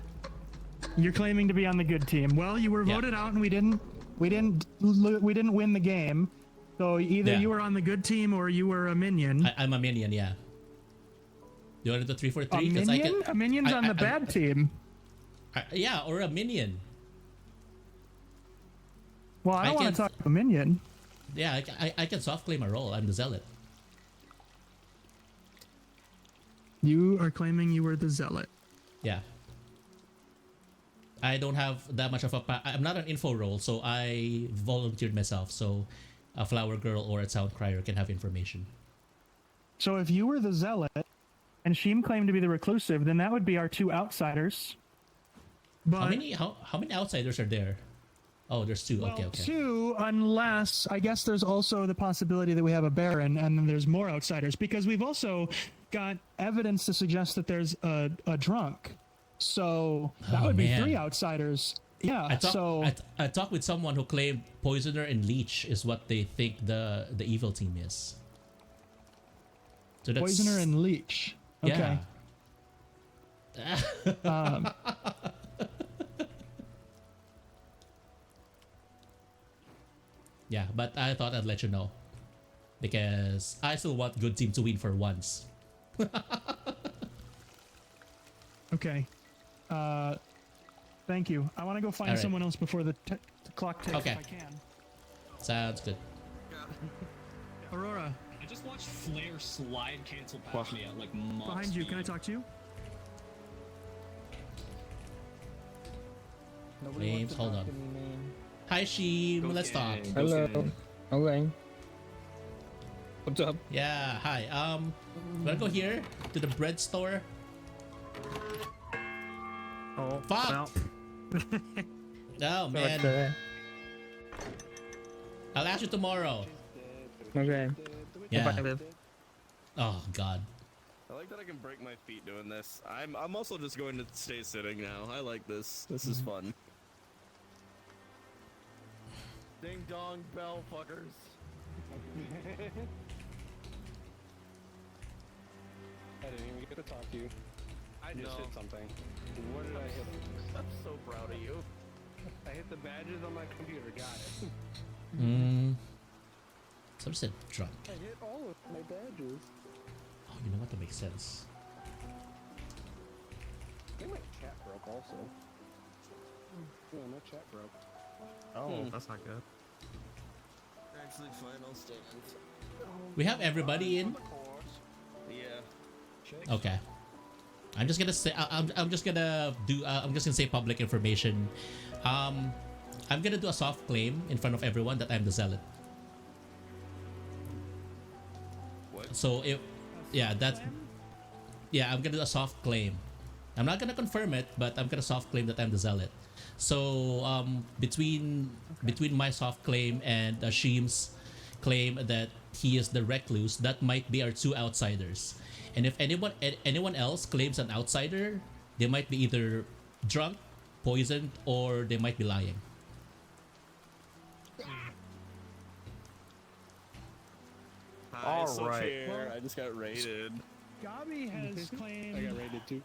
You're claiming to be on the good team. Well, you were voted out, and we didn't win the game. So either Yeah. you were on the good team or you were a minion. I'm a minion, yeah. Do you want to do 3 for 3? A minion? A minion's on the bad team. Yeah, or a minion. Well, I don't want can- to talk to a minion. Yeah, I can soft claim a roll. I'm the zealot. You are claiming you were the zealot. Yeah. I don't have that much of I'm not an info role, so I volunteered myself, so a flower girl or a town crier can have information. So if you were the zealot and Sheem claimed to be the reclusive, then that would be our 2 outsiders. But How many outsiders are there? Oh, there's 2. Well, okay. 2, unless I guess there's also the possibility that we have a baron, and then there's more outsiders, because we've also got evidence to suggest that there's a drunk. So that would be man. 3 outsiders. Yeah. I talked with someone who claimed poisoner and leech is what they think the evil team is. So that's, Poisoner and leech. Okay. Yeah. Yeah, but I thought I'd let you know, because I still want good team to win for once. Okay. Thank you. I want to go find All right. someone else before the clock ticks Okay. if I can. Sounds good. Aurora, I just watched Flare slide cancel past me at like months. behind you. Can I talk to you? Names, hold on. Hi, Sheem. Let's talk. Hello. Okay. What's up? Yeah, hi. Wanna go here to the bread store? Oh, fuck! well. Oh man. I'll ask you tomorrow. Okay. Yeah. If I live. Oh god. I like that I can break my feet doing this. I'm also just going to stay sitting now. I like this. This is fun. Ding dong bell fuckers. I didn't even get to talk to you. I just hit something. What did I hit? I'm so proud of you. I hit the badges on my computer. Got it. So I just said drunk. I hit all of my badges. Oh, you know what? That makes sense. I think my chat broke also. Yeah, my chat broke. Oh, that's not good. Actually, final stand. We have everybody in. Yeah. Okay. I'm just gonna say. I'm just gonna do. I'm just gonna say public information. I'm gonna do a soft claim in front of everyone that I'm the zealot. What? So if, yeah, that's, yeah, I'm gonna do a soft claim. I'm not gonna confirm it, but I'm gonna soft claim that I'm the zealot. So between my soft claim and Shim's claim that he is the recluse, that might be our two outsiders. And if anyone else claims an outsider, they might be either drunk, poisoned, or they might be lying. All right. Well, I just got raided. Gabi has claimed. I got raided too.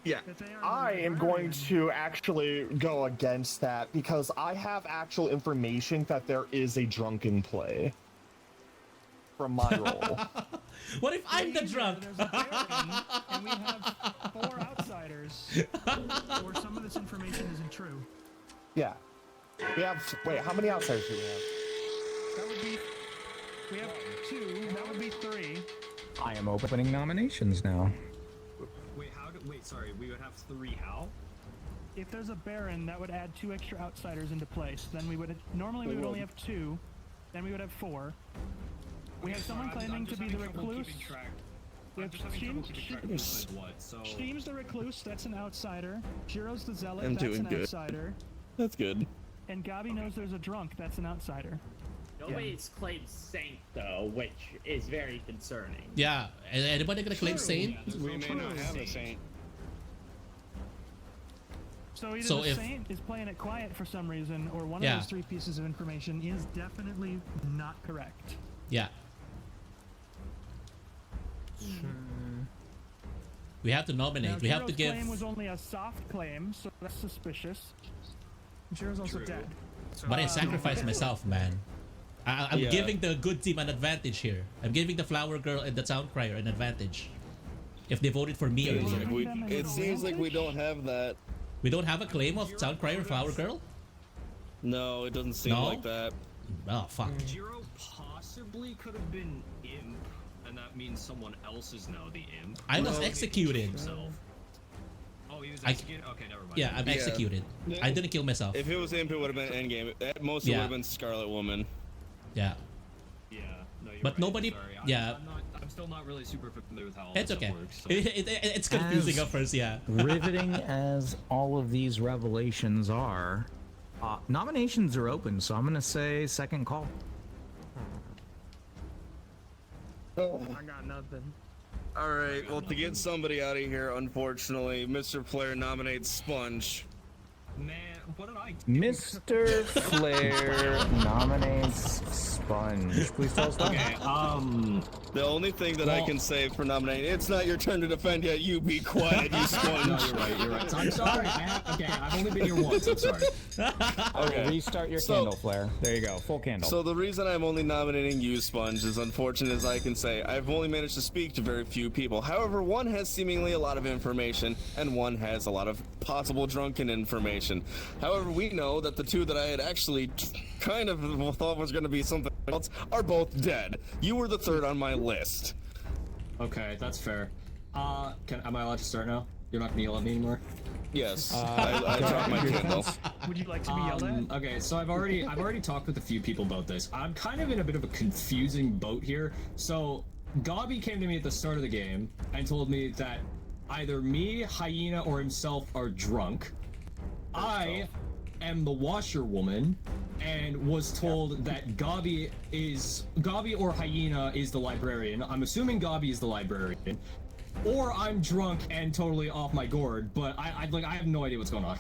Yeah, that they are I am going to actually go against that because I have actual information that there is a drunken play from my role. What if I'm the drunk? There's a baron, and we have 4 outsiders. Or some of this information isn't true. Yeah. We have, wait, how many outsiders do we have? That would be. We have 2. That would be 3. I am opening nominations now. Wait, sorry, we would have 3 how? If there's a baron, that would add 2 extra outsiders into place. Then we would normally we would only have 2. Then we would have 4. We have someone claiming to be the recluse. We have Steam's the recluse. That's an outsider. Jiro's the zealot. I'm that's doing an good. outsider. That's good. And Gabi knows there's a drunk. That's an outsider. Nobody's claimed saint though, which is very concerning. Yeah, anybody gonna claim saint? We may not have a saint. So either So the if- saint is playing it quiet for some reason, or one Yeah. of those 3 pieces of information is definitely not correct. Yeah. We have to nominate. Now, We have to Jiro's give. claim was only a soft claim, so that's suspicious. Jiro's also dead. But I sacrificed myself, man. I'm Yeah. giving the good team an advantage here. I'm giving the flower girl and the town crier an advantage. If they voted for me earlier. It seems like we don't have that. We don't have a claim of town crier flower girl? No, it doesn't seem No? like that. Oh, fuck. Jirō possibly could have been imp, and that means someone else is now the imp. I was Or executed. himself. Oh, he was I- executed? Okay, never mind. Yeah, I'm Yeah. executed. I didn't kill myself. If it was imp, it would have been endgame. At most, it Yeah. would have been Scarlet Woman. Yeah. Yeah, no, you're But right. nobody- Sorry, yeah. I'm still not really super familiar with how all It's this okay. stuff works. So. It's confusing As at first, yeah. riveting as all of these revelations are, nominations are open, so I'm gonna say second call. I got nothing. All right. Well, to get somebody out of here, unfortunately, Mr. Player nominates Sponge. Man, what did I do? Mr. Flair nominates Sponge. Please tell us that. Okay, The only thing that I can say for nominating, it's not your turn to defend yet. You be quiet, you Sponge. No, you're right, you're right. I'm sorry. I've only been here once. I'm sorry. Okay, restart your candle, Flair. There you go, full candle. So the reason I'm only nominating you, Sponge, as unfortunate as I can say, I've only managed to speak to very few people. However, one has seemingly a lot of information, and one has a lot of possible drunken information. However, we know that the 2 that I had actually kind of thought was going to be something else are both dead. You were the 3rd on my list. Okay, that's fair. Am I allowed to start now? You're not gonna yell at me anymore? Yes, I dropped my candle. Would you like to be yelled at? Okay, so I've already talked with a few people about this. I'm kind of in a bit of a confusing boat here. So Gabi came to me at the start of the game and told me that either me, Hyena, or himself are drunk. I am the washerwoman and was told that Gabi or Hyena is the librarian. I'm assuming Gabi is the librarian. Or I'm drunk and totally off my gourd, but I have no idea what's going on.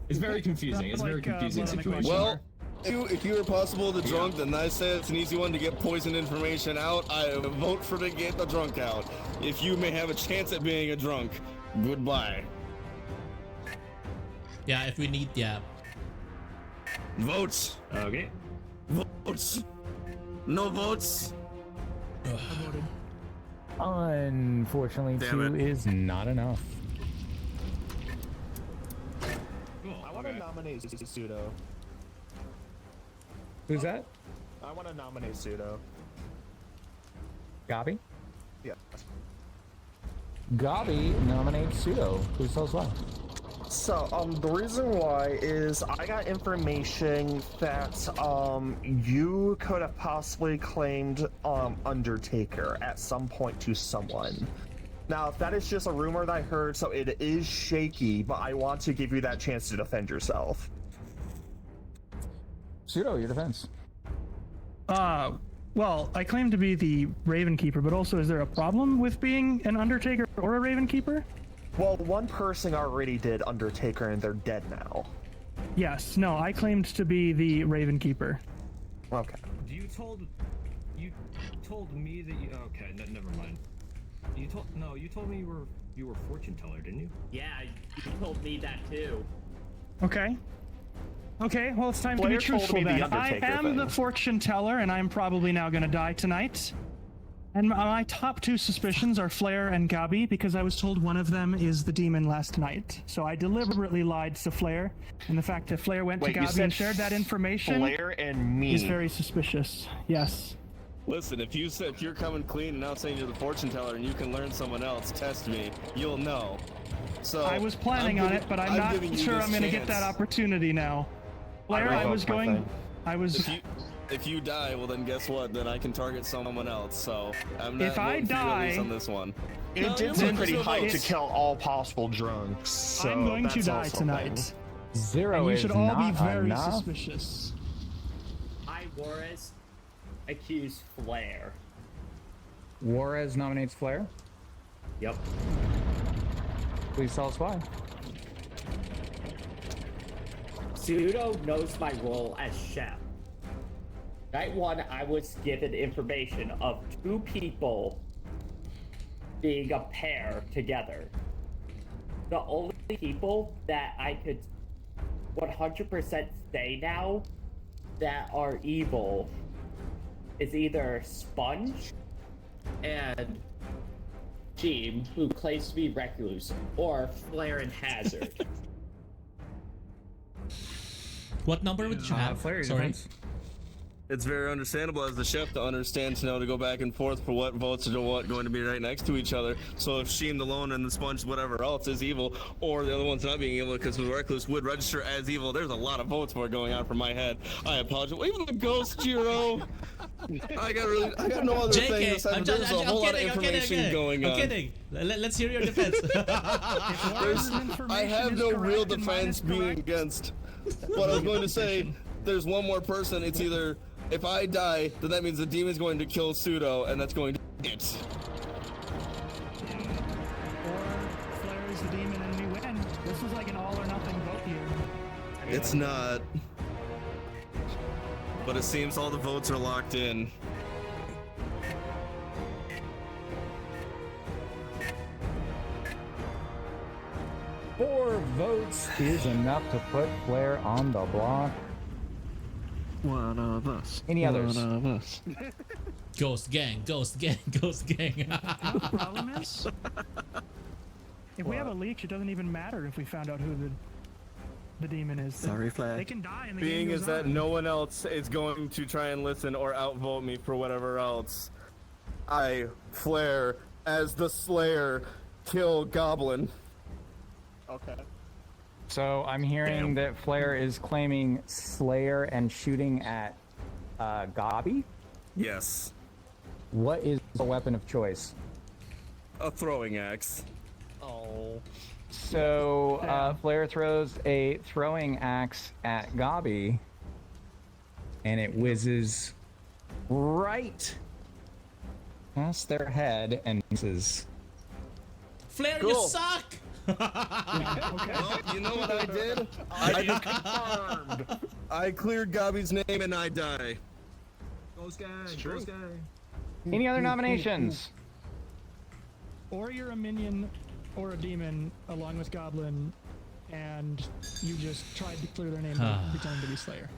It's very confusing. It's a very confusing situation. Well, if you were possible the drunk, then I say it's an easy one to get poison information out. I vote for to get the drunk out. If you may have a chance at being a drunk, goodbye. Yeah, if we need, yeah. Votes. Okay. Votes. No votes. I voted. Unfortunately, Damn 2 is not enough. I want to nominate Pseudo. Who's that? I want to nominate Pseudo. Gabi? Yeah. Gabi nominates Pseudo. Who tells why? So, the reason why is I got information that, you could have possibly claimed, Undertaker at some point to someone. Now, if that is just a rumor that I heard, so it is shaky, but I want to give you that chance to defend yourself. Pseudo, your defense. Well, I claim to be the Raven Keeper, but also is there a problem with being an Undertaker or a Raven Keeper? Well, one person already did Undertaker and they're dead now. Yes, no, I claimed to be the Raven Keeper. Okay. You told me that you. Okay, never mind. You told me you were fortune teller, didn't you? Yeah, you told me that too. Okay. Okay, well, it's time to Blair be told truthful me the then. I Undertaker am thing. the fortune teller, and I'm probably now going to die tonight. And my top 2 suspicions are Flare and Gabi, because I was told one of them is the demon last night. So I deliberately lied to Flare, and the fact that Flare went Wait, to you Gabi said and shared that information Flare and me. is very suspicious. Yes. Listen, if you're coming clean and now saying you're the fortune teller and you can learn someone else, test me. You'll know. So I was planning on it, but I'm not sure I'm going to get that opportunity now. Flare, I was going... If you die, well then guess what? Then I can target someone else. So I'm not If I voting for you at least die- on this one. It did seem pretty hype to kill all possible drunks. So I'm going to that's die also tonight. fine. 0 And you is should all be not very enough. suspicious. I, Juarez, accuse Flare. Juarez nominates Flare. Yep. Please tell us why. Pseudo knows my role as chef. Night 1, I was given information of 2 people being a pair together. The only people that I could 100% say now that are evil is either Sponge and Jeem, who claims to be Recluse, or Flare and Hazard. What number would you have? Flare, your Sorry. defense. It's very understandable as the chef to understand to know to go back and forth for what votes are what going to be right next to each other. So if Sheem the Lone and the Sponge whatever else is evil, or the other one's not being evil because the Recluse would register as evil, there's a lot of votes more going on from my head. I apologize. Even the ghost, Jirō. I got no other thing. JK, I'm There's a whole lot of kidding, information going on. I'm kidding. Let's hear your defense. I have no real defense being against. What I was going to say, there's one more person. It's either if I die, then that means the demon's going to kill Pseudo, and that's going to be it. Or Flare is the demon and we win. This is like an all or nothing vote here. It's not. But it seems all the votes are locked in. Four votes is enough to put Flare on the block. One of us. Any others? One of us. Ghost gang, ghost gang, ghost gang. The problem is, if we have a leech, it doesn't even matter if we found out who the demon is. Sorry, Flare. They can die and the Being game is goes that on. no one else is going to try and listen or outvote me for whatever else. I, Flare, as the Slayer, kill Goblin. Okay. So I'm hearing that Flare is claiming Slayer and shooting at Gabi. Yes. What is the weapon of choice? A throwing axe. Oh. So Flare throws a throwing axe at Gabi, and it whizzes right past their head and misses. Flare, Cool. you suck! Well, you know what I did? I cleared Gabi's name and I die. Ghost gang, ghost gang. Any other nominations? Or you're a minion or a demon along with Goblin, and you just tried to clear their name by pretending to be Slayer.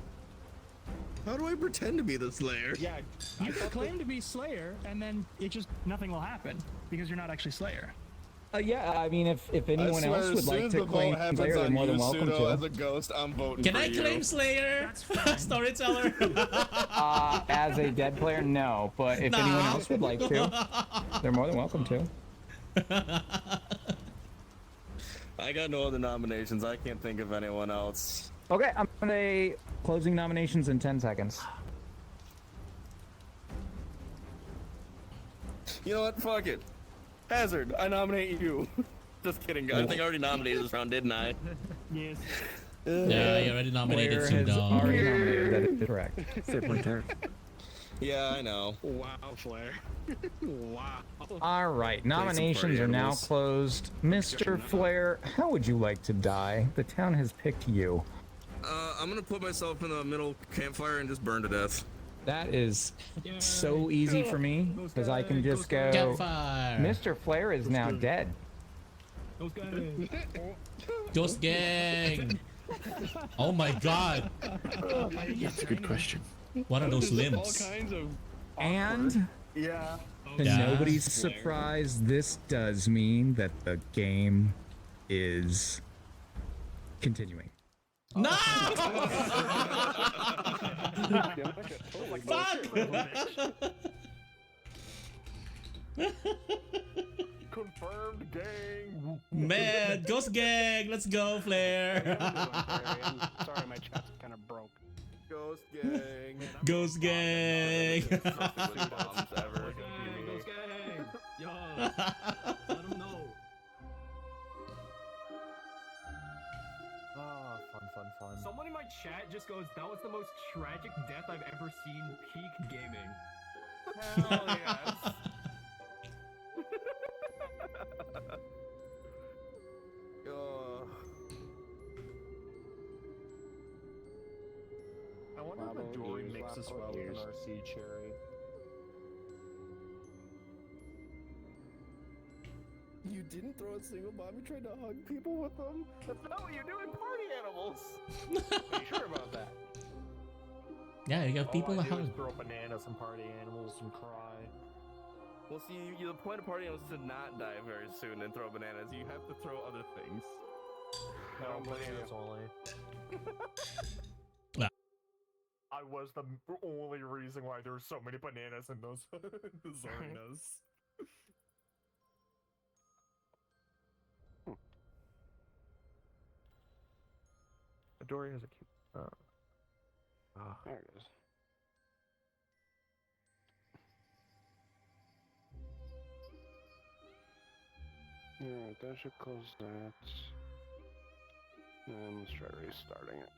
How do I pretend to be the Slayer? Yeah, you could claim to be Slayer, and then nothing will happen because you're not actually Slayer. Yeah, I mean, if anyone I swear, else would as soon like as to the claim vote happens Slayer, they're on more than you, welcome Pseudo, to. as a ghost, I'm voting Can for I you. claim Slayer? Storyteller. As a dead player, no. But if anyone else would like to, they're more than welcome to. I got no other nominations. I can't think of anyone else. Okay, I'm gonna closing nominations in 10 seconds. You know what? Fuck it. Hazard, I nominate you. Just kidding. I think I already nominated this round, didn't I? Yes. Yeah, you already nominated Player has Sudo. already nominated. That is correct. Yeah, I know. Wow, Flair. Wow. All right, nominations are now closed. Mr. Flair, how would you like to die? The town has picked you. I'm gonna put myself in the middle campfire and just burn to death. That is so easy for me because I can just go. Campfire. Mr. Flair is now dead. Ghost gang. Oh my god. That's a good question. What are those All limbs? kinds of And Yeah. to Yeah. nobody's surprise, this does mean that the game is continuing. No! Confirmed gang. Man, Ghost gang, let's go, Flair. Sorry, my chat's kind of broke. Ghost gang. Ghost gang. Bombs ever. Ghost gang. Yo. Let him know. Ah, fun. Someone in my chat just goes, "That was the most tragic death I've ever seen." Peak gaming. Hell yes. I wonder if the Dory mixes well with an RC cherry. You didn't throw a single bomb. You tried to hug people with them. That's not what you do in Party Animals. Are you sure about that? Yeah, you got people All to I do is hug. throw bananas and Party Animals and cry. Well, see, the point of Party Animals is to not die very soon and throw bananas. You have to throw other things. No, bananas only. Ah. I was the only reason why there were so many bananas in those arenas. Dory has a cute. There it is. Alright, that should close that. And let's try restarting it.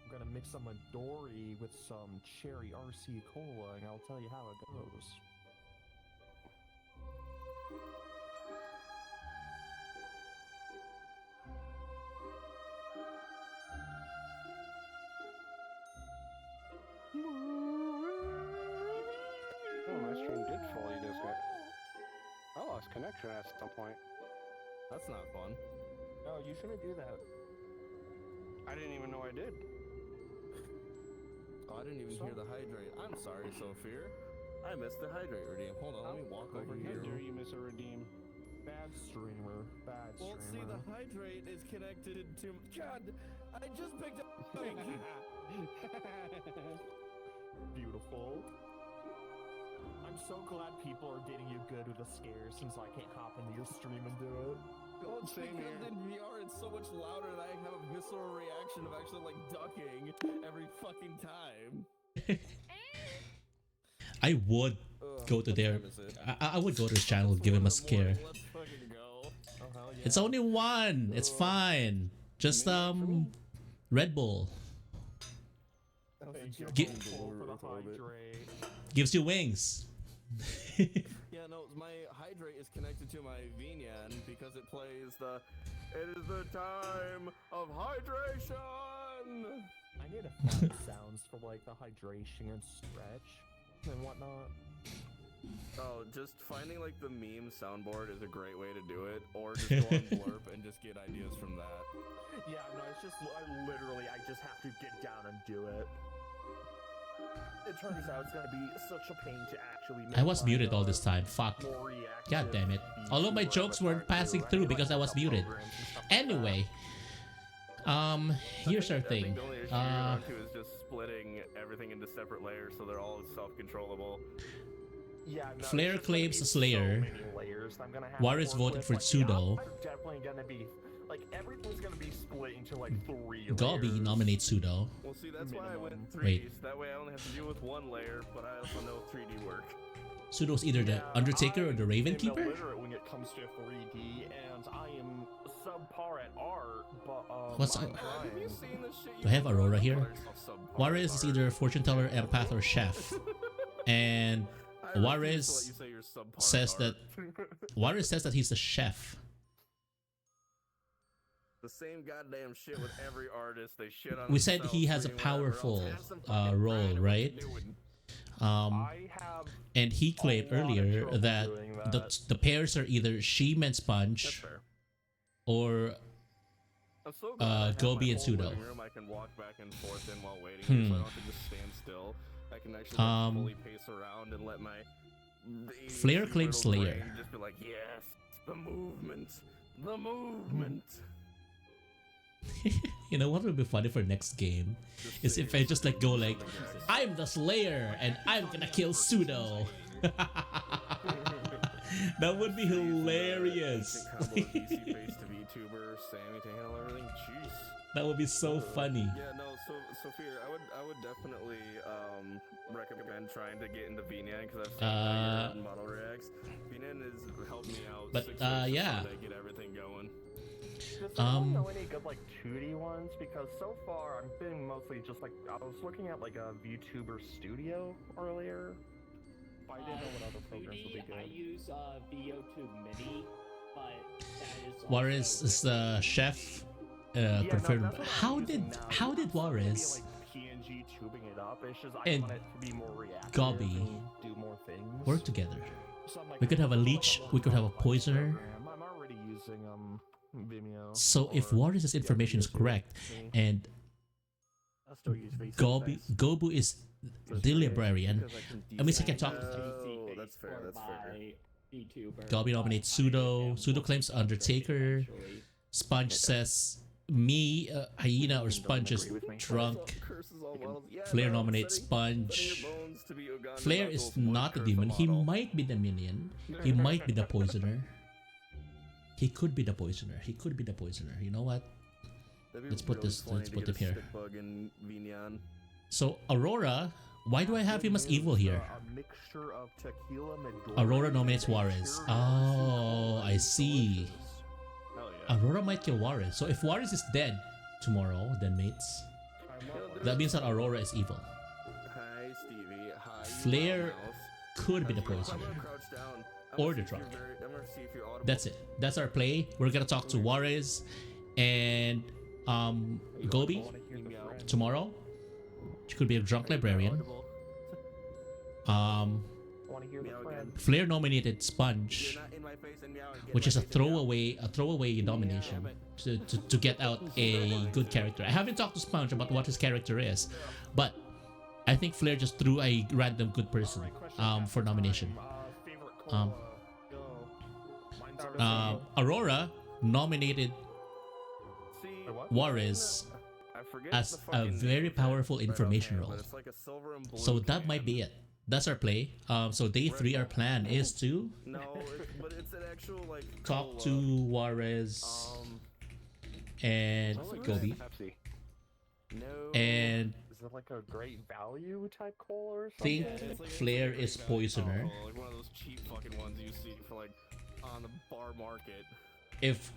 I'm gonna mix some Midori with some cherry RC cola, and I'll tell you how it goes. Oh, my stream did fully disconnect. I lost connection at some point. That's not fun. No, you shouldn't do that. I didn't even know I did. Oh, I didn't even hear the hydrate. I'm sorry, Sophia. I missed the hydrate redeem. Hold on, let me walk over here. How dare you miss a redeem? Bad streamer. Bad Well, see, streamer. the hydrate is connected to. God, I just picked up. Beautiful. I'm so glad people are getting you good with the scares since I can't hop into your stream and do it. Well, it's because in VR it's so much louder that I have a visceral reaction of actually like ducking every fucking time. I would go to their. I would go to his channel and give him a scare. Let's fucking go. Oh, hell yeah. It's only one. It's fine. Just Red Bull Thank you. Gi- For the hydrate. gives you wings. Yeah, no, my hydrate is connected to my Vinyan because it plays the. It is the time of hydration. I need to find sounds for like the hydration and stretch and whatnot. Oh, just finding like the meme soundboard is a great way to do it, or just go on Blurp and just get ideas from that. Yeah, no, I I just have to get down and do it. It turns out it's gonna be such a pain to actually make I was muted all this time. Fuck. more reactive God damn it. Although my jokes weren't passing through because I was muted. Anyway. Here's our I think thing. the only issue you're going to is just splitting everything into separate layers so they're all self-controllable. Yeah, no, Flare it's just gonna claims be Slayer. So many layers I'm gonna have Warriors to work voted with. for Like, Pseudo. I'm definitely gonna be like everything's gonna be split into like 3 Gobi layers. nominates Pseudo. Well, see, that's why I went 3D. Wait. So that way I only have to deal with one layer, but I also know 3D work. Pseudo's either the Undertaker or the Raven I'm Keeper? illiterate when it comes to 3D, and I am subpar at art, but What's I'm up? trying. Have you seen this shit? Do I have Aurora here? Juarez is either fortune teller, empath, or chef. And Juarez says that he's a chef. The same goddamn shit with every artist. They shit on We said themselves, he has a freaking whatever else. powerful Have some fucking role, pride in what right? you're doing. And he claimed earlier that the pairs are either Sheem and Sponge or I'm so glad I have my Gobi and whole Pseudo. living room I can walk back and forth in while waiting, so I Hmm. don't have to just stand still. I can actually like, fully pace around and let my Flare claims little Slayer. brain just be like, yes, the movement, the movement. You know what would be funny for next game is if I just like go like, I'm the Slayer and I'm gonna kill Pseudo. That would be hilarious. VTuber, Sammy to handle everything. Jeez. That would be so funny. Yeah, no. So Fear, I would definitely recommend trying to get into VNAN because I've seen how your model reacts. VNAN has helped me out. But, 6 years yeah. before they get everything going. Does anyone know any good like 2D ones? Because so far I've been mostly just like I was looking at like a VTuber Studio earlier. But I didn't know what other programs would be good. I use VO2 Mini, but that is Juarez is the chef. Confirmed. How did Juarez PNG tubing it up. It's just I and want it to be more reactive Gobi and do more things. work together? So I'm like, We could have a leech. We could have a poisoner. I'm already using Vimeo. So if Juarez's information is correct, and Gobu is the librarian, at least I can talk. Oh, that's fair. That's fair. Gobi nominates Pseudo. Pseudo claims Undertaker. Sponge says me, Hyena, or Sponge is drunk. Flare nominates Sponge. Flare is not a demon. He might be the minion. He might be the poisoner. He could be the poisoner. He could be the poisoner. You know what? Let's put this. Let's put it here. So Aurora, why do I have him as evil here? A mixture of tequila, Aurora nominates Juarez. Oh, I see. Aurora might kill Juarez. So if Juarez is dead tomorrow, then mates, that means that Aurora is evil. Hi, Stevie. Hi. Flare could be the poisoner or the drunk. That's it. That's our play. We're gonna talk to Juarez and Gobi tomorrow. She could be a drunk librarian. Flare nominated Sponge, which is a throwaway nomination to get out a good character. I haven't talked to Sponge about what his character is, but I think Flare just threw a random good person for nomination. Aurora nominated Juarez as a very powerful information role. So that might be it. That's our play. So day 3, our plan is to talk to Juarez and Gobi. And is it like a great value type cola or something? think Flare is poisoner. Like one of those cheap fucking ones you see for like on the bar market. If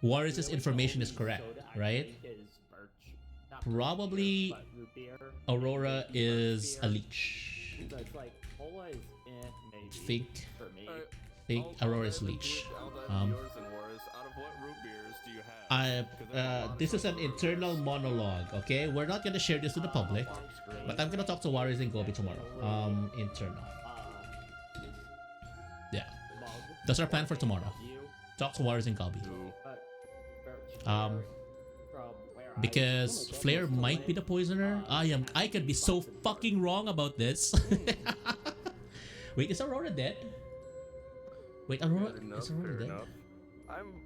Juarez's information is correct, right? Probably Aurora is a leech. So it's like cola is maybe for me. Think Aurora is leech. This is an internal monologue, okay? We're not gonna share this to the public, but I'm gonna talk to Juarez and Gobi tomorrow. Internal. Yeah. That's our plan for tomorrow. Talk to Juarez and Gobi. Because Flare might be the poisoner. I could be so fucking wrong about this. Wait, is Aurora dead? Wait, Aurora is Aurora dead?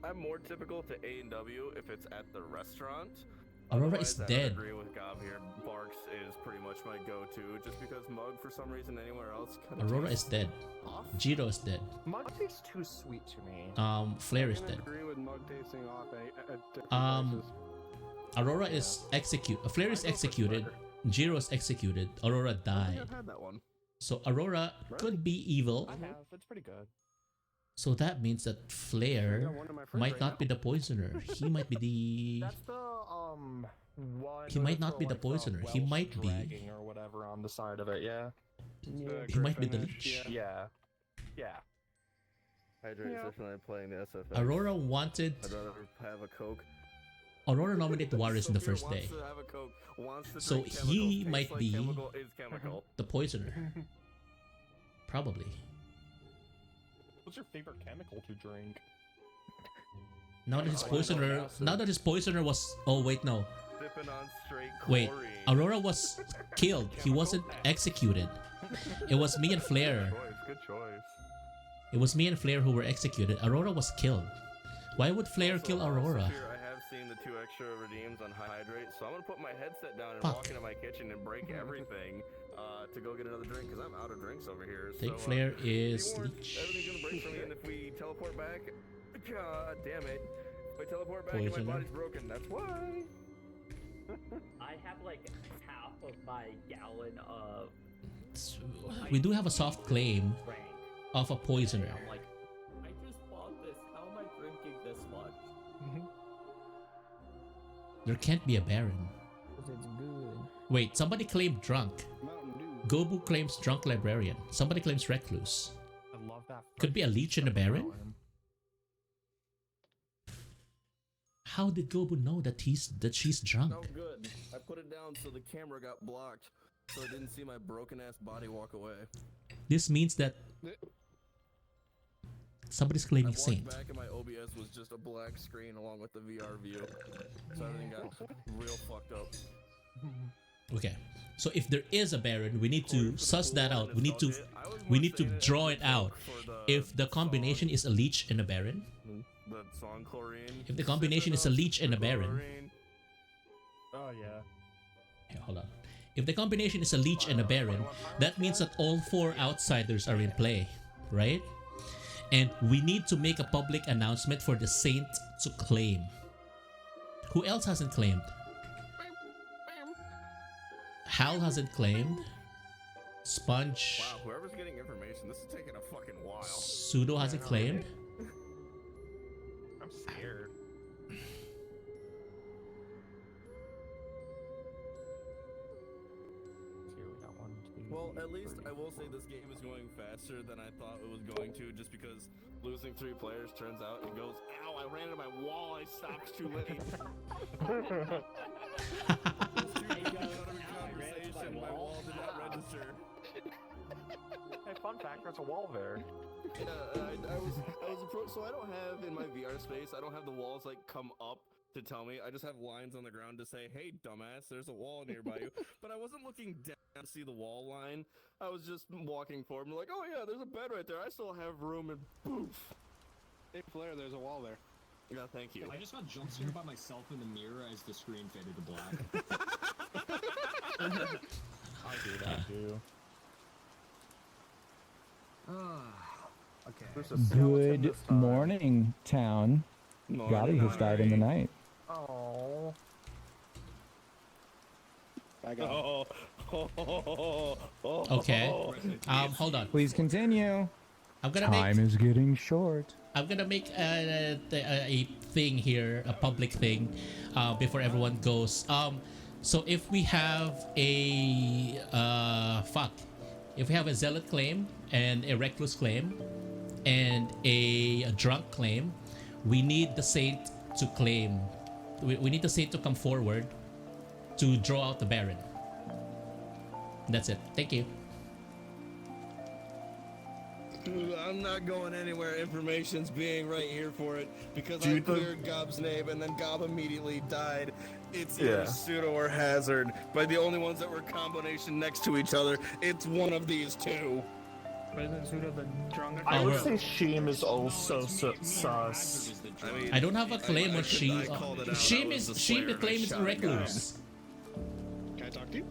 I'm more typical to A&W if it's at the restaurant. Aurora is Otherwise, dead. I agree with Gob here. Barks is pretty much my go-to, just because Mug, for some reason, anywhere else. Aurora is dead. Jirō is dead. Mug tastes too sweet to me. Flare is dead. agree with Mug tasting off at different places. Aurora is executed. Flare is executed. Jirō is executed. Aurora I think died. I've had that one. So Aurora could be evil. I have. It's pretty good. So that means that Flare might not be the poisoner. He might be the. That's the one. He might not be the poisoner. He might be. Dragging or whatever on the side of it. Yeah. He might be the leech. Yeah. Yeah. Hydrate is definitely playing the SFX. Aurora wanted. I'd rather have a Coke. Aurora nominated Warriors in the first day. So he might be the poisoner. Probably. What's your favorite chemical to drink? Now that his poisoner was. Oh wait, no. Sipping on straight Wait, chlorine. Aurora was killed. He wasn't executed. It was me and Flare. Good choice. It was me and Flare who were executed. Aurora was killed. Why would Flare kill Aurora? Here, I have seen the 2 extra redeems on Hydrate, so I'm gonna put my headset down and walk into my kitchen and break everything to go get another drink, because I'm out of drinks over here. I think so, Flare is everything's gonna break for me, and if we teleport back, god damn it. If I teleport back and my Poisoner. body's broken, that's why. I have like half of my gallon of. We do have a soft claim Rank. of a poisoner. I'm like, I just bought this. How am I drinking this much? There can't be a Baron. It's good. Wait, somebody claimed drunk. Gobu claims drunk librarian. Somebody claims recluse. I love that. Could be a leech and a Baron? How did Gobu know that she's drunk? Oh good. I put it down so the camera got blocked, so I didn't see my broken ass body walk away. This means that somebody's claiming I saint. walked back and my OBS was just a black screen along with the VR view, so everything got real fucked up. Okay. So if there is a Baron, we need to suss that out. We need to draw it out. If the combination is a leech and a Baron, The song Chlorine. if the combination is a leech and a Baron, Oh yeah. hey, hold on. If the combination is a leech and a Baron, that means that all 4 outsiders are in play, right? And we need to make a public announcement for the saint to claim. Who else hasn't claimed? Hal hasn't claimed. Sponge. Wow, whoever's getting information, this is taking a fucking while. Pseudo hasn't claimed. I'm scared. Well, at least I will say this game is going faster than I thought it was going to, just because losing 3 players turns out it goes, ow, I ran into my wall, I stopped too late. My wall did not register. Hey, fun fact, there's a wall there. Yeah, I was approached, so I don't have, in my VR space, I don't have the walls like come up to tell me. I just have lines on the ground to say, hey dumbass, there's a wall nearby you. But I wasn't looking down to see the wall line. I was just walking forward and like, oh yeah, there's a bed right there. I still have room, and poof. Hey Flare, there's a wall there. Yeah, thank you. I just got jump scared by myself in the mirror as the screen faded to black. I do that too. Okay. Good morning, town. Gotti has died in the night. Oh. I got Okay. Hold on. Please continue. I'm gonna Time is getting short. I'm gonna make a thing here, a public thing, before everyone goes. So if we have a if we have a zealot claim and a recluse claim and a drunk claim, we need the saint to claim. We need the saint to come forward to draw out the Baron. That's it. Thank you. I'm not going anywhere. Information's being right here for it because I Dude, cleared Gob's name and then Gob immediately died. It's Yeah. either pseudo or hazard. But the only ones that were combination next to each other, it's one of these two. I would say Sheem is also sus. I don't have a claim on Sheem. Sheem claims recluse. Can I talk to you?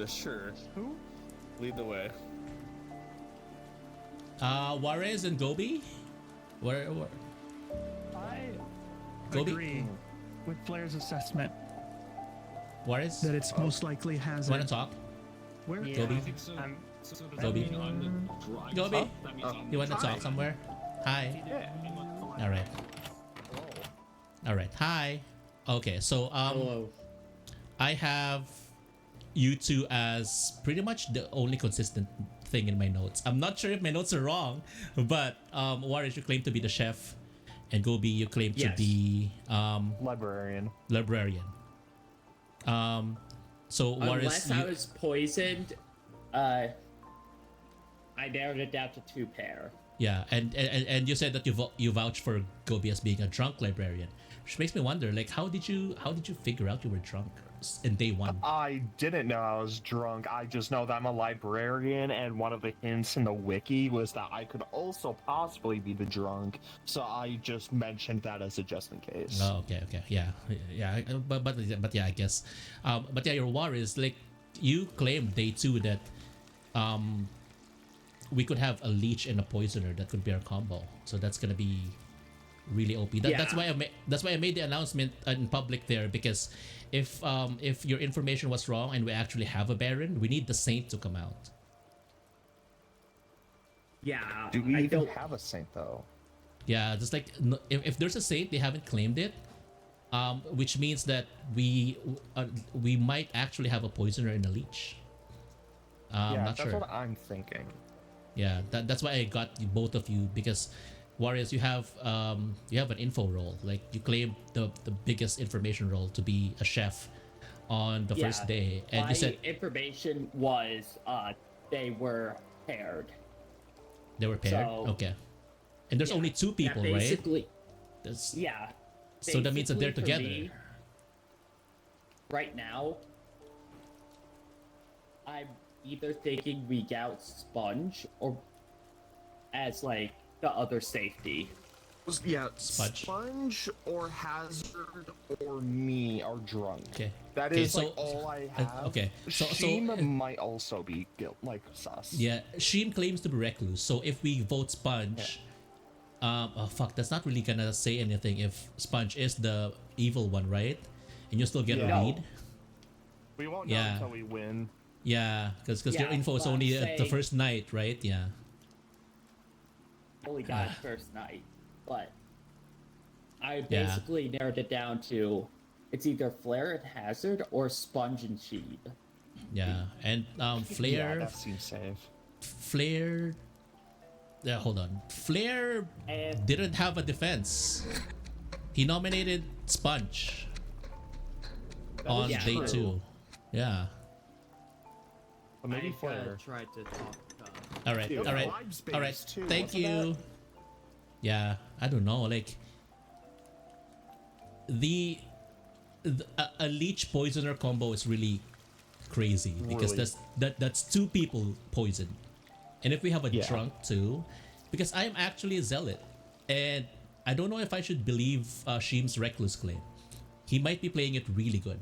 Sure. Who? Lead the way. Juarez and Gobi? Where? I Gobi? agree with Flair's assessment Juarez? that it's most likely hazard. Want to talk? Where? Gobi? Gobi? Gobi? You want to talk somewhere? Hi. All right. All right. Hi. Okay. So I have you two as pretty much the only consistent thing in my notes. I'm not sure if my notes are wrong, but Juarez, you claim to be the chef, and Gobi, you claim to be librarian. Librarian. So Juarez, unless I was poisoned, I narrowed it down to 2 pair. yeah, and you said that you vouch for Gobi as being a drunk librarian, which makes me wonder, like, how did you figure out you were drunk in day 1? I didn't know I was drunk. I just know that I'm a librarian, and one of the hints in the wiki was that I could also possibly be the drunk. So I just mentioned that as a just in case. Oh, okay, yeah. But yeah, I guess. But yeah, your war is like you claimed day 2 that we could have a leech and a poisoner that could be our combo. So that's gonna be really OP. That's why I made the announcement in public there, because if your information was wrong and we actually have a Baron, we need the Saint to come out. Yeah. Do we even have a Saint though? Yeah, just like if there's a Saint, they haven't claimed it, which means that we might actually have a poisoner and a leech. Yeah, not that's sure. what I'm thinking. Yeah, that's why I got both of you, because Warriors, you have an info role. Like you claim the biggest information role to be a chef on the first day, and my you said information was they were paired. they were paired. So, okay, and there's only 2 people, right? basically, That's, yeah. So that means that they're Basically, for together. me, right now, I'm either thinking we gout Sponge or as like the other safety. Yeah, Sponge or Hazard or me are drunk. Okay. That is like all I have. okay. So Sheem might also be sus. Yeah, Sheem claims to be recluse. So if we vote Sponge, oh fuck, that's not really gonna say anything if Sponge is the evil one, right? And you still get a lead. We won't know until we win. Yeah, because your info is only at the first night, right? Yeah. Only got it first night, but I basically narrowed it down to it's either Flare and Hazard or Sponge and Sheed. Yeah, and Flare. Yeah, that seems safe. Flare. Yeah, hold on. Flare didn't have a defense. He nominated Sponge on day 2. Yeah. But maybe Flare tried to talk. All right. Too, Thank you. Yeah, I don't know. Like a leech poisoner combo is really crazy because that's 2 people poisoned, and if we have a drunk too, because I am actually a zealot, and I don't know if I should believe Sheem's recluse claim. He might be playing it really good.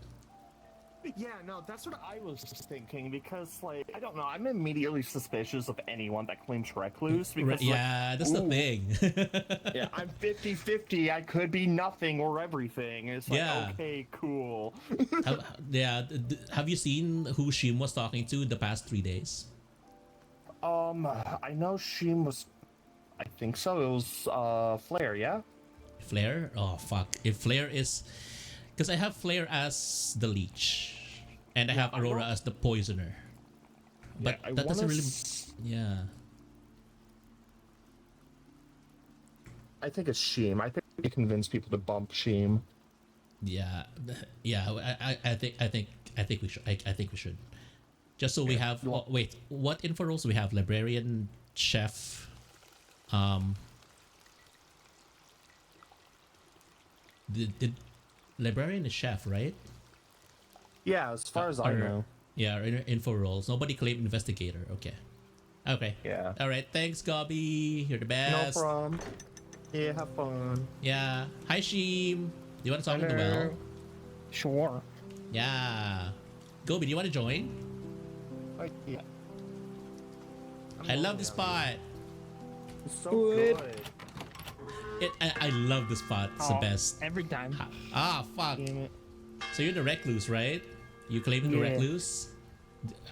Yeah, no, that's what I was thinking, because, like, I don't know, I'm immediately suspicious of anyone that claims recluse, because, that's the thing. Yeah, I'm 50-50, I could be nothing or everything. It's like, okay, cool. Have you seen who Sheem was talking to the past 3 days? I know Sheem was, I think so, it was, Flare, yeah? Flare? Oh, fuck. If Flare is... Because I have Flare as the leech, and I have Aurora as the poisoner. But that doesn't really... Yeah. I think it's Sheem. I think we convince people to bump Sheem. Yeah. I think we should. I think we should. Just so we have... wait, what info roles do we have? Librarian, chef, The librarian is chef, right? Yeah, as far as I know. Yeah, info roles. Nobody claimed investigator. Okay. Okay. Yeah. All right. Thanks, Gobby. You're the best. No problem. Yeah, have fun. Yeah. Hi, Sheem. Do you want to talk to Noel? Sure. Yeah. Gobi, do you want to join? Yeah. I love this spot. It's so good. I love this spot. It's the best. Every time. Ah, fuck. So you're the recluse, right? You claiming the Yeah. recluse?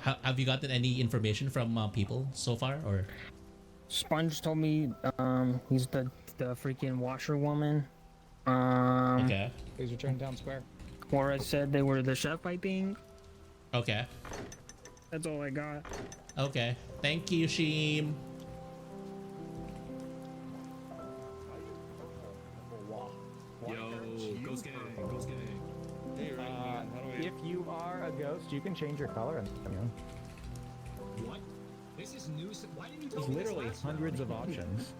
Have you gotten any information from people so far, or? Sponge told me he's the freaking washerwoman. Okay. Please return town square. Cora said they were the chef, I think. Okay. That's all I got. Okay. Thank you, Sheem. Yo, ghost gang, ghost gang. If you are a ghost, you can change your color. What? This is new. Why didn't you tell There's me this literally last time? hundreds of options.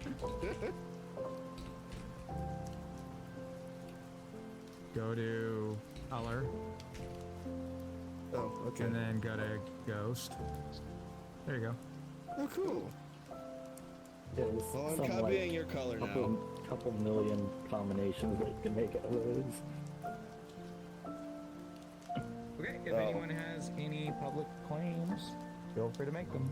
Go to color. Oh, okay. And then go to ghost. There you go. Oh, cool. There's Well, I'm some, copying your color now. Couple million combinations that you can make out of those. Okay, if anyone has any public claims, feel free to make them.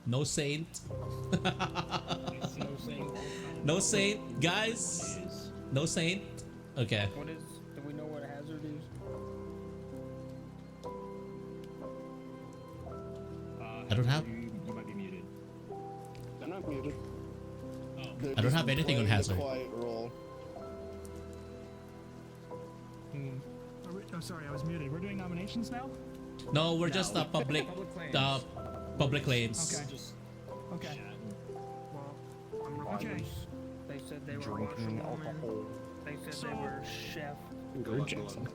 No saint. No saint, guys. No saint. Okay. What is? Do we know what a hazard is? I don't have. You might be muted. I'm not muted. I don't have anything on hazard. Quiet roll. Oh, sorry, I was muted. We're doing nominations now? No, we're just public claims. Okay. Okay. Well, okay. They said they were Drinking washerwoman. alcohol. They said they were chef. Good Jackson.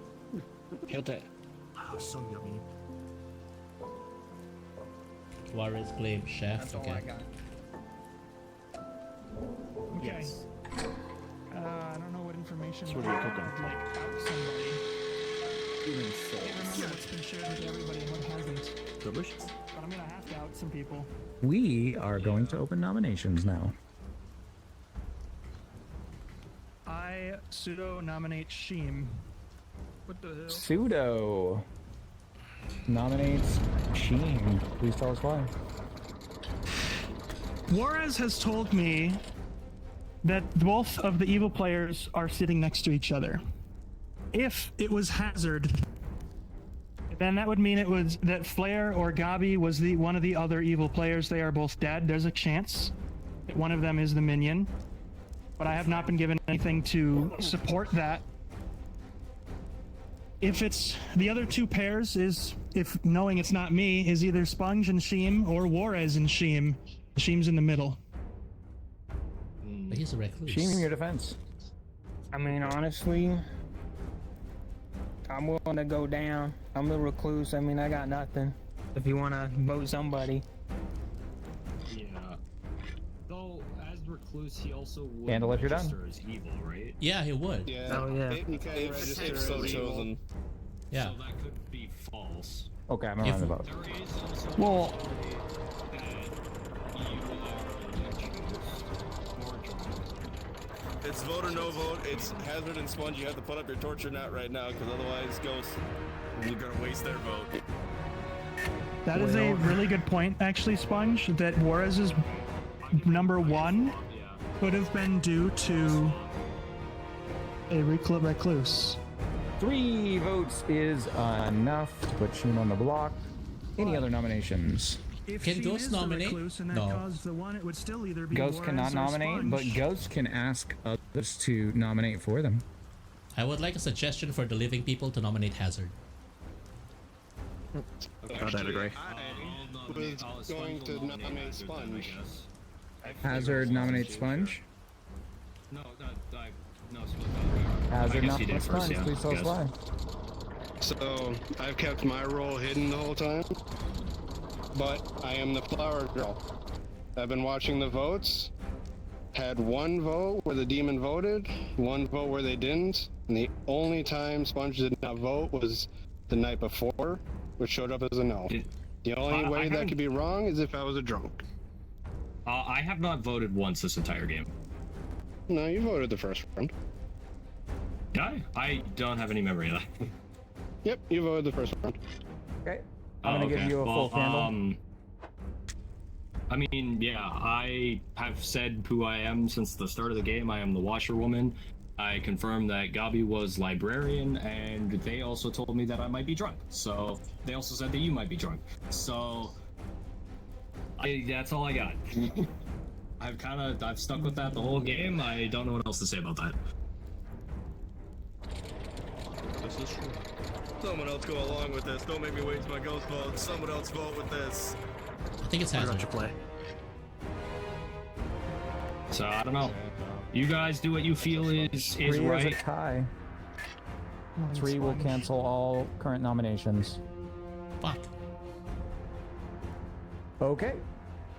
Hail that. Oh, so yummy. Juarez claim chef. That's all Okay. I got. Okay. Yes. I don't know what information So what are you cooking? would, like out somebody. Human I can't remember what's been shared with everybody and what hasn't. Delicious. But I'm gonna have to out some people. We are going to open nominations now. I pseudo nominate Sheem. What the hell? Pseudo nominates Sheen. Please tell us why. Juarez has told me that both of the evil players are sitting next to each other. If it was Hazard, then that would mean it was that Flair or Gabi was one of the other evil players. They are both dead. There's a chance that one of them is the minion, but I have not been given anything to support that. If it's the other two pairs, if knowing it's not me, is either Sponge and Sheem or Juarez and Sheem. Sheem's in the middle. But he's a recluse. Sheen in your defense. I mean, honestly, I'm willing to go down. I'm the recluse. I mean, I got nothing. If you want to vote somebody. Yeah. Though, as recluse, he also would Handle if you're done. register as evil, right? Yeah, he would. Yeah. Oh, yeah. If so chosen. Yeah. So that could be false. Okay, I'm around the vote. There is also Well, a possibility that you are or drunk. It's vote or no vote. It's Hazard and Sponge. You have to put up your torture knot right now, because otherwise, Ghost, you're gonna waste their vote. that is a really good point, actually, Sponge, that Juarez's number one could have been due to a recluse. 3 votes is enough to put Sheen on the block. Any other nominations? If Can Sheem Ghost is the nominate? recluse and that No. caused the one, it would still either be Ghost Juarez cannot or nominate, but Sponge. Ghost can ask others to nominate for them. I would like a suggestion for the living people to nominate Hazard. I'd agree. I'll Was going to nominate Sponge. Hazard nominates Sponge. No, no, Hazard I guess he did nominates first, Sponge. yeah, Please tell us guess. why. So I've kept my role hidden the whole time. but I am the flower girl. I've been watching the votes. Had one vote where the demon voted, one vote where they didn't, and the only time Sponge did not vote was the night before, which showed up as a no. The only way that could be wrong is if I was a drunk. I have not voted once this entire game. No, you voted the first round. Did I don't have any memory of that. Yep, you voted the first round. Okay. I'm gonna give you a full candle. I mean, yeah, I have said who I am since the start of the game. I am the washerwoman. I confirmed that Gabi was librarian, and they also told me that I might be drunk. So they also said that you might be drunk. So that's all I got. I've stuck with that the whole game. I don't know what else to say about that. This is true. Someone else go along with this. Don't make me waste my ghost vote. Someone else vote with this. I think it's Hazard. Play. So I don't know. You guys do what you feel is 3 right. is a tie. 3 will cancel all current nominations. Fuck. Okay.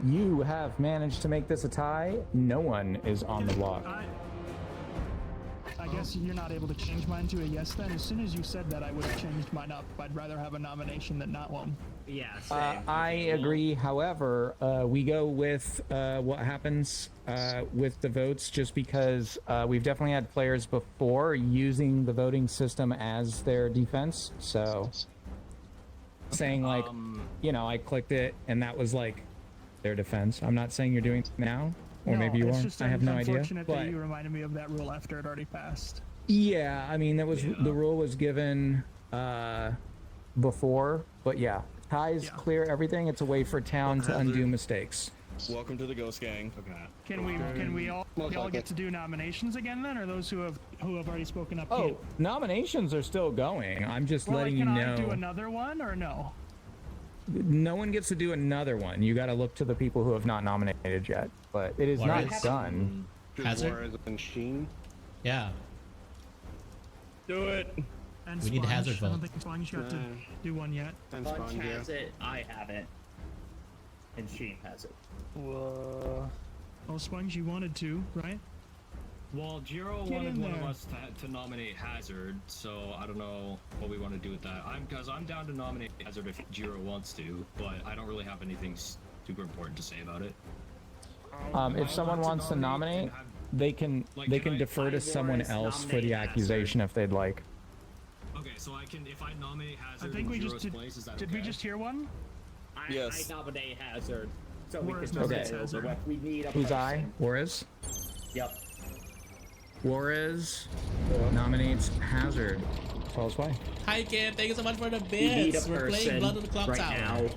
You have managed to make this a tie. No one is on the block. I guess you're not able to change mine to a yes then. As soon as you said that, I would have changed mine up. I'd rather have a nomination than not one. Yeah, same. I agree. However, we go with what happens with the votes just because we've definitely had players before using the voting system as their defense. So saying like, you know, I clicked it and that was like their defense. I'm not saying you're doing it now. Or maybe you are. I have no idea. It's unfortunate that you reminded me of that rule after it already passed. Yeah, I mean, that was the rule was given before, but yeah, ties clear everything. It's a way for town to undo mistakes. Welcome to the Ghost Gang. Okay. Can we all get to do nominations again then, or those who have already spoken up? Oh, nominations are still going. I'm just letting you know. Can I do another one or no? No one gets to do another one. You got to look to the people who have not nominated yet, but it is not done. Hazard? Yeah. Do it. And we need a Hazard I vote. don't think Sponge got to do one yet. Sponge has it, I haven't. And Sheen has it. Whoa. Oh, Sponge, you wanted to, right? Well, Jirō Get wanted in one of there. us to nominate Hazard, so I don't know what we want to do with that. I'm down to nominate Hazard if Jirō wants to, but I don't really have anything super important to say about it. If someone wants to nominate, they can defer to someone else for the accusation if they'd like. Okay, so if I nominate Hazard I think in we Jiro's just did. place, is that Did okay? we just hear one? Yes. I nominate Hazard. So we Where's can just Hazard? say we need a Who's person. I? Juarez? Yep. Juarez nominates Hazard. Tell us why. Hi, Kim. Thank you so much for the We need a bits. We're playing person Blood of the right Clocktower.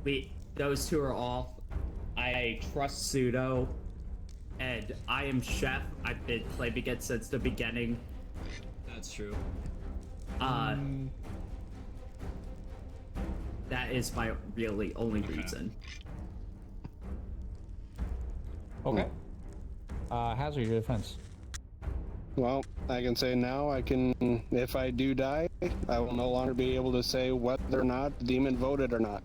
now. Those two are off. I trust Pseudo, and I am Chef. I've been claiming it since the beginning. That's true. That is my really only reason. Okay. Hazard, your defense. Well, I can say now, if I do die, I will no longer be able to say whether or not the demon voted or not.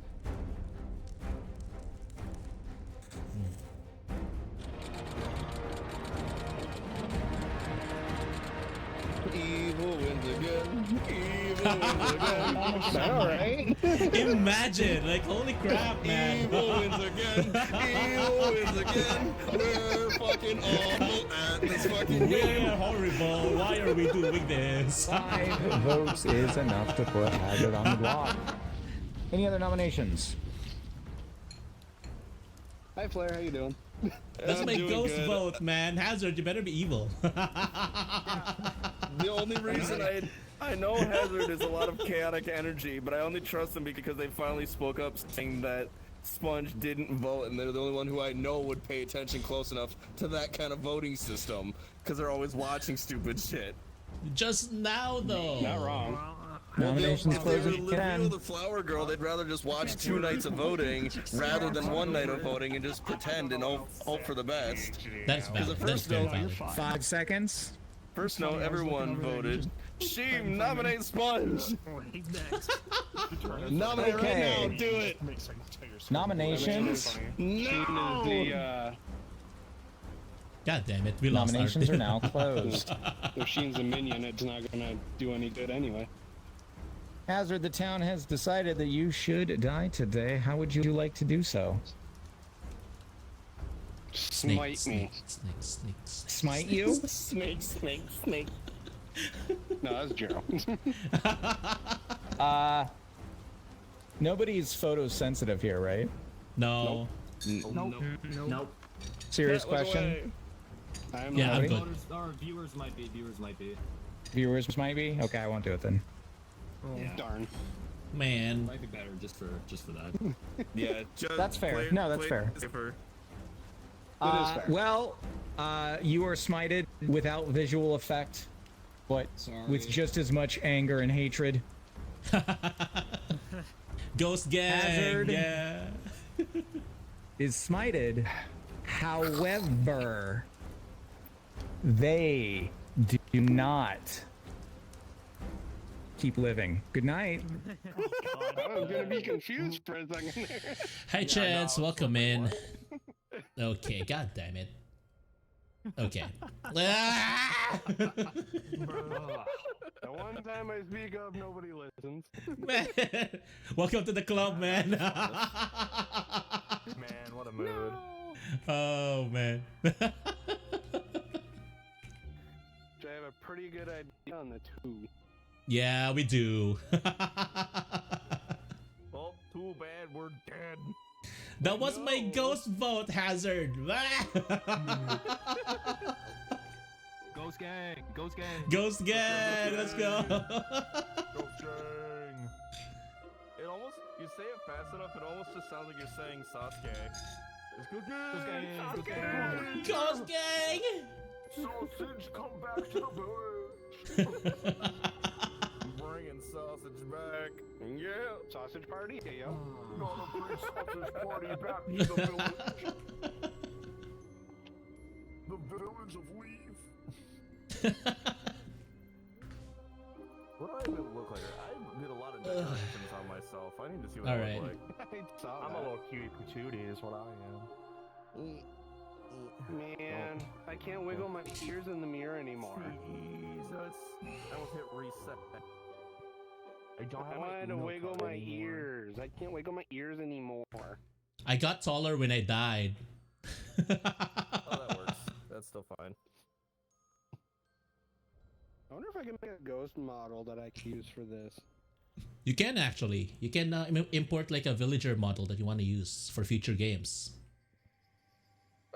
Evil wins again. Evil wins again. Alright. Imagine, like, holy crap, man. Evil wins again. Evil wins again. We're fucking awful at this fucking game. We're horrible. Why are we doing this? 5 votes is enough to put Hazard on the block. Any other nominations? Hi, Flair. How you doing? That's I'm my doing ghost good. vote, man. Hazard, you better be evil. The only reason I know Hazard is a lot of chaotic energy, but I only trust them because they finally spoke up saying that Sponge didn't vote, and they're the only one who I know would pay attention close enough to that kind of voting system, because they're always watching stupid shit. Just now, though. Not wrong. Nominations If they close were at reveal 10. the flower girl, they'd rather just watch 2 nights of voting rather than 1 night of voting and just pretend and hope for the best. That's valid. the That's first very vote, valid. 5 seconds. First note, everyone voted. Sheem, nominate Sponge! Nominate right now, do it! Nominations? No! God damn it, we lost Nominations are now closed. If Sheen's a minion, it's not gonna do any good anyway. Hazard, the town has decided that you should die today. How would you like to do so? Smite me. Smite you? Snake. No, that's Jirō. Nobody's photosensitive here, right? No. Nope. Serious question? I'm good. Our viewers might be. Viewers might be? Okay, I won't do it then. Yeah. Darn. Man. Might be better just for that. Yeah, just That's fair. No, that's fair. Well, you are smited without visual effect, but with just as much anger and hatred. Ghost gang. Hazard Yeah. is smited. However, they do not keep living. Good night. I was gonna be confused for a second there. Hi, Chance. Welcome in. Okay, god damn it. Okay. The one time I speak up, nobody listens. Man. Welcome to the club, man. Man, what a mood. Oh, man. I have a pretty good idea on the two. Yeah, we do. Well, too bad we're dead. That was my ghost vote, Hazard. Ghost gang. Ghost gang. Let's go. Ghost gang. It almost, you say it fast enough, it almost just sounds like you're saying Sasuke. It's Ghost gang. Sasuke. Ghost gang. Sausage, come back to the village. Bringing sausage back. Yeah, sausage party, yeah, yo. Gonna bring sausage party back to the village. The village of Leaf. What do I even look like? I did a lot of decorations on myself. I need to see what I look like. I'm a little cutie patootie is what I am. Man, I can't wiggle my ears in the mirror anymore. Jesus. I almost hit reset. I wanted to wiggle my ears. I can't wiggle my ears anymore. I got taller when I died. Oh, that works. That's still fine. I wonder if I can make a ghost model that I can use for this. You can actually. You can import like a villager model that you want to use for future games.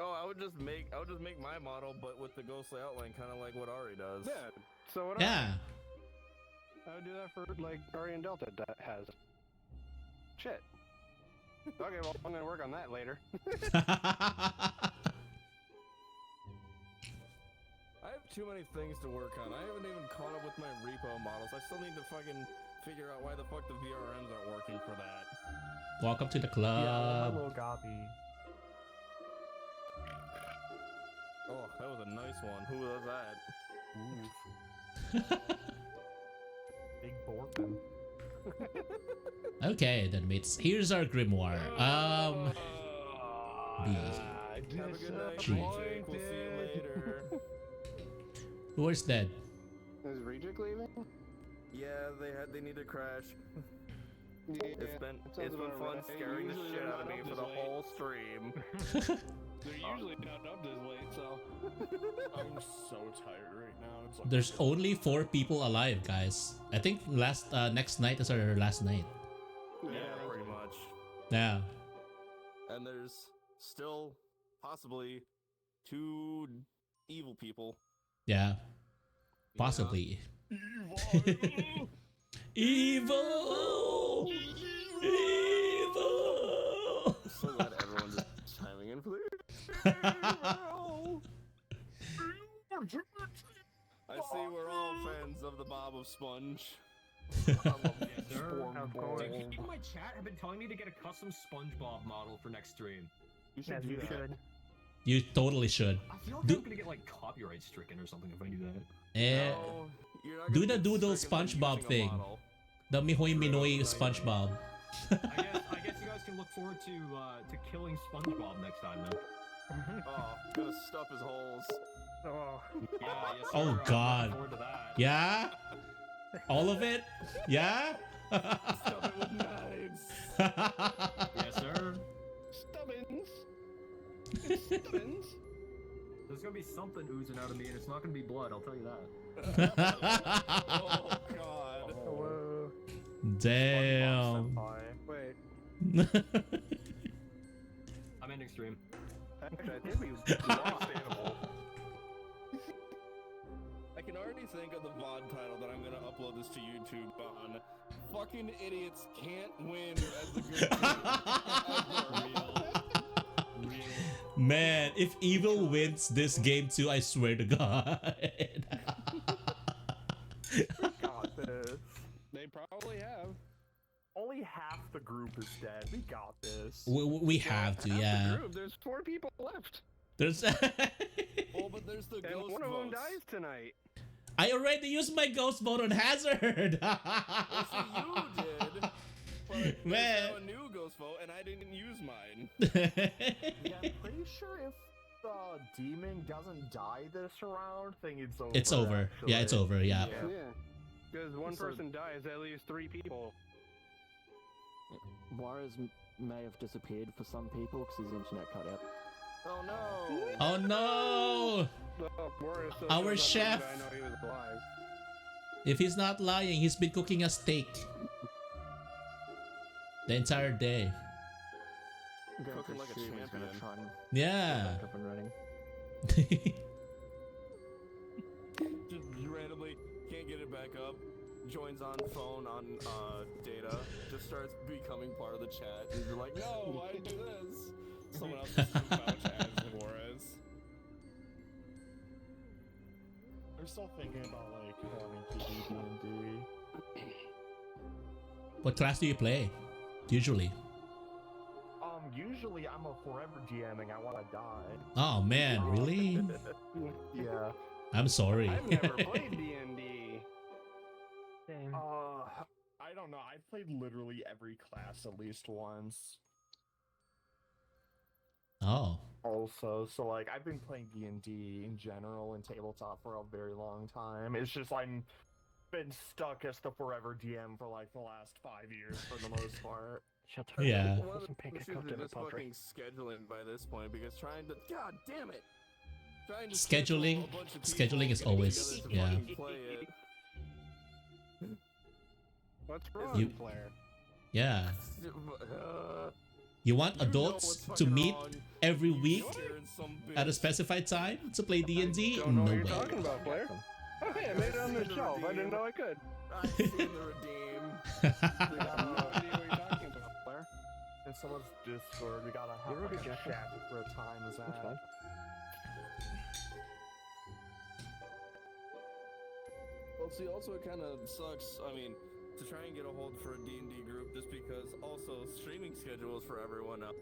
Oh, I would just make my model, but with the ghostly outline, kind of like what Ari does. Yeah. So what? Yeah. I would do that for like Guardian Delta has. Shit. Okay, well I'm gonna work on that later. I have too many things to work on. I haven't even caught up with my repo models. I still need to fucking figure out why the fuck the VRMs aren't working for that. Welcome to the Yeah, club. little Gabi. Oh, that was a nice one. Who was that? Big Borkin. Okay, then mates. Here's our grimoire. B. Have a good night, G. Jake. We'll see you later. Who's dead? Is Reject leaving? Yeah, they need to crash. Yeah, It's been sounds fun about right. scaring the Usually shit they're out of not me up for this the late. whole stream. They're usually not up this late, so. I'm so tired right now. It's like There's only 4 people alive, guys. I think next night is our last night. yeah, pretty much. Yeah. And there's still possibly 2 evil people. Yeah. Possibly. Evil! Evil! So glad everyone's just chiming in for this. I see we're all fans of the Bob of Sponge. People in my chat have been telling me to get a custom SpongeBob model for next stream. You should do that. You totally should. I feel like I'm gonna get like copyright stricken or something if I do that. Eh, do the Doodle SpongeBob thing. The Mihoy Minoy SpongeBob. I guess you guys can look forward to killing SpongeBob next time then. Oh, gonna stuff his holes. Oh, yeah, yes, sir. Oh I'm God. looking forward to that. Yeah? All of it? Yeah? Stuff it with knives. Yes, sir. Stubbins. Stubbins. There's gonna be something oozing out of me, and it's not gonna be blood. I'll tell you that. Oh God. Hello. Damn. Wait. I'm ending stream. Actually, I think we lost Animal. I can already think of the VOD title that I'm gonna upload this to YouTube on. Fucking idiots can't win as the good team. Man, if evil wins this game too, I swear to God. Got this. They probably have. Only half the group is dead. We got this. We have to, yeah. Group, there's 4 people left. There's. Oh, but there's the And ghost one of them votes. dies tonight. I already used my ghost vote on Hazard. Well, see, you did. But Man. there's now a new ghost vote, and I didn't use mine. Yeah, I'm pretty sure if the demon doesn't die this round, thing it's over. It's over. Yeah, it's over. Yeah. Yeah. Because one person dies, that leaves 3 people. Juarez may have disappeared for some people because his internet cut out. Oh no! Oh no! Boris still Our shows up chef. because I know he was alive. If he's not lying, he's been cooking a steak the entire day. Going Cooking for like a shoot, he's gonna champion. try and Yeah. get back up and running. Just randomly can't get it back up. Joins on phone on data. Just starts becoming part of the chat. And you're like, no, why do this? Someone else just vouch as Juarez. I'm still thinking about like wanting to do D&D. What class do you play? Usually. Usually I'm a forever DMing. I want to die. Oh man, really? Yeah. I'm sorry. I've never played D&D. Same. I don't know. I've played literally every class at least once. Oh. Also, so like I've been playing D&D in general and tabletop for a very long time. It's just I'm been stuck as the forever DM for like the last 5 years for the most part. Shut her. Yeah. One of the Pink issues coat is in a just puppy. fucking scheduling by this point because trying to God damn it. Trying to Scheduling- schedule a bunch of scheduling is people always- together to yeah. fucking play it. What's wrong, You- Claire? Yeah. You want You know adults what's to fucking meet wrong. every week Scaring some at a bitch. specified time to play D&D? Don't know No what you're way. talking about, Claire. Oh, hey, I made it on the shelf. I didn't know I could. I've seen the redeem. I have no idea what you're talking about, Claire. In someone's Discord, we gotta have You're like, a a good chat for a time as That's that. fine. Well, see, also it kind of sucks. I mean, to try and get a hold for a D&D group, just because also streaming schedules for everyone else.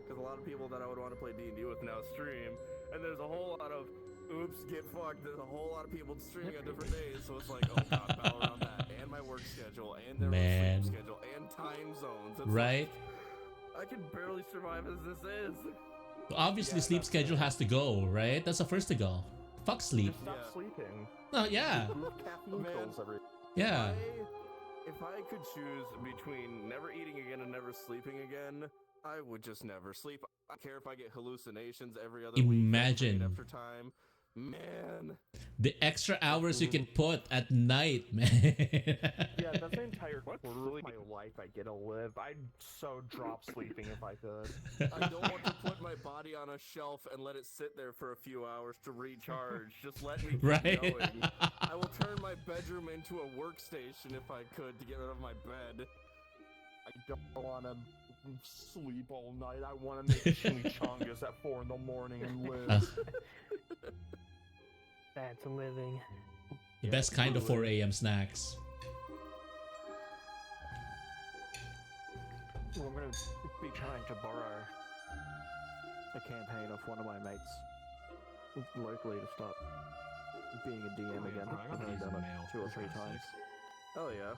Because a lot of people that I would want to play D&D with now stream, and there's a whole lot of oops, get fucked. There's a whole lot of people streaming on different days, so it's like, oh god, battle around that, and my work schedule, and their Man. sleep schedule, and time zones. It's Right? Like, I can barely survive as this is. Obviously, sleep schedule has to go, right? That's the first to go. Fuck sleep. Just stop sleeping. Oh, yeah. Caffeine Man. pills every. Yeah. If I could choose between never eating again and never sleeping again, I would just never sleep. I don't care if I get hallucinations every other Imagine. week after time. Man. The extra hours you can put at night, man. Yeah, that's the entire quarter of my life I get to live. I'd so drop sleeping if I could. I don't want to put my body on a shelf and let it sit there for a few hours to recharge. Just let me keep Right. going. I will turn my bedroom into a workstation if I could to get rid of my bed. I don't want to sleep all night. I want to make chimichangas at 4 in the morning and live. That's a living. The best kind of 4 a.m. snacks. We're gonna be trying to borrow a campaign of one of my mates locally to start being a DM again. I've only done it 2 or 3 times. Hell yeah.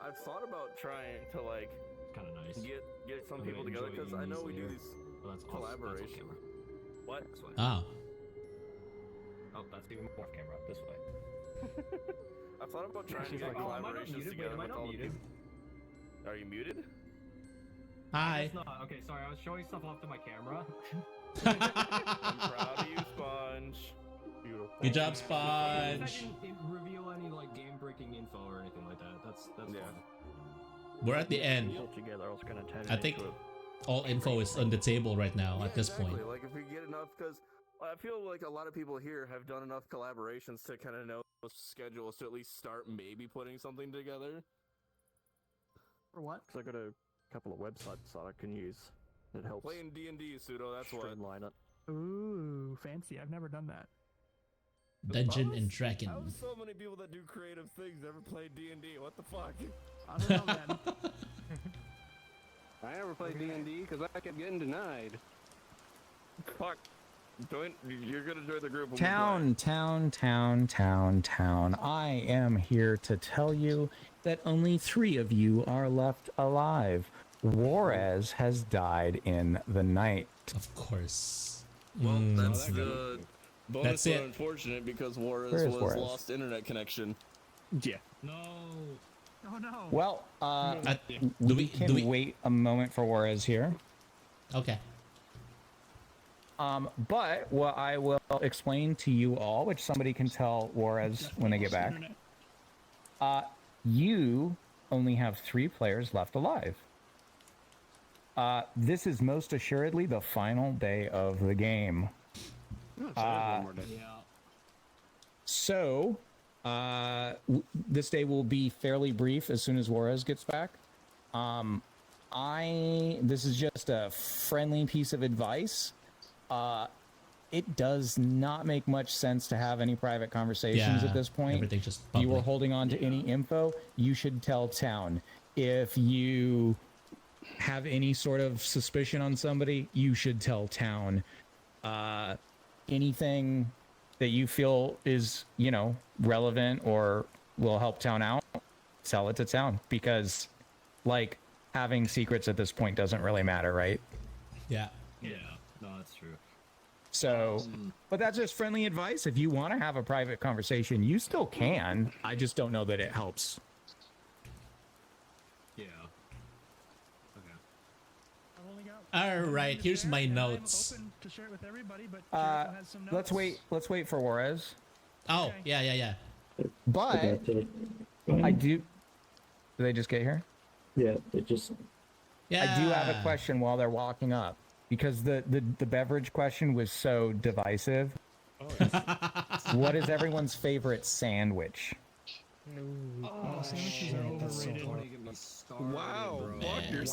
I've thought about trying to like kind of nice. Get some people together because I know we do these collaborations. What? Oh. Oh, that's even more off camera. This way. I've thought about trying to get collaborations together with all the people. Are you muted? Hi. Okay, sorry, I was showing stuff off to my camera. I'm proud of you, Sponge. Beautiful. Good job, Sponge. I didn't reveal any like game-breaking info or anything like that. That's fine. We're at the end. I think all info is on the table right now at this point. Like if we get enough, because I feel like a lot of people here have done enough collaborations to kind of know schedules to at least start maybe putting something together. For what? Because I got a couple of websites that I can use. It helps. Playing D&D, Pseudo, that's what. Streamline it. Ooh, fancy. I've never done that. Dungeon and Dragon. How so many people that do creative things never played D&D? What the fuck? I don't know, man. I never played D&D because I kept getting denied. Fuck. You're gonna join the group. Town. I am here to tell you that only 3 of you are left alive. Juarez has died in the night. Of course. Well, that's the bonus, That's it. Unfortunate because Juarez Where is was Juarez? lost internet connection. Yeah. No. Oh no. Well, do we can wait a moment for Juarez here. Okay. But what I will explain to you all, which somebody can tell Juarez when they get back, you only have 3 players left alive. This is most assuredly the final day of the game. So, this day will be fairly brief as soon as Juarez gets back. This is just a friendly piece of advice. It does not make much sense to have any private conversations at this point. Everything's just If you are holding on to any info, you should tell town. If you have any sort of suspicion on somebody, you should tell town. Anything that you feel is, relevant or will help town out, tell it to town. Because, like, having secrets at this point doesn't really matter, right? Yeah. Yeah. No, that's true. So, but that's just friendly advice. If you want to have a private conversation, you still can. I just don't know that it helps. Yeah. All right. Here's my notes. To share it with everybody, but Jirō has some notes. Let's wait for Juarez. Oh, yeah. But I do. Did they just get here? Yeah, they just. I do have a question while they're walking up, because the beverage question was so divisive. What is everyone's favorite sandwich? Sandwiches are overrated. Wow.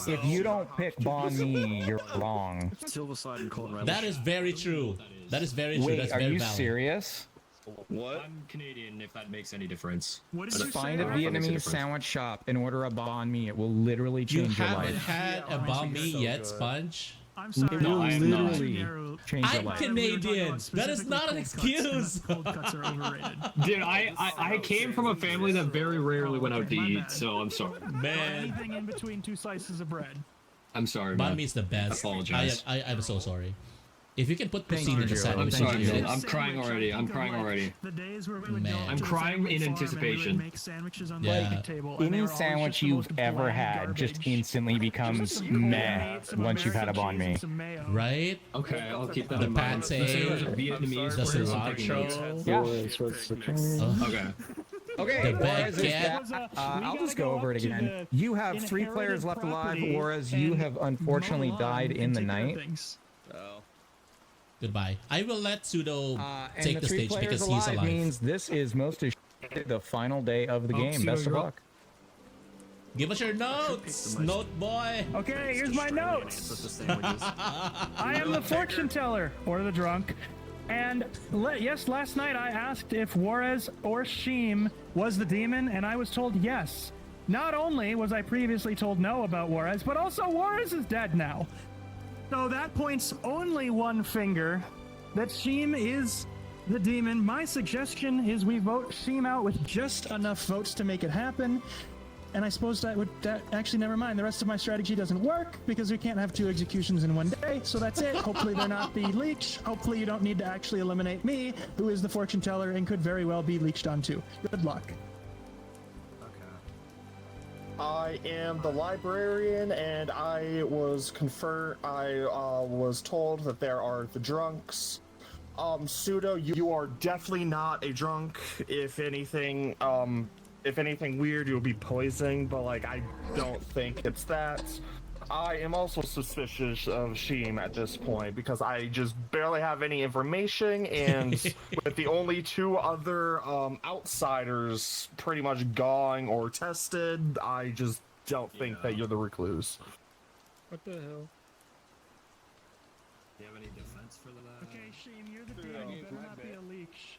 If you don't pick banh mi, you're wrong. Silverside and Colton Relish. That is very true. That is very true. Wait, That's are very you valid. serious? What? I'm Canadian, if that makes any difference. What did you Find say? a Vietnamese sandwich shop and order a banh mi. It will literally You change your haven't life. had a banh mi yet, Sponge? I'm sorry. It will I am not. literally change your I'm life. Canadian. That is not an excuse. Cold cuts are overrated. Dude, I came from a family that very rarely went out to eat, so I'm sorry. Man, Anything in between 2 slices of bread. I'm sorry, banh man. mi is the best. I apologize. I'm so sorry. If you can put Thank protein you, in the Jirō. sandwich, I'm sorry, you get man. it. I'm crying already. I'm crying already. The days where we would Man. go I'm to the crying sandwich in farm and we anticipation. would make sandwiches on Yeah. the picnic table, and they Any were always sandwich just the you've most ever bland had just garbage. instantly becomes meh once you've had a banh mi. Right? Okay, I'll keep that The in mind. pate, Let's say it was a Vietnamese the person, I'm taking notes. cilantro. Okay. Okay, The Juarez is baguette. back. I'll just go over it again. You have 3 players left alive, Juarez. You have unfortunately died in the night. Oh. Goodbye. I will let Pseudo And take the the 3 stage players because alive he's alive. means this is most assuredly the final day of the game. Best of luck. Give us your notes, note boy. Okay, here's my notes. I am the fortune teller, or the drunk. And yes, last night I asked if Juarez or Sheem was the demon, and I was told yes. Not only was I previously told no about Juarez, but also Juarez is dead now. So that points only one finger that Sheem is the demon. My suggestion is we vote Sheem out with just enough votes to make it happen. And I suppose actually, never mind. The rest of my strategy doesn't work because we can't have 2 executions in one day. So that's it. Hopefully they're not the leech. Hopefully you don't need to actually eliminate me, who is the fortune teller and could very well be leeched onto. Good luck. I am the librarian, and I was told that there are the drunks. Pseudo, you are definitely not a drunk. If anything weird, you'll be poisoning, but like, I don't think it's that. I am also suspicious of Sheem at this point because I just barely have any information, and with the only 2 other outsiders pretty much gone or tested, I just don't think that you're the recluse. What the hell? Do you have any defense for that? Okay, Sheem, you're the demon. You better not be a leech.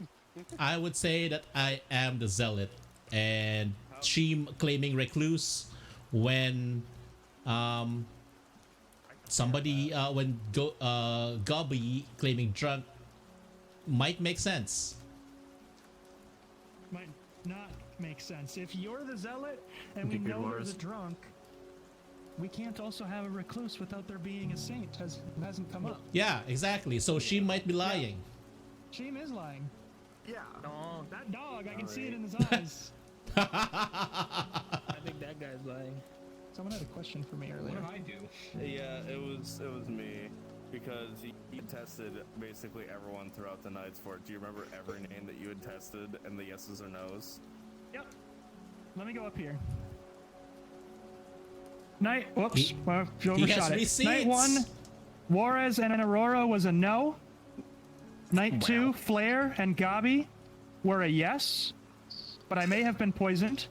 I would say that I am the zealot, and Sheem claiming recluse when somebody when Gobby claiming drunk might make sense. Might not make sense. If you're the zealot and we know you're the drunk, we can't also have a recluse without there being a saint. Hasn't come up. Yeah, exactly. So she might be lying. Sheem is lying. Yeah. Dog. That dog, I can see it in his eyes. I think that guy's lying. Someone had a question for me earlier. What did I do? Yeah, it was me, because he tested basically everyone throughout the nights for it. Do you remember every name that you had tested and the yeses or nos? Yep. Let me go up here. Night. Whoops. You overshot it. Night 1, Juarez and Aurora was a no. Night 2, Flair and Gabi were a yes, but I may have been poisoned.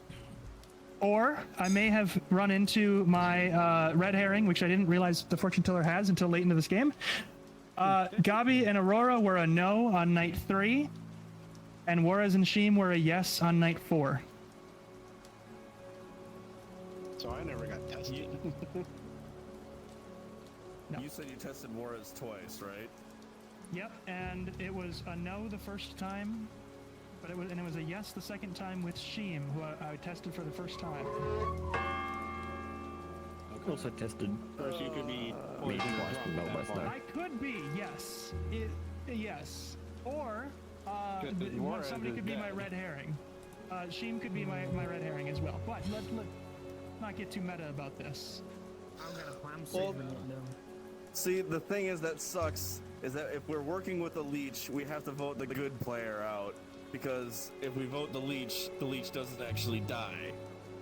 Or I may have run into my red herring, which I didn't realize the fortune teller has until late into this game. Gabi and Aurora were a no on night 3, and Juarez and Sheem were a yes on night 4. So I never got tested. No. You said you tested Juarez twice, right? Yep, and it was a no the first time, but it was a yes the second time with Sheem, who I tested for the first time. Also tested. First, you could be maybe once, but no less than. I could be, yes. Yes. Or somebody could be my red herring. Sheem could be my red herring as well. But let's not get too meta about this. I'm gonna clam Well, saving it now. See, the thing is that sucks is that if we're working with a leech, we have to vote the good player out. Because if we vote the leech doesn't actually die.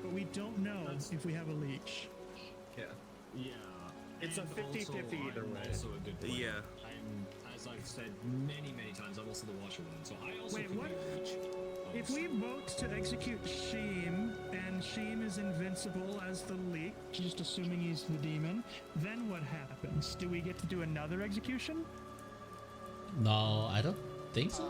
But we don't know if we have a leech. Yeah. Yeah. It's a 50-50 either way. Also a good player. Yeah. As I've said many times, I'm also the Watcher one, so I also Wait, could what? be a leech. If we vote to execute Sheem, and Sheem is invincible as the leech, just assuming he's the demon, then what happens? Do we get to do another execution? No, I don't think so.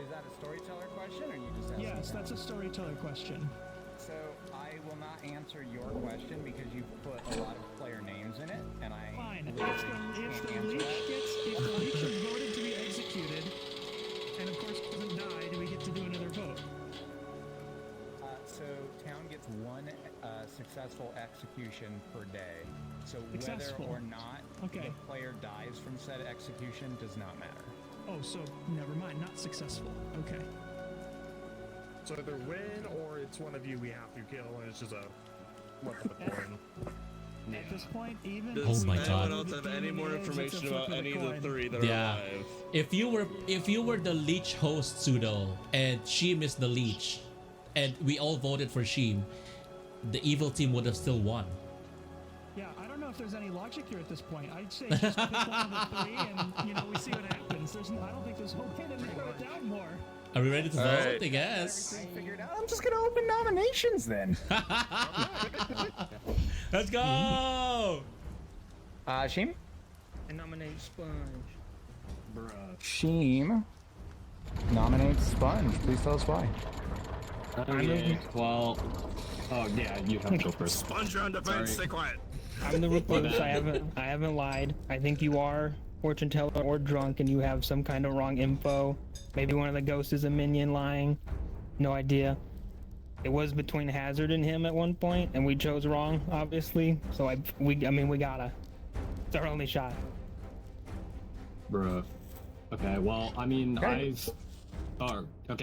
Is that a storyteller question, or you just asking? Yes, that's a storyteller question. So I will not answer your question because you put a lot of player names in it, and I. Fine. If can't the answer leech that. is voted to be executed, and of course doesn't die, do we get to do another vote? So town gets one successful execution per day. So Successful. whether or not Okay. the player dies from said execution does not matter. Oh, so never mind, not successful. Okay. So either win or it's one of you we have to kill, and it's just a flip of a coin. At this point, even Does Oh my anyone God. else have any more information about any of the 3 that Yeah. are alive? If you were the leech host, Pseudo, and Sheem is the leech, and we all voted for Sheem, the evil team would have still won. Yeah, I don't know if there's any logic here at this point. I'd say just pick one of the 3 and, we see what happens. I don't think there's no way to narrow it down more. Are we ready to All vote? right. I guess. Everything figured out. I'm just gonna open nominations then. Let's go! Sheem? I nominate Sponge. Sheem nominates Sponge. Please tell us why. Okay, well, oh yeah, you have to go first. Sponge on defense, stay quiet. I'm the recluse. I haven't lied. I think you are fortune teller or drunk, and you have some kind of wrong info. Maybe one of the ghosts is a minion lying. No idea. It was between Hazard and him at one point, and we chose wrong, obviously. So I mean, we gotta. It's our only shot. Bruh. Okay, well, I mean, okay,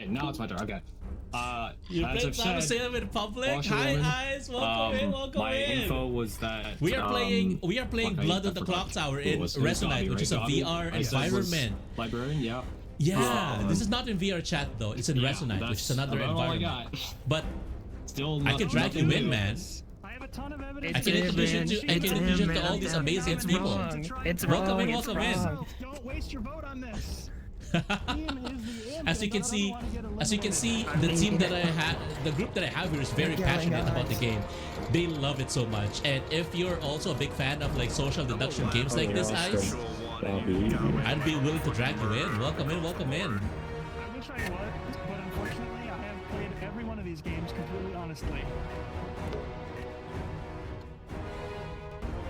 now it's my turn. Okay. You as I've played said, Sam in public. Washer Hi, woman, eyes. Welcome in. Welcome my in. info was that We are playing Blood of the forgot. Clocktower Who in was it? Was Resonite, Gabi, which is a right? Gabi? VR I said was environment. Librarian, yeah. Yeah, this is not in VR chat though. It's in Resonite, which is another about all I environment. got. But still, I can drag you in, man. I have a ton of evidence. I can introduce you to all these amazing people. It's welcome wrong. in, welcome in. Don't waste your vote on this. As you can see, the team that I have, the group that I have here is very passionate about the game. They love it so much. And if you're also a big fan of like social deduction games like this, Ice, I'd be willing to drag you in. Welcome in, welcome in. I wish I was, but unfortunately, I have played every one of these games completely honestly.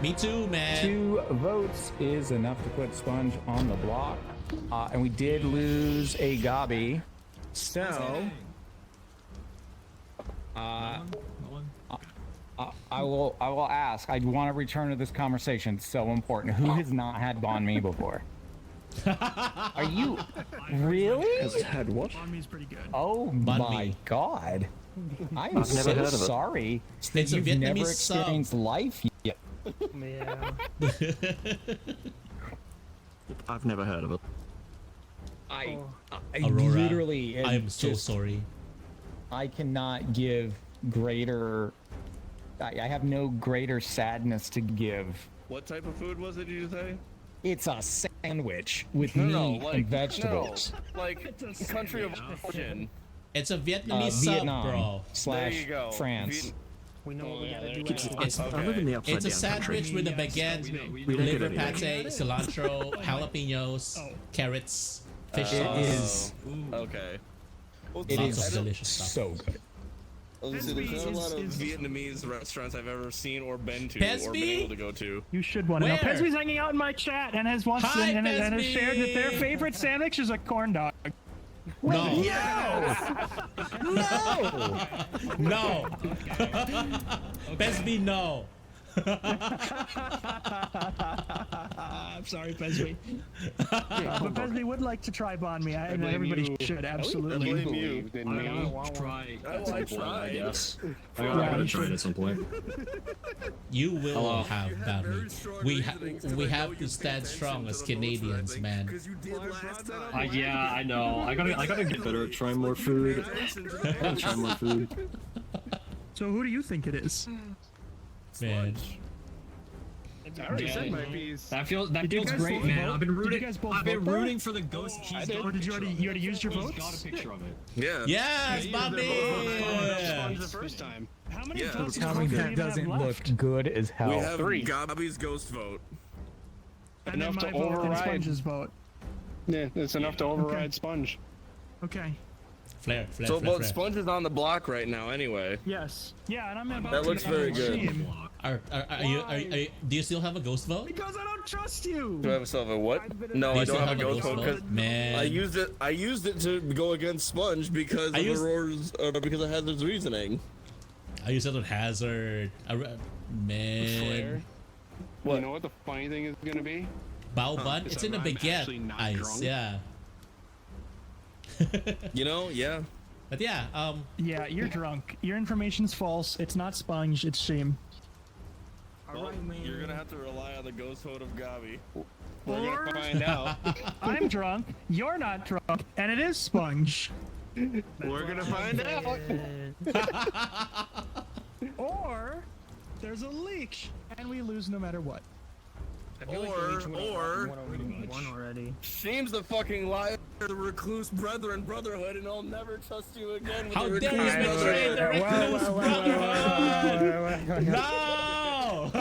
Me too, man. 2 votes is enough to put Sponge on the block. And we did lose a Gabi. So I will ask. I want to return to this conversation. It's so important. Who has not had Bon Mi before? Are you really? Has had what? Bon Mi's pretty good. Oh my god. I am I've so never heard of it. sorry that It's a you've Vietnamese never sub. experienced life yet. Yeah. I've never heard of it. I Aurora, literally I am so just- sorry. I cannot give greater. I have no greater sadness to give. What type of food was it, did you say? It's a sandwich with No, meat like, and vegetables. No, like country of origin. It's a Vietnamese sub, Vietnam bro. There you go. France. We know what we gotta do. I live in the upside It's a down sandwich country. with a baguette, We don't liver get pate, anything. cilantro, jalapenos, carrots, fish It sauce. is. Okay. Well, It Lots is of delicious stuff. so good. There's not a lot of Vietnamese restaurants I've ever seen or been to or been Pesby? able to go to. You should want to know. Where? Pesby's hanging out in my chat and has once Hi, and has shared that their Pesby! favorite sandwich is a corn dog. No. No. No. Pesby, no. I'm sorry, Pesby. But Pesby would like to try Bon Mi, and everybody should absolutely. I blame you, didn't I me. want to try at some point, I guess. I Yeah, gotta you try it should. at some point. You will Hello. have Bami. We have to stand strong as Canadians, man. Yeah, I know. I gotta get better at trying more food. I gotta try more food. So who do you think it is? Man. I already Yeah. said my piece. That feels Did you guys great, both man. vote? I've been Did you rooting. guys both I've been vote? rooting for the ghost. He's got Or did you already use your He's votes? got a picture of it. Yeah. Yes, Bobby! Sponge the first time. How many Yeah. votes Tell do me you that even doesn't have look left? good as hell. We have 3. Gabi's ghost vote. And then enough my to vote and override. Sponge's vote. Yeah, it's enough to override Sponge. Okay. Flare. So, but Sponge is on the block right now anyway. Yes. Yeah, and I'm about That to looks get very on good. Steam. Are you, do you still have a ghost vote? Because I don't trust you. Do I have myself a what? No, Do you I still don't have a ghost vote because Man. I used it to go against Sponge because I of used- Aurora's, because of Hazard's reasoning. I use it on Hazard. Man. What? You know what the funny thing is gonna be? Bao bun? Is It's in the that I'm actually baguette. not Ice, drunk. yeah. You know, yeah. But yeah, Yeah, you're drunk. Your information's false. It's not Sponge. It's Shame. Well, you're gonna have to rely on the ghost vote of Gabi. We're Or- gonna find out. I'm drunk. You're not drunk, and it is Sponge. We're gonna find out. Or there's a leak, and we lose no matter what. Or One already. Shame's the fucking liar, the recluse brotherhood, and I'll never trust you again with how the dare recluse you betray the recluse brotherhood? No!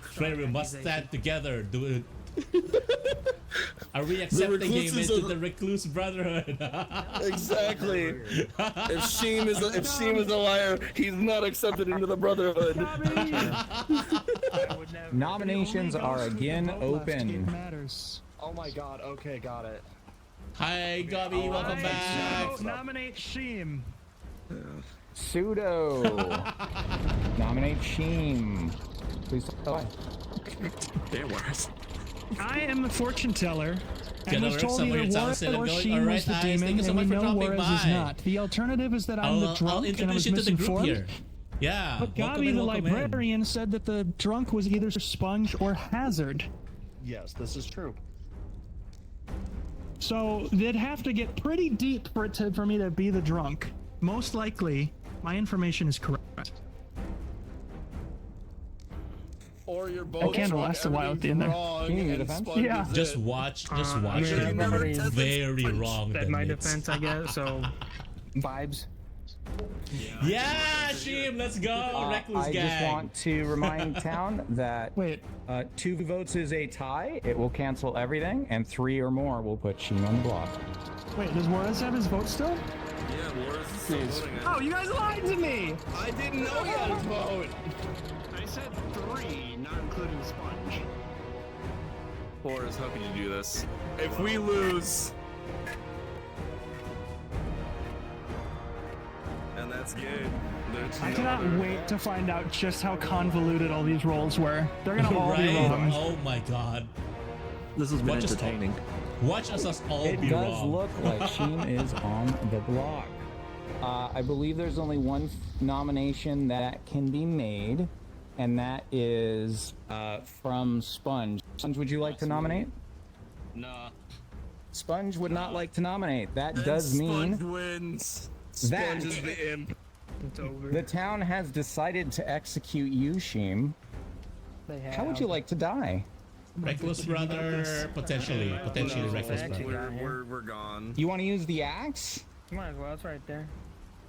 Flare, we must stand together. Do it. Are we accepting him recluses into are- the Recluse Brotherhood? Exactly. If Sheem is a liar, he's not accepted into the Brotherhood. Nominations are again open. Oh my god, okay, got it. Hi, Gobby, welcome back. Nominate Sheem. Pseudo. Nominate Sheem. Please tell me. Damn worse. I am the fortune teller. Get And was over told somewhere, either it sounds Juarez silly. or I'm going, Sheem "Alright, was the guys, demon, thank you so and we much for know dropping Juarez is by." not. The alternative is that I'm the I'll drunk and I was introduce you to the group misinformed. here. Yeah, But welcome Gabi, in, the welcome in. librarian, said that the drunk was either Sponge or Hazard. Yes, this is true. So they'd have to get pretty deep for me to be the drunk. Most likely, my information is correct. Or you're both That candle drunk, lasts a while at the end there. wrong, Can you and defend? Sponge Yeah. is Just it. watch him memory is very wrong. At then my it's- defense, I guess. So, vibes. Yeah, Sheem, let's go, Recluse I gang. just want to remind town that 2 votes is a tie. It will cancel everything, and 3 or more will put Sheem on the block. Wait, does Juarez have his vote still? Yeah, Warren is still voting. Oh, you guys lied to me! I didn't know you had a vote. I said 3, not including Sponge. Boris, how can you do this? If we lose, and that's good. I cannot wait to find out just how convoluted all these rolls were. They're gonna all be Right? wrong. Oh my god. This has been Watch us- entertaining. Watch us all It be does wrong. look like Sheem is on the block. I believe there's only one nomination that can be made, and that is from Sponge. Sponge, would you like to nominate? Nah. Sponge would not like to nominate. That And does Sponge mean wins. that Sponge is the imp. It's over. the town has decided to execute you, Sheem. They have. How would you like to die? Reckless brother, potentially reckless Actually brother. got here. We're gone. You want to use the axe? Might as well. It's right there.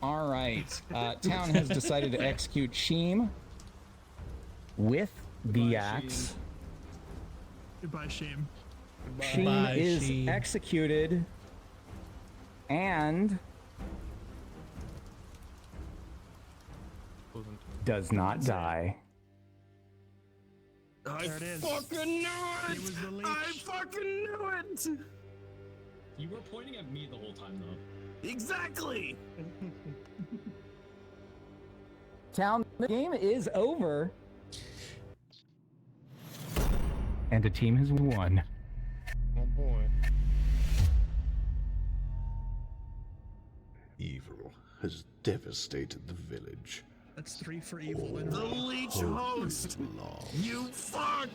All right. Town has decided to execute Sheem with the axe. Goodbye, Sheem. Sheem Goodbye, is Sheem. executed and does not die. I There it is. fucking knew it! He was the leech. I fucking knew it! You were pointing at me the whole time, though. Exactly! Town, the game is over. And a team has won. Oh boy. Evil has devastated the village. That's 3 for evil. The leech host! You fuck!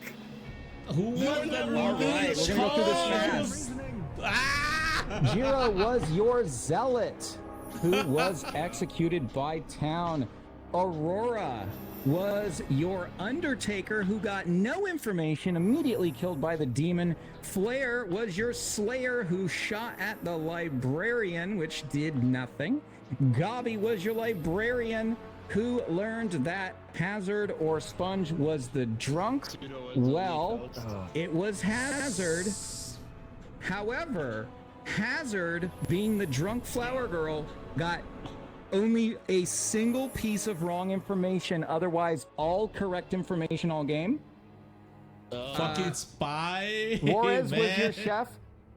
Who was the All right, we're gonna go through this fast. Jirō was your zealot, who was executed by town. Aurora was your undertaker, who got no information, immediately killed by the demon. Flare was your slayer, who shot at the librarian, which did nothing. Gabi was your librarian, who learned that Hazard or Sponge was the drunk. Well, it was Hazard. However, Hazard, being the drunk flower girl, got only a single piece of wrong information, otherwise all correct information all game. Fucking spy. Juarez was your man. chef,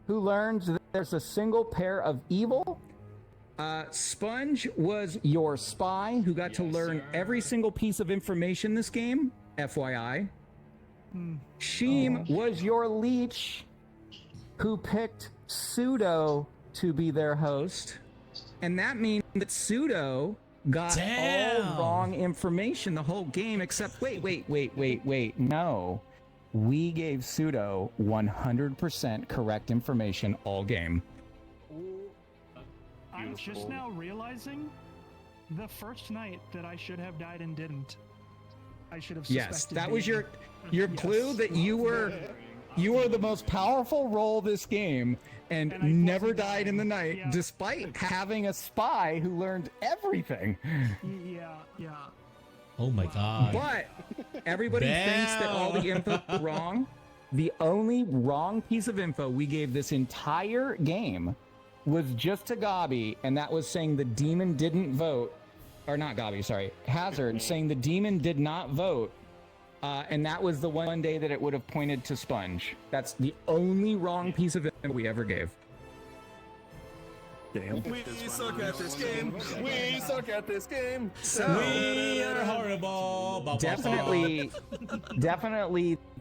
who learned that there's a single pair of evil. Sponge was your spy, who got to learn every single piece of information this game, FYI. Sheem was your leech, who picked Pseudo to be their host. And that means that Pseudo got all wrong information the whole game, except wait. No. We gave Pseudo 100% correct information all game. I'm just now realizing the first night that I should have died and didn't. I should have suspected. Yes, that was the- your clue that you were the most powerful role this game and never died in the night, despite having a spy who learned everything. Yeah. Oh my god. But everybody thinks that all the info is wrong. The only wrong piece of info we gave this entire game was just to Gabi, and that was saying the demon didn't vote. Or not Gabi, sorry. Hazard saying the demon did not vote. And that was the one day that it would have pointed to Sponge. That's the only wrong piece of info we ever gave. Damn. We suck at this game. We suck at this game. We are horrible. Definitely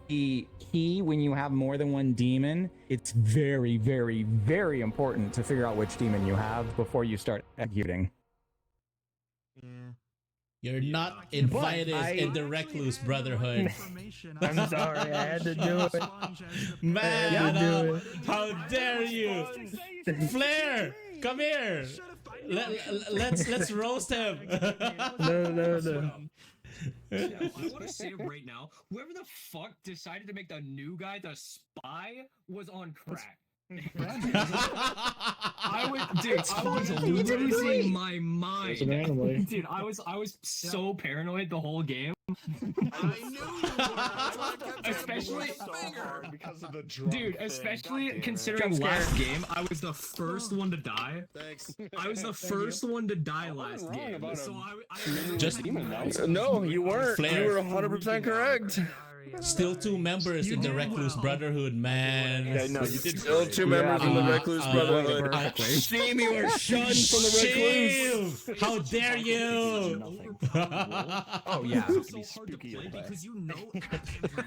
the key when you have more than one demon, it's very, very, very important to figure out which demon you have before you start executing. You're not invited in the Recluse Brotherhood. I'm sorry, I had to do it. Man, how dare you? Flair, come here. Let's roast him. No. I want to say right now, whoever the fuck decided to make the new guy the spy was on crack. I was losing my mind. Dude, I was so paranoid the whole game. I knew you were. Especially because of the drunk dude, especially considering last game, I was the first one to die. Thanks. I was the first one to die last game. So I just no, you weren't. Flair. You were 100% correct. Still 2 members in the Recluse Brotherhood, man. Yeah, no, you did still 2 members in the Recluse Brotherhood. Shame you were shunned from the Recluse. How dare you? Oh yeah.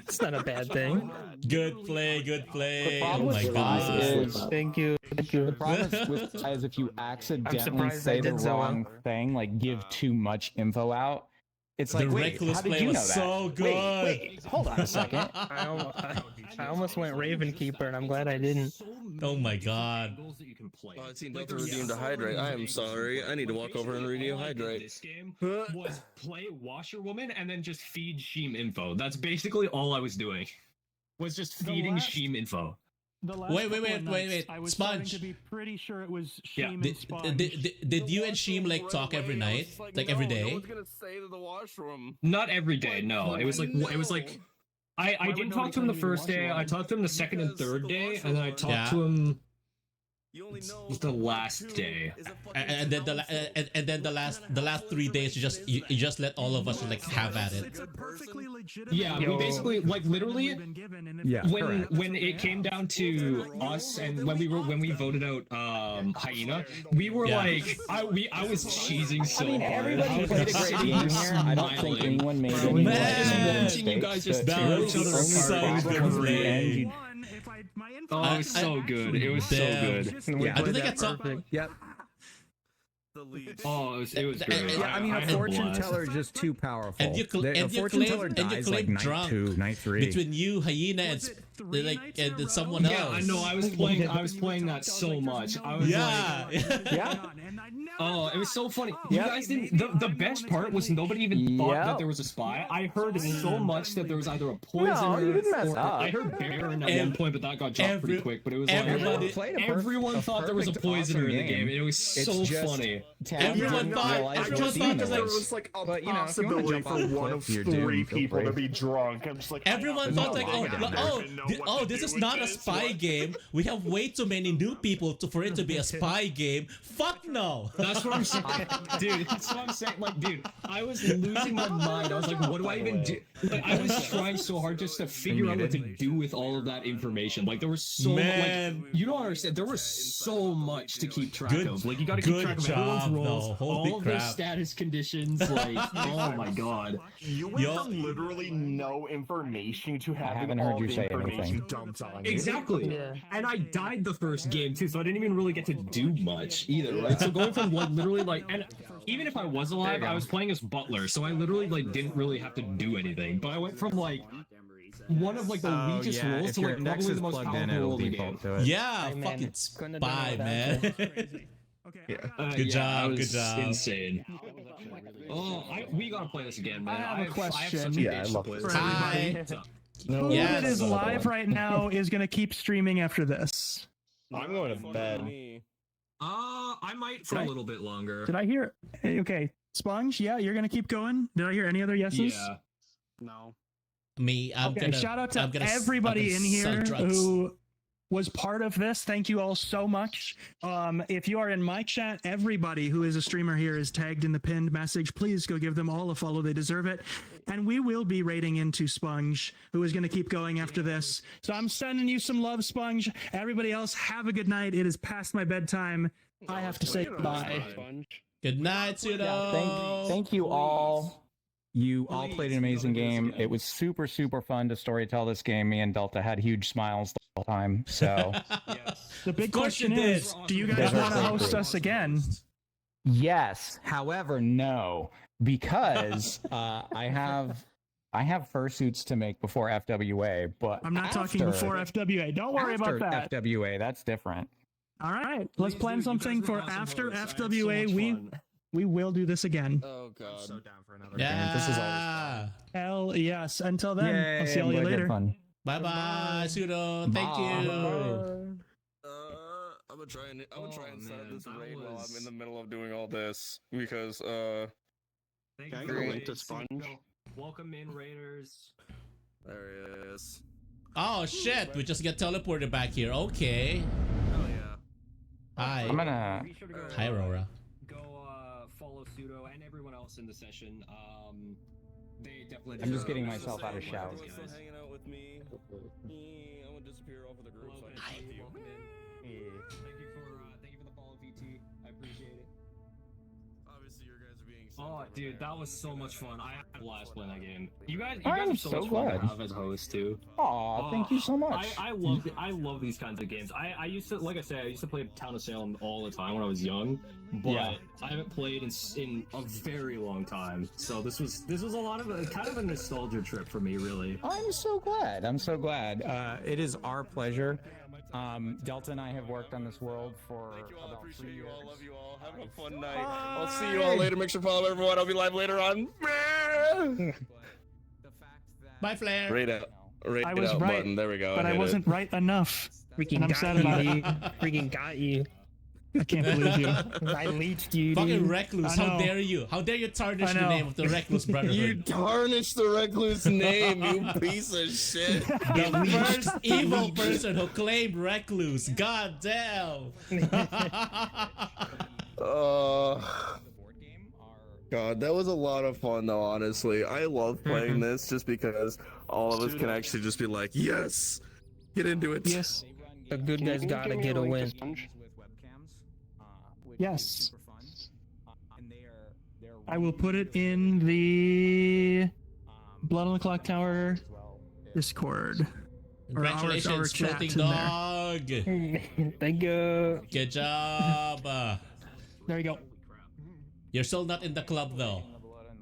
It's not a bad thing. Good play. Oh my god. Thank you. The problem is if you accidentally say the wrong thing, like give too much info out, it's like, the wait, Recluse how did play you know was that? so good. Wait, hold on a second. I almost went Raven Keeper, and I'm glad I didn't. Oh my god. Oh, I've seen Delta redeem to hydrate. I am sorry. I need to walk over and redeem hydrate. This game was play Washerwoman and then just feed Sheem info. That's basically all I was doing. Was just feeding Sheem info. Wait. I was Sponge. starting to be pretty sure it was Yeah. Sheem and Sponge. Did you and Sheem like talk every night, like every day? No one's gonna say to the washroom. Not every day, no. It was like I didn't talk to him the first day. I talked to him the second and third day, and then I talked to him the last day. And then the last 3 days you just let all of us like have at it. Yeah, we basically like literally when it came down to us and when we voted out Hyena, we were like I was cheesing so hard. Everybody played a great game here. I don't think anyone made any watching you guys just tear each other apart. Oh, it was so good. It was so good. Yeah, I think at some Yep. Oh, it was great. Yeah, I mean, a fortune teller is just too powerful. And you fortune teller dies like night drunk 2, night 3. between you, Hyena, and someone else. Yeah, I know. I was playing that so much. I was yeah. Oh, it was so funny. You guys didn't. The best part was nobody even thought that there was a spy. I heard so much that there was either a poisoner. you didn't mess or, up. I heard Baron at one point, but that got dropped pretty quick. But it was everyone thought there was a poisoner in the game. It was so funny. Everyone thought there was like a possibility for one of 3 people to be drunk. I'm just like, everyone thought like, this is not a spy game. We have way too many new people for it to be a spy game. Fuck no. That's what I'm saying, dude. That's what I'm saying. Like, dude, I was losing my mind. I was like, what do I even do? Like, I was trying so hard just to figure out what to do with all of that information. Like, there was so much. Like, you don't understand. There was so much to keep track of. Like, you got to keep track of everyone's roles, all of their status conditions. Like, oh my god. You went from literally no information to having haven't all heard you the say information anything. dumped on you. Exactly. Yeah. And I died the first game too, so I didn't even really get to do much either, right? So going from like literally like, and even if I was alive, I was playing as Butler, so I literally like didn't really have to do anything. But I went from like one of like the weakest roles to like probably the most powerful role in the game. Yeah, fucking spy, man. Good job. Insane. Oh, we gotta play this again, man. I have a question. Yeah, I love it. Hi. Who that is live right now is going to keep streaming after this? I'm going to bed. I might for a little bit longer. Did I hear? Okay, Sponge, yeah, you're going to keep going? Did I hear any other yeses? Yeah. No. Me, shout out to I'm gonna everybody in sell here drugs. who was part of this. Thank you all so much. If you are in my chat, everybody who is a streamer here is tagged in the pinned message. Please go give them all a follow. They deserve it. And we will be raiding into Sponge, who is going to keep going after this. So I'm sending you some love, Sponge. Everybody else, have a good night. It is past my bedtime. I have to say goodbye. Good night, Jirō. Thank you all. You all played an amazing game. It was super, super fun to storytell this game. Me and Delta had huge smiles the whole time. So The big question is, do you guys want to host us again? yes. However, no, because I have fursuits to make before FWA. But I'm not talking before FWA. Don't worry about that. FWA, that's different. All right, let's plan something for after FWA. We will do this again. Oh god. I'm so down for another Yeah. This is always Hell yes. Until then, Yay, I'll see all you later. Fun. Bye bye, Jirō. Thank you. I'm gonna try and start this raid while I'm in the middle of doing all this because Thank Can I you get for a link waiting. to Sponge? Welcome in, Raiders. there he is. Oh shit, we just get teleported back here. Okay. Oh yeah. Hi. I'm gonna. Be sure to go, Hi, Aurora. Go follow Pseudo and everyone else in the session. They definitely. I'm just getting deserve myself out of it. shout. Everyone's still hanging out with me. I'm gonna disappear off of the group. So I can talk to you. Welcome in. Thank you for the follow, VT. I appreciate it. Obviously, your guys are being. Oh, dude, that was so much fun. I had a blast playing that game. You guys I'm are so so much fun glad. to have as hosts too. Aw, thank you so much. I love these kinds of games. I used to, like I said, I used to play Town of Salem all the time when I was young, but Yeah. I haven't played in a very long time. So this was a lot of kind of a nostalgia trip for me, really. I'm so glad. I'm so glad. It is our pleasure. Delta and I have worked on this world for Thank you all. about Appreciate 3 you years. all. Love you all. Have a fun night. I'll see you all later. Make sure to follow everyone. I'll be live later on. Bye, Flair. Rate out. Rate I was out right, button. There we go. but I hit wasn't it. right enough. Freaking And I'm got sad you, about it. dude. Freaking got you. I can't believe you. I leached you, Fucking dude. recluse. I How know. dare you? How dare you tarnish I the know. name of the Recluse Brotherhood? You tarnished the Recluse name, you piece of shit. The first evil person who claimed Recluse. God damn. God, that was a lot of fun though, honestly. I love playing this just because all of us can actually just be like, yes! Get into it. Yes. The good guys gotta get a win. Yes. I will put it in the Blood on the Clocktower Discord. Or our Congratulations, chat floating in there. dog. Thank you. Good job. There you go. You're still not in the club though.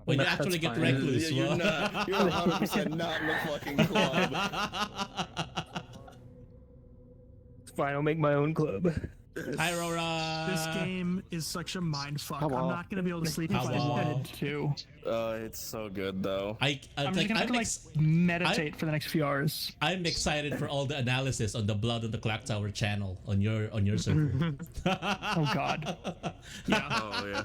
When you That's actually get fine. Recluse. Yeah, you're not. You're 100% not in the fucking club. It's fine, I'll make my own club. Hi, Aurora. This game is such a mind fuck. Hello. I'm not gonna be able to sleep if I Hello. wanted to. It's so good though. I'm just gonna have to meditate for the next few hours. I'm excited for all the analysis on the Blood on the Clocktower channel on your server. Oh god. Yeah. Oh yeah.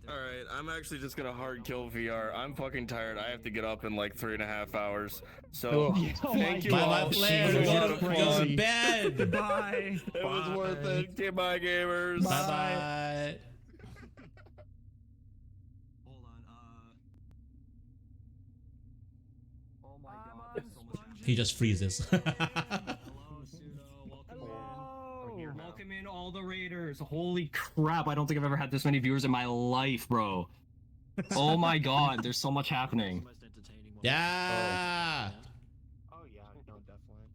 Alright, I'm actually just gonna hard kill VR. I'm fucking tired. I have to get up in like 3.5 hours. So thank you Bye-bye, all. Flair. It was a lot Go of to fun. bed. Goodbye. It was worth it. Okay, bye gamers. Bye bye. Hold on. Oh my god, there's so much. He just freezes. Hello, Pseudo. Welcome in all the Raiders. Holy crap! I don't think I've ever had this many viewers in my life, bro. Oh my god, there's so much happening. Yeah. Oh yeah, no, definitely.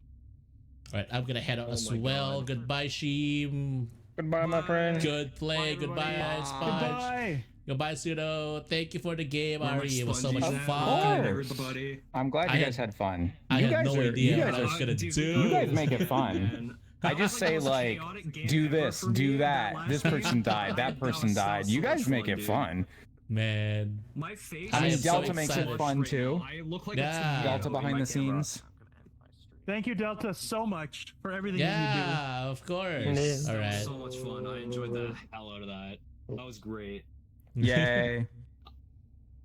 Alright, I'm gonna head out as well. Goodbye, Sheem. Goodbye, my friend. Good play. Goodbye, Sponge. Goodbye. Goodbye, Pseudo. Thank you for the game, Where my Ari. It was so much sponges at? fun. Welcome, everybody. I'm glad I you guys had- had fun. I you had guys no are, idea you what guys I was are, gonna do. You guys make it fun. Man. I just say like, do this, do that. This person died. That person died. You guys make it fun. Man. My face. I mean, am so Delta makes it excited. fun too. I look like Yeah. a Delta tomato in behind my the camera. scenes. Thank you, Delta, so much for everything that Yeah, of course. All right. So much fun. I enjoyed the hell out of that. That was great. Yay.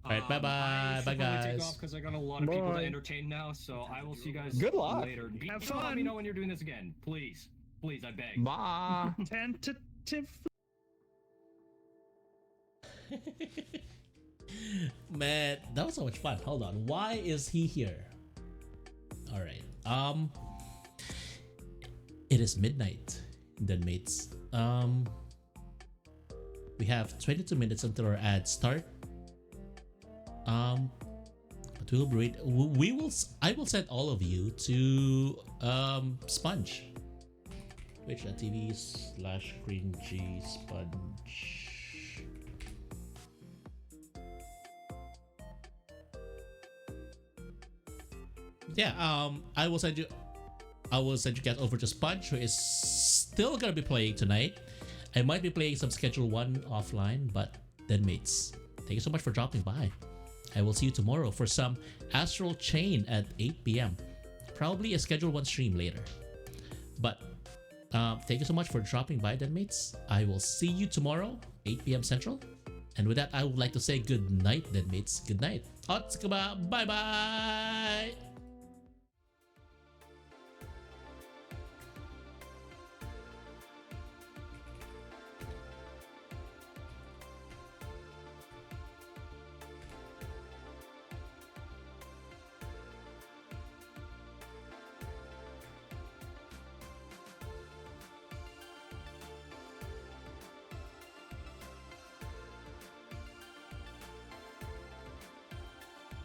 Alright, bye bye, bye guys. Because I got a lot of people to Bye. entertain now, so I will see you guys Good luck. later. Have Let fun. me know when you're doing this again, please. Please, I beg. Bye. Tentative. Man, that was so much fun. Hold on, why is he here? All right. It is midnight, then mates. We have 22 minutes until our ads start. But we'll wait. I will send all of you to Sponge. Twitch.tv/cringy Sponge. Yeah, I will send you guys over to Sponge, who is still gonna be playing tonight. I might be playing some Schedule 1 offline, but then mates, thank you so much for dropping by. I will see you tomorrow for some Astral Chain at 8 p.m. Probably a Schedule 1 stream later. But thank you so much for dropping by then mates. I will see you tomorrow, 8 p.m. Central. And with that, I would like to say good night then mates. Good night. Otsukuma, bye bye!